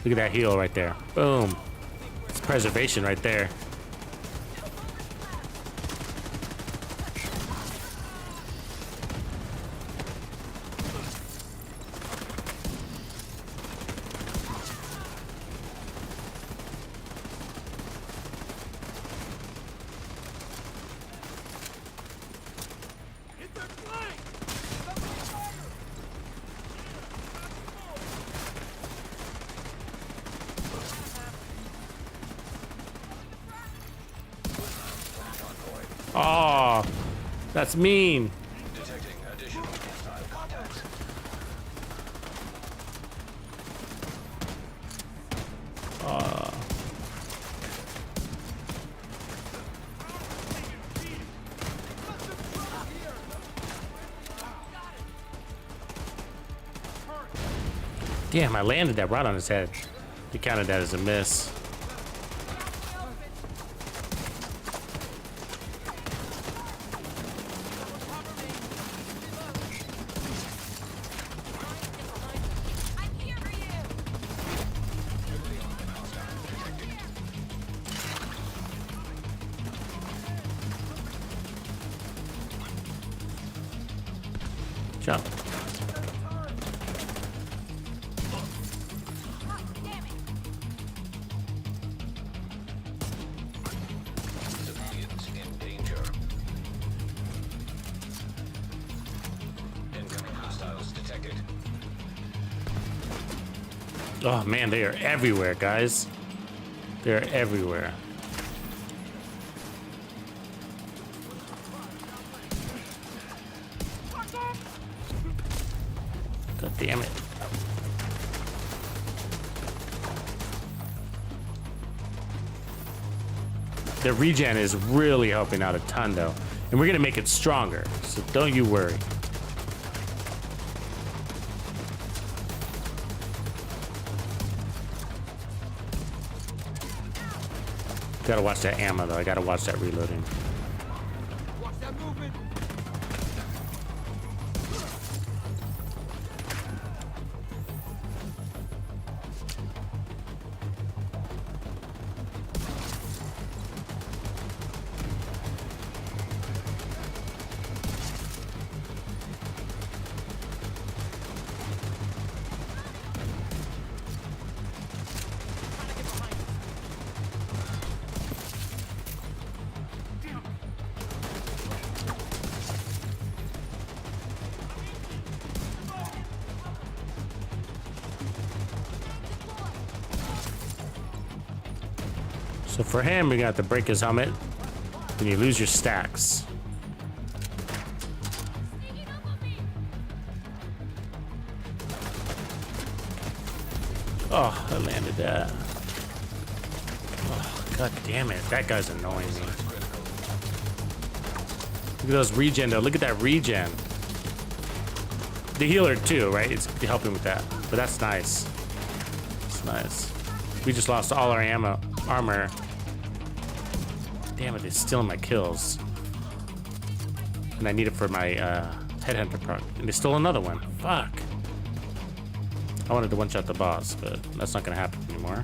Look at that heal right there. Boom. It's preservation right there. Hit their flank! Oh, that's mean. Detecting additional hostile contacts. Damn, I landed that right on his head. He counted that as a miss. I'm here for you. Jump. Damn it. Civilians in danger. Incoming hostiles detected. Oh man, they are everywhere, guys. They're everywhere. God damn it. The regen is really helping out a ton though. And we're gonna make it stronger, so don't you worry. Gotta watch that ammo though, I gotta watch that reloading. Watch that movement! So for him, we got to break his helmet. Then you lose your stacks. Sneaking up on me. Oh, I landed that. Oh, god damn it. That guy's annoying me. Look at those regen though. Look at that regen. The healer too, right? It's helping with that. But that's nice. It's nice. We just lost all our armor. Damn it, it's stealing my kills. And I need it for my headhunter proc. And they stole another one. Fuck. I wanted to one-shot the boss, but that's not gonna happen anymore.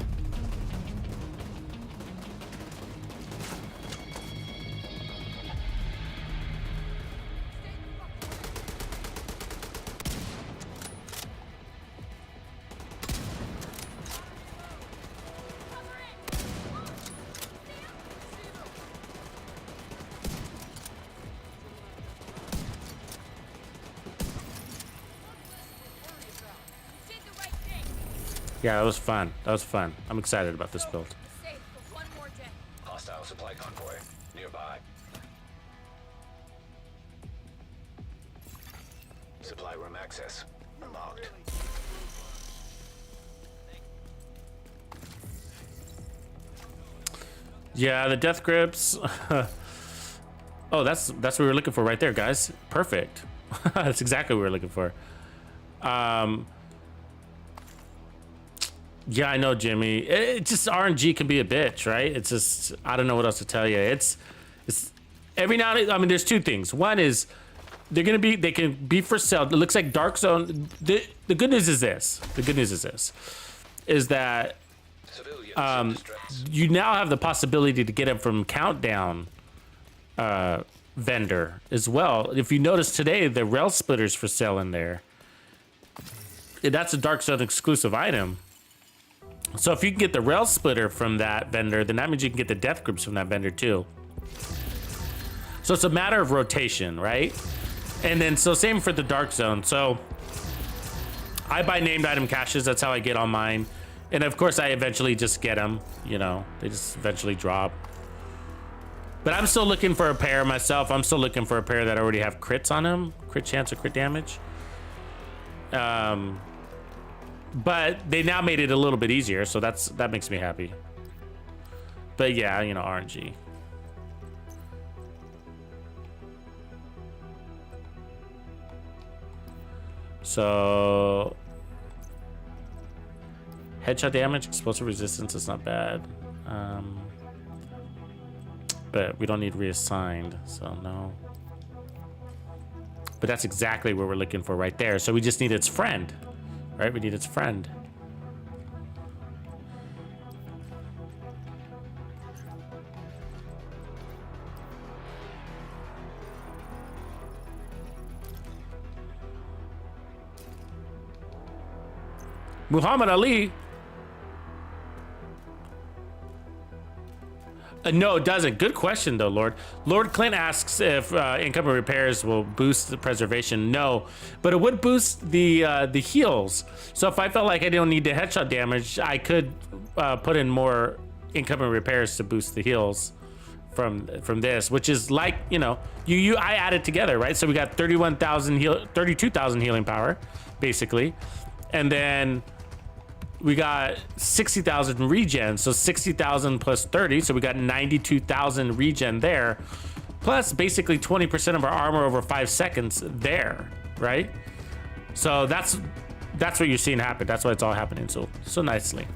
You did the right thing. Yeah, that was fun. That was fun. I'm excited about this build. Safe for one more day. Hostile supply convoy nearby. Supply room access unlocked. Yeah, the death grips. Oh, that's what we were looking for right there, guys. Perfect. That's exactly what we were looking for. Yeah, I know, Jimmy. It just RNG can be a bitch, right? It's just, I don't know what else to tell you. It's every now and then, I mean, there's two things. One is they can be for sale. It looks like Dark Zone. The good news is this. The good news is this, is that you now have the possibility to get them from Countdown vendor as well. If you notice today, the rail splitters for sale in there. That's a Dark Zone exclusive item. So if you can get the rail splitter from that vendor, then that means you can get the death grips from that vendor too. So it's a matter of rotation, right? And then so same for the Dark Zone. So I buy named item caches. That's how I get on mine. And of course I eventually just get them, you know, they just eventually drop. But I'm still looking for a pair myself. I'm still looking for a pair that already have crits on them, crit chance or crit damage. But they now made it a little bit easier, so that makes me happy. But yeah, you know, RNG. So headshot damage, explosive resistance is not bad. But we don't need reassigned, so no. But that's exactly what we're looking for right there. So we just need its friend. Right, we need its friend. Muhammad Ali. No, it doesn't. Good question, though, Lord. Lord Clint asks if incoming repairs will boost the preservation. No, but it would boost the heals. So if I felt like I don't need the headshot damage, I could put in more incoming repairs to boost the heals from this, which is like, you know, I added together, right? So we got 32,000 healing power, basically, and then we got 60,000 regen, so 60,000 plus 30, so we got 92,000 regen there, plus basically 20% of our armor over 5 seconds there, right? So that's what you're seeing happen. That's why it's all happening so nicely.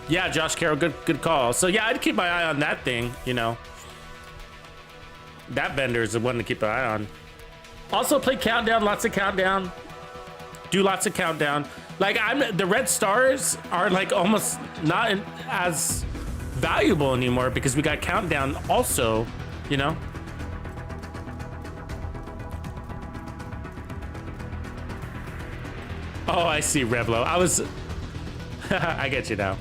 Yeah, Josh Carroll, good call. So yeah, I'd keep my eye on that thing, you know. That vendor is the one to keep an eye on. Also play Countdown, lots of Countdown. Do lots of Countdown. Like the red stars are like almost not as valuable anymore because we got Countdown also, you know. Oh, I see, Revlo. I get you now.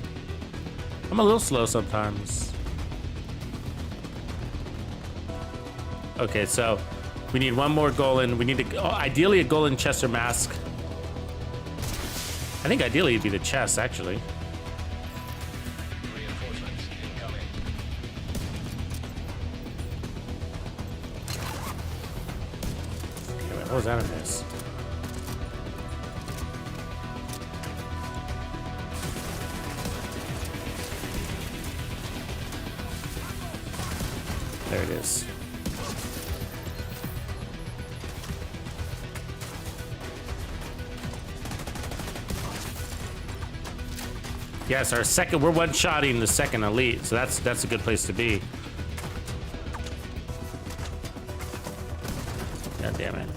I'm a little slow sometimes. Okay, so we need one more Golan. We need ideally a Golan chest or mask. I think ideally it'd be the chest, actually. Reinforcements incoming. Okay, wait, what was that in this? There it is. Yes, we're one-shotting the second elite, so that's a good place to be. God damn it.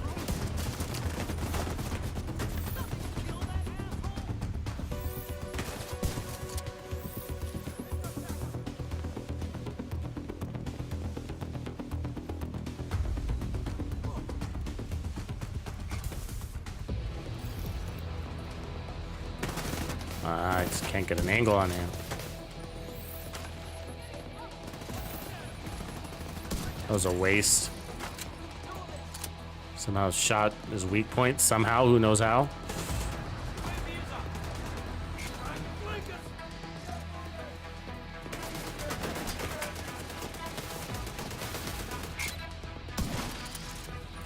I just can't get an angle on him. That was a waste. Somehow shot his weak point. Somehow, who knows how.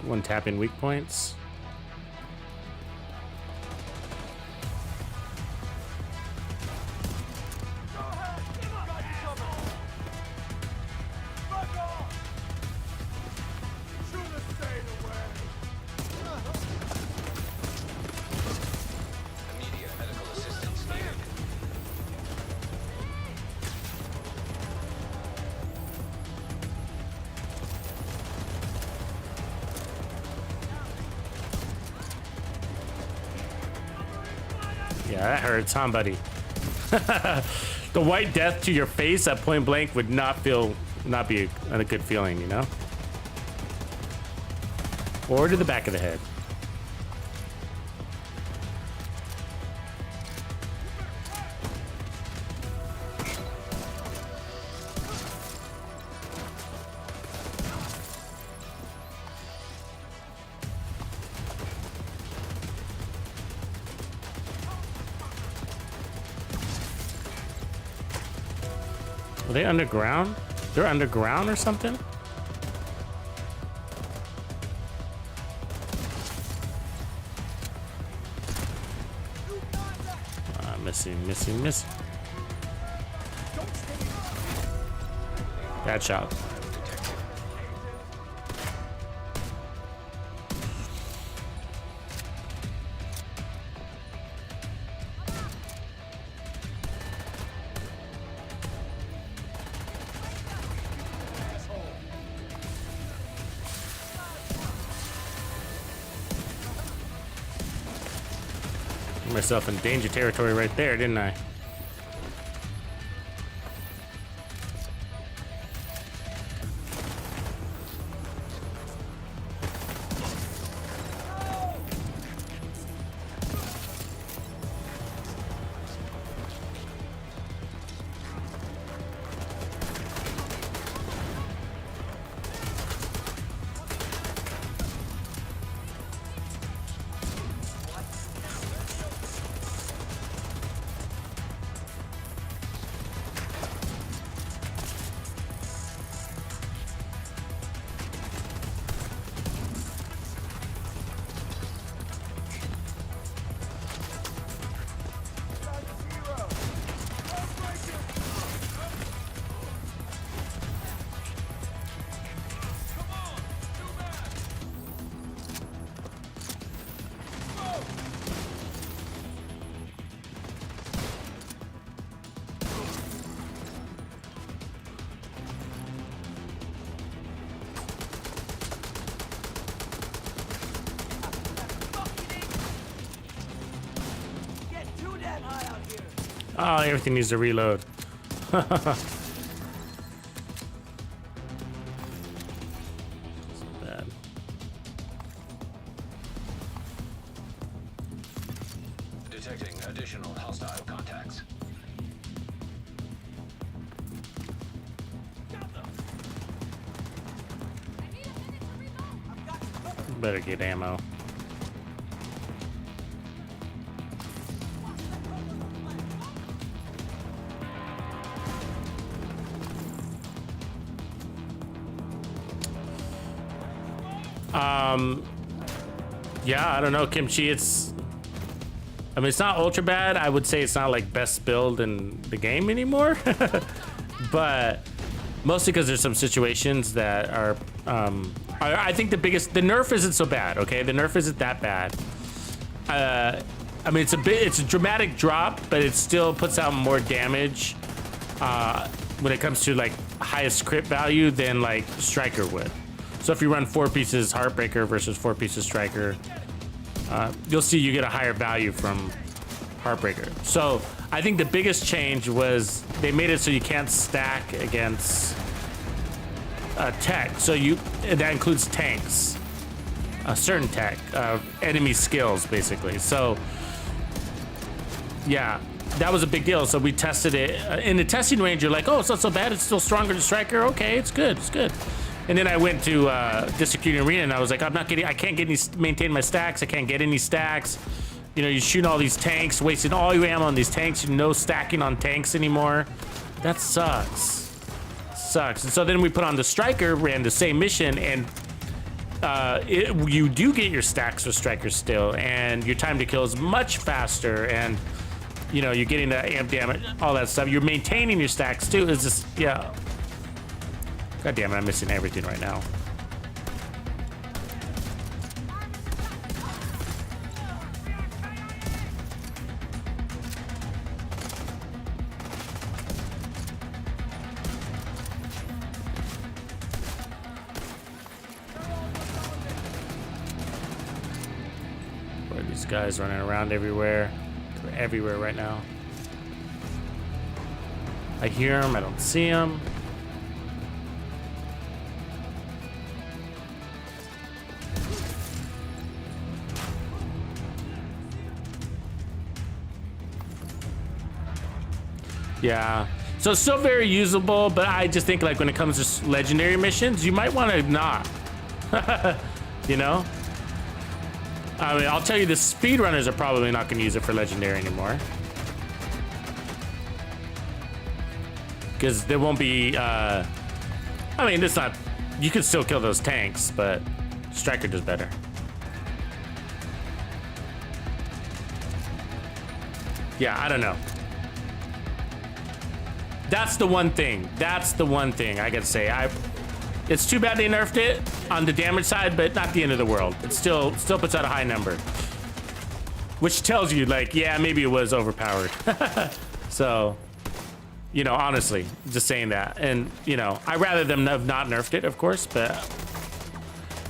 One tapping weak points. Immediate medical assistance needed. Yeah, that hurts, huh, buddy? The white death to your face at point blank would not be a good feeling, you know? Or to the back of the head. Are they underground? They're underground or something? Missing. Bad shot. Myself in danger territory right there, didn't I? Oh, everything needs to reload. Bad. Detecting additional hostile contacts. Better get ammo. Yeah, I don't know, Kimchi. I mean, it's not ultra bad. I would say it's not like best build in the game anymore, but mostly because there's some situations that are. I think the nerf isn't so bad. Okay, the nerf isn't that bad. I mean, it's a dramatic drop, but it still puts out more damage when it comes to like highest crit value than like Striker would. So if you run 4 pieces Heartbreaker versus 4 pieces Striker, you'll see you get a higher value from Heartbreaker. So I think the biggest change was they made it so you can't stack against tech. So that includes tanks, certain tech, enemy skills basically. So yeah, that was a big deal. So we tested it in the testing range. You're like, oh, it's not so bad. It's still stronger than Striker. Okay, it's good. It's good. And then I went to District Arena and I was like, I can't maintain my stacks. I can't get any stacks. You know, you're shooting all these tanks, wasting all your ammo on these tanks. No stacking on tanks anymore. That sucks. And so then we put on the Striker, ran the same mission, and you do get your stacks with strikers still, and your time to kill is much faster, and you know, you're getting the amp damage, all that stuff. You're maintaining your stacks too. Is just, yeah. God damn it, I'm missing everything right now. Boy, these guys running around everywhere. They're everywhere right now. I hear them, I don't see them. Yeah, so it's still very usable, but I just think like when it comes to legendary missions, you might want to not, you know? I mean, I'll tell you, the speedrunners are probably not going to use it for legendary anymore. Because there won't be, I mean, it's not, you can still kill those tanks, but Striker does better. Yeah, I don't know. That's the one thing. That's the one thing I gotta say. It's too bad they nerfed it on the damage side, but not the end of the world. It still puts out a high number, which tells you, like, yeah, maybe it was overpowered. So, you know, honestly, just saying that. And you know, I'd rather them have not nerfed it, of course, but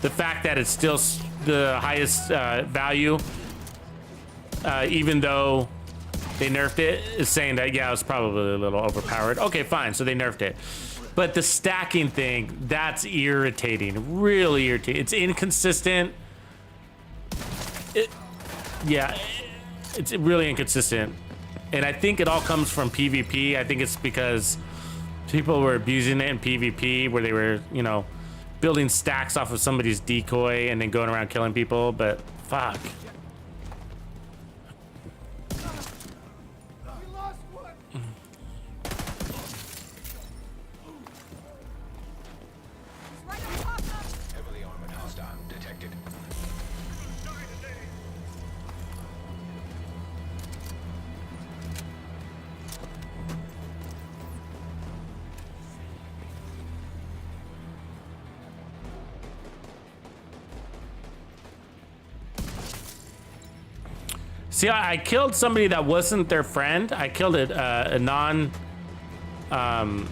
the fact that it's still the highest value, even though they nerfed it, is saying that, yeah, it was probably a little overpowered. Okay, fine, so they nerfed it. But the stacking thing, that's irritating, really irritating. It's inconsistent. It's really inconsistent. And I think it all comes from PvP. I think it's because people were abusing it in PvP, where they were, you know, building stacks off of somebody's decoy and then going around killing people, but fuck. Heavily armored hostile detected. See, I killed somebody that wasn't their friend. I killed a non, what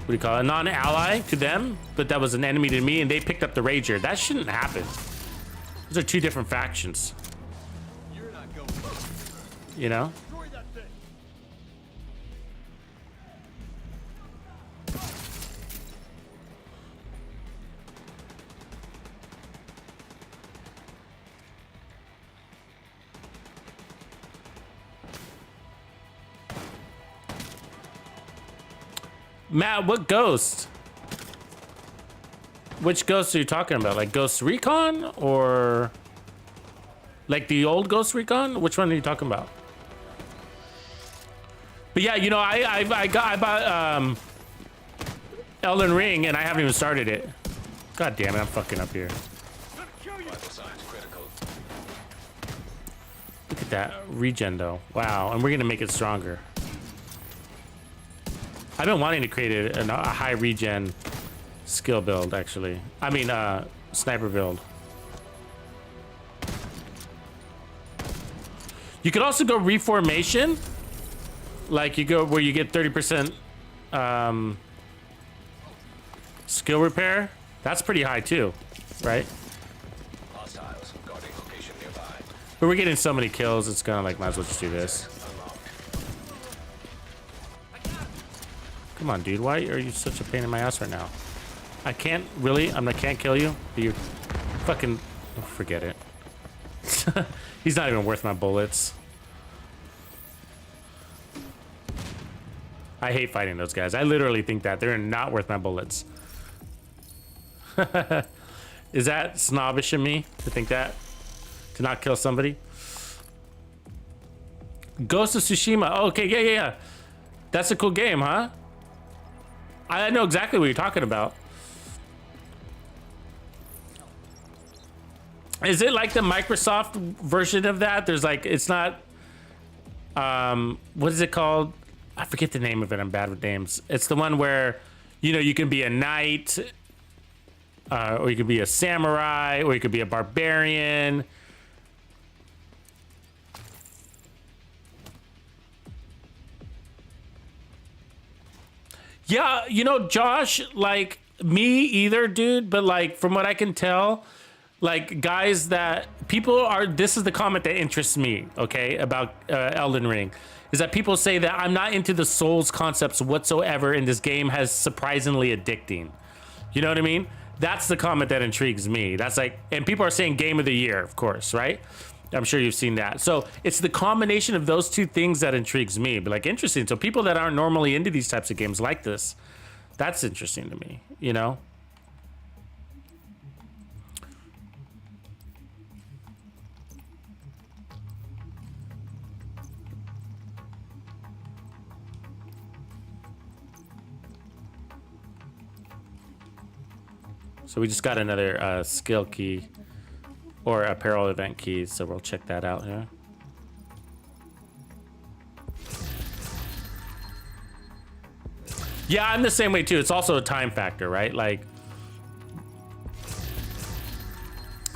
do you call it? A non-ally to them, but that was an enemy to me, and they picked up the Rager. That shouldn't happen. Those are two different factions. You know? Matt, what ghost? Which ghost are you talking about? Like Ghost Recon or like the old Ghost Recon? Which one are you talking about? But yeah, you know, I bought Elden Ring and I haven't even started it. God damn it, I'm fucking up here. Vital signs critical. Look at that regen though. Wow, and we're gonna make it stronger. I've been wanting to create a high regen skill build, actually. I mean, sniper build. You could also go reformation. Like you go where you get 30% skill repair. That's pretty high too, right? Hostiles guarding location nearby. But we're getting so many kills, it's gonna like, might as well just do this. Come on, dude. Why are you such a pain in my ass right now? I can't really. I can't kill you. But you're fucking. Oh, forget it. He's not even worth my bullets. I hate fighting those guys. I literally think that they're not worth my bullets. Is that snobbish of me to think that? To not kill somebody? Ghost of Tsushima. Oh, okay, yeah. That's a cool game, huh? I know exactly what you're talking about. Is it like the Microsoft version of that? There's like, it's not, what is it called? I forget the name of it. I'm bad with names. It's the one where, you know, you can be a knight, or you could be a samurai, or you could be a barbarian. Yeah, you know, Josh, like, me either, dude, but like, from what I can tell, like, guys that people are, this is the comment that interests me, okay, about Elden Ring, is that people say that I'm not into the Souls concepts whatsoever, and this game has surprisingly addicting. You know what I mean? That's the comment that intrigues me. That's like, and people are saying game of the year, of course, right? I'm sure you've seen that. So it's the combination of those two things that intrigues me. But like, interesting. So people that aren't normally into these types of games like this, that's interesting to me, you know? So we just got another skill key or apparel event key, so we'll check that out here. Yeah, I'm the same way too. It's also a time factor, right? Like,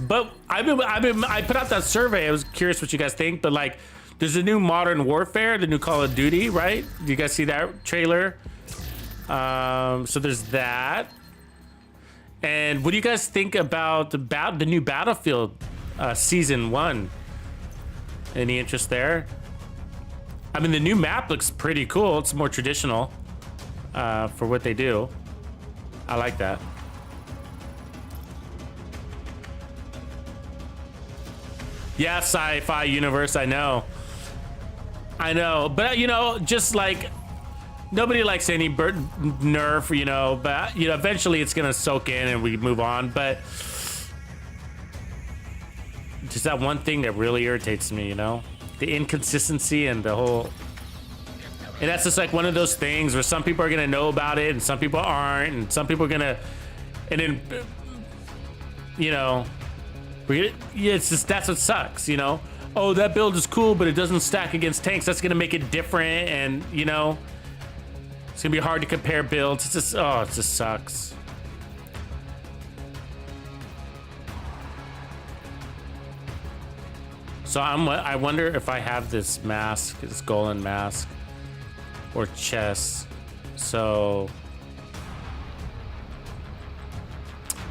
but I put out that survey. I was curious what you guys think, but like, there's a new Modern Warfare, the new Call of Duty, right? Do you guys see that trailer? So there's that. And what do you guys think about the new Battlefield Season 1? Any interest there? I mean, the new map looks pretty cool. It's more traditional for what they do. I like that. Yeah, sci-fi universe, I know. I know, but you know, just like, nobody likes any nerf, you know, but you know, eventually it's gonna soak in and we move on. But just that one thing that really irritates me, you know, the inconsistency and the whole. And that's just like one of those things where some people are gonna know about it and some people aren't, and some people are gonna, and then, you know, it's just, that's what sucks, you know. Oh, that build is cool, but it doesn't stack against tanks. That's gonna make it different, and you know. It's gonna be hard to compare builds. It's just, oh, it just sucks. So I wonder if I have this mask, this golden mask, or chest. So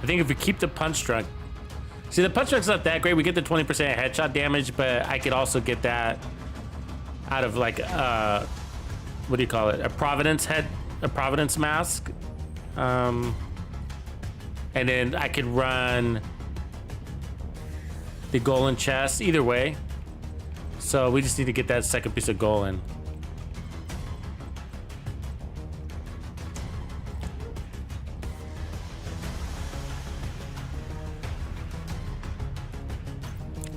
I think if we keep the punch drunk, see, the punch drunk's not that great. We get the 20% headshot damage, but I could also get that out of like what do you call it? A Providence mask. And then I could run the golden chest either way. So we just need to get that second piece of golden.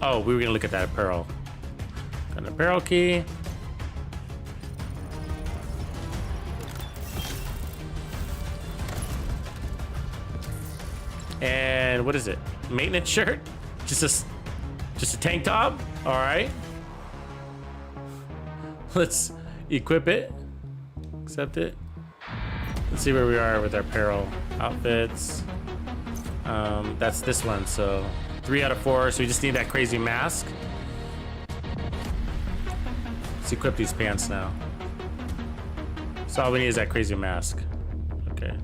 Oh, we were gonna look at that apparel. Got an apparel key. And what is it? Maintenance shirt? Just a tank top? All right. Let's equip it. Accept it. Let's see where we are with our apparel outfits. That's this one, so 3 out of 4. So we just need that crazy mask. Let's equip these pants now. So all we need is that crazy mask. Okay.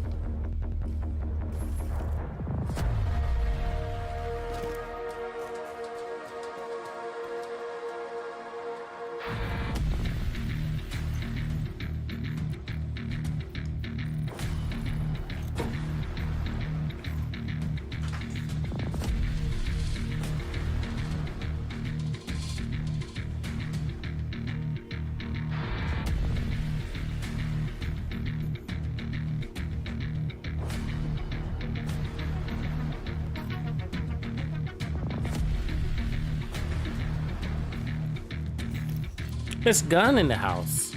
This gun in the house.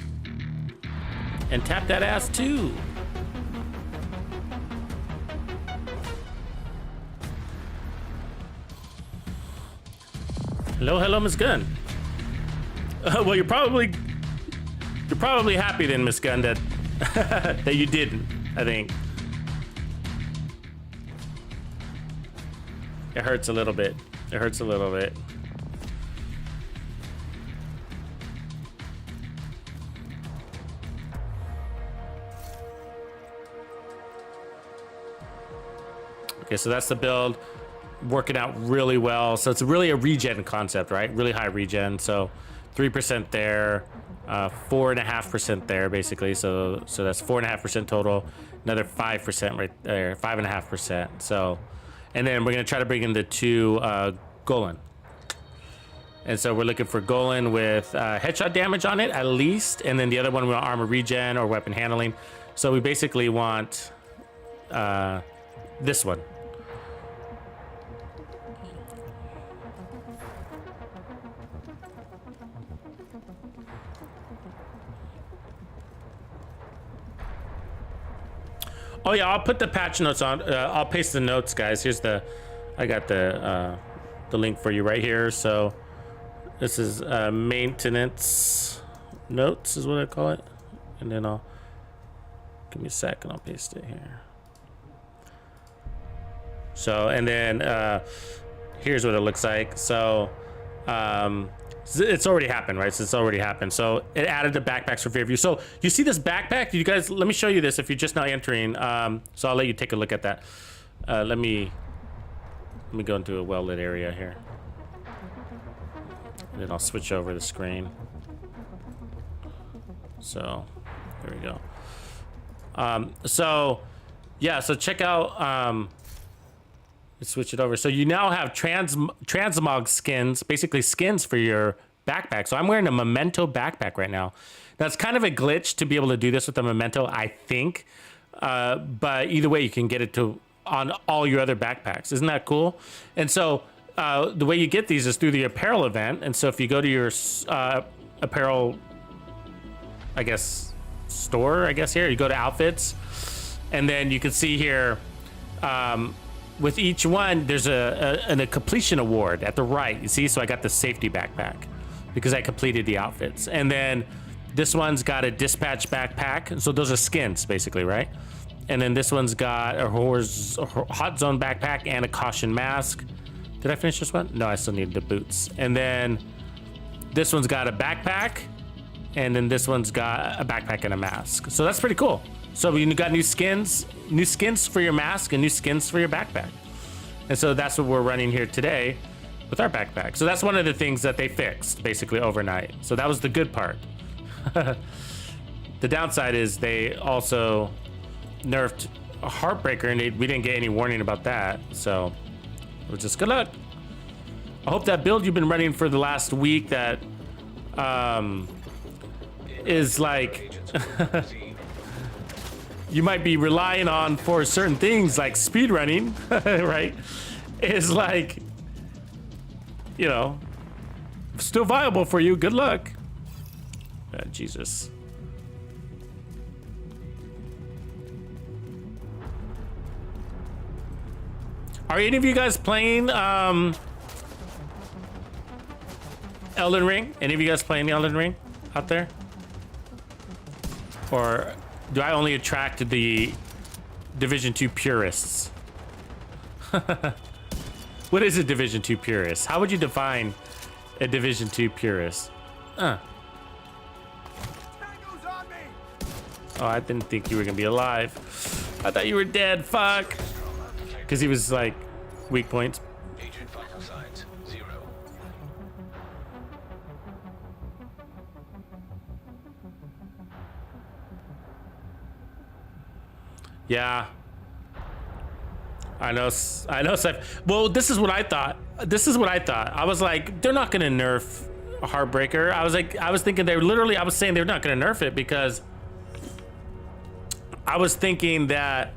And tap that ass too. Hello, hello, Miss Gunn. Well, you're probably happy then, Miss Gunn, that that you didn't. I think it hurts a little bit. It hurts a little bit. Okay, so that's the build, working out really well. So it's really a regen concept, right? Really high regen. So 3% there, 4.5% there, basically. So that's 4.5% total. Another 5% right there, 5.5%. So, and then we're gonna try to bring in the 2 Golan. And so we're looking for Golan with headshot damage on it at least, and then the other one we want armor regen or weapon handling. So we basically want this one. Oh yeah, I'll put the patch notes on. I'll paste the notes, guys. Here's I got the link for you right here. So this is maintenance notes is what I call it. And then give me a sec and I'll paste it here. So, and then here's what it looks like. So it's already happened, right? So it's already happened. So it added the backpacks for Fairview. So you see this backpack? You guys, let me show you this if you're just now entering. So I'll let you take a look at that. Let me go into a well-lit area here. And then I'll switch over the screen. So there we go. So yeah, so check out, let's switch it over. So you now have transmog skins, basically skins for your backpack. So I'm wearing a Memento backpack right now. That's kind of a glitch to be able to do this with a Memento, I think. But either way, you can get it on all your other backpacks. Isn't that cool? And so the way you get these is through the Apparel event. And so if you go to your Apparel, I guess, store, I guess here, you go to outfits, and then you can see here, with each one, there's a completion award at the right. You see, so I got the safety backpack because I completed the outfits. And then this one's got a dispatch backpack. So those are skins, basically, right? And then this one's got a hot zone backpack and a caution mask. Did I finish this one? No, I still need the boots. And then this one's got a backpack, and then this one's got a backpack and a mask. So that's pretty cool. So you got new skins for your mask and new skins for your backpack. And so that's what we're running here today with our backpack. So that's one of the things that they fixed basically overnight. So that was the good part. The downside is they also nerfed a Heartbreaker, and we didn't get any warning about that. So it was just good luck. I hope that build you've been running for the last week that is like you might be relying on for certain things like speed running, right? Is like, you know, still viable for you. Good luck. Jesus. Are any of you guys playing Elden Ring? Any of you guys playing the Elden Ring out there? Or do I only attract the Division 2 purists? What is a Division 2 purist? How would you define a Division 2 purist? Oh, I didn't think you were gonna be alive. I thought you were dead. Fuck. Because he was like weak points. Agent vital signs 0. Yeah. I know, Seth. Well, this is what I thought. I was like, they're not gonna nerf Heartbreaker. I was thinking I was saying they're not gonna nerf it because I was thinking that,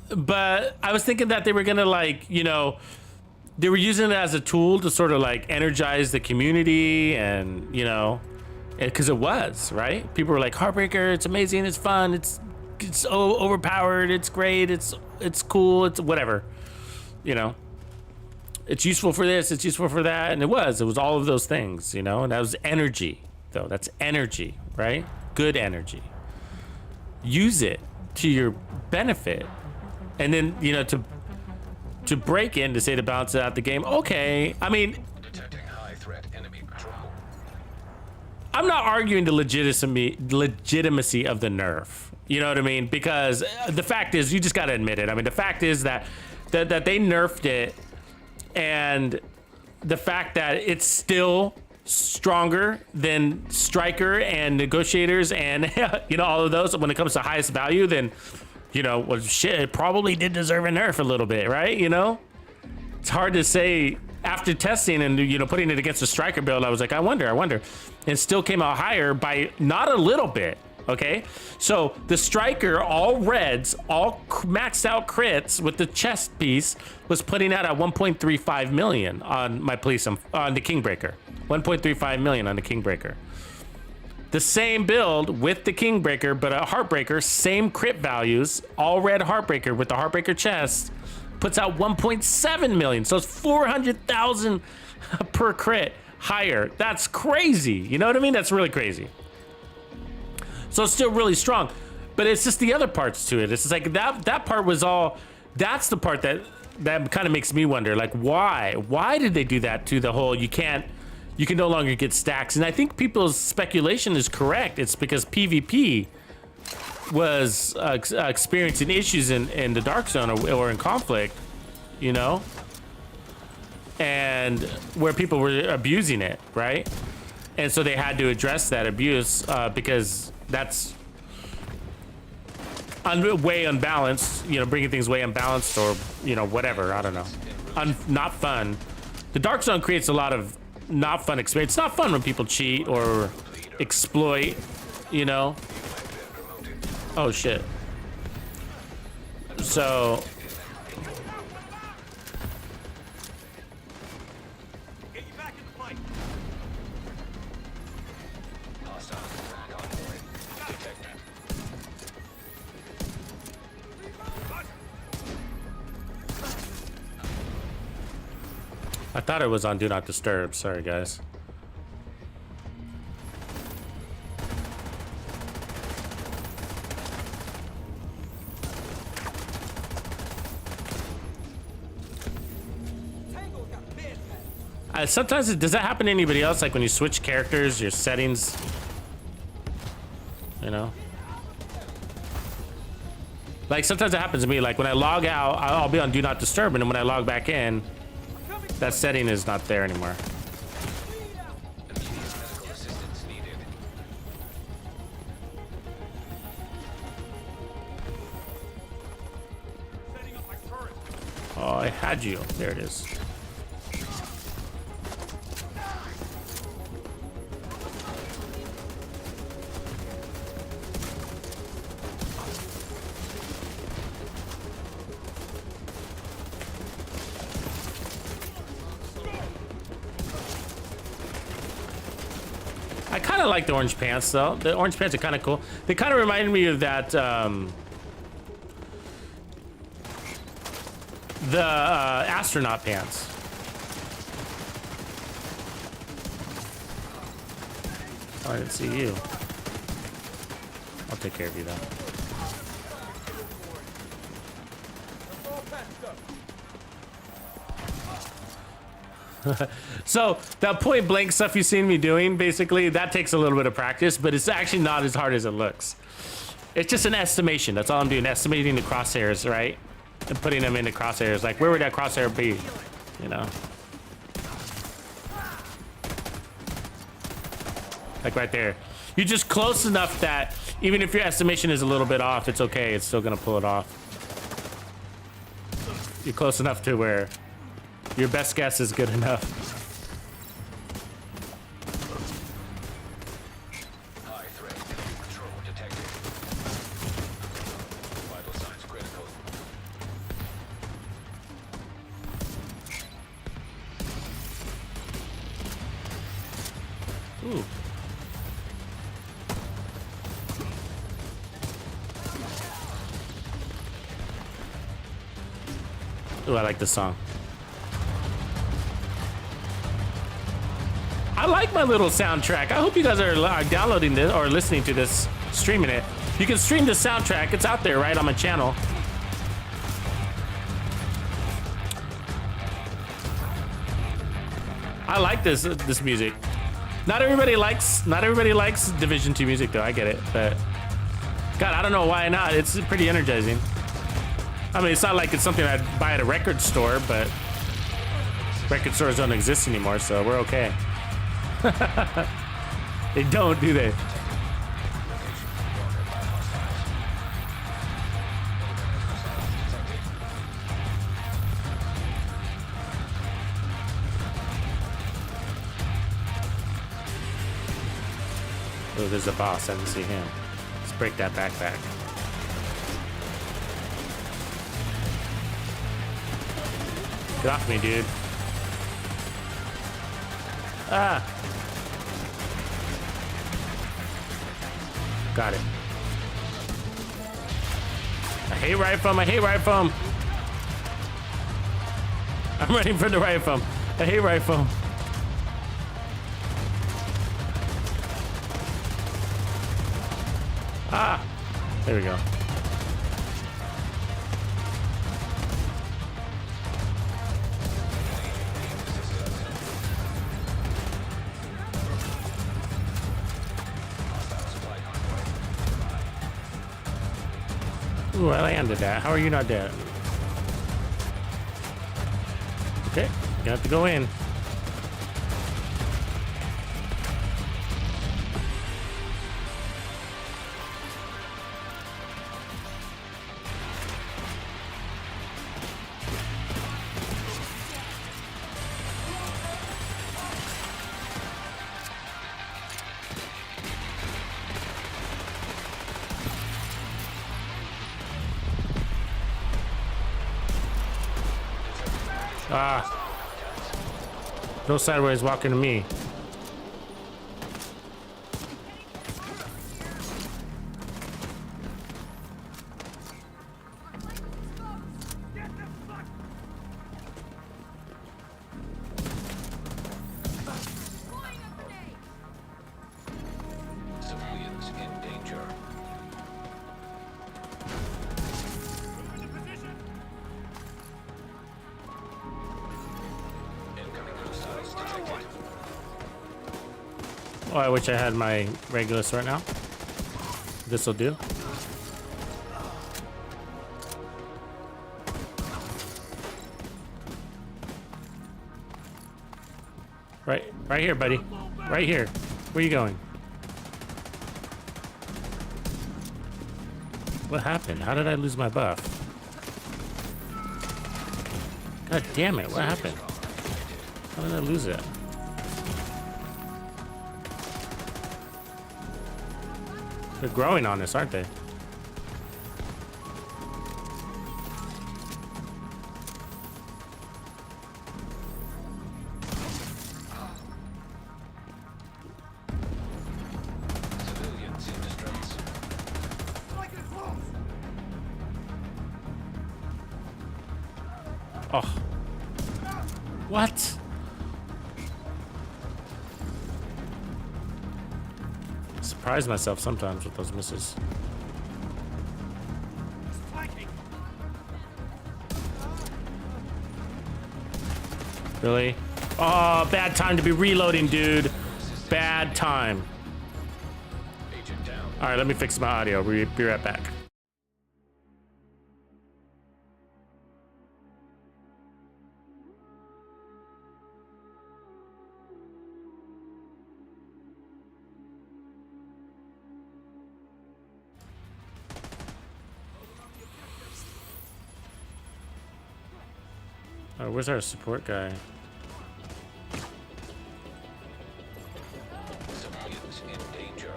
but I was thinking that they were gonna, like, you know, they were using it as a tool to sort of like energize the community, and, you know, because it was, right? People were like, Heartbreaker, it's amazing, it's fun, it's overpowered, it's great, it's cool, it's whatever, you know. it's useful for this, it's useful for that, and it was all of those things, you know. And that was energy, though. That's energy, right? Good energy. Use it to your benefit, and then, you know, to break in, to say, to balance it out the game. Okay, I mean, Detecting high threat enemy patrol. I'm not arguing the legitimacy of the nerf. You know what I mean? Because the fact is, you just got to admit it. I mean, the fact is that they nerfed it, and the fact that it's still stronger than Striker and Negotiators and you know, all of those when it comes to highest value, then, you know, well, shit, it probably did deserve a nerf a little bit, right? You know, it's hard to say after testing and, you know, putting it against the Striker build. I was like, I wonder, and it still came out higher by not a little bit. Okay, so the Striker, all reds, all maxed out crits with the chest piece, was putting out at 1.35 million on my police on the Kingbreaker. 1.35 million on the Kingbreaker. The same build with the Kingbreaker, but a Heartbreaker, same crit values, all red Heartbreaker with the Heartbreaker chest, puts out 1.7 million. So it's 400,000 per crit higher. That's crazy. You know what I mean? That's really crazy. So it's still really strong, but it's just the other parts to it. It's just like that part was all. That's the part that kind of makes me wonder, like, why did they do that to the whole? You can no longer get stacks, and I think people's speculation is correct. It's because PvP was experiencing issues in the Dark Zone or in conflict, you know, and where people were abusing it, right? And so they had to address that abuse because that's way unbalanced, you know, bringing things way unbalanced, or, you know, whatever. I don't know. Not fun. The Dark Zone creates a lot of not fun experience. It's not fun when people cheat or exploit, you know. Oh shit. So Get you back in the fight. Hostile convoy detected. I thought it was on Do Not Disturb. Sorry, guys. Sometimes does that happen to anybody else? Like when you switch characters, your settings, you know? Like sometimes it happens to me. Like when I log out, I'll be on Do Not Disturb, and then when I log back in, that setting is not there anymore. Immediate medical assistance needed. Setting up my turret. Oh, I had you. There it is. I kind of like the orange pants, though. The orange pants are kind of cool. They kind of remind me of that, the astronaut pants. Oh, I didn't see you. I'll take care of you, though. So that point blank stuff you've seen me doing, basically, that takes a little bit of practice, but it's actually not as hard as it looks. It's just an estimation. That's all I'm doing, estimating the crosshairs, right? And putting them into crosshairs. Like, where would that crosshair be? You know? Like right there. You're just close enough that even if your estimation is a little bit off, it's okay. It's still gonna pull it off. You're close enough to where your best guess is good enough. High threat enemy patrol detected. Vital signs critical. Ooh. Ooh, I like this song. I like my little soundtrack. I hope you guys are downloading this or listening to this, streaming it. You can stream the soundtrack. It's out there right on my channel. I like this music. Not everybody likes Division 2 music though. I get it, but God, I don't know why not. It's pretty energizing. I mean, it's not like it's something I'd buy at a record store, but record stores don't exist anymore, so we're okay. They don't, do they? Oh, there's a boss. I didn't see him. Let's break that backpack. Get off me, dude. Ah. Got it. I hate right foam. I hate right foam. I'm running from the right foam. I hate right foam. Ah. There we go. Ooh, I landed that. How are you not dead? Okay, you have to go in. Ah. No sideways walking to me. Civilians in danger. Incoming hostiles detected. Oh, I wish I had my Regulus right now. This'll do. Right here, buddy. Right here. Where you going? What happened? How did I lose my buff? God damn it, what happened? How did I lose it? They're growing on us, aren't they? Civilians in distress. Oh. What? Surprise myself sometimes with those misses. Really? Oh, bad time to be reloading, dude. Bad time. Agent down. All right, let me fix my audio. We'll be right back. Oh, where's our support guy? Civilians in danger.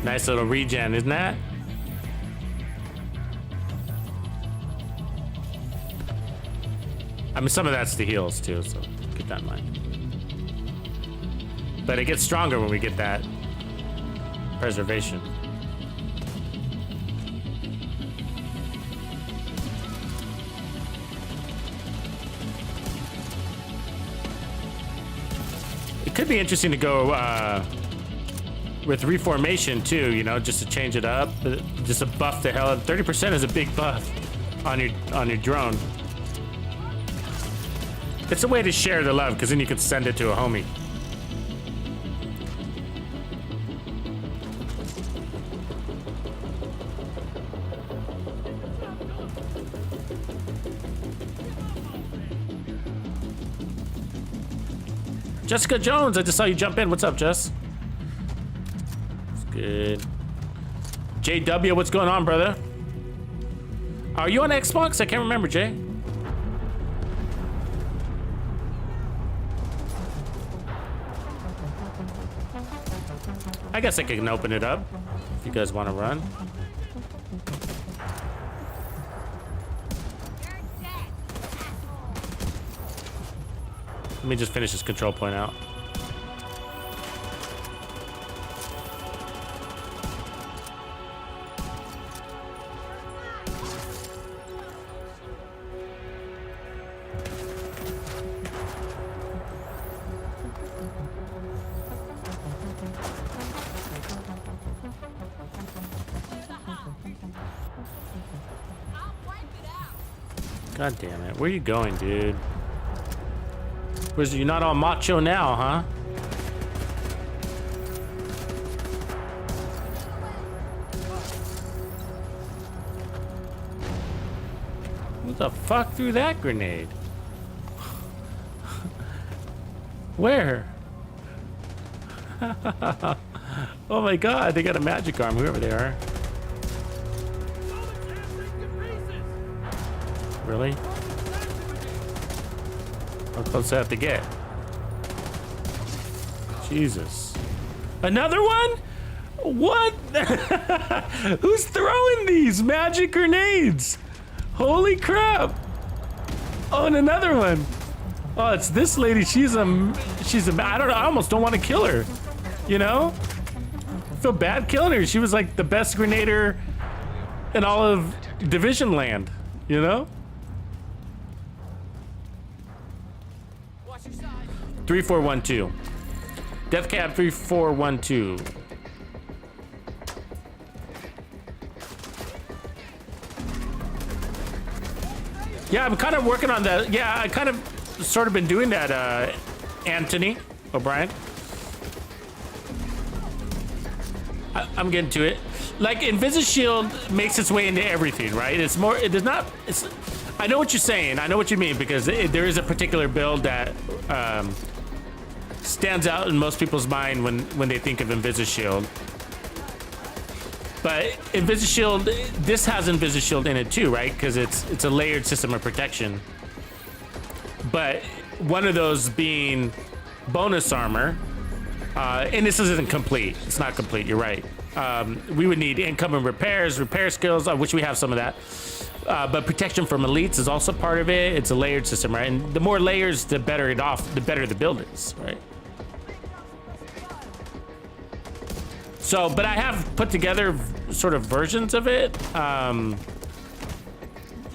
Nice little regen, isn't that? I mean, some of that's the heals too, so keep that in mind. But it gets stronger when we get that preservation. It could be interesting to go with reformation too, you know, just to change it up, just to buff the hell. 30% is a big buff on your drone. It's a way to share the love, because then you can send it to a homie. Jessica Jones, I just saw you jump in. What's up, Jess? It's good. JW, what's going on, brother? Are you on Xbox? I can't remember, Jay. I guess I can open it up if you guys want to run. Let me just finish this control point out. God damn it. Where are you going, dude? You're not all macho now, huh? What the fuck threw that grenade? Where? Oh my god, they got a magic arm, whoever they are. Really? How close do I have to get? Jesus. Another one? What? Who's throwing these magic grenades? Holy crap. Oh, and another one. Oh, it's this lady. She's a, I don't know, I almost don't want to kill her. You know? I feel bad killing her. She was like the best grenader in all of Division Land, you know? 3412. Deathcab 3412. Yeah, I'm kind of working on that. Yeah, I kind of sort of been doing that, Anthony O'Brien. I'm getting to it. Like, Invisishield makes its way into everything, right? It's more, there's not, it's, I know what you're saying. I know what you mean, because there is a particular build that stands out in most people's mind when they think of Invisishield. But Invisishield, this has Invisishield in it too, right? Because it's a layered system of protection. But one of those being bonus armor, and this isn't complete. It's not complete. You're right. We would need income and repair skills, which we have some of that. But protection from elites is also part of it. It's a layered system, right? And the more layers, the better the better the build is, right? So, but I have put together sort of versions of it,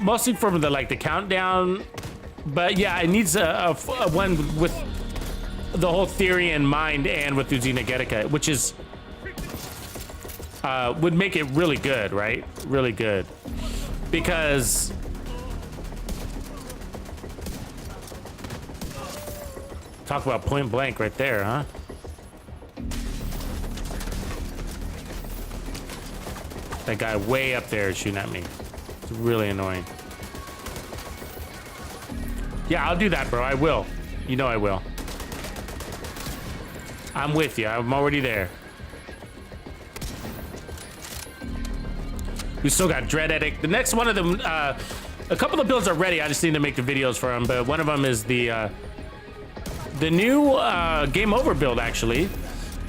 mostly from the countdown. But yeah, it needs a one with the whole theory in mind, and with Uzina Getica, which is would make it really good, right? Really good, because talk about point blank right there, huh? That guy way up there is shooting at me. It's really annoying. Yeah, I'll do that, bro. I will. You know I will. I'm with you. I'm already there. We still got Dread Addict. The next one of them, a couple of builds are ready. I just need to make the videos for them. But one of them is the new Game Over build, actually.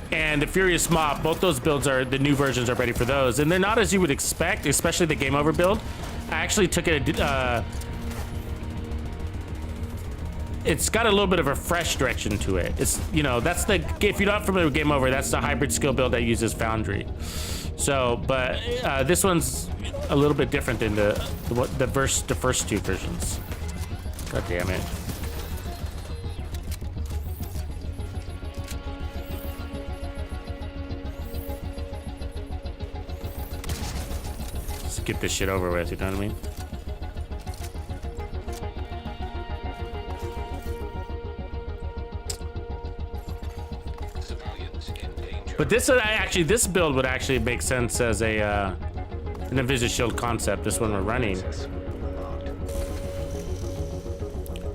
And the Furious Mop, both those builds are, the new versions are ready for those. And they're not as you would expect, especially the Game Over build. I actually took it, it's got a little bit of a fresh direction to it. It's, you know, that's the, if you're not familiar with Game Over, that's the hybrid skill build that uses Foundry. So, but this one's a little bit different than the first two versions. God damn it. Just get this shit over with, you know what I mean? But this actually, this build would actually make sense as a an Invisible Shield concept. This one we're running.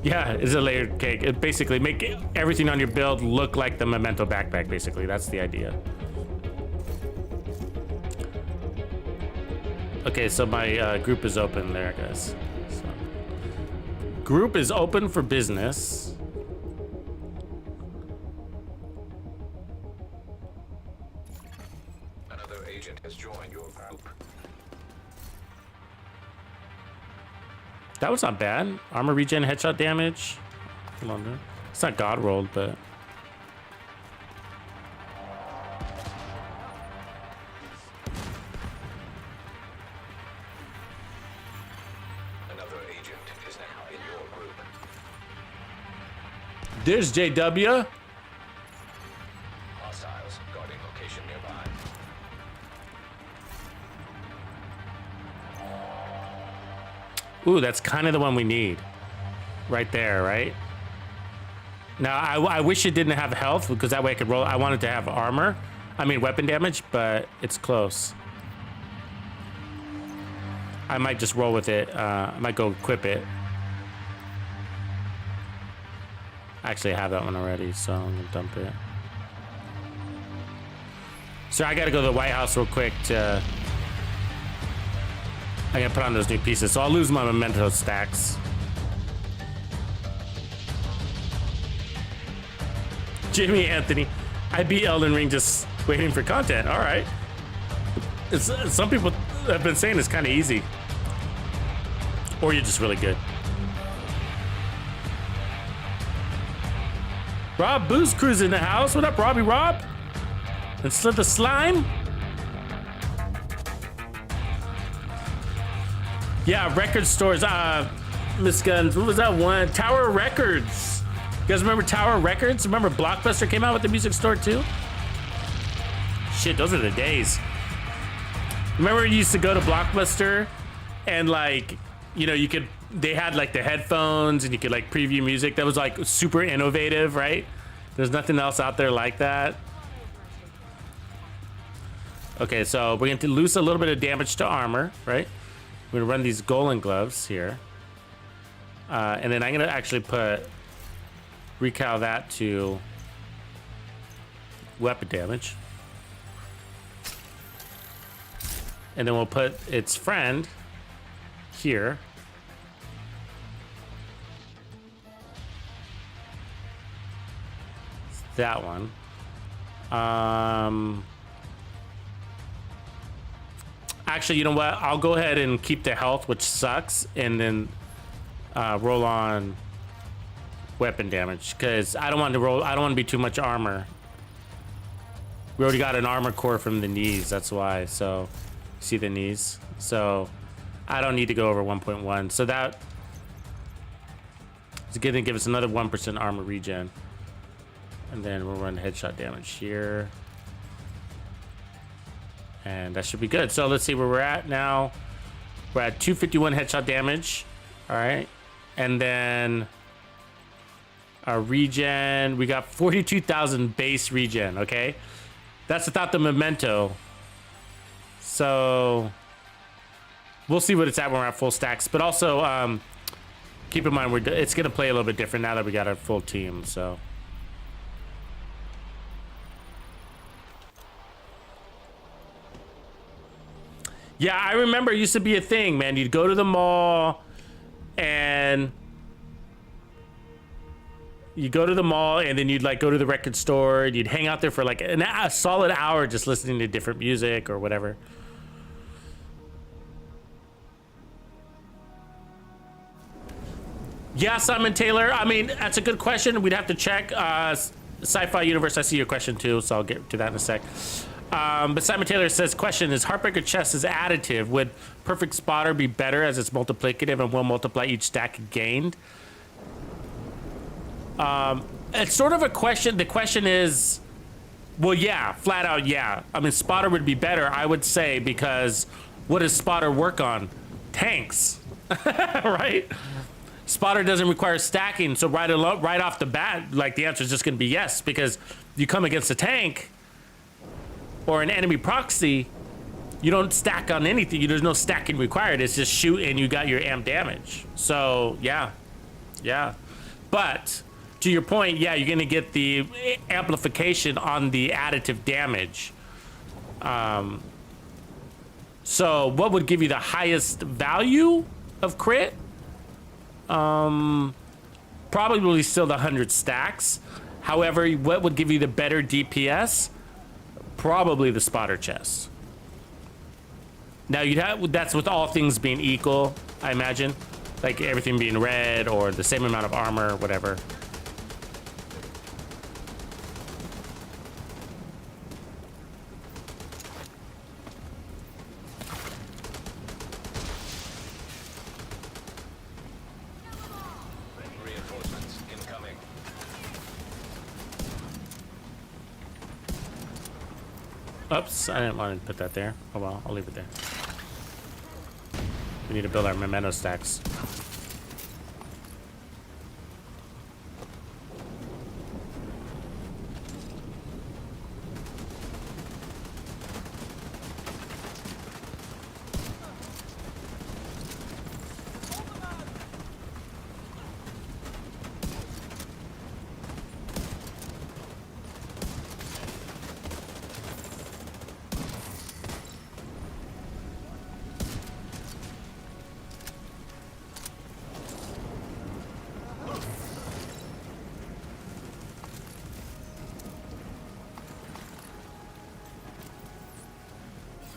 Yeah, it's a layered cake. It basically make everything on your build look like the Memento backpack. Basically, that's the idea. Okay, so my group is open there, guys. So, group is open for business. That was not bad. Armor regen, headshot damage. Come on, dude. It's not god rolled, but Another agent is now in your group. there's JW. Hostiles guarding location nearby. Ooh, that's kind of the one we need. Right there, right? Now, I wish it didn't have health, because that way I could roll. I wanted to have armor. I mean, weapon damage, but it's close. I might just roll with it. I might go equip it. Actually, I have that one already, so I'm gonna dump it. So I gotta go to the White House real quick to... I gotta put on those new pieces, so I'll lose my memento stacks. Jimmy Anthony, I beat Elden Ring just waiting for content. All right. Some people have been saying it's kind of easy. Or you're just really good. Rob Booze Cruise in the house. What up, Robbie Rob? And Slip the Slime. Yeah, record stores. Miss Guns, what was that one? Tower Records. You guys remember Tower Records? Remember Blockbuster came out with the music store too? Shit, those are the days. Remember you used to go to Blockbuster and like, you know, they had like the headphones and you could like preview music. That was like super innovative, right? There's nothing else out there like that. Okay, so we're going to lose a little bit of damage to armor, right? We're gonna run these golden gloves here. And then I'm gonna actually recal that to weapon damage. And then we'll put its friend here. It's that one. Actually, you know what? I'll go ahead and keep the health, which sucks, and then roll on weapon damage because I don't want to roll. I don't want to be too much armor. We already got an armor core from the knees. That's why. So, see the knees. So, I don't need to go over 1.1. So that is going to give us another 1% armor regen, and then we'll run headshot damage here. And that should be good. So let's see where we're at now. We're at 251 headshot damage. All right. And then our regen, we got 42,000 base regen. Okay. That's without the memento. So we'll see what it's at when we're at full stacks. But also keep in mind, it's going to play a little bit different now that we got our full team. So. Yeah, I remember it used to be a thing, man. You'd go to the mall and then you'd like go to the record store and you'd hang out there for like a solid hour just listening to different music or whatever. Yeah, Simon Taylor. I mean, that's a good question. We'd have to check. Sci-Fi Universe, I see your question too, so I'll get to that in a sec. But Simon Taylor says, question is, Heartbreaker chest is additive. Would Perfect Spotter be better as it's multiplicative and will multiply each stack gained? It's sort of a question. The question is, well, yeah, flat out, yeah. I mean, Spotter would be better, I would say, because what does Spotter work on? Tanks, right? Spotter doesn't require stacking, so right off the bat, like, the answer is just going to be yes, because you come against a tank or an enemy proxy, you don't stack on anything. There's no stacking required. It's just shoot and you got your amp damage. So yeah. But to your point, yeah, you're going to get the amplification on the additive damage. So what would give you the highest value of crit? Probably still the 100 stacks. However, what would give you the better DPS? Probably the Spotter chest. Now that's with all things being equal, I imagine, like everything being red or the same amount of armor, whatever. Oops, I didn't want to put that there. Oh well, I'll leave it there. We need to build our memento stacks.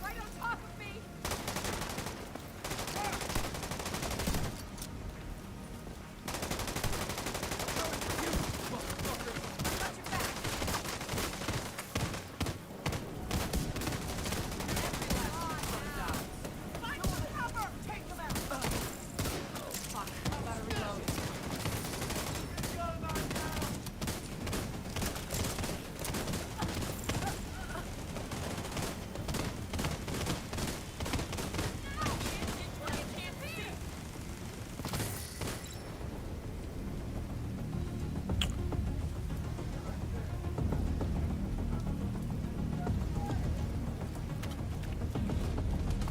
Right on top of me. Find cover. Take them out. Oh fuck! I gotta reload.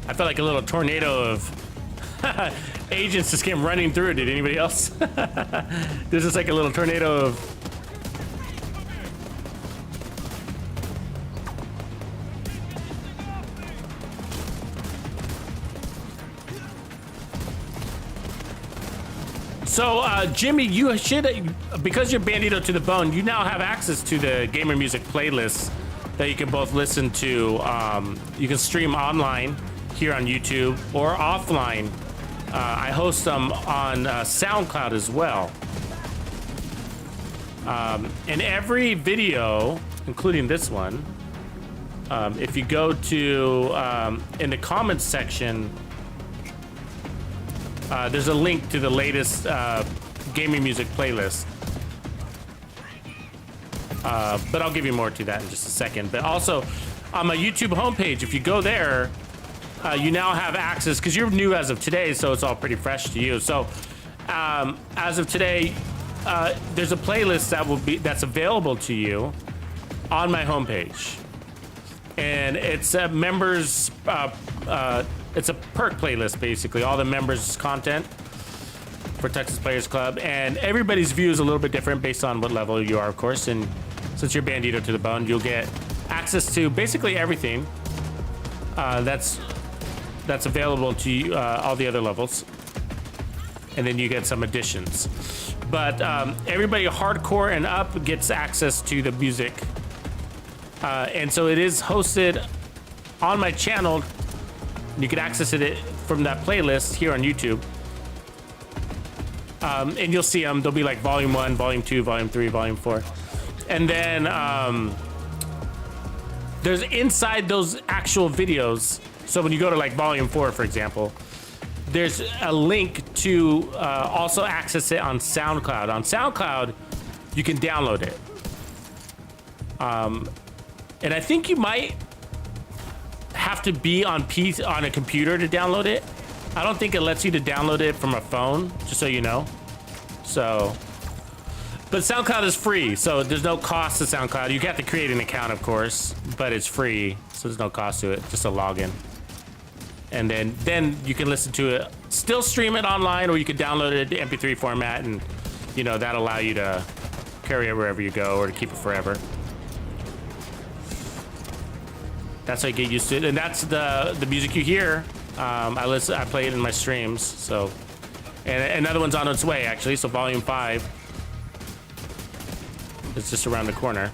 I felt like a little tornado of agents just came running through. Did anybody else? There's just like a little tornado of... So, Jimmy, you should, because you're Bandito to the Bone, you now have access to the gamer music playlists that you can both listen to. You can stream online here on YouTube or offline. I host them on SoundCloud as well. In every video, including this one, if you go to in the comments section, there's a link to the latest gaming music playlist. But I'll give you more to that in just a second. But also, on my YouTube homepage, if you go there, you now have access, because you're new as of today, so it's all pretty fresh to you. So, as of today, there's a playlist that's available to you on my homepage, and it's a members. It's a perk playlist, basically, all the members' content for Texas Players Club, and everybody's view is a little bit different based on what level you are, of course. And since you're Bandito to the Bone, you'll get access to basically everything that's available to you, all the other levels, and then you get some additions. But everybody hardcore and up gets access to the music, and so it is hosted on my channel. You can access it from that playlist here on YouTube. And you'll see them. They'll be like volume 1, volume 2, volume 3, volume 4. And then there's inside those actual videos. So when you go to like volume 4, for example, there's a link to also access it on SoundCloud. On SoundCloud, you can download it. And I think you might have to be on a computer to download it. I don't think it lets you to download it from a phone, just so you know. So, but SoundCloud is free, so there's no cost to SoundCloud. You have to create an account, of course, but it's free, so there's no cost to it, just a login. And then you can listen to it, still stream it online, or you could download it in MP3 format, and you know that'll allow you to carry it wherever you go, or to keep it forever. That's how you get used to it, and that's the music you hear. I play it in my streams, so. And another one's on its way, actually, so volume 5 is just around the corner.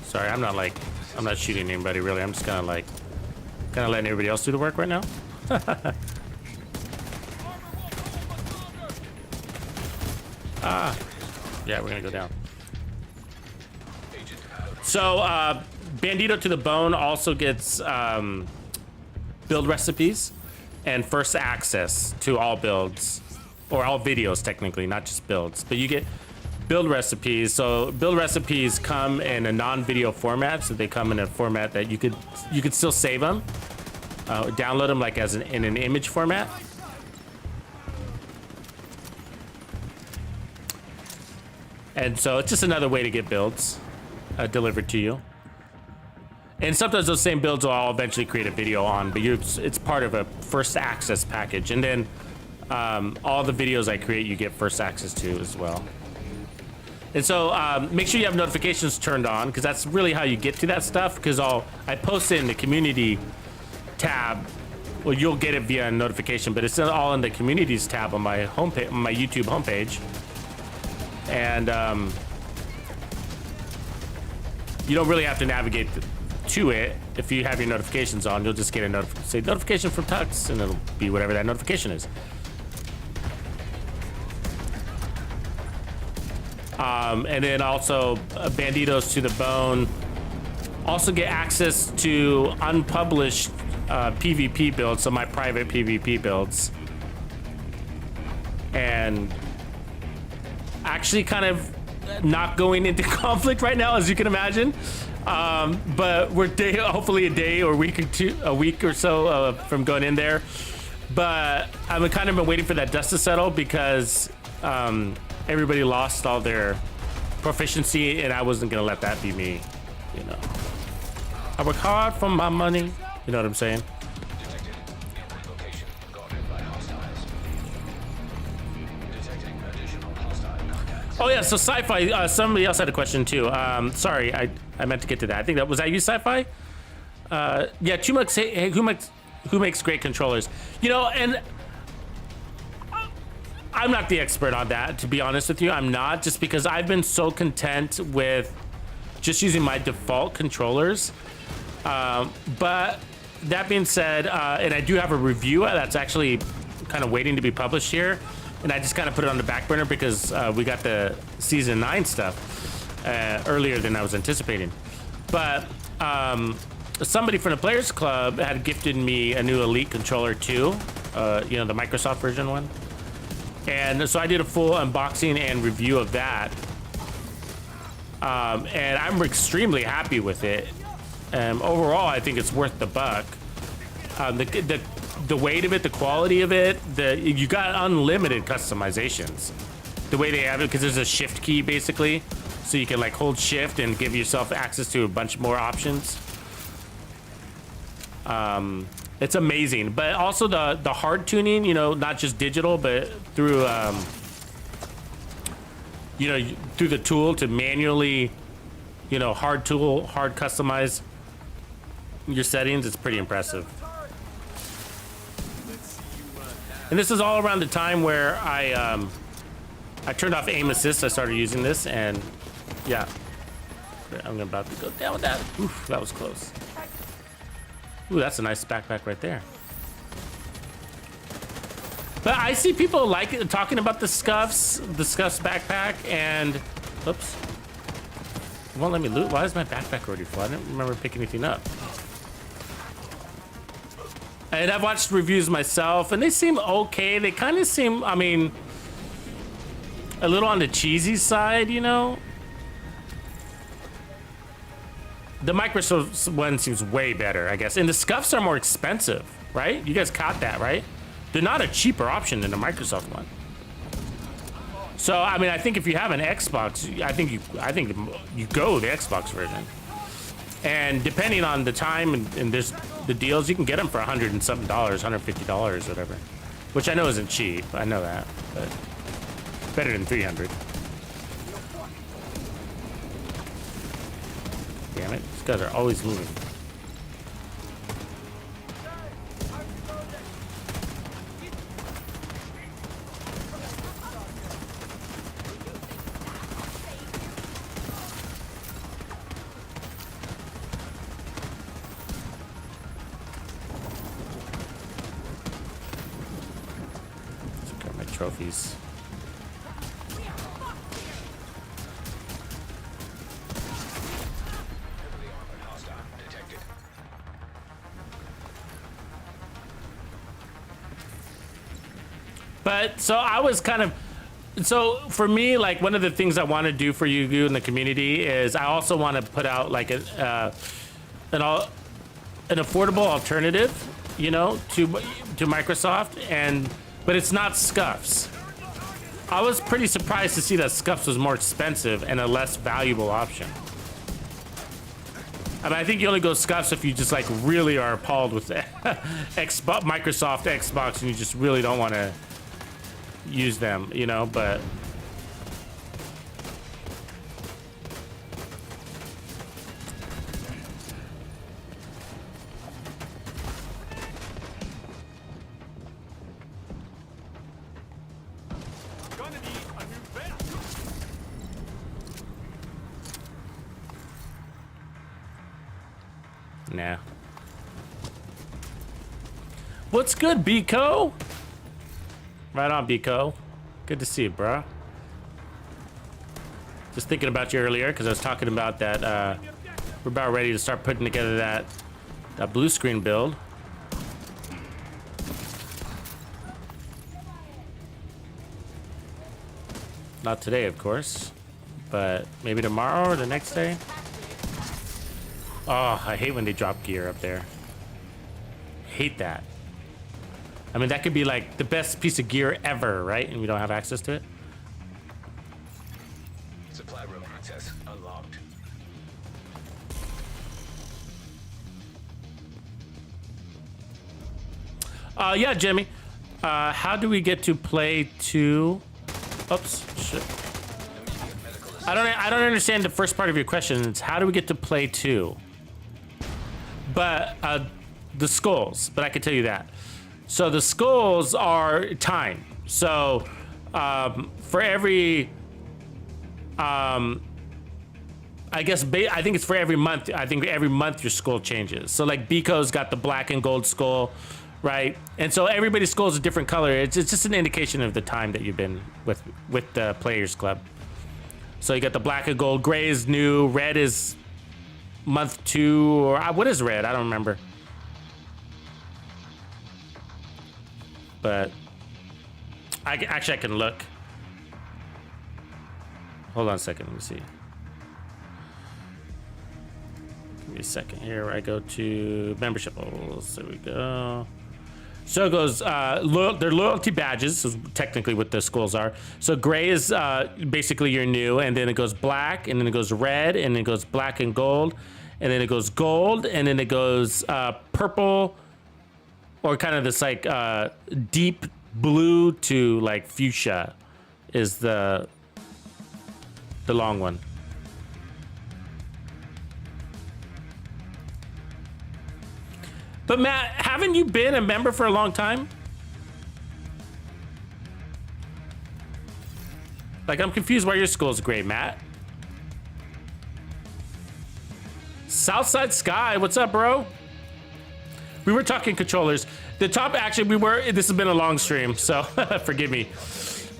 Sorry, I'm not shooting anybody, really. I'm just kind of letting everybody else do the work right now. Yeah, we're gonna go down. So, Bandido to the Bone also gets build recipes and first access to all builds, or all videos technically, not just builds, but you get build recipes. So build recipes come in a non-video format, so they come in a format that you could still save them, download them like in an image format. And so it's just another way to get builds delivered to you. And sometimes those same builds will all eventually create a video on, but it's part of a first access package. And then all the videos I create, you get first access to as well. And so make sure you have notifications turned on, because that's really how you get to that stuff. Because I post it in the community tab. Well, you'll get it via a notification, but it's all in the communities tab on my homepage, on my YouTube homepage. And you don't really have to navigate to it. If you have your notifications on, you'll just get a notification from Tux, and it'll be whatever that notification is. And then also Bandidos to the Bone also get access to unpublished PvP builds, so my private PvP builds, and actually kind of not going into conflict right now, as you can imagine. But we're hopefully a day or a week or so from going in there. But I've kind of been waiting for that dust to settle, because everybody lost all their proficiency, and I wasn't gonna let that be me. You know, I work hard for my money. You know what I'm saying? Detected in location. Guarded by hostiles. Detecting additional hostile contacts. Oh yeah, so sci-fi. Somebody else had a question too. Sorry, I meant to get to that. I think was that you, sci-fi? Yeah, Chumux. Hey, who makes great controllers? You know, and I'm not the expert on that, to be honest with you. I'm not, just because I've been so content with just using my default controllers. But that being said, and I do have a review that's actually kind of waiting to be published here, and I just kind of put it on the back burner because we got the season 9 stuff earlier than I was anticipating. But somebody from the Players Club had gifted me a new Elite controller too, you know, the Microsoft version one. And so I did a full unboxing and review of that. And I'm extremely happy with it. Overall, I think it's worth the buck. The weight of it, the quality of it, you got unlimited customizations. The way they have it, because there's a shift key basically, so you can like hold shift and give yourself access to a bunch more options. It's amazing, but also the hard tuning, you know, not just digital, but through you know, through the tool to manually, you know, hard customize your settings. It's pretty impressive. And this is all around the time where I turned off aim assist. I started using this, and yeah, I'm about to go down with that. Oof, that was close. Ooh, that's a nice backpack right there. But I see people like talking about the Scuffs backpack, and oops, it won't let me loot. Why is my backpack already full? I didn't remember picking anything up. And I've watched reviews myself, and they seem okay. They kind of seem, I mean, a little on the cheesy side, you know. The Microsoft one seems way better, I guess. And the Scuffs are more expensive, right? You guys caught that, right? They're not a cheaper option than the Microsoft one. So, I mean, I think if you have an Xbox, I think you go the Xbox version. And depending on the time and there's the deals, you can get them for $100 and something, $150, whatever. Which I know isn't cheap. I know that, but better than 300. Damn it, these guys are always moving. Trophies. But so I was kind of, so for me, like one of the things I want to do for you in the community is I also want to put out like an affordable alternative, you know, to Microsoft, but it's not Scuffs. I was pretty surprised to see that Scuffs was more expensive and a less valuable option. I mean, I think you only go Scuffs if you just like really are appalled with Microsoft Xbox and you just really don't want to use them, you know, but nah. What's good, Biko? Right on, Biko. Good to see you, bro. Just thinking about you earlier because I was talking about that. We're about ready to start putting together that blue screen build. Not today, of course, but maybe tomorrow or the next day. Oh, I hate when they drop gear up there. Hate that. I mean, that could be like the best piece of gear ever, right? And we don't have access to it. Supply room access unlocked. Yeah, Jimmy. How do we get to play 2? Oops, shit. I don't understand the first part of your question. It's how do we get to play 2? But the skulls, but I can tell you that. So the skulls are time. So for every, I think it's for every month. I think every month your skull changes. So like Biko's got the black and gold skull, right? And so everybody's skull is a different color. It's just an indication of the time that you've been with the Players Club. So you got the black and gold. Gray is new. Red is month 2, or what is red? I don't remember. But I can look. Hold on a second. Let me see. Give me a second here. I go to membership levels. There we go. So it goes, they're loyalty badges, is technically what the skulls are. So gray is basically your new, and then it goes black, and then it goes red, and then it goes black and gold, and then it goes gold, and then it goes purple, or kind of this like deep blue to like fuchsia is the long one. But Matt, haven't you been a member for a long time? Like, I'm confused why your skull's gray, Matt. Southside Sky, what's up, bro? We were talking controllers. The top, actually, this has been a long stream, so forgive me.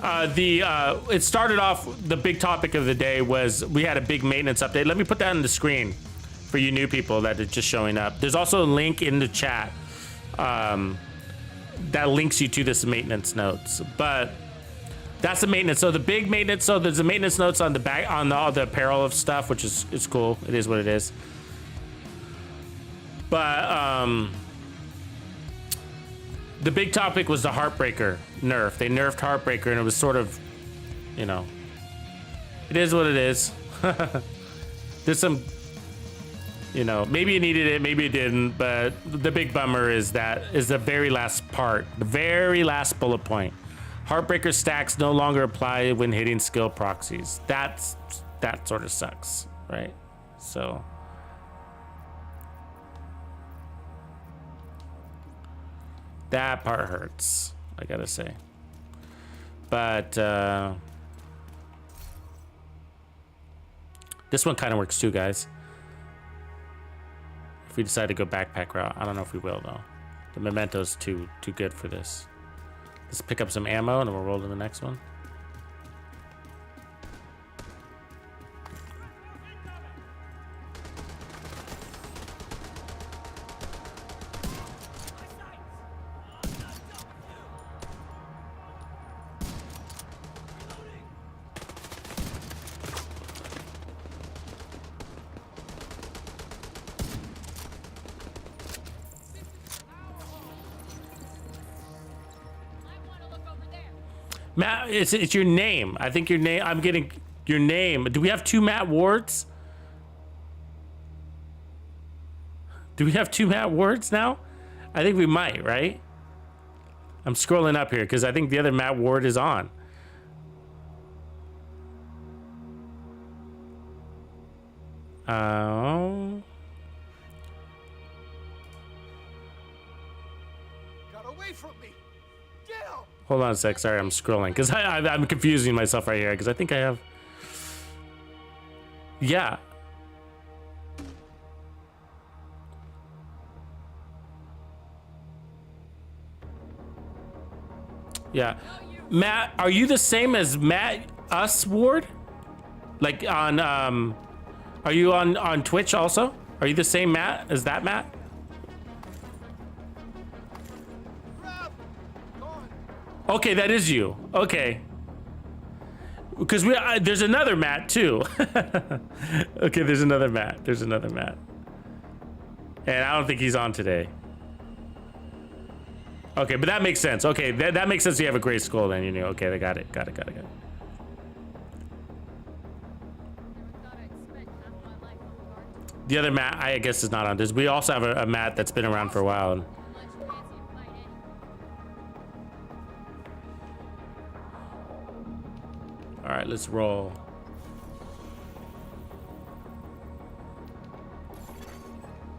It started off, the big topic of the day was we had a big maintenance update. Let me put that on the screen for you new people that are just showing up. There's also a link in the chat that links you to this maintenance notes, but that's the maintenance. So the big maintenance, so there's the maintenance notes on the back, on all the apparel of stuff, which is cool. It is what it is. But the big topic was the Heartbreaker nerf. They nerfed Heartbreaker, and it was sort of, you know, it is what it is. There's some, you know, maybe you needed it, maybe you didn't, but the big bummer is the very last part, the very last bullet point. Heartbreaker stacks no longer apply when hitting skill proxies. That sort of sucks, right? So. That part hurts, I gotta say. But this one kind of works too, guys. If we decide to go backpack route, I don't know if we will though. The memento's too good for this. Let's pick up some ammo and then we'll roll to the next one. Matt, it's your name. I think your name. I'm getting your name. Do we have 2 Matt Wards? Do we have 2 Matt Wards now? I think we might, right? I'm scrolling up here because I think the other Matt Ward is on. Got away from me. Get him. Hold on a sec. Sorry, I'm scrolling because I'm confusing myself right here because I think I have. Yeah. Yeah. Matt, are you the same as Matt Us Ward? Like on are you on Twitch also? Are you the same Matt as that Matt? Okay, that is you. Okay. Because there's another Matt too. Okay, there's another Matt. There's another Matt. And I don't think he's on today. Okay, but that makes sense. Okay, that makes sense. You have a gray skull then, you know. Okay, they got it. Got it. The other Matt, I guess, is not on this. We also have a Matt that's been around for a while. And all right, let's roll.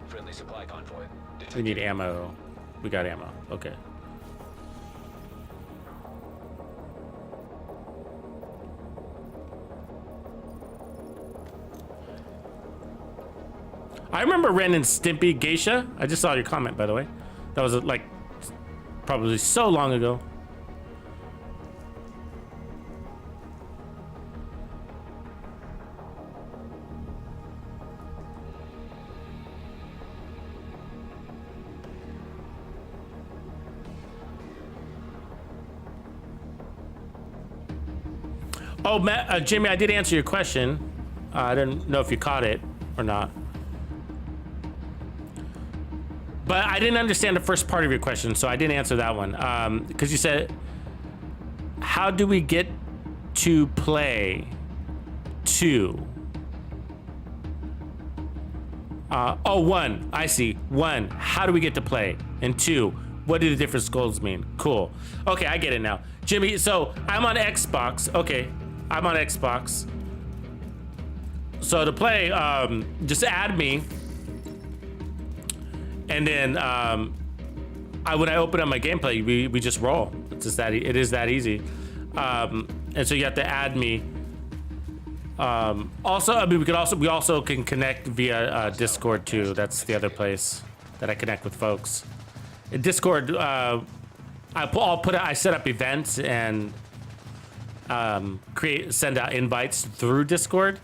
Friendly supply convoy. We need ammo. We got ammo. Okay. I remember Ren and Stimpy Geisha. I just saw your comment, by the way. That was like probably so long ago. Oh, Matt, Jimmy, I did answer your question. I didn't know if you caught it or not. But I didn't understand the first part of your question, so I didn't answer that one. Because you said, how do we get to play 2? Oh, 1, I see. 1, how do we get to play? And 2, what do the different skulls mean? Cool. Okay, I get it now. Jimmy, so I'm on Xbox. Okay, I'm on Xbox. So to play, just add me. And then when I open up my gameplay, we just roll. It's just that it is that easy. And so you have to add me. Also, I mean, we also can connect via Discord too. That's the other place that I connect with folks. In Discord, I set up events and send out invites through Discord.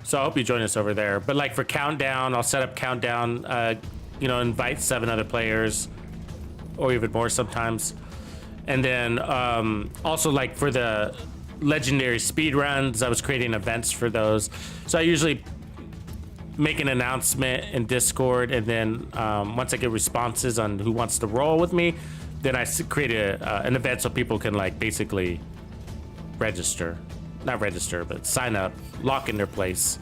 So I hope you join us over there. But like for Countdown, I'll set up Countdown, invite 7 other players or even more sometimes. And then also like for the legendary speed runs, I was creating events for those. So I usually make an announcement in Discord, and then once I get responses on who wants to roll with me, then I create an event so people can like basically not register, but sign up, lock in their place.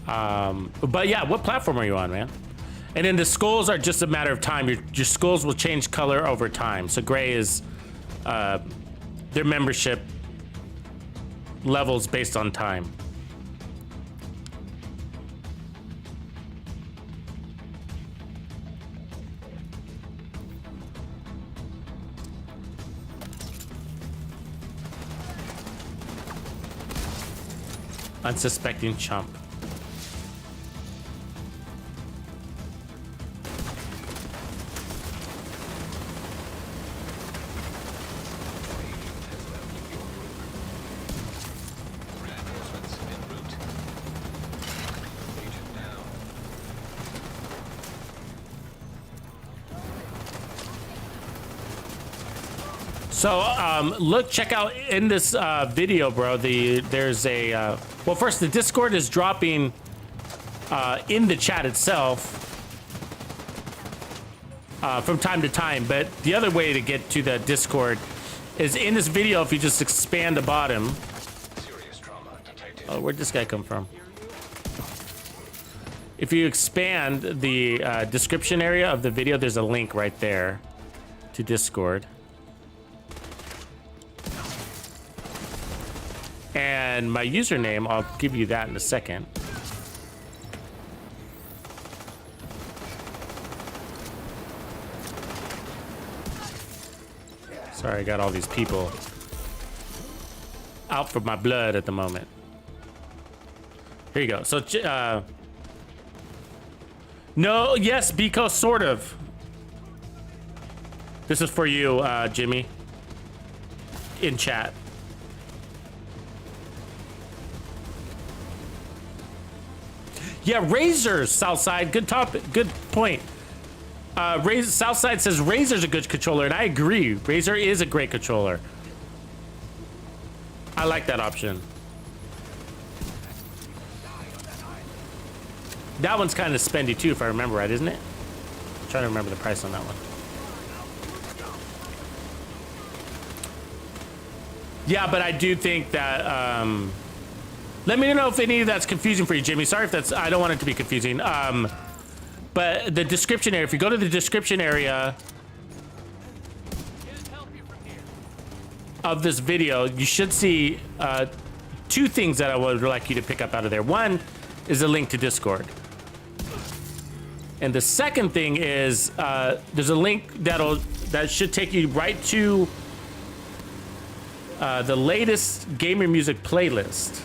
But yeah, what platform are you on, man? And then the skulls are just a matter of time. Your skulls will change color over time. So gray is their membership levels based on time. Unsuspecting chump. So check out in this video, bro. There's a well, first the Discord is dropping in the chat itself from time to time, but the other way to get to the Discord is in this video. If you just expand the bottom. Serious trauma detected. Oh, where'd this guy come from? If you expand the description area of the video, there's a link right there to Discord. And my username, I'll give you that in a second. Sorry, I got all these people out for my blood at the moment. Here you go. So, no, yes, Biko, sort of. This is for you, Jimmy, in chat. Yeah, Razor, Southside. Good topic. Good point. Southside says Razor's a good controller, and I agree. Razor is a great controller. I like that option. That one's kind of spendy too, if I remember right, isn't it? I'm trying to remember the price on that one. Yeah, but I do think that. Let me know if any of that's confusing for you, Jimmy. Sorry if that's. I don't want it to be confusing. But the description area. If you go to the description area of this video, you should see 2 things that I would like you to pick up out of there. One is a link to Discord, and the second thing is there's a link that should take you right to the latest gamer music playlist.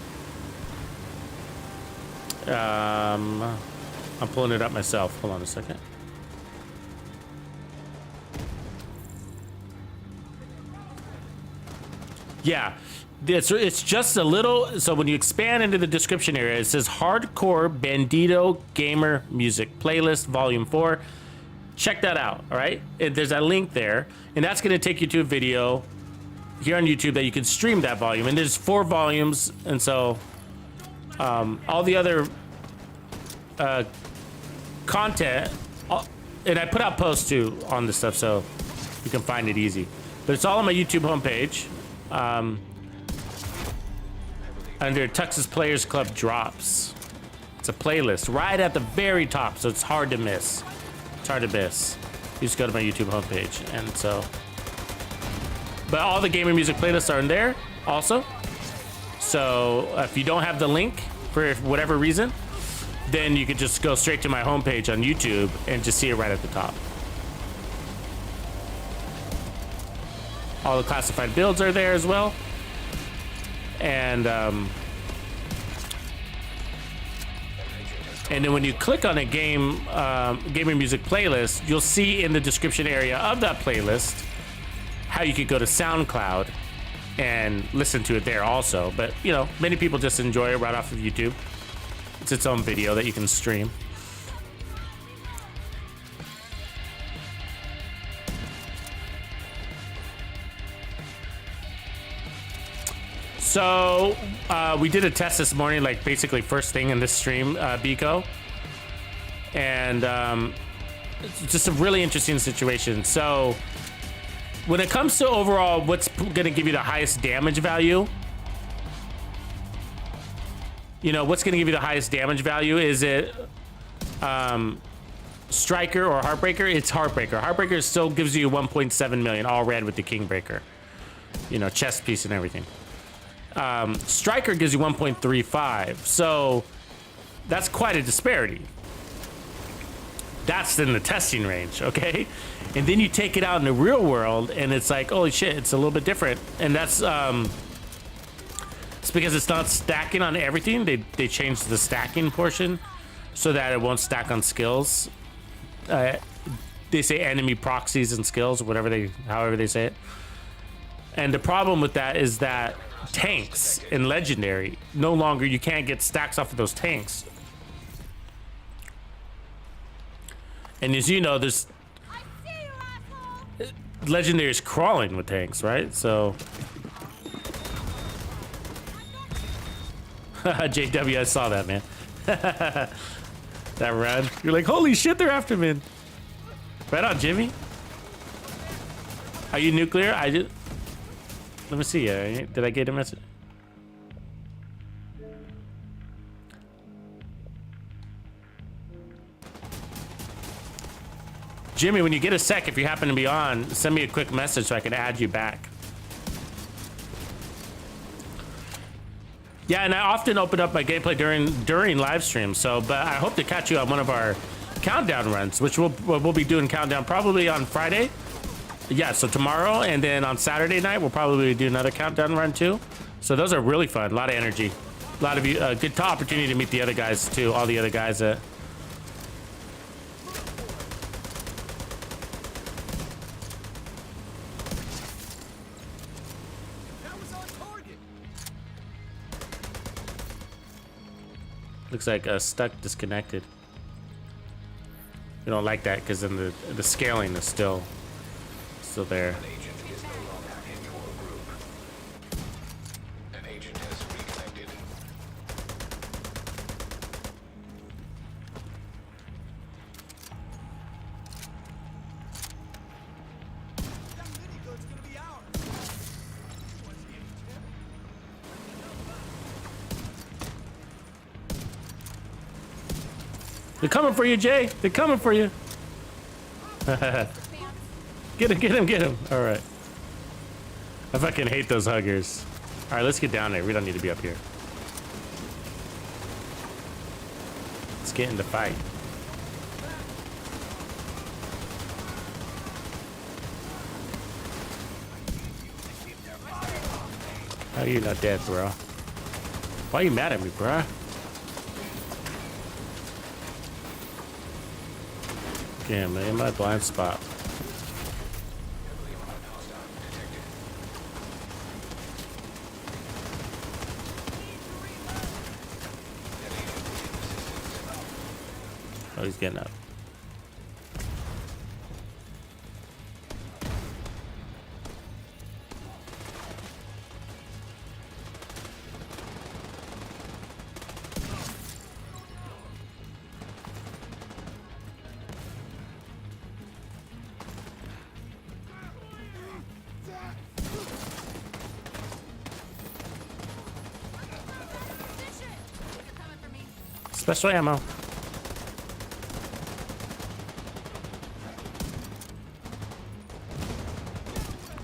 I'm pulling it up myself. Hold on a second. Yeah, it's just a little. So when you expand into the description area, it says Hardcore Bandido Gamer Music Playlist Volume 4. Check that out, all right? There's a link there, and that's going to take you to a video here on YouTube that you can stream that volume. And there's 4 volumes, and so all the other content, and I put out posts too on this stuff, so you can find it easy. But it's all on my YouTube homepage. Under Tux's Players Club Drops. It's a playlist right at the very top, so it's hard to miss. It's hard to miss. You just go to my YouTube homepage, and so. But all the gamer music playlists are in there also. So if you don't have the link for whatever reason, then you could just go straight to my homepage on YouTube and just see it right at the top. All the classified builds are there as well. And then when you click on a gaming music playlist, you'll see in the description area of that playlist how you could go to SoundCloud and listen to it there also. But, you know, many people just enjoy it right off of YouTube. It's its own video that you can stream. So we did a test this morning, like basically first thing in this stream, Biko, and it's just a really interesting situation. So when it comes to overall what's going to give you the highest damage value, you know, what's going to give you the highest damage value? Is it Striker or Heartbreaker? It's Heartbreaker. Heartbreaker still gives you 1.7 million, all red with the Kingbreaker, you know, chest piece and everything. Striker gives you 1.35, so that's quite a disparity. That's in the testing range, okay? And then you take it out in the real world, and it's like, holy shit, it's a little bit different. And that's it's because it's not stacking on everything. They changed the stacking portion so that it won't stack on skills. They say enemy proxies and skills, however they say it. And the problem with that is that tanks in legendary no longer, you can't get stacks off of those tanks. And as you know, there's legendary is crawling with tanks, right? So JW, I saw that, man. That run, you're like, holy shit, they're after me. Right on, Jimmy. Are you nuclear? Let me see. Did I get a message? Jimmy, when you get a sec, if you happen to be on, send me a quick message so I can add you back. Yeah, and I often open up my gameplay during live streams. So, but I hope to catch you on one of our countdown runs, which we'll be doing countdown probably on Friday. Yeah, so tomorrow, and then on Saturday night we'll probably do another countdown run too. So those are really fun. A lot of energy, a lot of you. Good opportunity to meet the other guys too. All the other guys that. Looks like stuck, disconnected. We don't like that because then the scaling is still there. An agent is no longer in your group. An agent has reconnected. They're coming for you, Jay. They're coming for you. Get him. All right. I fucking hate those huggers. All right, let's get down there. We don't need to be up here. Let's get in the fight. How are you not dead, bro? Why are you mad at me, bro? Okay, I'm in my blind spot. Oh, he's getting up. Special ammo.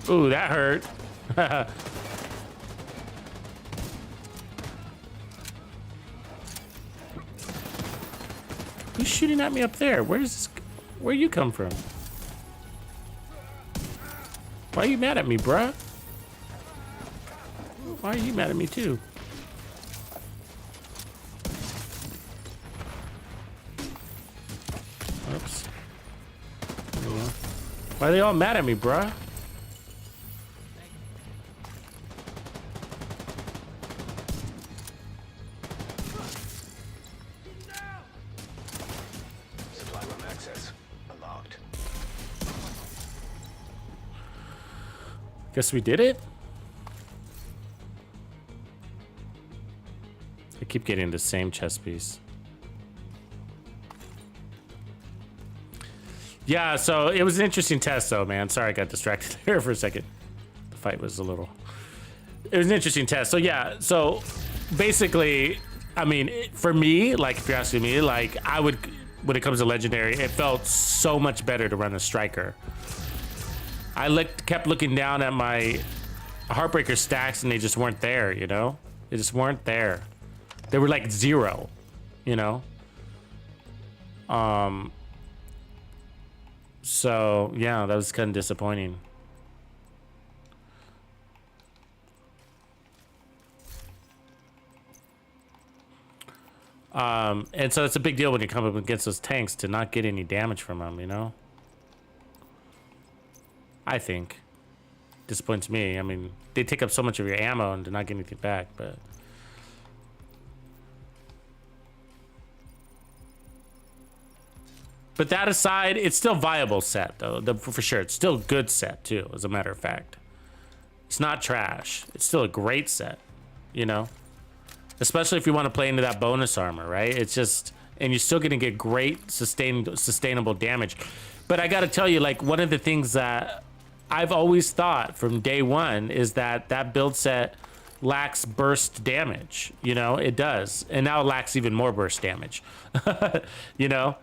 Ooh, that hurt. Who's shooting at me up there? Where you come from? Why are you mad at me, bruh? Why Why are you mad at me too? Oops. There we go. Why are they all mad at me, bruh? Supply room access unlocked. Guess we did it? I keep getting the same chest piece. Yeah, so it was an interesting test though, man. Sorry I got distracted there for a second. The fight was a little... It was an interesting test. So yeah, so basically, I mean, for me, like if you're asking me, like I would, when it comes to Legendary, it felt so much better to run a Striker. I kept looking down at my Heartbreaker stacks and they just weren't there, you know? They just weren't there. They were like 0, you know? So yeah, that was kind of disappointing. And so it's a big deal when you come up against those tanks to not get any damage from them, you know? I think. Disappoints me. I mean, they take up so much of your ammo and to not get anything back, but... But that aside, it's still viable set, though, for sure. It's still a good set, too, as a matter of fact. It's not trash. It's still a great set, you know? Especially if you want to play into that bonus armor, right? It's just... And you're still going to get great sustainable damage. But I got to tell you, like, one of the things that I've always thought from day one is that that build set lacks burst damage. You know, it does. And now it lacks even more burst damage. You know?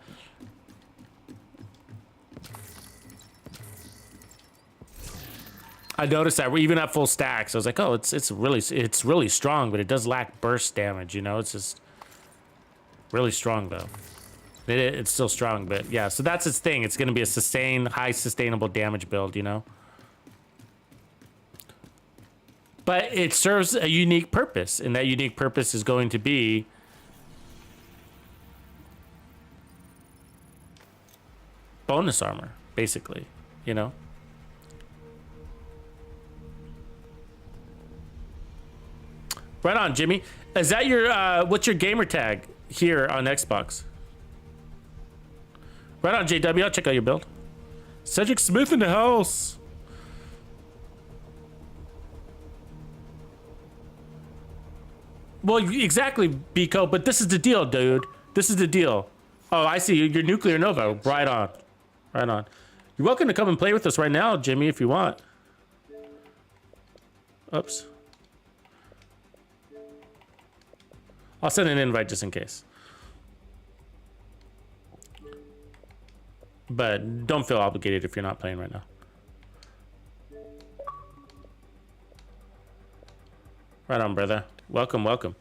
I noticed that even at full stacks, I was like, oh, it's really strong, but it does lack burst damage, you know? It's just really strong though. It's still strong, but yeah, so that's its thing. It's gonna be a high sustainable damage build, you know? But it serves a unique purpose, and that unique purpose is going to be bonus armor, basically, you know? Right on, Jimmy. Is that your, what's your gamer tag here on Xbox? Right on, JW. I'll check out your build. Cedric Smith in the house. Well, exactly, Biko, but this is the deal, dude. This is the deal. Oh, I see. You're Nuclear Nova. Right on. Right on. You're welcome to come and play with us right now, Jimmy, if you want. Oops. I'll send an invite just in case. But don't feel obligated if you're not playing right now. Right on, brother. Welcome, welcome.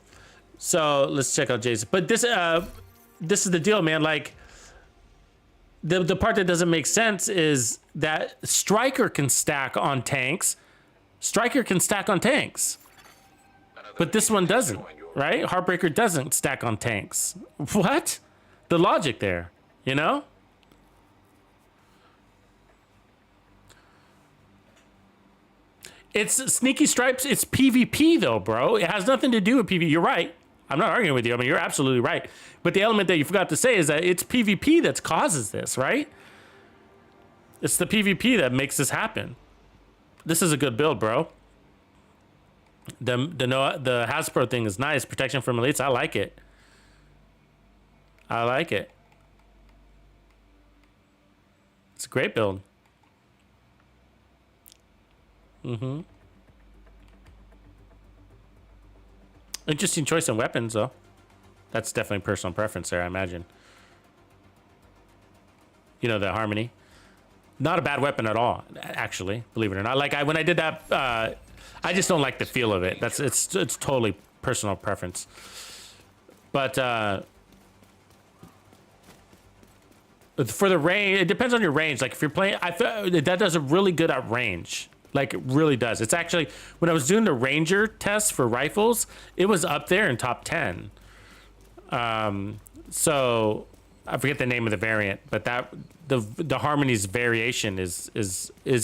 So let's check out Jason. But this is the deal, man. Like the part that doesn't make sense is that Striker can stack on tanks. Striker can stack on tanks. But this one doesn't. Right? Heartbreaker doesn't stack on tanks. What? The logic there, you know? It's Sneaky Stripes. It's PvP though, bro. It has nothing to do with PvP. You're right. I'm not arguing with you. I mean, you're absolutely right. But the element that you forgot to say is that it's PvP that causes this, right? It's the PvP that makes this happen. This is a good build, bro. The Hasbro thing is nice. Protection from elites. I like it. I like it. It's a great build. Mm-hmm. Interesting choice in weapons, though. That's definitely personal preference there, I imagine. You know, the Harmony. Not a bad weapon at all, actually, believe it or not. Like, when I did that... I just don't like the feel of it. It's totally personal preference. But for the range, it depends on your range. Like if you're playing, I feel that does it really good at range. Like, it really does. It's actually, when I was doing the Ranger test for rifles, it was up there in top 10. So I forget the name of the variant, but that the Harmony's variation is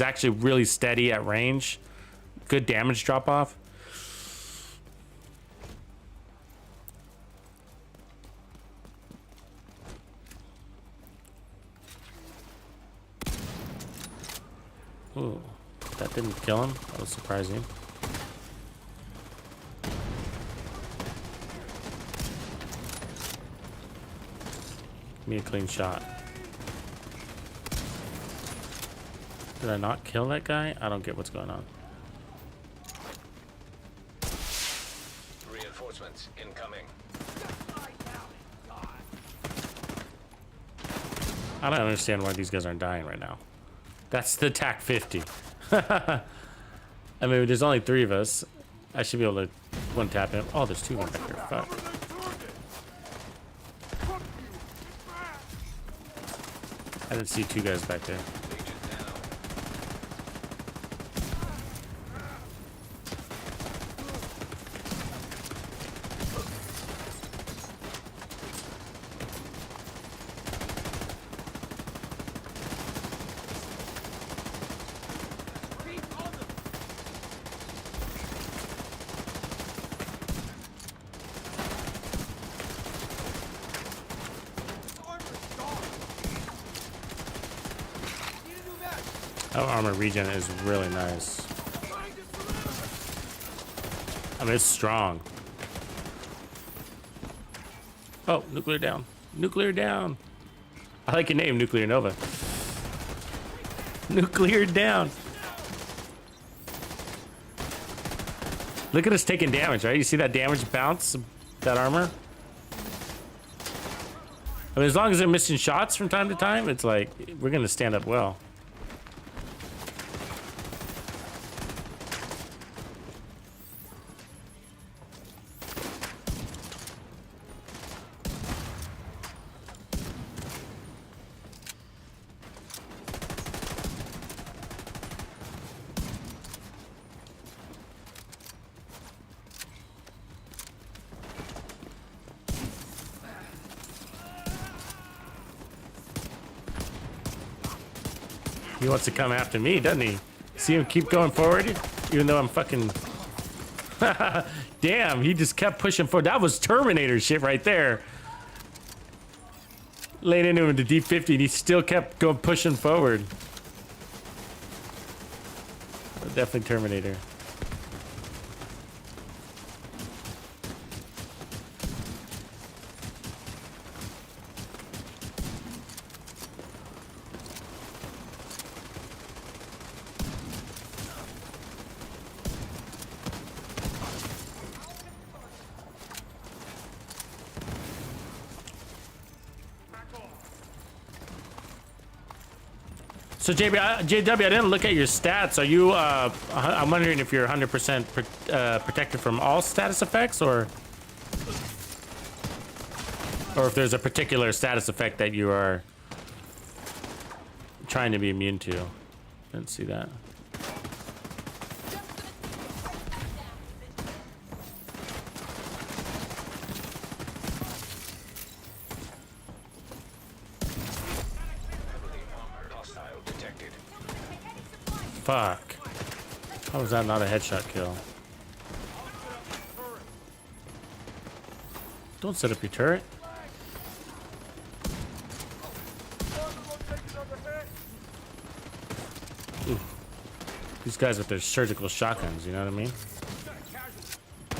actually really steady at range. Good damage drop off. Ooh, that didn't kill him. That was surprising. Give me a clean shot. Did I not kill that guy? I don't get what's going on. Reinforcements incoming. I don't understand why these guys aren't dying right now. That's the TAC 50. I mean, there's only 3 of us. I should be able to one tap him. Oh, there's 2 of them back here. Fuck. I didn't see 2 guys back there. Legion down. That armor regen is really nice. I mean, it's strong. Oh, nuclear down. Nuclear down. I like your name, Nuclear Nova. Nuclear down. Look at us taking damage, right? You see that damage bounce, that armor? I mean, as long as they're missing shots from time to time, it's like, we're gonna stand up well. He wants to come after me, doesn't he? See him keep going forward, even though I'm fucking... Damn, he just kept pushing forward. That was Terminator shit right there. Laying into him with the D50, and he still kept going pushing forward. Definitely Terminator. So JW, I didn't look at your stats. Are you? I'm wondering if you're 100% protected from all status effects, or if there's a particular status effect that you are trying to be immune to. Didn't see that. Fuck. How was that not a headshot kill? Don't set up your turret. Ooh. These guys with their surgical shotguns, you know what I mean?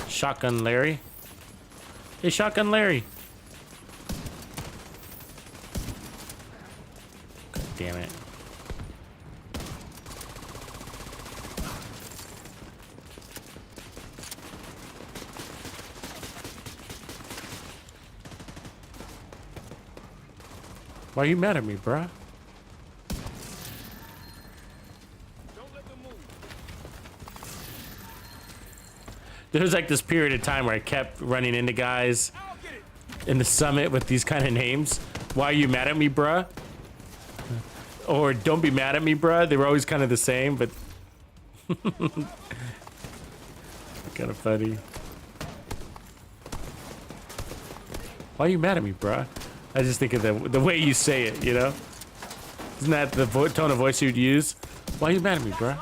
Shotgun Larry. Hey, Shotgun Larry. God damn it. Why are you mad at me, bruh? There was like this period of time where I kept running into guys in the summit with these kind of names. Why are you mad at me, bruh? Or don't be mad at me, bruh. They were always kind of the same, but Kind of funny. Why are you mad at me, bruh? I just think of the way you say it, you know? Isn't that the tone of voice you'd use? Why are you mad at me, bruh?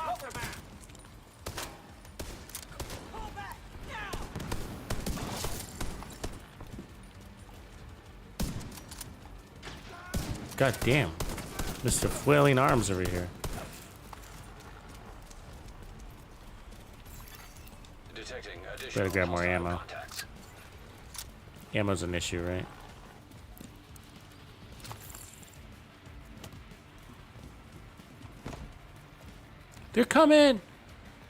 God damn. Mr. Flailing Arms over here. Detecting Better additional grab more hostile ammo. contacts. Ammo's an issue, right? They're coming!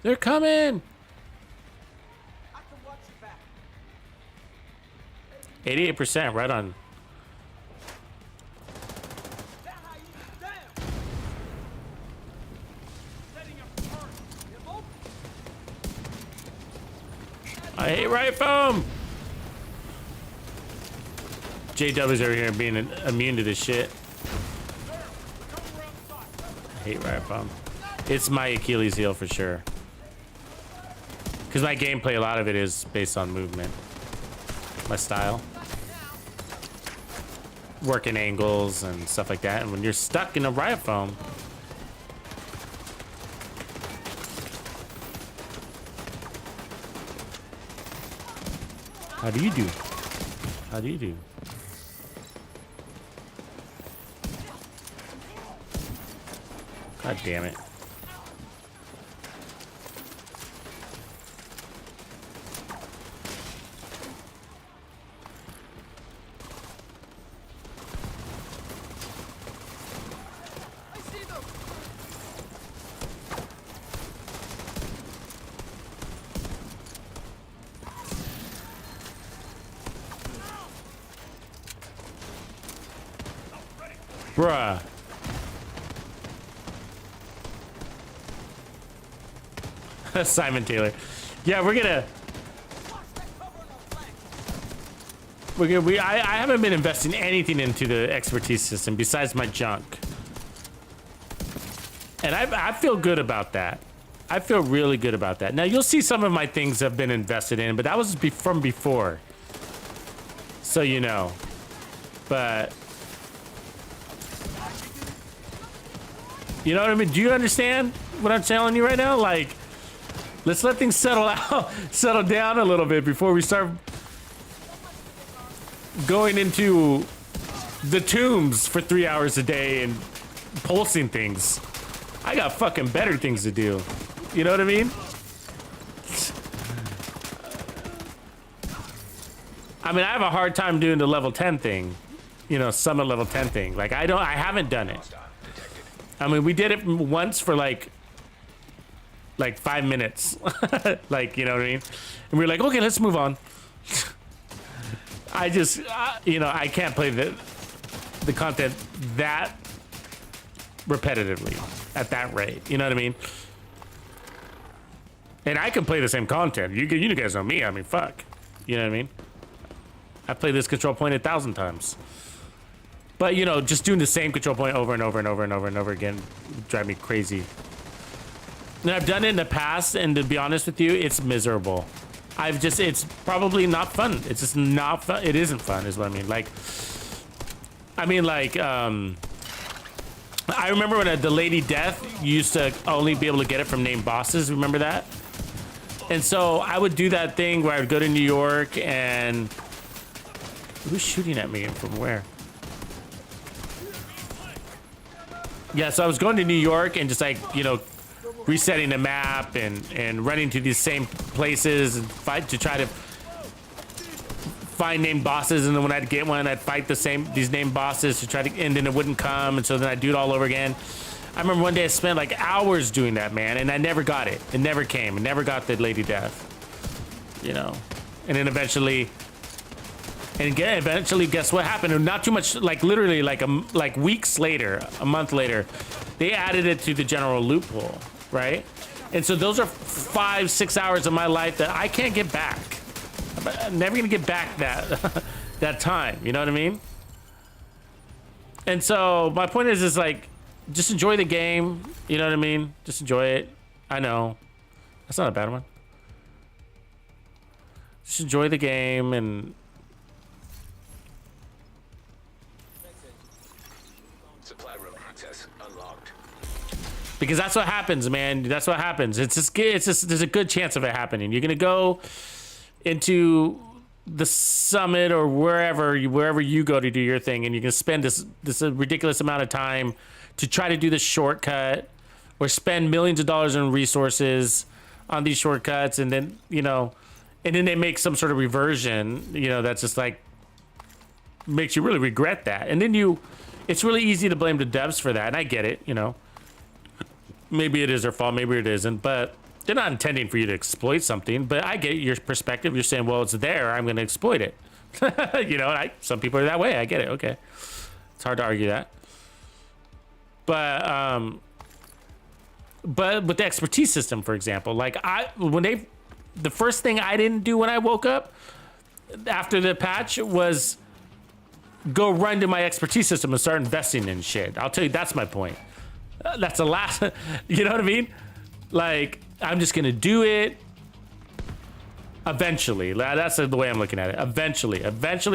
They're coming! I can watch your back. 88%, right on. That how you down. Setting up turret. Give open. I hate right foam! JW's over here being immune to this shit. I hate right foam. It's my Achilles heel for sure. Because my gameplay, a lot of it is based on movement. My style. Working angles and stuff like that. And when you're stuck in a riot foam, how do you do? How do you do? God damn it. I see them. Bruh. Simon Taylor. Yeah, we're gonna. I haven't been investing anything into the expertise system besides my junk. And I feel good about that. I feel really good about that. Now, you'll see some of my things have been invested in, but that was from before. So you know. But... you know what I mean? Do you understand what I'm telling you right now? Like, let's let things settle out, settle down a little bit before we start going into the tombs for 3 hours a day and pulsing things. I got fucking better things to do. You know what I mean? I mean, I have a hard time doing the level 10 thing. You know, summit level 10 thing. Like, I haven't done it. I mean, we did it once for like 5 minutes. Like, you know what I mean? And we were like, okay, let's move on. I just, you know, I can't play the content that repetitively at that rate. You know what I mean? And I can play the same content. You guys know me. I mean, fuck. You know what I mean? I played this control point 1,000 times. But, you know, just doing the same control point over and over and over and over and over again would drive me crazy. And I've done it in the past, and to be honest with you, it's miserable. It's probably not fun. It's just not fun. It isn't fun, is what I mean. Like, I remember when the Lady Death, you used to only be able to get it from named bosses. Remember that? And so I would do that thing where I would go to New York and... who's shooting at me and from where? Yeah, so I was going to New York and just like, you know, resetting the map and running to these same places and fight to try to find named bosses. And then when I'd get one, I'd fight these named bosses to try to, and then it wouldn't come. And so then I'd do it all over again. I remember one day I spent like hours doing that, man, and I never got it. It never came. It never got the Lady Death, you know. And then eventually, guess what happened? And not too much, like literally like weeks later, a month later, they added it to the general loot pool, right? And so those are 5-6 hours of my life that I can't get back. I'm never gonna get back that that time. You know what I mean? And so my point is like, just enjoy the game. You know what I mean? Just enjoy it. I know. That's not a bad one. Just enjoy the game and... Supply room access unlocked. Because that's what happens, man. That's what happens. It's just there's a good chance of it happening. You're gonna go into the summit or wherever you go to do your thing, and you can spend this ridiculous amount of time to try to do this shortcut or spend millions of dollars in resources on these shortcuts, and then and then they make some sort of reversion, that's just like makes you really regret that. And then it's really easy to blame the devs for that, and I get it, maybe it is their fault, maybe it isn't, but they're not intending for you to exploit something. But I get your perspective. You're saying, well, it's there, I'm going to exploit it. Some people are that way. I get it. Okay. It's hard to argue that. But with the expertise system, for example, like the first thing I didn't do when I woke up after the patch was go run to my expertise system and start investing in shit. I'll tell you, that's my point. That's the last, you know what I mean? Like, I'm just gonna do it eventually. That's the way I'm looking at it. Eventually,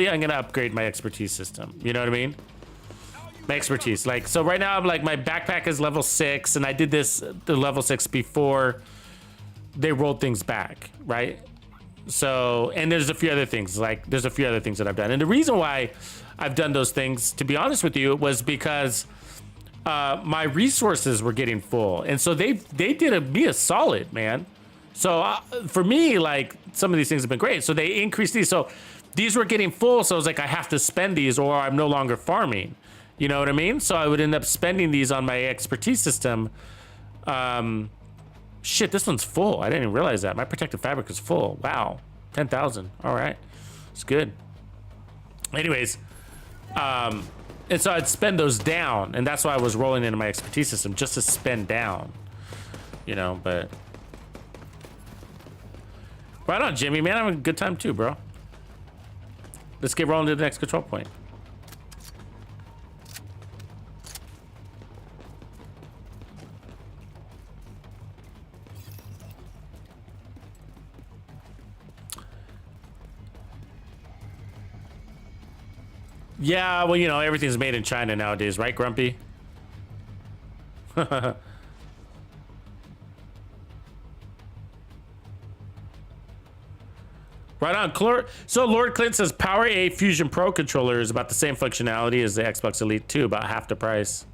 I'm gonna upgrade my expertise system. You know what I mean? My expertise. Like, so right now I'm like, my backpack is level 6, and I did the level 6 before they rolled things back, right? So, and there's a few other things, that I've done. And the reason why I've done those things, to be honest with you, was because my resources were getting full, and so they did me a solid, man. So for me, like, some of these things have been great. So they increased these, so these were getting full. So I was like, I have to spend these, or I'm no longer farming. You know what I mean? So I would end up spending these on my expertise system. Shit, this one's full. I didn't even realize that. My protective fabric is full. Wow, 10,000. All right, it's good. Anyways, and so I'd spend those down, and that's why I was rolling into my expertise system, just to spend down, but right on, Jimmy, man. I'm having a good time too, bro. Let's get rolling to the next control point. Yeah, well, everything's made in China nowadays, right, Grumpy? Right on. So Lord Clint says Power A Fusion Pro controller is about the same functionality as the Xbox Elite 2, about half the price.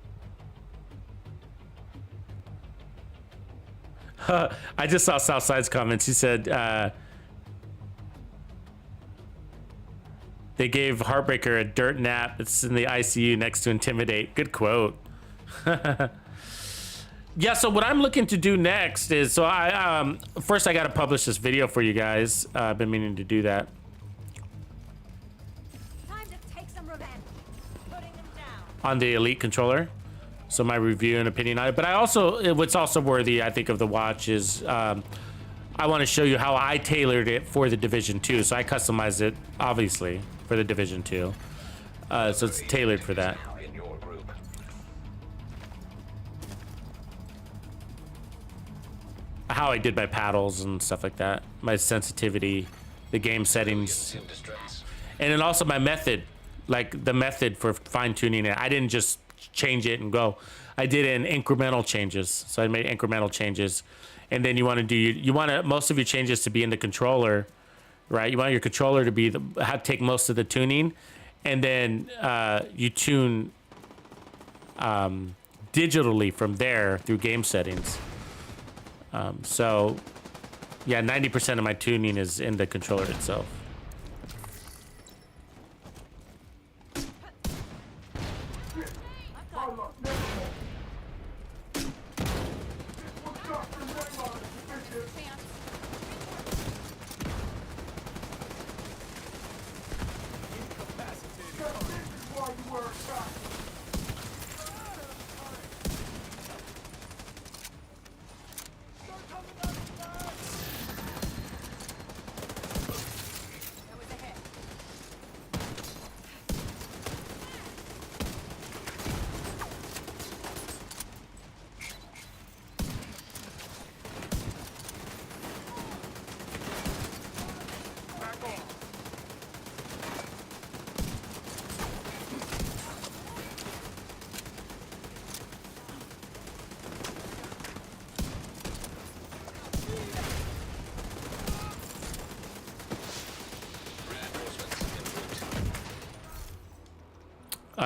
I just saw Southside's comments. He said they gave Heartbreaker a dirt nap. It's in the ICU next to Intimidate. Good quote. Yeah, so what I'm looking to do next is, so first I got to publish this video for you guys. I've been meaning to do that. Time to take some revenge. Putting them down. On the Elite controller. So my review and opinion on it. But what's also worthy, I think, of the watch is I want to show you how I tailored it for the Division 2. So I customized it, obviously, for the Division 2. So it's tailored for that. In your group. How I did my paddles and stuff like that. My sensitivity, the game settings. In distress. And then also my method, like the method for fine-tuning it. I didn't just change it and go. I did it in incremental changes. So I made incremental changes. And then you want most of your changes to be in the controller, right? You want your controller to be take most of the tuning, and then you tune digitally from there through game settings. So yeah, 90% of my tuning is in the controller itself.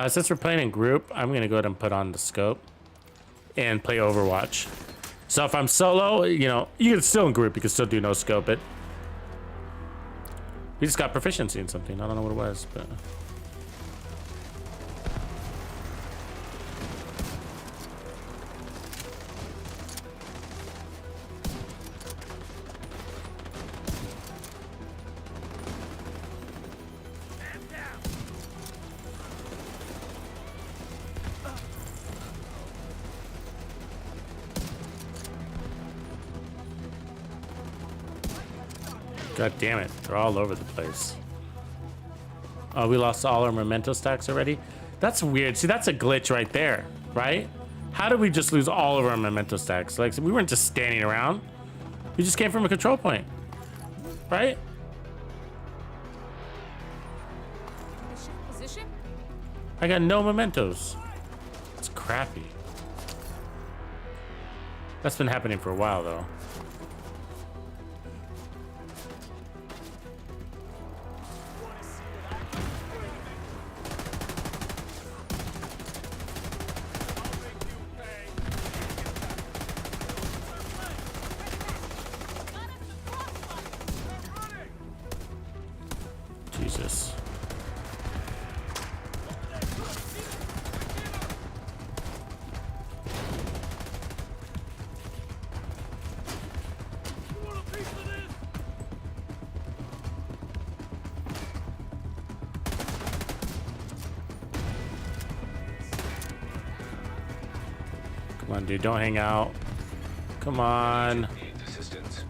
Since we're playing in group, I'm gonna go ahead and put on the scope and play Overwatch. So if I'm solo, you know, you can still in group, you can still do no scope it. We just got proficiency in something. I don't know what it was, but. God damn it, they're all over the place. Oh, we lost all our memento stacks already? That's weird. See, that's a glitch right there, right? How did we just lose all of our memento stacks? Like, we weren't just standing around. We just came from a control point, right? Position? I got no mementos. It's crappy. That's been happening for a while, though. Jesus. Come on, dude, don't hang out. Come on. Need assistance.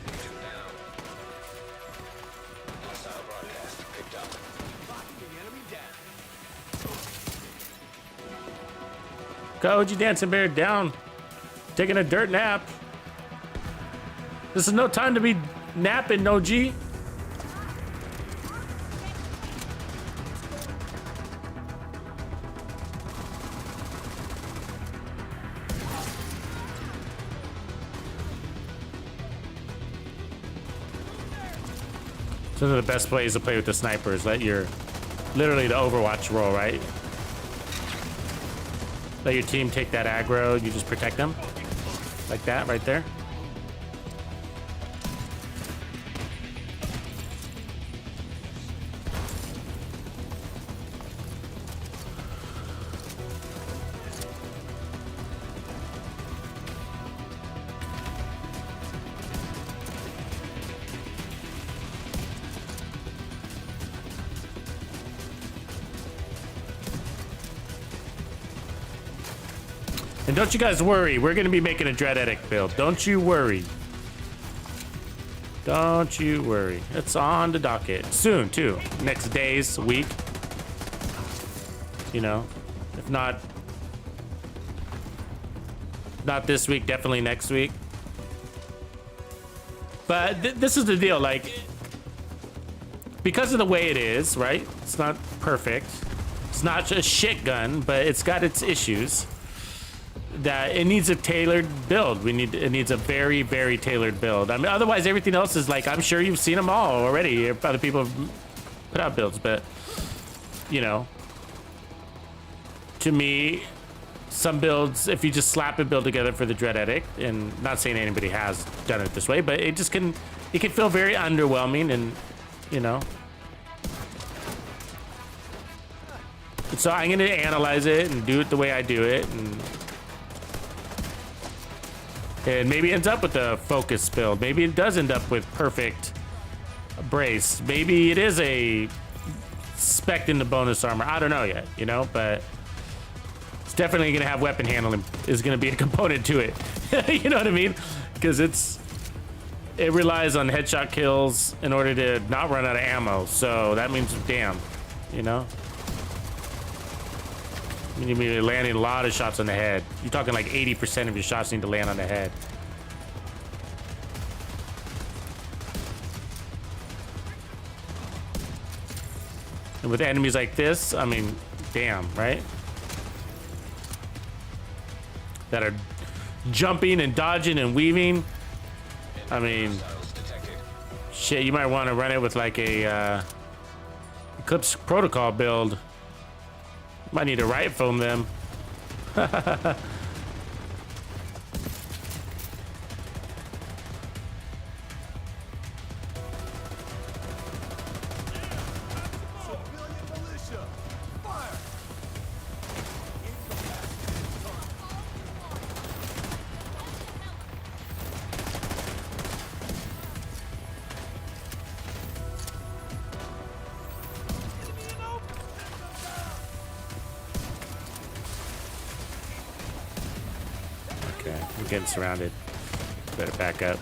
Agent down. Hostile broadcast picked up. Go, you dancing bear, down. Taking a dirt nap. This is no time to be napping, no G. So one of the best plays to play with the snipers. Let your, literally the Overwatch role, right? Let your team take that aggro. You just protect them, like that, right there. And don't you guys worry, we're gonna be making a Dread Edict build. Don't you worry. Don't you worry. It's on the docket. Soon, too. Next days, week. You know, if not this week, definitely next week. But this is the deal, like, because of the way it is, right? It's not perfect. It's not a shit gun, but it's got its issues. That it needs a tailored build. It needs a very, very tailored build. I mean, otherwise everything else is like, I'm sure you've seen them all already. Other people have put out builds, but you know, to me, some builds, if you just slap a build together for the Dread Edict, and not saying anybody has done it this way, but it just can feel very underwhelming, and you know. So I'm gonna analyze it and do it the way I do it, and maybe it ends up with a focus build. Maybe it does end up with perfect brace. Maybe it is a spec in the bonus armor. I don't know yet, you know, but it's definitely gonna have weapon handling is gonna be a component to it. You know what I mean? Because it relies on headshot kills in order to not run out of ammo. So that means damn, you know. You need to be landing a lot of shots on the head. You're talking like 80% of your shots need to land on the head. And with enemies like this, I mean, damn, right? that are jumping and dodging and weaving. I mean, Hostiles detected. shit, you might want to run it with like a Eclipse Protocol build. Might need to riot foam them. Okay, I'm getting surrounded. Better back up.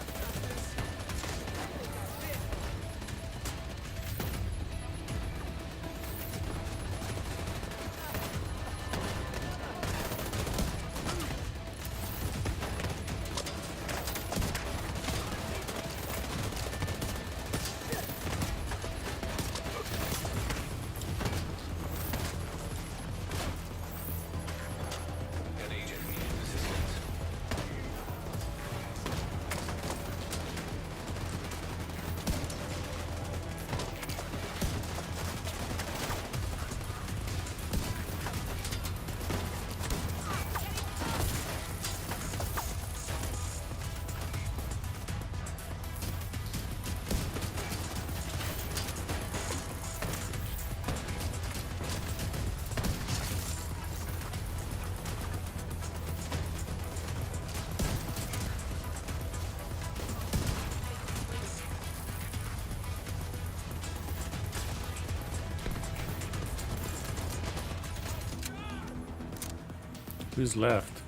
An agent needs assistance. Who's left?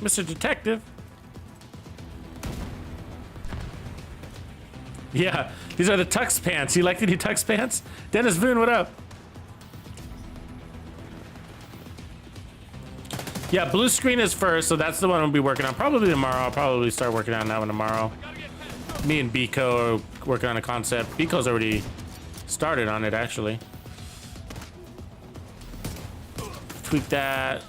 Mr. Detective? Yeah, these are the tux pants. You like the new tux pants? Dennis Boone, what up? Yeah, blue screen is first, so that's the one I'll be working on. Probably tomorrow. I'll probably start working on that one tomorrow. Me and Biko are working on a concept. Biko's already started on it, actually. Tweak that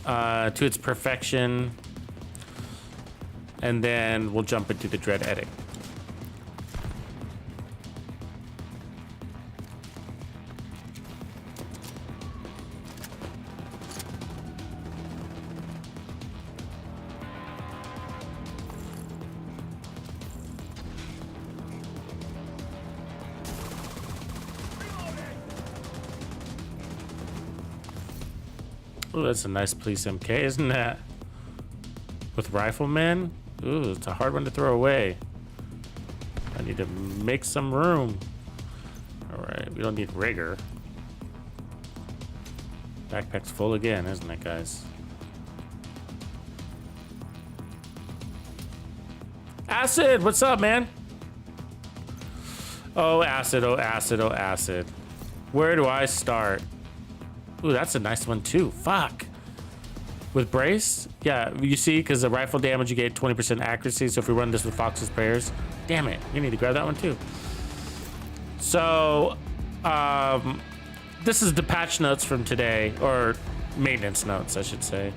to its perfection, and then we'll jump into the Dread edit. Ooh, that's a nice police MK, isn't that? With riflemen? Ooh, it's a hard one to throw away. I need to make some room. All right, we don't need rigor. Backpack's full again, isn't it, guys? Acid, what's up, man? Oh, acid, oh, acid, oh, acid. Where do I start? Ooh, that's a nice one too. Fuck. With brace? Yeah, you see, because the rifle damage, you get 20% accuracy. So if we run this with Fox's prayers, damn it, you need to grab that one too. So, this is the patch notes from today, or maintenance notes, I should say.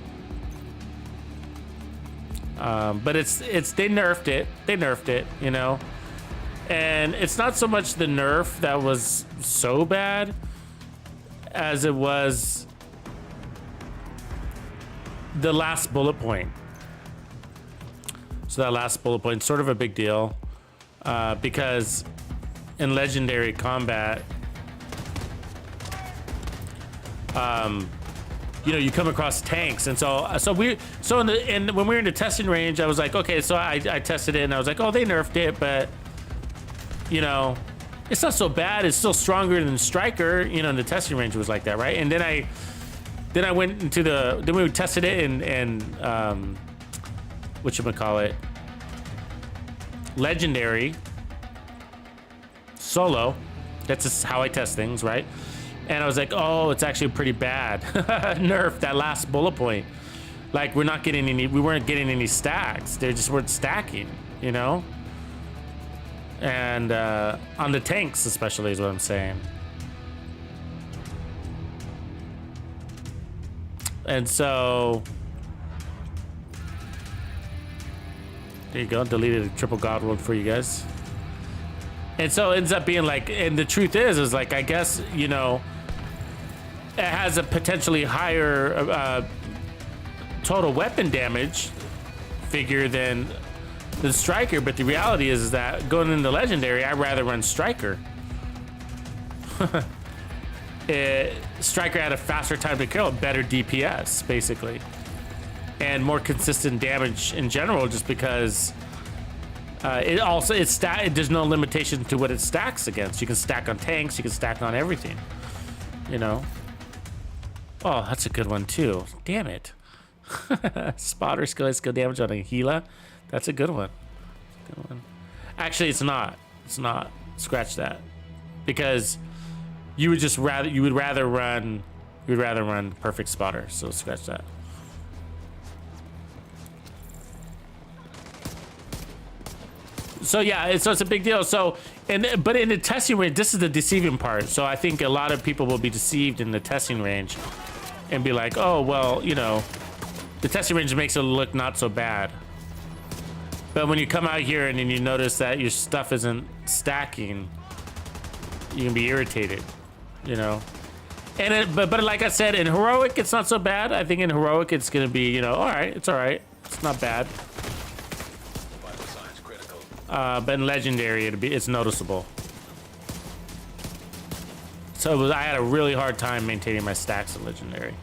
But it's they nerfed it. They nerfed it, you know. And it's not so much the nerf that was so bad as it was the last bullet point. So that last bullet point, sort of a big deal, because in legendary combat, you know, you come across tanks, and when we were in the testing range, I was like, okay, so I tested it, and I was like, oh, they nerfed it, but you know, it's not so bad. It's still stronger than Striker. You know, in the testing range was like that, right? And then I went into then we tested it in whatchamacallit, legendary solo. That's just how I test things, right? And I was like, oh, it's actually pretty bad. Nerf that last bullet point. Like we weren't getting any stacks. They just weren't stacking, you know? And on the tanks especially is what I'm saying. And so there you go, deleted a triple god roll for you guys. And so it ends up being like, and the truth is like, I guess, you know, it has a potentially higher total weapon damage figure than the striker, but the reality is that going into legendary, I'd rather run striker. Striker had a faster time to kill, better DPS basically, and more consistent damage in general, just because there's no limitation to what it stacks against. You can stack on tanks, you can stack on everything, you know. Oh, that's a good one too. Damn it. Spotter skill damage on a Gila. That's a good one. Good one. Actually, it's not. It's not. Scratch that. Because you would rather run perfect spotter. So scratch that. So yeah, it's a big deal. So but in the testing range, this is the deceiving part. So I think a lot of people will be deceived in the testing range and be like, oh well, you know, the testing range makes it look not so bad. But when you come out here and then you notice that your stuff isn't stacking, you can be irritated, you know. And but like I said, in heroic, it's not so bad. I think in heroic, it's gonna be, you know, all right. It's not bad. Vital signs critical. But in legendary, it's noticeable. So I had a really hard time maintaining my stacks in legendary.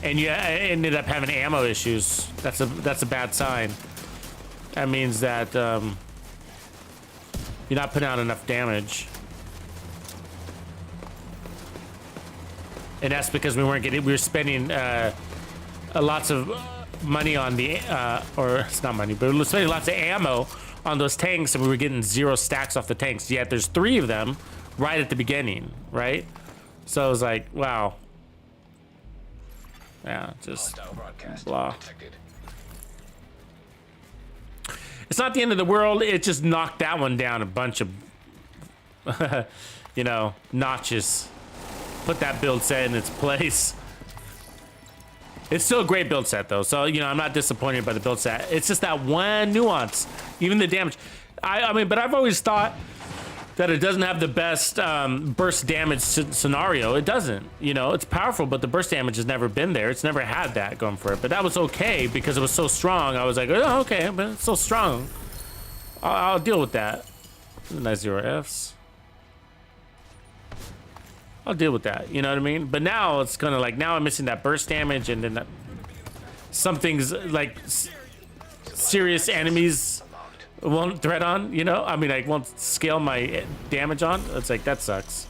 And you ended up having ammo issues. That's a bad sign. That means that you're not putting out enough damage. And that's because we were spending lots of money on the or it's not money, but we were spending lots of ammo on those tanks, and we were getting 0 stacks off the tanks. Yet there's 3 of them right at the beginning, right? So I was like, wow. Yeah, just blah. It's not the end of the world. It just knocked that one down a bunch of, you know, notches. Put that build set in its place. It's still a great build set though. So, you know, I'm not disappointed by the build set. It's just that one nuance, even the damage. I mean, but I've always thought that it doesn't have the best burst damage scenario. It doesn't, you know, it's powerful, but the burst damage has never been there. It's never had that going for it, but that was okay because it was so strong. I was like, oh, okay, but it's so strong. I'll deal with that. Nice 0 Fs. I'll deal with that, you know what I mean? But now it's kind of like, now I'm missing that burst damage, and then some things like serious enemies won't threat on, you know? I mean, I won't scale my damage on. It's like, that sucks.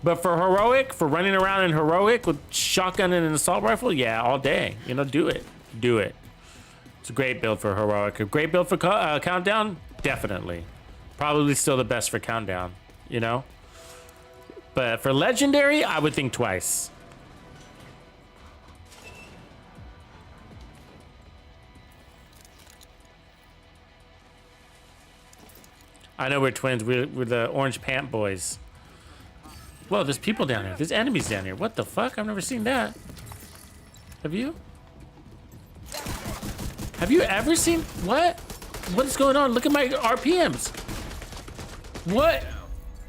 But for heroic, for running around in heroic with shotgun and an assault rifle, yeah, all day. You know, do it. Do it. It's a great build for heroic. A great build for countdown? Definitely. Probably still the best for countdown, you know? But for legendary, I would think twice. I know we're twins. We're the orange pant boys. Whoa, there's people down here. There's enemies down here. What the fuck? I've never seen that. Have you? Have you ever seen... What? What is going on? Look at my RPMs. What?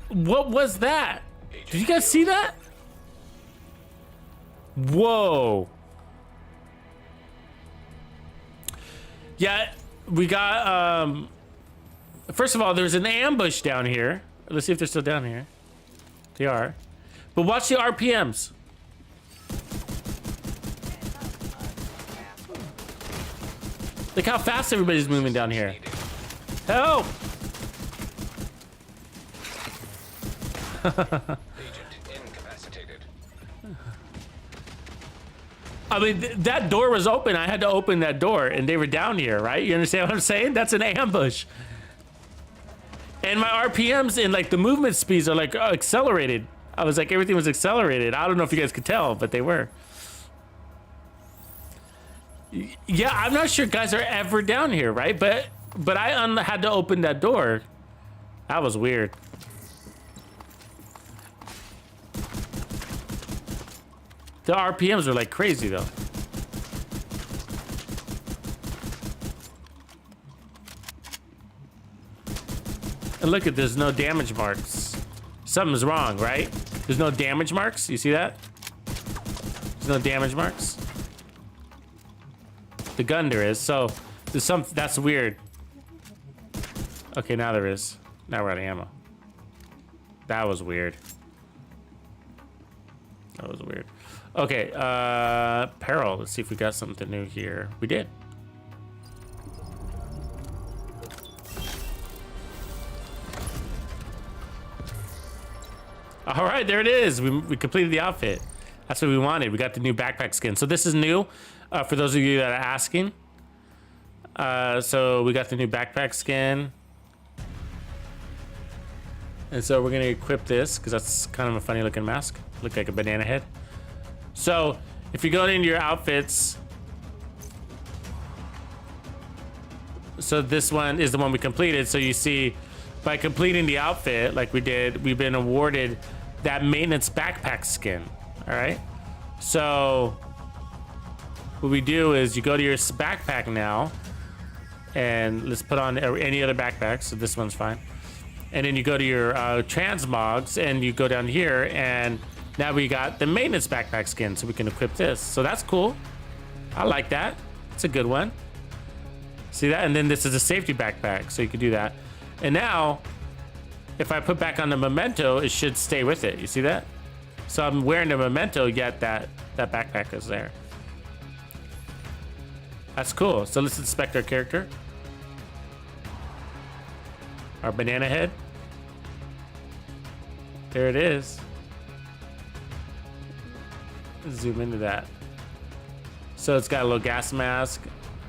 What was that? Did you guys see that? Whoa. Yeah, we got... First of all, there's an ambush down here. Let's see if they're still down here. They are. But watch the RPMs. Look how fast everybody's moving down here. Help! Agent incapacitated. I mean, that door was open. I had to open that door, and they were down here, right? You understand what I'm saying? That's an ambush. And my RPMs and like the movement speeds are like accelerated. I was like, everything was accelerated. I don't know if you guys could tell, but they were. Yeah, I'm not sure guys are ever down here, right? But I had to open that door. That was weird. The RPMs are like crazy though. And look at, there's no damage marks. Something's wrong, right? There's no damage marks. You see that? There's no damage marks. The gun there is. So there's some. That's weird. Okay, now there is. Now we're out of ammo. That was weird. That was weird. Okay, Apparel. Let's see if we got something new here. We did. All right, there it is. We completed the outfit. That's what we wanted. We got the new backpack skin. So this is new for those of you that are asking. So we got the new backpack skin. And so we're gonna equip this because that's kind of a funny looking mask. Look like a banana head. So if you go into your outfits, so this one is the one we completed. So you see, by completing the outfit like we did, we've been awarded that maintenance backpack skin. All right. So what we do is you go to your backpack now, and let's put on any other backpack. So this one's fine. And then you go to your transmogs and you go down here, and now we got the maintenance backpack skin, so we can equip this. So that's cool. I like that. It's a good one. See that? And then this is a safety backpack, so you can do that. And now, if I put back on the memento, it should stay with it. You see that? So I'm wearing the memento, yet that backpack is there. That's cool. So let's inspect our character. Our banana head. There it is. Zoom into that. So it's got a little gas mask,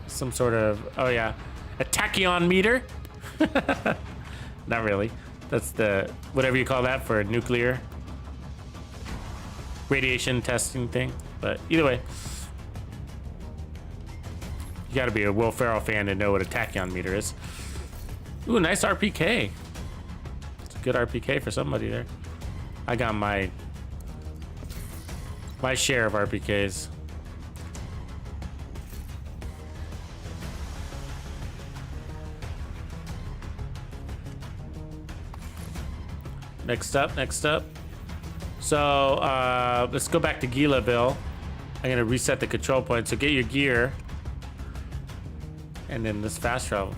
some sort of, oh yeah, a tachyon meter. Not really. That's the, whatever you call that for a nuclear radiation testing thing. But either way, you gotta be a Will Ferrell fan to know what a tachyon meter is. Ooh, nice RPK. It's a good RPK for somebody there. I got my share of RPKs. Next up. So let's go back to Gilaville. I'm gonna reset the control point. So get your gear, and then this fast travel.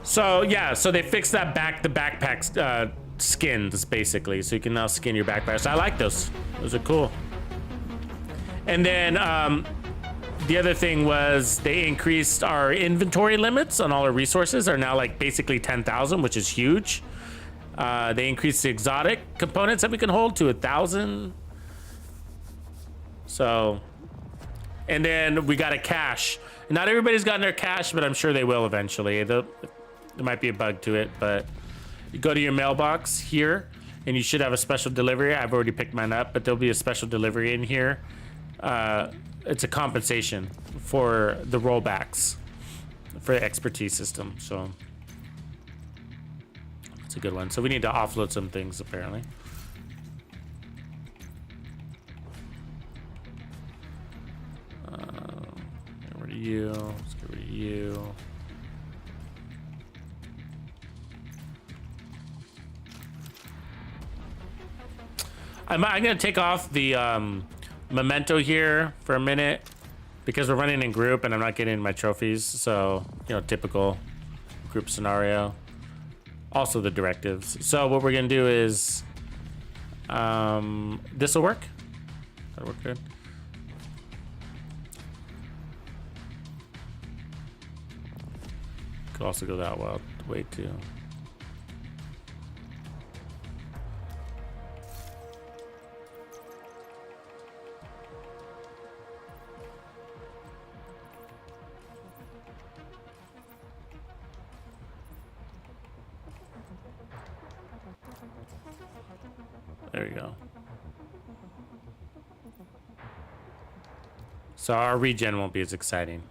So yeah, so they fixed that the backpack skins basically, so you can now skin your backpacks. So I like those. Those are cool. And then the other thing was they increased our inventory limits on all our resources are now like basically 10,000, which is huge. They increased the exotic components that we can hold to 1,000. So, and then we got a cache. Not everybody's gotten their cache, but I'm sure they will eventually. There might be a bug to it, but you go to your mailbox here and you should have a special delivery. I've already picked mine up, but there'll be a special delivery in here. It's a compensation for the rollbacks for the expertise system. So it's a good one. So we need to offload some things apparently. Get rid of you. Let's get rid of you. I'm gonna take off the memento here for a minute because we're running in group and I'm not getting my trophies. So, you know, typical group scenario. Also the directives. So what we're gonna do is, this will work. That'll work good. Could also go that way too. There you go. So our regen won't be as exciting.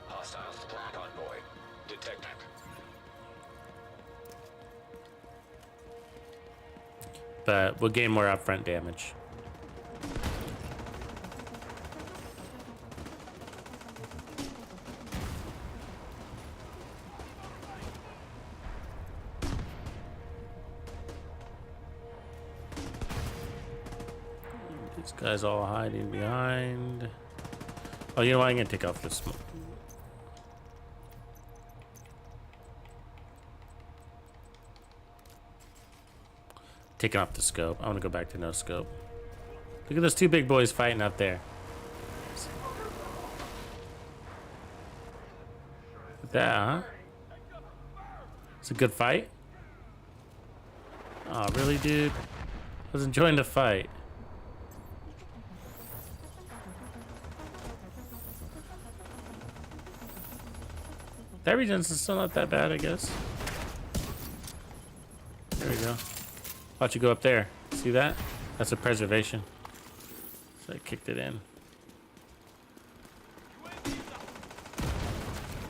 Hostiles flag convoy detected. but we'll gain more upfront damage. These guys all hiding behind. Oh, you know what? I'm gonna take off this smoke. Taking off the scope. I want to go back to no scope. Look at those two big boys fighting out there. Look at that, huh? It's a good fight. Oh, really, dude? I was enjoying the fight. That region's still not that bad, I guess. There we go. Watch you go up there. See that? That's a preservation. So I kicked it in.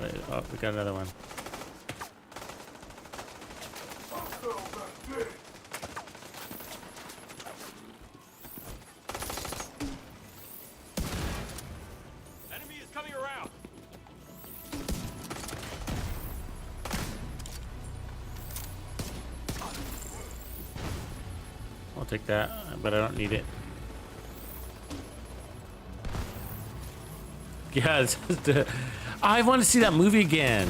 Wait, oh, we got another one. Enemy is coming around. I'll take that, but I don't need it. Yeah, it's just, I want to see that movie again.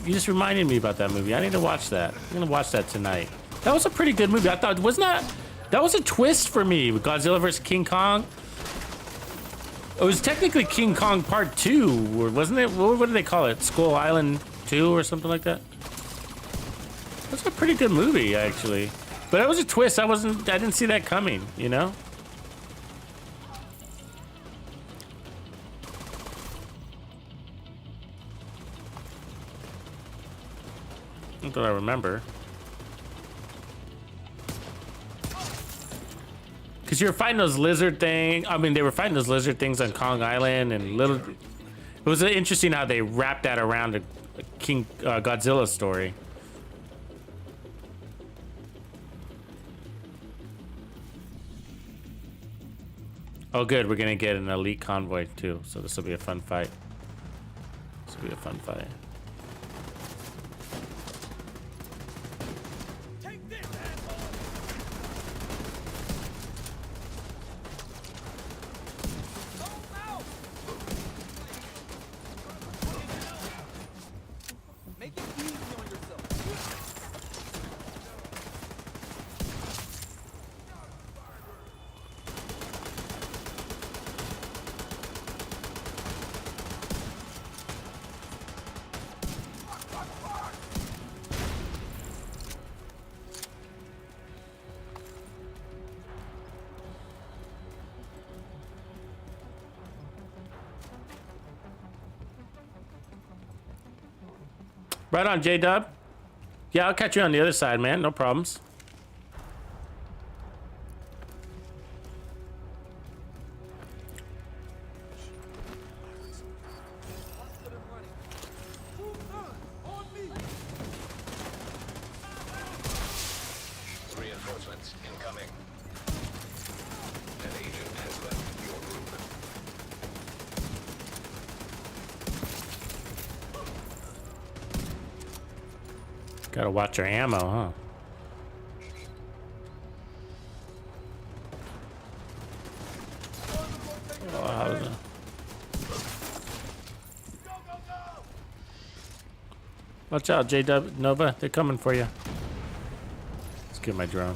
You just reminded me about that movie. I need to watch that. I'm gonna watch that tonight. That was a pretty good movie. I thought, wasn't that was a twist for me with Godzilla vs. King Kong. It was technically King Kong Part 2, or wasn't it? What did they call it? Skull Island 2 or something like that? That's a pretty good movie, actually. But that was a twist. I didn't see that coming, you know? Not that I remember. Because you were fighting those lizard things. I mean, they were fighting those lizard things on Kong Island and little. It was interesting how they wrapped that around a King Godzilla story. Oh, good. We're gonna get an elite convoy too, so this will be a fun fight. This will be a fun fight. Take this, asshole! Make it easy on yourself. Right on, J-Dub. Yeah, I'll catch you on the other side, man. No problems. Reinforcements incoming. An agent has left your group. Gotta watch your ammo, huh? Oh, how's it? Watch out, J-Dub, Nova. They're coming for you. Let's get my drone.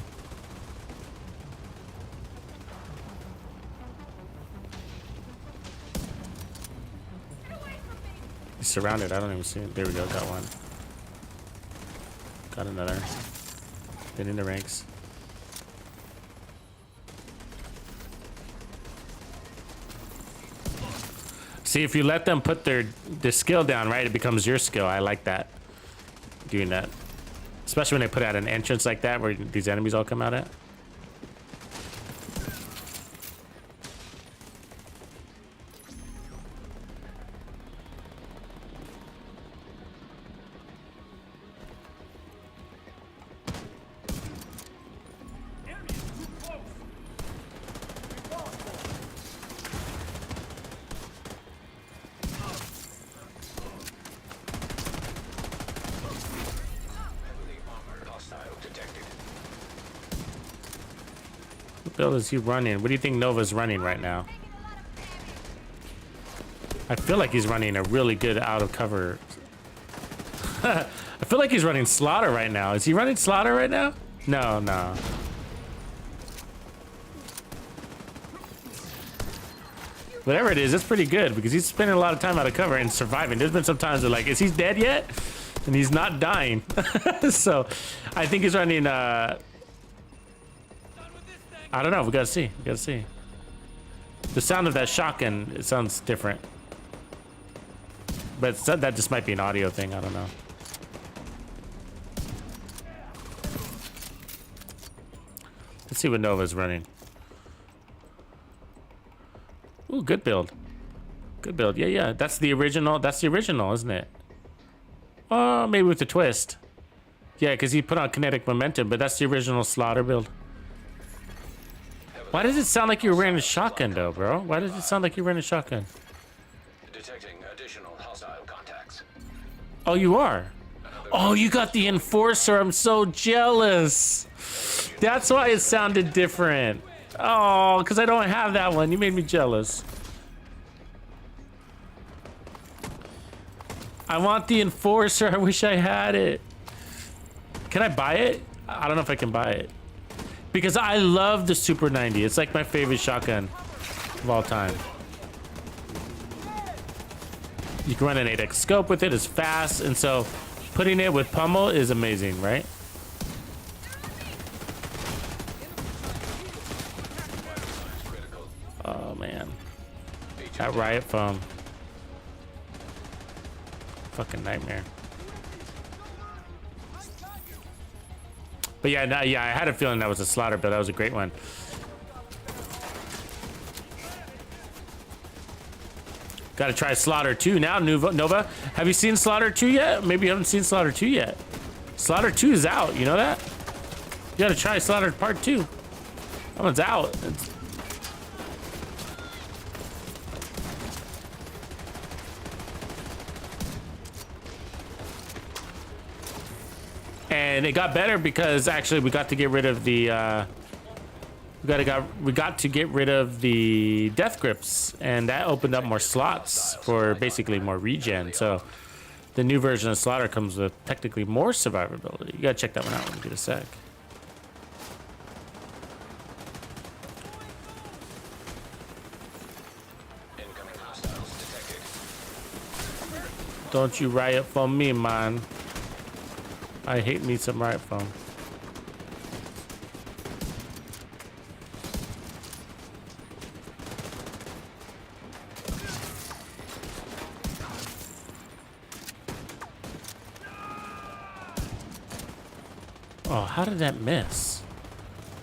He's surrounded. I don't even see him. There we go. Got one. Got another. Get in the ranks. See, if you let them put their skill down, right, it becomes your skill. I like that. Doing that. Especially when they put out an entrance like that where these enemies all come out at. What build is he running? What do you think Nova's running right now? I feel like he's running a really good out of cover. I feel like he's running Slaughter right now. Is he running Slaughter right now? No, no. Whatever it is, it's pretty good because he's spending a lot of time out of cover and surviving. There's been some times where like, is he dead yet? And he's not dying. So I think he's running, I don't know. We gotta see. We gotta see. The sound of that shotgun, it sounds different. But that just might be an audio thing. I don't know. Let's see what Nova's running. Ooh, good build. Good build. Yeah, yeah. That's the original. That's the original, isn't it? Oh, maybe with the twist. Yeah, because he put on kinetic momentum, but that's the original Slaughter build. Why does it sound like you're wearing a shotgun, though, bro? Why does it sound like you're wearing a shotgun? Detecting additional hostile contacts. Oh, you are? Oh, you got the Enforcer. I'm so jealous. That's why it sounded different. Oh, because I don't have that one. You made me jealous. I want the Enforcer. I wish I had it. Can I buy it? I don't know if I can buy it. Because I love the Super 90. It's like my favorite shotgun of all time. You can run an 8x scope with it. It's fast. And so putting it with pummel is amazing, right? Oh, man. That riot foam. Fucking nightmare. But yeah, no, yeah, I had a feeling that was a Slaughter build. That was a great one. Got to try Slaughter 2 now, Nova. Have you seen Slaughter 2 yet? Maybe you haven't seen Slaughter 2 yet. Slaughter 2 is out. You know that? You got to try Slaughter Part 2. That one's out. And it got better because actually we got to get rid of the we got to get rid of the death grips, and that opened up more slots for basically more regen. So the new version of Slaughter comes with technically more survivability. You gotta check that one out when you get a sec. Incoming hostiles detected. Don't you riot for me, man. I hate me some riot foam. Oh, how did that miss?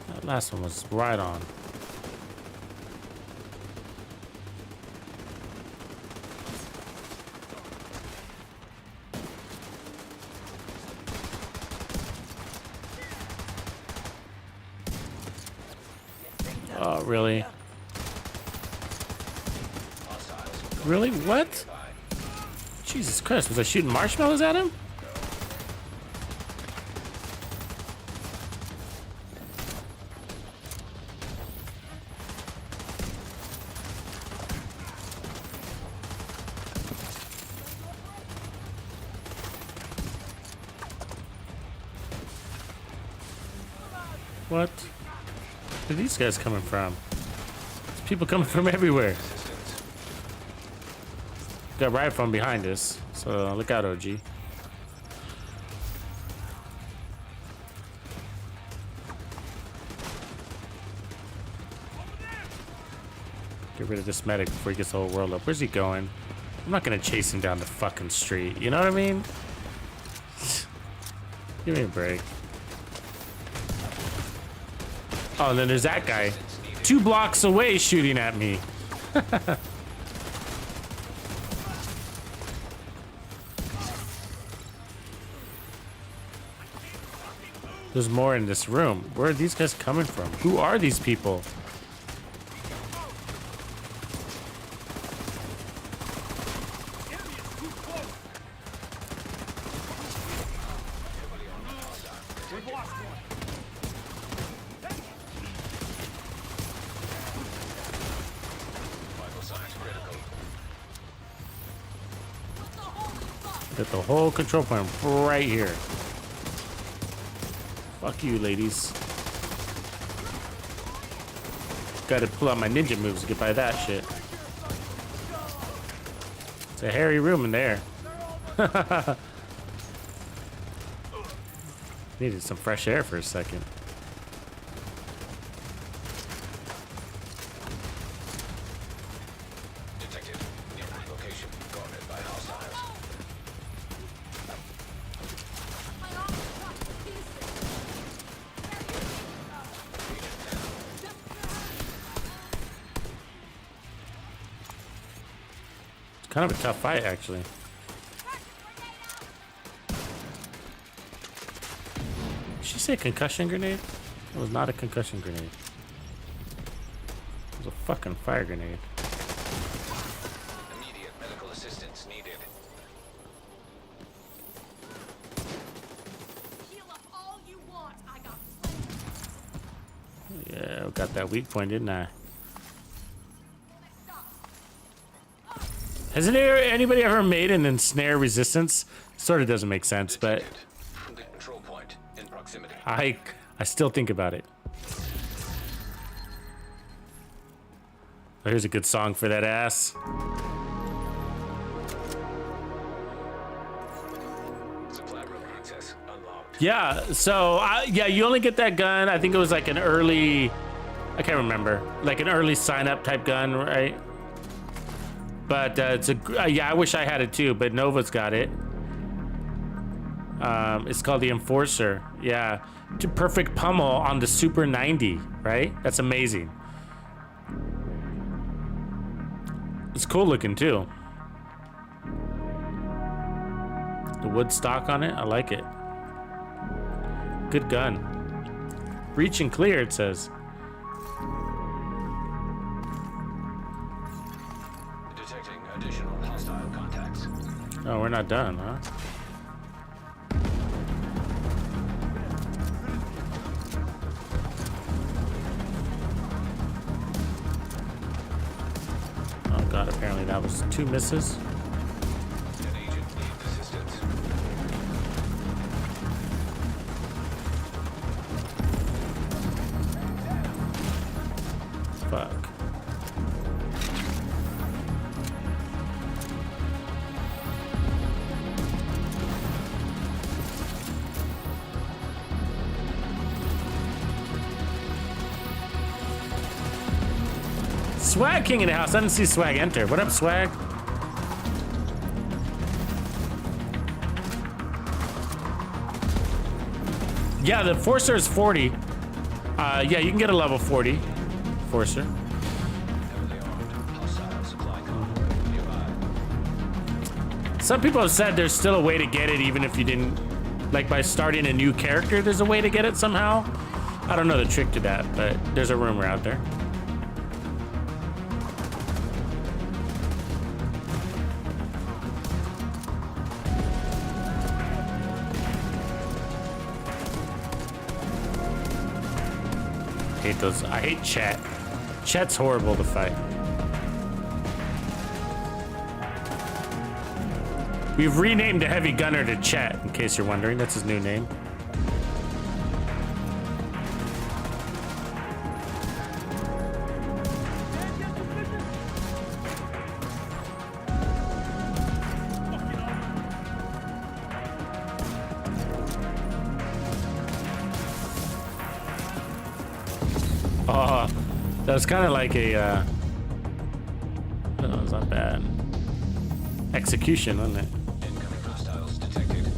That last one was right on. Oh, really? Really? What? Jesus Christ, was I shooting marshmallows at him? What? Where are these guys coming from? There's people coming from everywhere. Got riot from behind us, so look out, OG. Get rid of this medic before he gets the whole world up. Where's he going? I'm not gonna chase him down the fucking street. You know what I mean? Give me a break. Oh, and then there's that guy 2 blocks away shooting at me. There's more in this room. Where are these guys coming from? Who are these people? Got the whole control point right here. Fuck you, ladies. Gotta pull out my ninja moves to get by that shit. It's a hairy room in there. Needed some fresh air for a second. Detected. Nearby location. Guarded by hostiles. My arm is cut to pieces. It's kind of a tough fight, actually. Did she say concussion grenade? It was not a concussion grenade. It was a fucking fire grenade. Immediate medical assistance needed. Heal up all you want. I got Yeah, I got that weak point, didn't I? Hasn't anybody ever made an ensnare resistance? Sort of doesn't make sense, but The control point in proximity. I still think about it. Oh, here's a good song for that ass. Supply room access unlocked. Yeah, so yeah, you only get that gun. I think it was like an early, I can't remember, like an early sign up type gun, right? But it's a yeah, I wish I had it too, but Nova's got it. It's called the Enforcer. Yeah, perfect pummel on the Super 90, right? That's amazing. It's cool looking too. The wood stock on it, I like it. Good gun. Breach and clear, it says. Detecting additional hostile contacts. Oh, we're not done, huh? Oh god, apparently that was 2 misses. An agent needs assistance. Fuck. Swag King in the house. I didn't see Swag enter. What up, Swag? Yeah, the Forcer is 40. Yeah, you can get a level 40 Forcer. Heavily armed. Hostile supply car nearby. Some people have said there's still a way to get it even if you didn't, like by starting a new character, there's a way to get it somehow. I don't know the trick to that, but there's a rumor out there. Hate those. I hate chat. Chat's horrible to fight. We've renamed a heavy gunner to Chat, in case you're wondering. That's his new name. Oh, that was kind of like a, that was not bad. Execution, wasn't it? Incoming hostiles detected.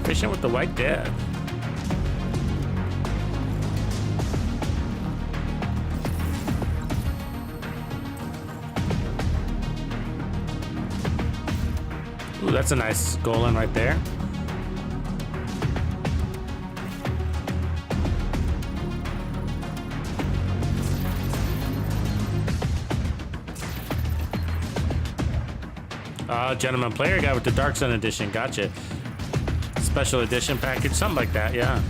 Fishing with the white death. Ooh, that's a nice golem right there. Gentleman player guy with the Dark Sun edition. Gotcha. Special edition package, something like that, yeah.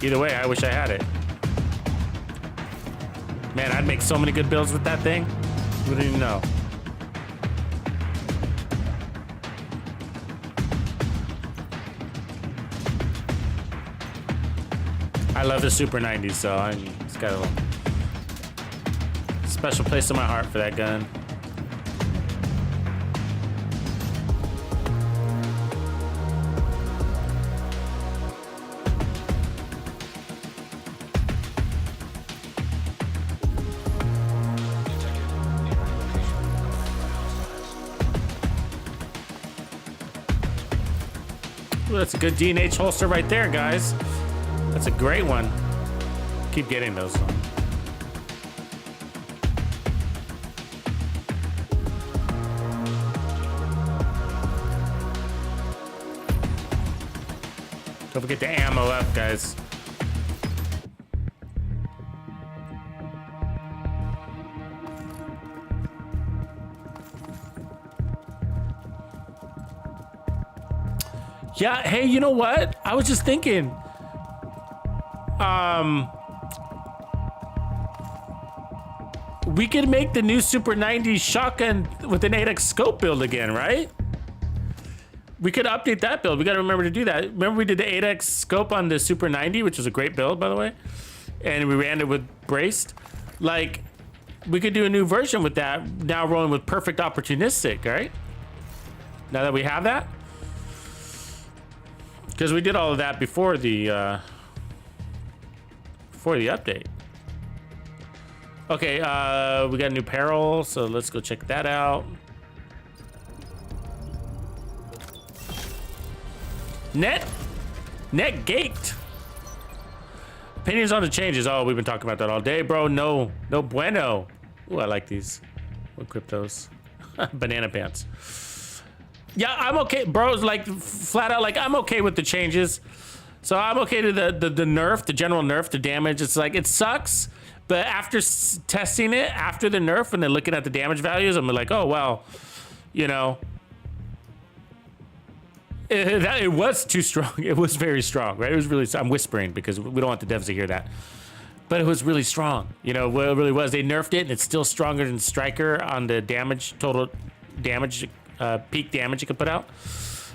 Either way, I wish I had it. Man, I'd make so many good builds with that thing. You wouldn't even know. I love the Super 90s, so it's got a special place in my heart for that gun. Ooh, that's a good D&H holster right there, guys. That's a great one. Keep getting those. Don't forget to ammo up, guys. Yeah, hey, you know what? I was just thinking. We could make the new Super 90 shotgun with an 8x scope build again, right? We could update that build. We got to remember to do that. Remember we did the 8x scope on the Super 90, which was a great build, by the way. And we ran it with braced. Like, we could do a new version with that. Now rolling with perfect opportunistic, right? Now that we have that. Because we did all of that before the update. Okay, we got a new apparel, so let's go check that out. Net gate. Opinions on the changes. Oh, we've been talking about that all day, bro. No bueno. Ooh, I like these. We'll equip those. Banana pants. Yeah, I'm okay, bro. Like flat out, like I'm okay with the changes. So I'm okay to the nerf, the general nerf, the damage. It's like it sucks, but after testing it, after the nerf, and then looking at the damage values, I'm like, oh well, you know, it was too strong. It was very strong, right? It was really. I'm whispering because we don't want the devs to hear that, but it was really strong. You know, what it really was. They nerfed it, and it's still stronger than Striker on the damage, total damage. Peak damage you can put out.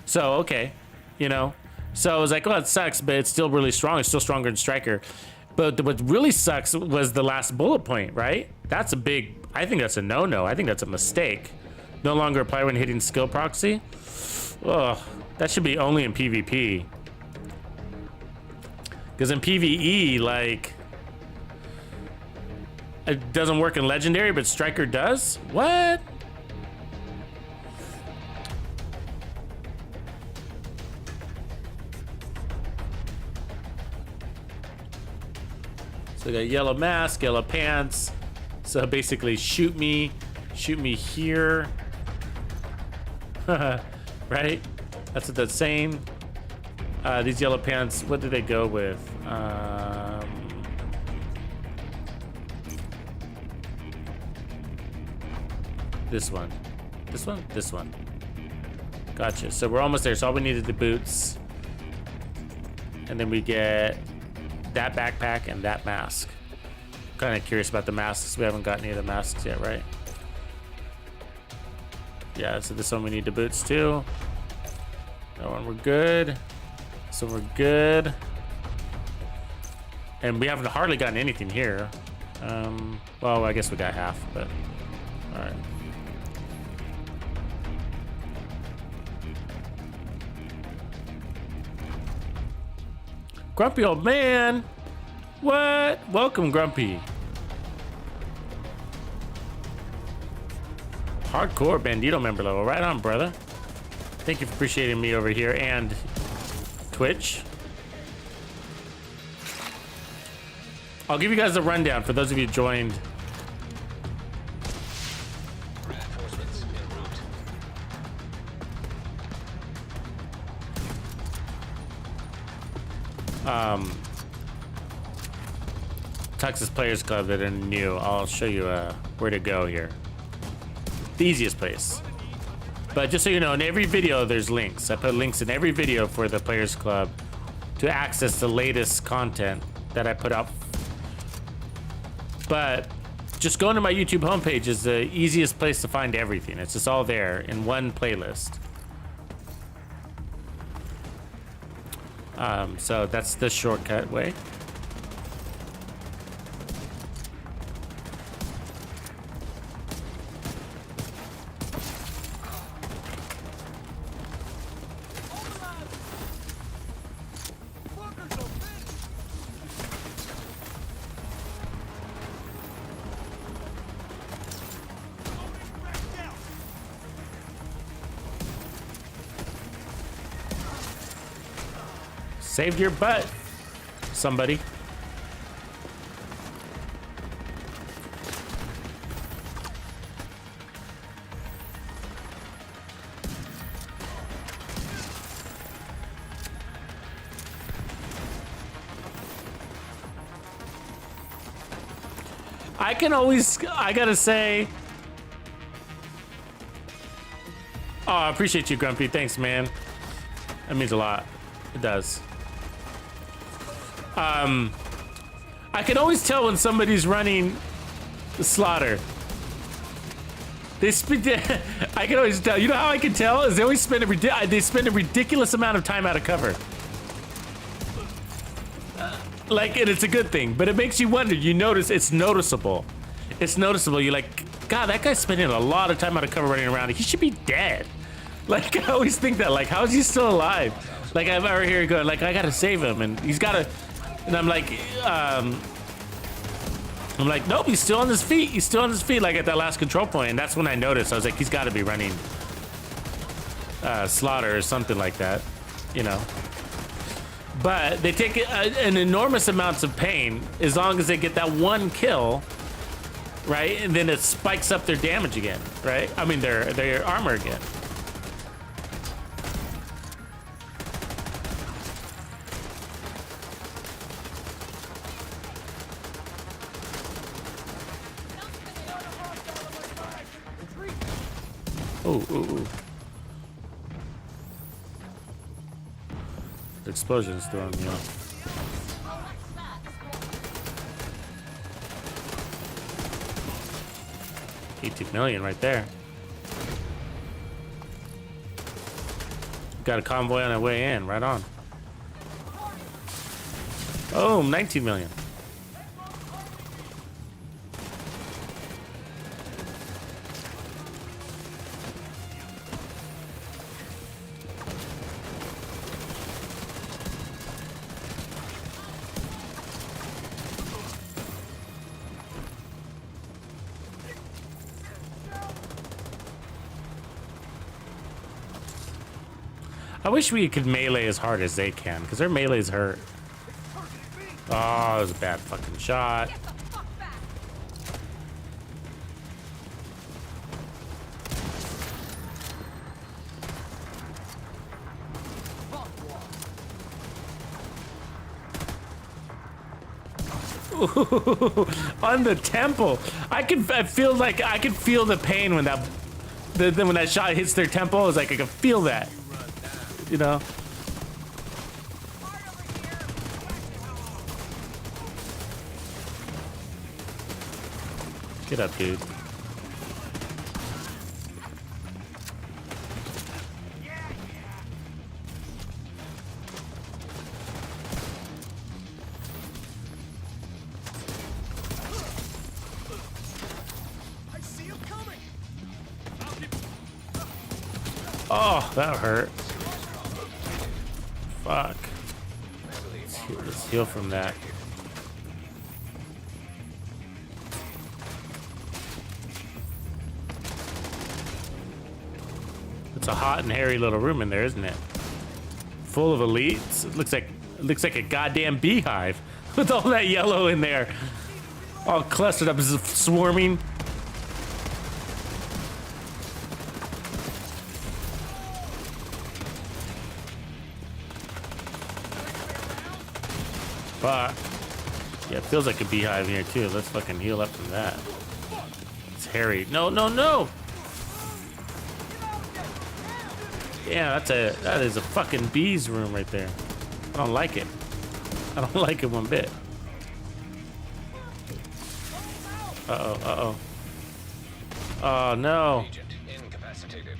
So okay, you know, so I was like, oh, it sucks, but it's still really strong. It's still stronger than Striker. But what really sucks was the last bullet point, right? That's a big, I think that's a no-no. I think that's a mistake. No longer apply when hitting skill proxy. Oh, that should be only in PvP. Because in PvE, like, it doesn't work in Legendary, but Striker does? What? So we got yellow mask, yellow pants. So basically shoot me here. Right? That's what that's saying. These yellow pants, what do they go with? This one. This one? This one. Gotcha. So we're almost there. So all we needed the boots. And then we get that backpack and that mask. Kind of curious about the masks. We haven't got any of the masks yet, right? Yeah, so this one we need the boots too. That one we're good. So we're good. And we haven't hardly gotten anything here. Well, I guess we got half, but all right. Grumpy old man. What? Welcome, Grumpy. Hardcore Bandido member level. Right on, brother. Thank you for appreciating me over here and Twitch. I'll give you guys a rundown for those of you who joined. Reinforcements en route. Tux's Players Club that are new. I'll show you where to go here. The easiest place. But just so you know, in every video there's links. I put links in every video for the Players Club to access the latest content that I put out. But just going to my YouTube homepage is the easiest place to find everything. It's just all there in one playlist. So that's the shortcut way. Saved your butt, somebody. I gotta say, oh, I appreciate you, Grumpy. Thanks, man. That means a lot. It does. I can always tell when somebody's running the slaughter. I can always tell. You know how I can tell is they spend a ridiculous amount of time out of cover. Like, and it's a good thing, but it makes you wonder. You notice it's noticeable. It's noticeable. You're like, God, that guy's spending a lot of time out of cover running around. He should be dead. Like, I always think that. Like, how is he still alive? Like, I'm over here going, like, I gotta save him, and he's gotta. And I'm like, nope, he's still on his feet. He's still on his feet, like at that last control point. And that's when I noticed. I was like, he's got to be running slaughter or something like that, you know. But they take an enormous amounts of pain as long as they get that one kill, right? And then it spikes up their damage again, right? I mean, their armor again. Ooh. The explosion's throwing me off. 18 million right there. Got a convoy on our way in, right on. Oh, 19 million. I wish we could melee as hard as they can, because their melees hurt. Oh, that was a bad fucking shot. Ooh, on the temple. I feel like I could feel the pain when when that shot hits their temple. It's like I could feel that. You know. Get up, dude. I see him coming. Oh, that hurt. Fuck. Let's heal from that. It's a hot and hairy little room in there, isn't it? Full of elites. It looks like a goddamn beehive with all that yellow in there, all clustered up, swarming. But yeah, it feels like a beehive here too. Let's fucking heal up from that. It's hairy. No, no, no. Yeah, that is a fucking bee's room right there. I don't like it. I don't like it one bit. Uh-oh, uh-oh. Oh, no. Agent incapacitated.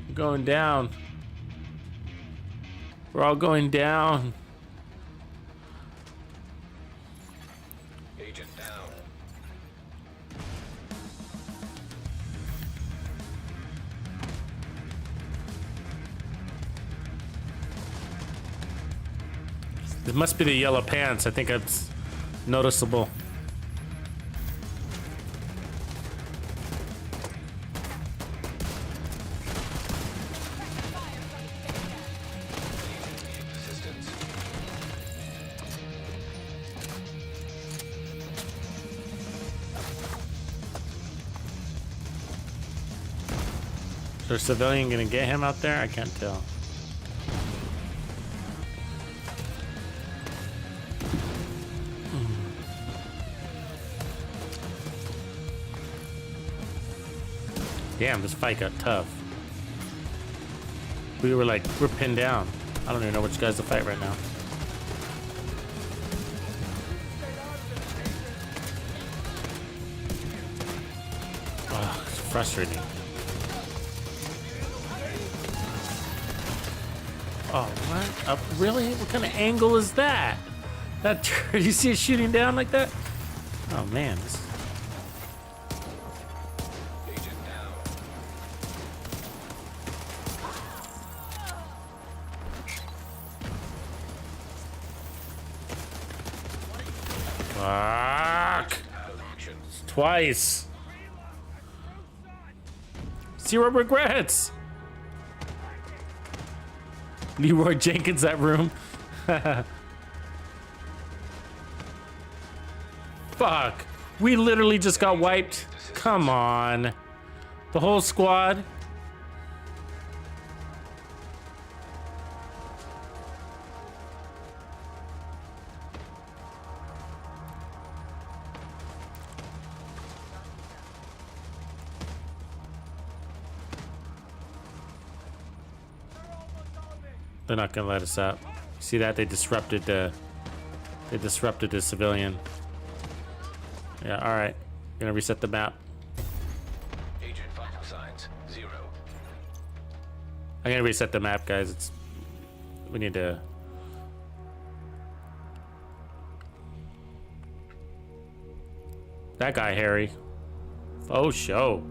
We're going down. We're all going down. Agent down. It must be the yellow pants. I think it's noticeable. Assistance. Is there a civilian gonna get him out there? I can't tell. Damn, this fight got tough. We're pinned down. I don't even know which guy's to fight right now. Oh, it's frustrating. Oh, what? Really? What kind of angle is that? That you see it shooting down like that? Oh man. Agent down. Fuck! Out of action. Twice. Zero regrets. Leroy Jenkins, that room. Fuck. We literally just got wiped. Come on. The whole squad. They're not gonna let us out. See that? They disrupted the civilian. Yeah, alright. Gonna reset the map. Agent vital signs 0. I'm gonna reset the map, guys. We need to. That guy, Harry. Oh, show.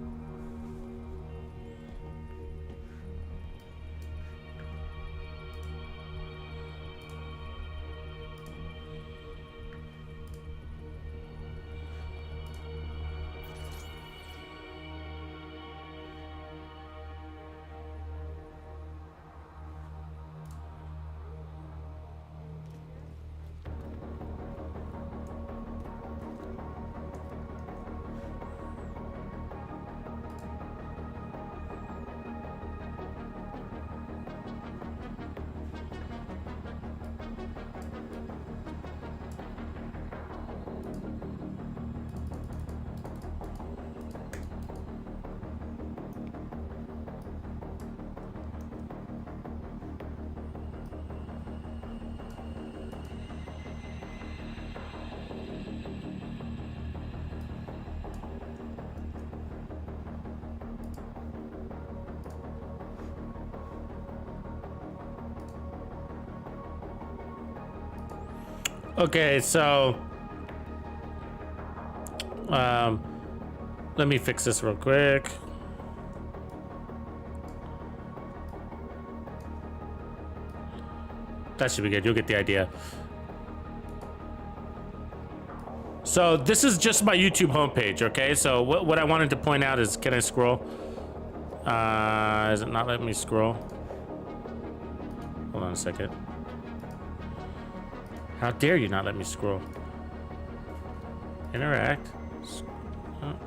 Okay, so let me fix this real quick. That should be good. You'll get the idea. So this is just my YouTube homepage, okay? So what I wanted to point out is, can I scroll? Is it not letting me scroll? Hold on a second. How dare you not let me scroll? Interact.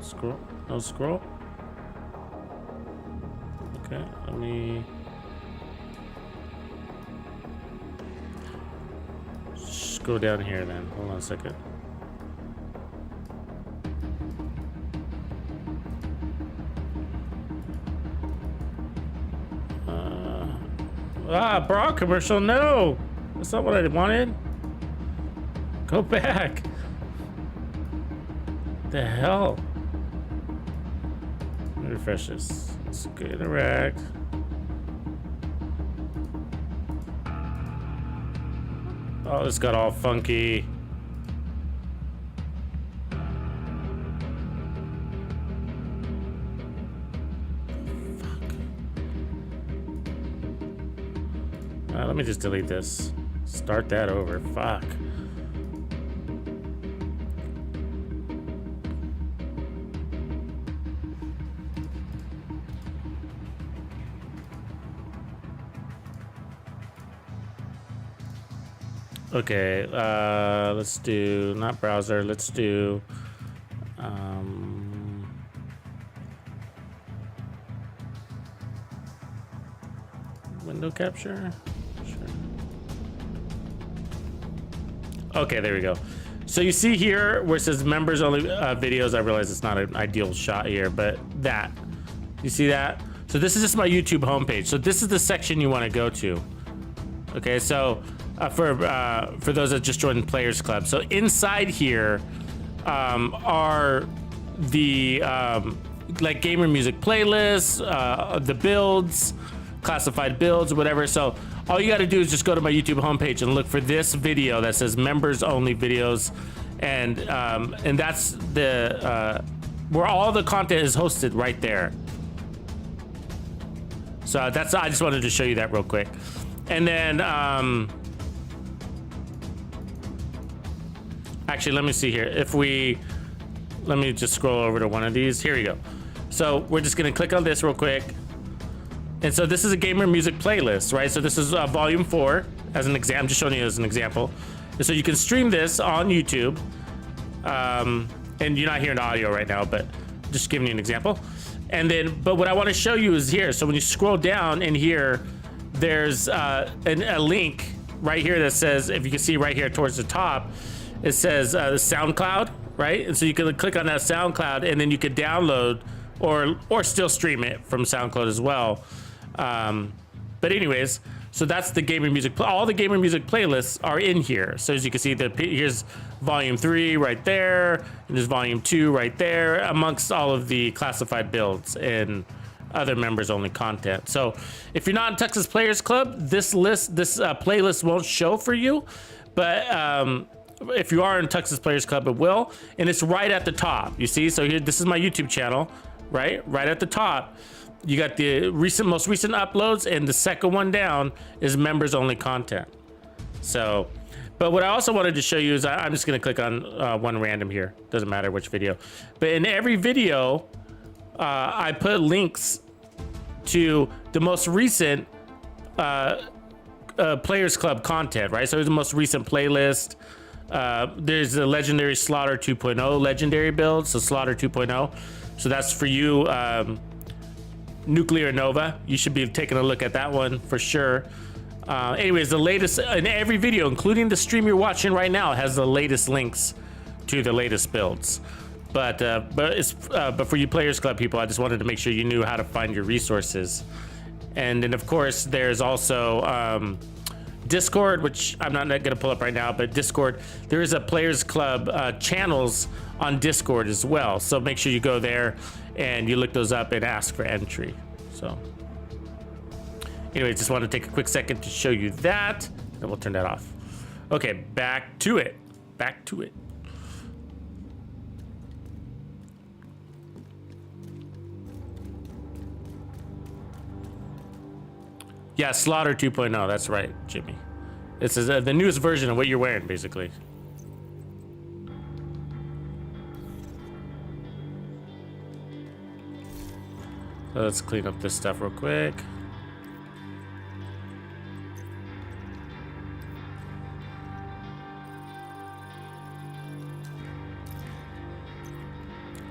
Scroll. No scroll. Okay, let me. go down here then. Hold on a second. Bra commercial, no! That's not what I wanted. Go back. The hell? Let me refresh this. Let's go interact. Oh, this got all funky. Let me just delete this. Start that over. Fuck. Okay, let's do, not browser, let's do, window capture? Sure. Okay, there we go. So you see here where it says members only videos. I realize it's not an ideal shot here, but that, you see that? So this is just my YouTube homepage. So this is the section you want to go to. Okay, so for those that just joined the Players Club, so inside here are the like gamer music playlists, the builds, classified builds, whatever. So all you got to do is just go to my YouTube homepage and look for this video that says members only videos, and that's the where all the content is hosted right there. So that's, I just wanted to show you that real quick. And then actually, let me see here. If we, let me just scroll over to one of these. Here we go. So we're just gonna click on this real quick. And so this is a gamer music playlist, right? So this is volume 4 as an example. I'm just showing you as an example. And so you can stream this on YouTube. And you're not hearing audio right now, but just giving you an example. And then, but what I want to show you is here. So when you scroll down in here, there's a link right here that says, if you can see right here towards the top, it says SoundCloud, right? And so you can click on that SoundCloud, and then you could download or still stream it from SoundCloud as well. But anyways, so that's the gamer music. All the gamer music playlists are in here. So as you can see, here's volume 3 right there, and there's volume 2 right there, amongst all of the classified builds and other members only content. So if you're not in Texas Players Club, this playlist won't show for you, but if you are in Texas Players Club, it will, and it's right at the top. You see, so here, this is my YouTube channel, right at the top. You got the most recent uploads, and the second one down is members only content. So, but what I also wanted to show you is I'm just gonna click on one random here. Doesn't matter which video, but in every video, I put links to the most recent Players Club content, right? So there's the most recent playlist. There's the legendary Slaughter 2.0 legendary build, so Slaughter 2.0. So that's for you, Nuclear Nova. You should be taking a look at that one for sure. Anyways, the latest in every video, including the stream you're watching right now, has the latest links to the latest builds. But for you Players Club people, I just wanted to make sure you knew how to find your resources. And then of course there's also Discord, which I'm not gonna pull up right now, but Discord, there is a Players Club channels on Discord as well. So make sure you go there and you look those up and ask for entry. So anyway, just want to take a quick second to show you that, and we'll turn that off. Okay, back to it. Yeah, Slaughter 2.0, that's right, Jimmy. This is the newest version of what you're wearing, basically. So let's clean up this stuff real quick.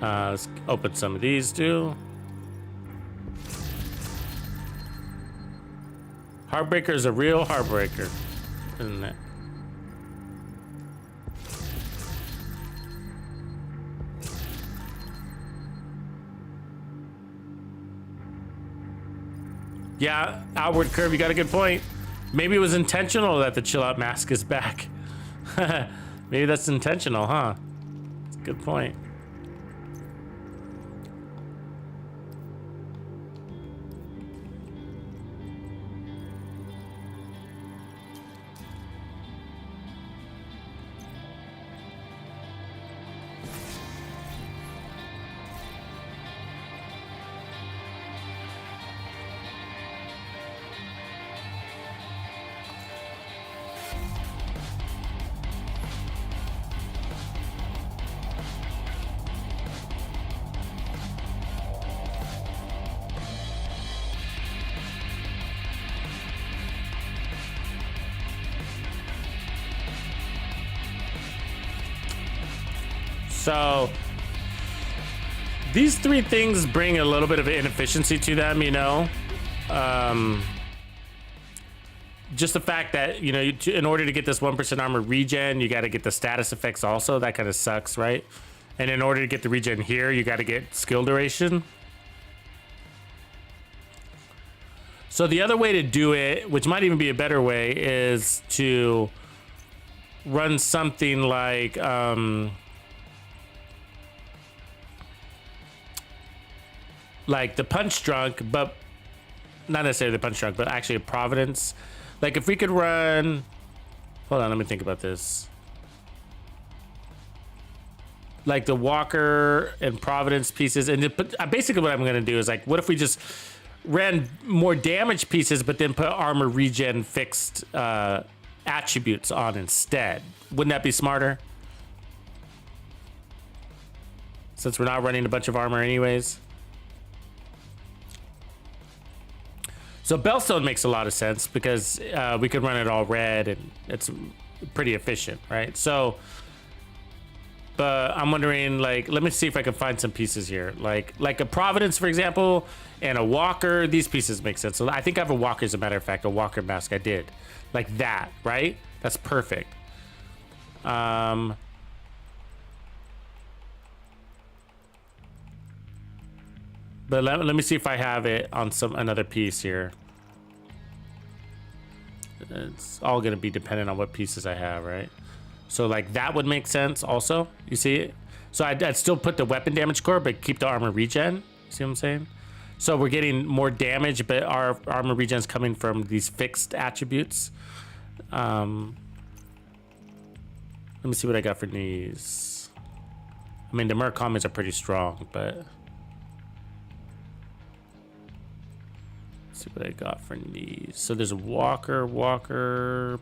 Let's open some of these too. Heartbreaker is a real heartbreaker, isn't it? Yeah, outward curve, you got a good point. Maybe it was intentional that the chill out mask is back. Maybe that's intentional, huh? That's a good point. So these three things bring a little bit of inefficiency to them, you know. Just the fact that, you know, in order to get this 1% armor regen, you got to get the status effects also. That kind of sucks, right? And in order to get the regen here, you got to get skill duration. So the other way to do it, which might even be a better way, is to run something like the punch drunk, but not necessarily the punch drunk, but actually a Providence. Like if we could run, hold on, let me think about this. Like the Walker and Providence pieces, and basically what I'm gonna do is like, what if we just ran more damage pieces, but then put armor regen fixed attributes on instead? Wouldn't that be smarter? Since we're not running a bunch of armor anyways. So Bellstone makes a lot of sense because we could run it all red and it's pretty efficient, right? So, but I'm wondering, like, let me see if I can find some pieces here. Like a Providence, for example, and a Walker. These pieces make sense. So I think I have a Walker, as a matter of fact, a Walker mask. I did. Like that, right? That's perfect. But let me see if I have it on another piece here. It's all gonna be dependent on what pieces I have, right? So like that would make sense also. You see it? So I'd still put the weapon damage core, but keep the armor regen. You see what I'm saying? So we're getting more damage, but our armor regen is coming from these fixed attributes. Let me see what I got for knees. I mean, the Merc comments are pretty strong, but see what I got for knees. So there's a Walker,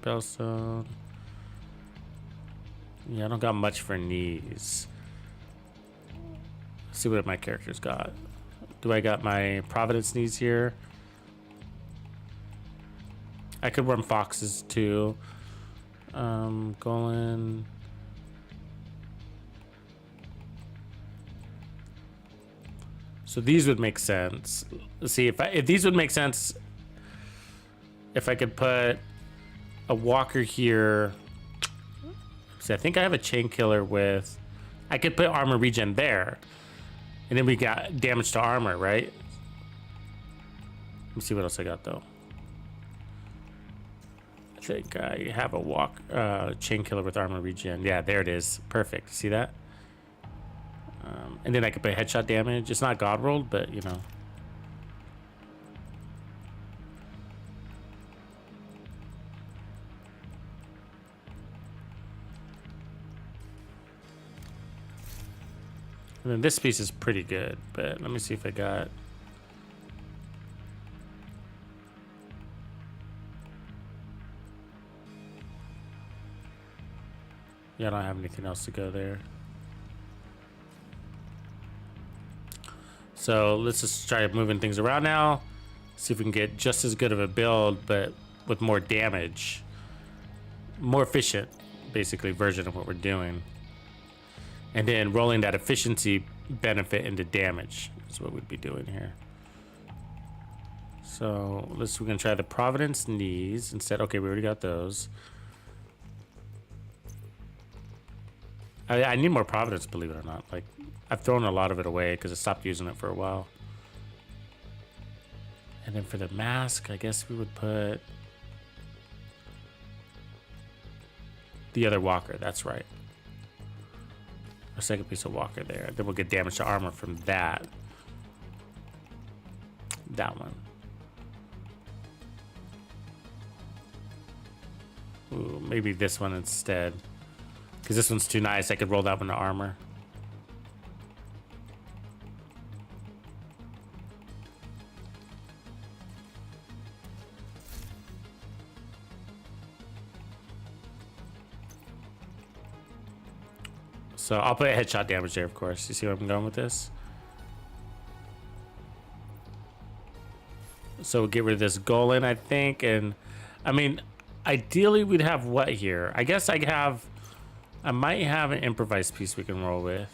Bellstone. Yeah, I don't got much for knees. Let's see what my character's got. Do I got my Providence knees here? I could run Foxes too. Golan. So these would make sense. Let's see if these would make sense. If I could put a Walker here. See, I think I have a chain killer with. I could put armor regen there, and then we got damage to armor, right? Let me see what else I got though. I think I have a chain killer with armor regen. Yeah, there it is. Perfect. See that? And then I could put headshot damage. It's not God rolled, but you know. And then this piece is pretty good, but let me see if I got. Yeah, I don't have anything else to go there. So let's just try moving things around now. See if we can get just as good of a build, but with more damage. More efficient, basically, version of what we're doing. And then rolling that efficiency benefit into damage is what we'd be doing here. So we're gonna try the Providence knees instead. Okay, we already got those. I need more Providence, believe it or not. Like, I've thrown a lot of it away because I stopped using it for a while. And then for the mask, I guess we would put the other walker. That's right. A second piece of walker there. Then we'll get damage to armor from that. That one. Ooh, maybe this one instead. Because this one's too nice. I could roll that one to armor. So I'll put headshot damage there, of course. You see where I'm going with this? So we'll get rid of this Golan, I think. And I mean, ideally we'd have what here? I guess I might have an improvised piece we can roll with.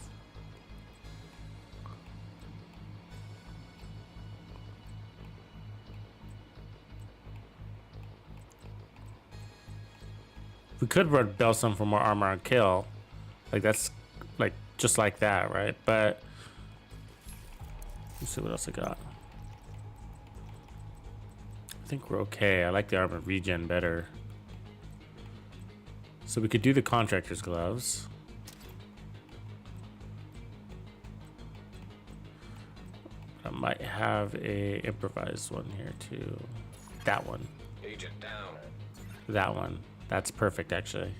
We could run Bellstone for more armor on kill. Like that's like just like that, right? But let's see what else I got. I think we're okay. I like the armor regen better. So we could do the contractor's gloves. I might have a improvised one here too. That one. Agent down. That one. That's perfect actually.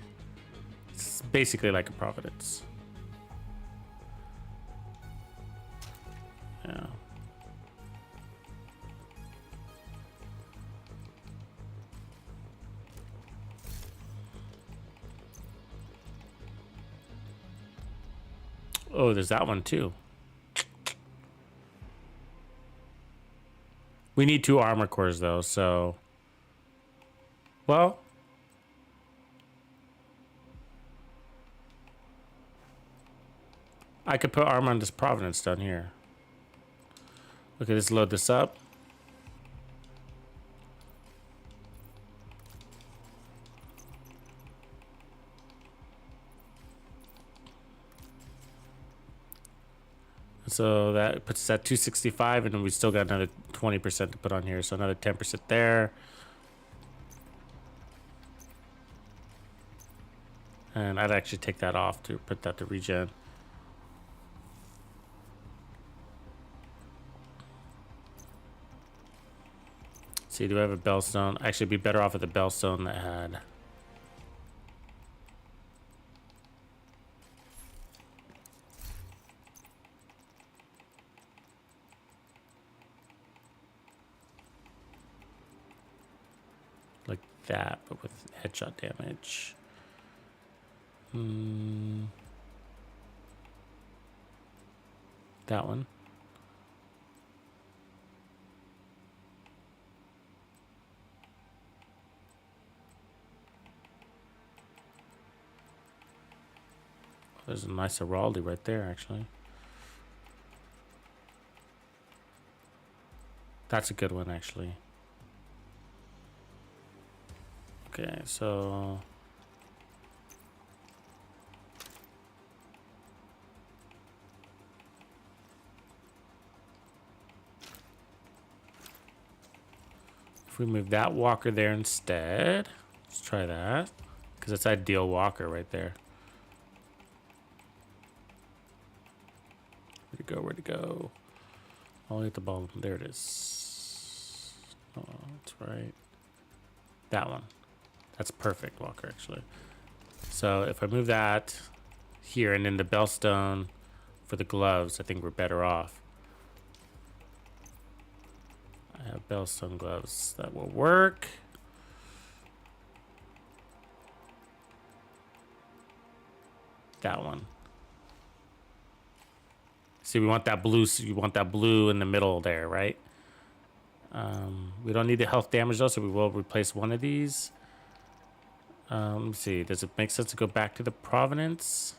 It's basically like a Providence. Yeah. Oh, there's that one too. We need 2 armor cores though, so well, I could put armor on this Providence down here. Okay, let's load this up. So that puts us at 265, and then we still got another 20% to put on here. So another 10% there. And I'd actually take that off to put that to regen. See, do I have a Bellstone? Actually, it'd be better off with a Bellstone that had. Like that, but with headshot damage. That one. There's a nice Araldi right there, actually. That's a good one, actually. Okay, so if we move that walker there instead, let's try that, because it's ideal walker right there. Where'd it go? Where'd it go? All the way at the bottom. There it is. Oh, that's right. That one. That's perfect, walker, actually. So if I move that here and then the Bellstone for the gloves, I think we're better off. I have Bellstone gloves. That will work. That one. See, we want that blue. You want that blue in the middle there, right? We don't need the health damage though, so we will replace one of these. Let me see. Does it make sense to go back to the Providence?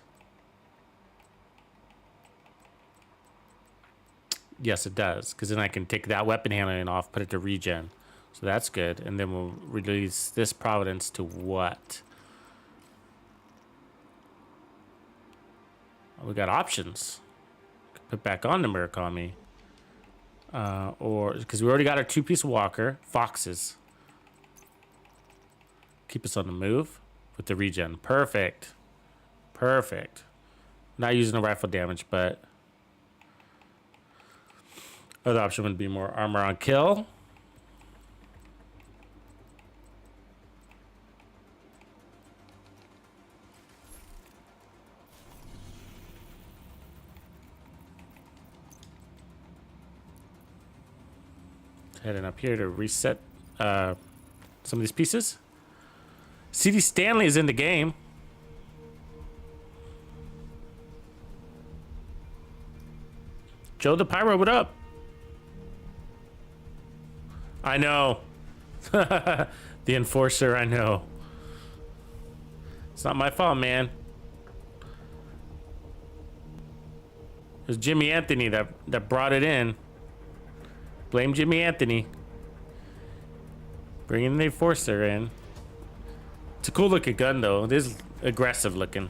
Yes, it does, because then I can take that weapon handling off, put it to regen. So that's good. And then we'll release this Providence to what? We got options. Put back on the Murakami. Or because we already got our 2-piece walker, foxes. Keep us on the move with the regen. Perfect. Perfect. Not using the rifle damage, but other option would be more armor on kill. Heading up here to reset some of these pieces. CD Stanley is in the game. Joe the Pyro, what up? I know. The Enforcer, I know. It's not my fault, man. It was Jimmy Anthony that brought it in. Blame Jimmy Anthony. Bringing the Enforcer in. It's a cool looking gun though. It is aggressive looking.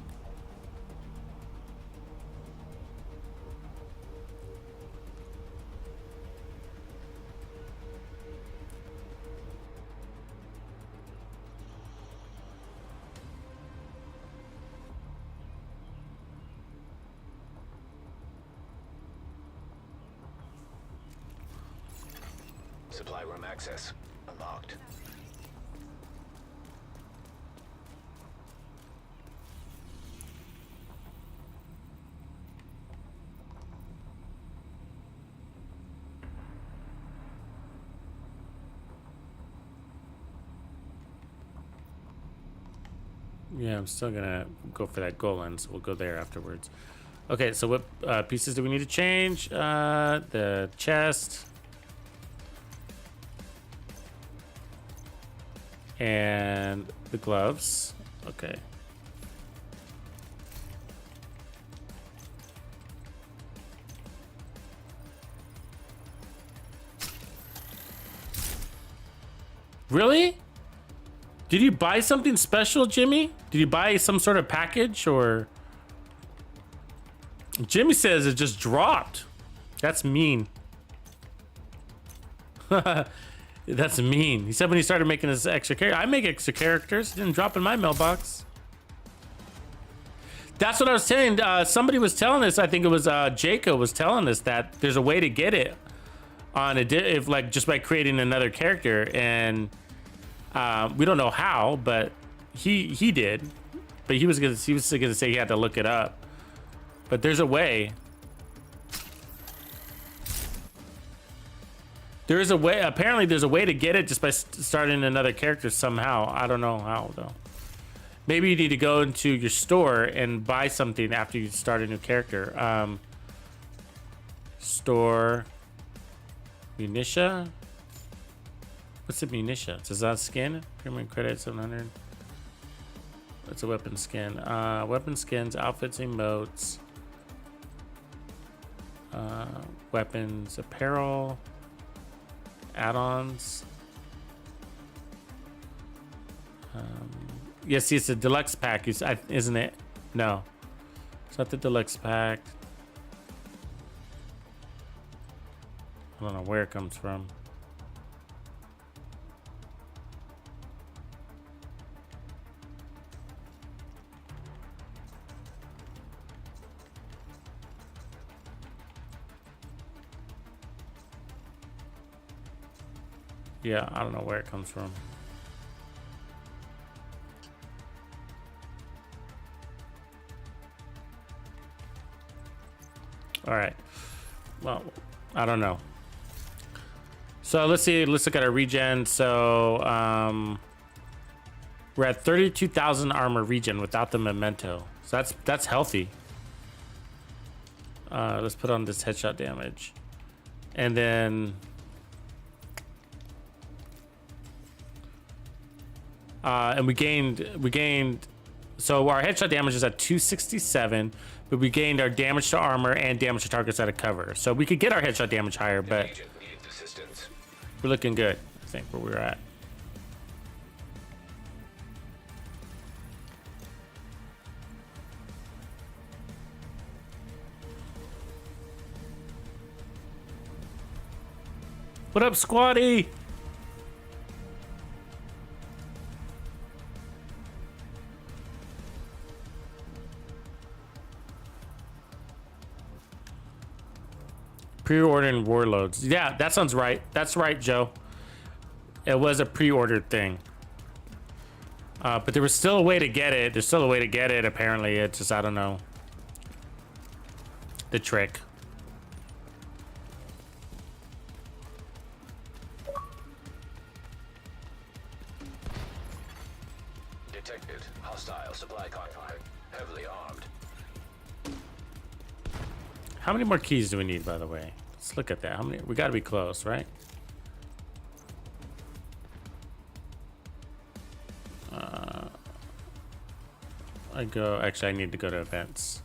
Supply room access unlocked. Yeah, I'm still gonna go for that Golan, so we'll go there afterwards. Okay, so what pieces do we need to change? The chest. And the gloves. Okay. Really? Did you buy something special, Jimmy? Did you buy some sort of package or? Jimmy says it just dropped. That's mean. That's mean. He said when he started making his extra character. I make extra characters. It didn't drop in my mailbox. That's what I was saying. Somebody was telling us. I think it was Jacob was telling us that there's a way to get it on if like just by creating another character, and we don't know how, but he did. But he was gonna say he had to look it up. But there's a way. There is a way. Apparently, there's a way to get it just by starting another character somehow. I don't know how though. Maybe you need to go into your store and buy something after you start a new character. Store. Munitia. What's the munitia? It says on skin. Premium credit 700. What's a weapon skin? Weapon skins, outfits, emotes. Weapons, apparel. Add-ons. Yeah, see, it's a deluxe pack, isn't it? No, it's not the deluxe pack. I don't know where it comes from. Yeah, I don't know where it comes from. All right. Well, I don't know. So let's see. Let's look at our regen. So we're at 32,000 armor regen without the memento. So that's healthy. Let's put on this headshot damage, and then. And we gained, so our headshot damage is at 267, but we gained our damage to armor and damage to targets out of cover. So we could get our headshot damage higher, but Agent needs assistance. we're looking good, I think, where we're at. What up, Squatty? Pre-ordering warlords. Yeah, that sounds right. That's right, Joe. It was a pre-ordered thing. But there was still a way to get it. There's still a way to get it, apparently. It's just, I don't know. The trick. Detected. Hostile supply contact. Heavily armed. How many more keys do we need, by the way? Let's look at that. How many? We gotta be close, right? Actually, I need to go to events.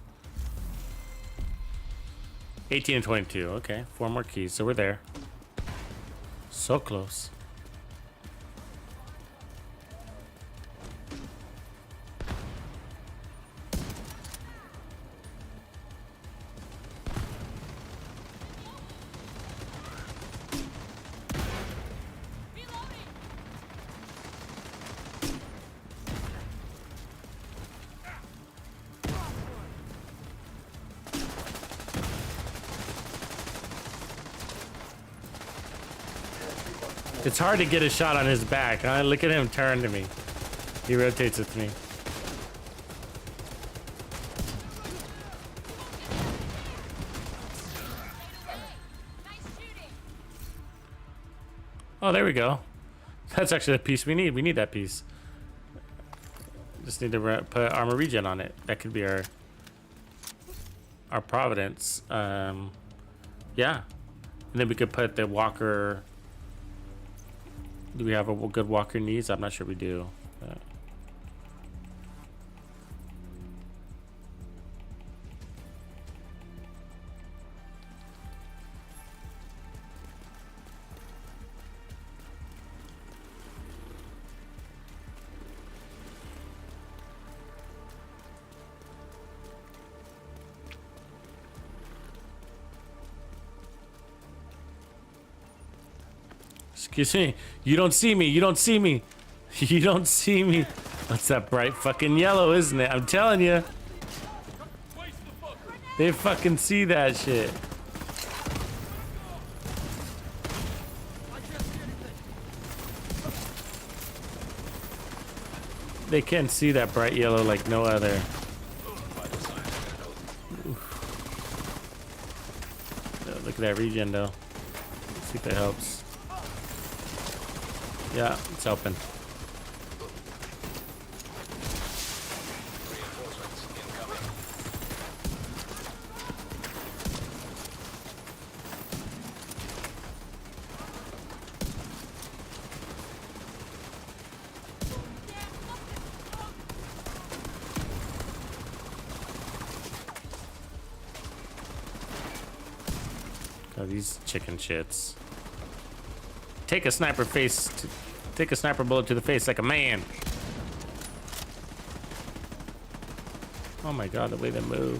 18 and 22. Okay, 4 more keys. So we're there. So close. It's hard to get a shot on his back, huh? Look at him turn to me. He rotates with me. Oh, there we go. That's actually the piece we need. We need that piece. Just need to put armor regen on it. That could be our Providence. Yeah. And then we could put the walker. Do we have a good walker needs? I'm not sure we do. Excuse me. You don't see me. You don't see me. You don't see me. That's that bright fucking yellow, isn't it? I'm telling you. They fucking see that shit. They can see that bright yellow like no other. Look at that regen though. Let's see if that helps. Yeah, it's open. Reinforcements incoming. God, these chicken shits. Take a sniper bullet to the face like a man. Oh my god, the way they move.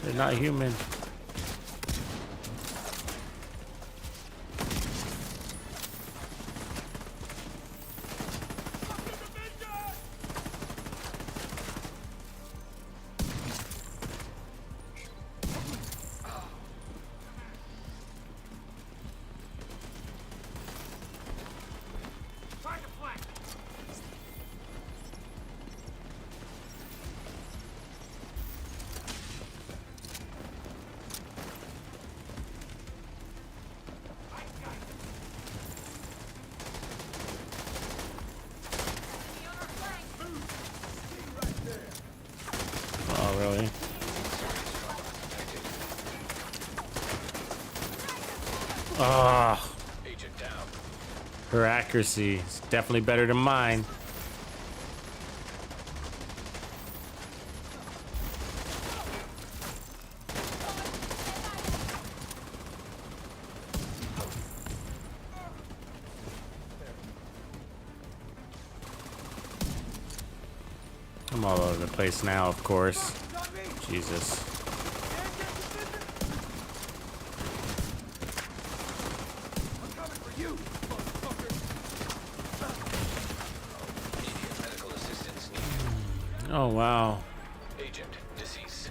They're not human. Oh, really? Ah, Agent down. her accuracy is definitely better than mine. I'm all over the place now, of course. Jesus. You, motherfucker. Immediate medical assistance needed. Oh, wow. Agent deceased.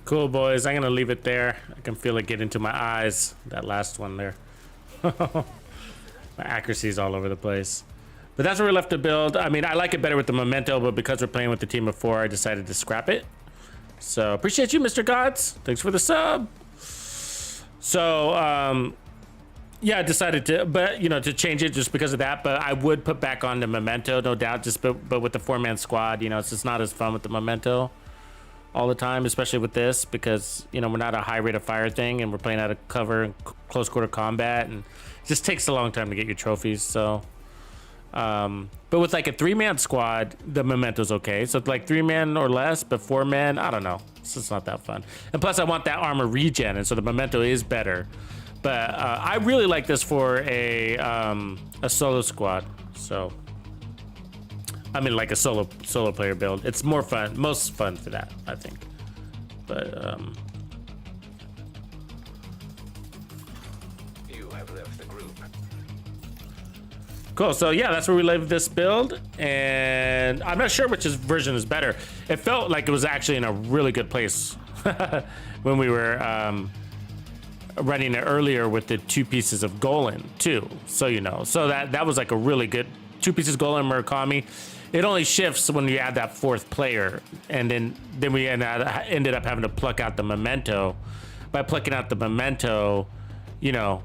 Cool, boys. I'm gonna leave it there. I can feel it get into my eyes. That last one there. My accuracy is all over the place. But that's where we left the build. I mean, I like it better with the memento, but because we're playing with the team of 4, I decided to scrap it. So appreciate you, Mr. Gods. Thanks for the sub. So yeah, I decided to, but you know, to change it just because of that. But I would put back on the memento, no doubt. Just but with the 4-man squad, you know, it's just not as fun with the memento all the time, especially with this, because you know we're not a high rate of fire thing, and we're playing out of cover and close quarter combat, and it just takes a long time to get your trophies. So, but with like a 3-man squad, the memento's okay. So like 3-man or less, but 4-man, I don't know. It's just not that fun. And plus, I want that armor regen, and so the memento is better. But I really like this for a solo squad. So. I mean, like a solo player build. It's more fun, most fun for that, I think. But You have left the group. cool. So yeah, that's where we leave this build, and I'm not sure which version is better. It felt like it was actually in a really good place when we were running it earlier with the 2 pieces of Golan too. So you know, so that was like a really good 2 pieces Golan Murakami. It only shifts when you add that 4th player, and then we ended up having to pluck out the memento. By plucking out the memento, you know,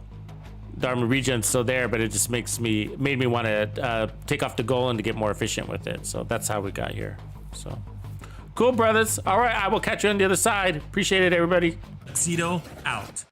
the armor regen's still there, but it just made me want to take off the Golan to get more efficient with it. So that's how we got here. So cool, brothers. All right, I will catch you on the other side. Appreciate it, everybody. Tuxedo out.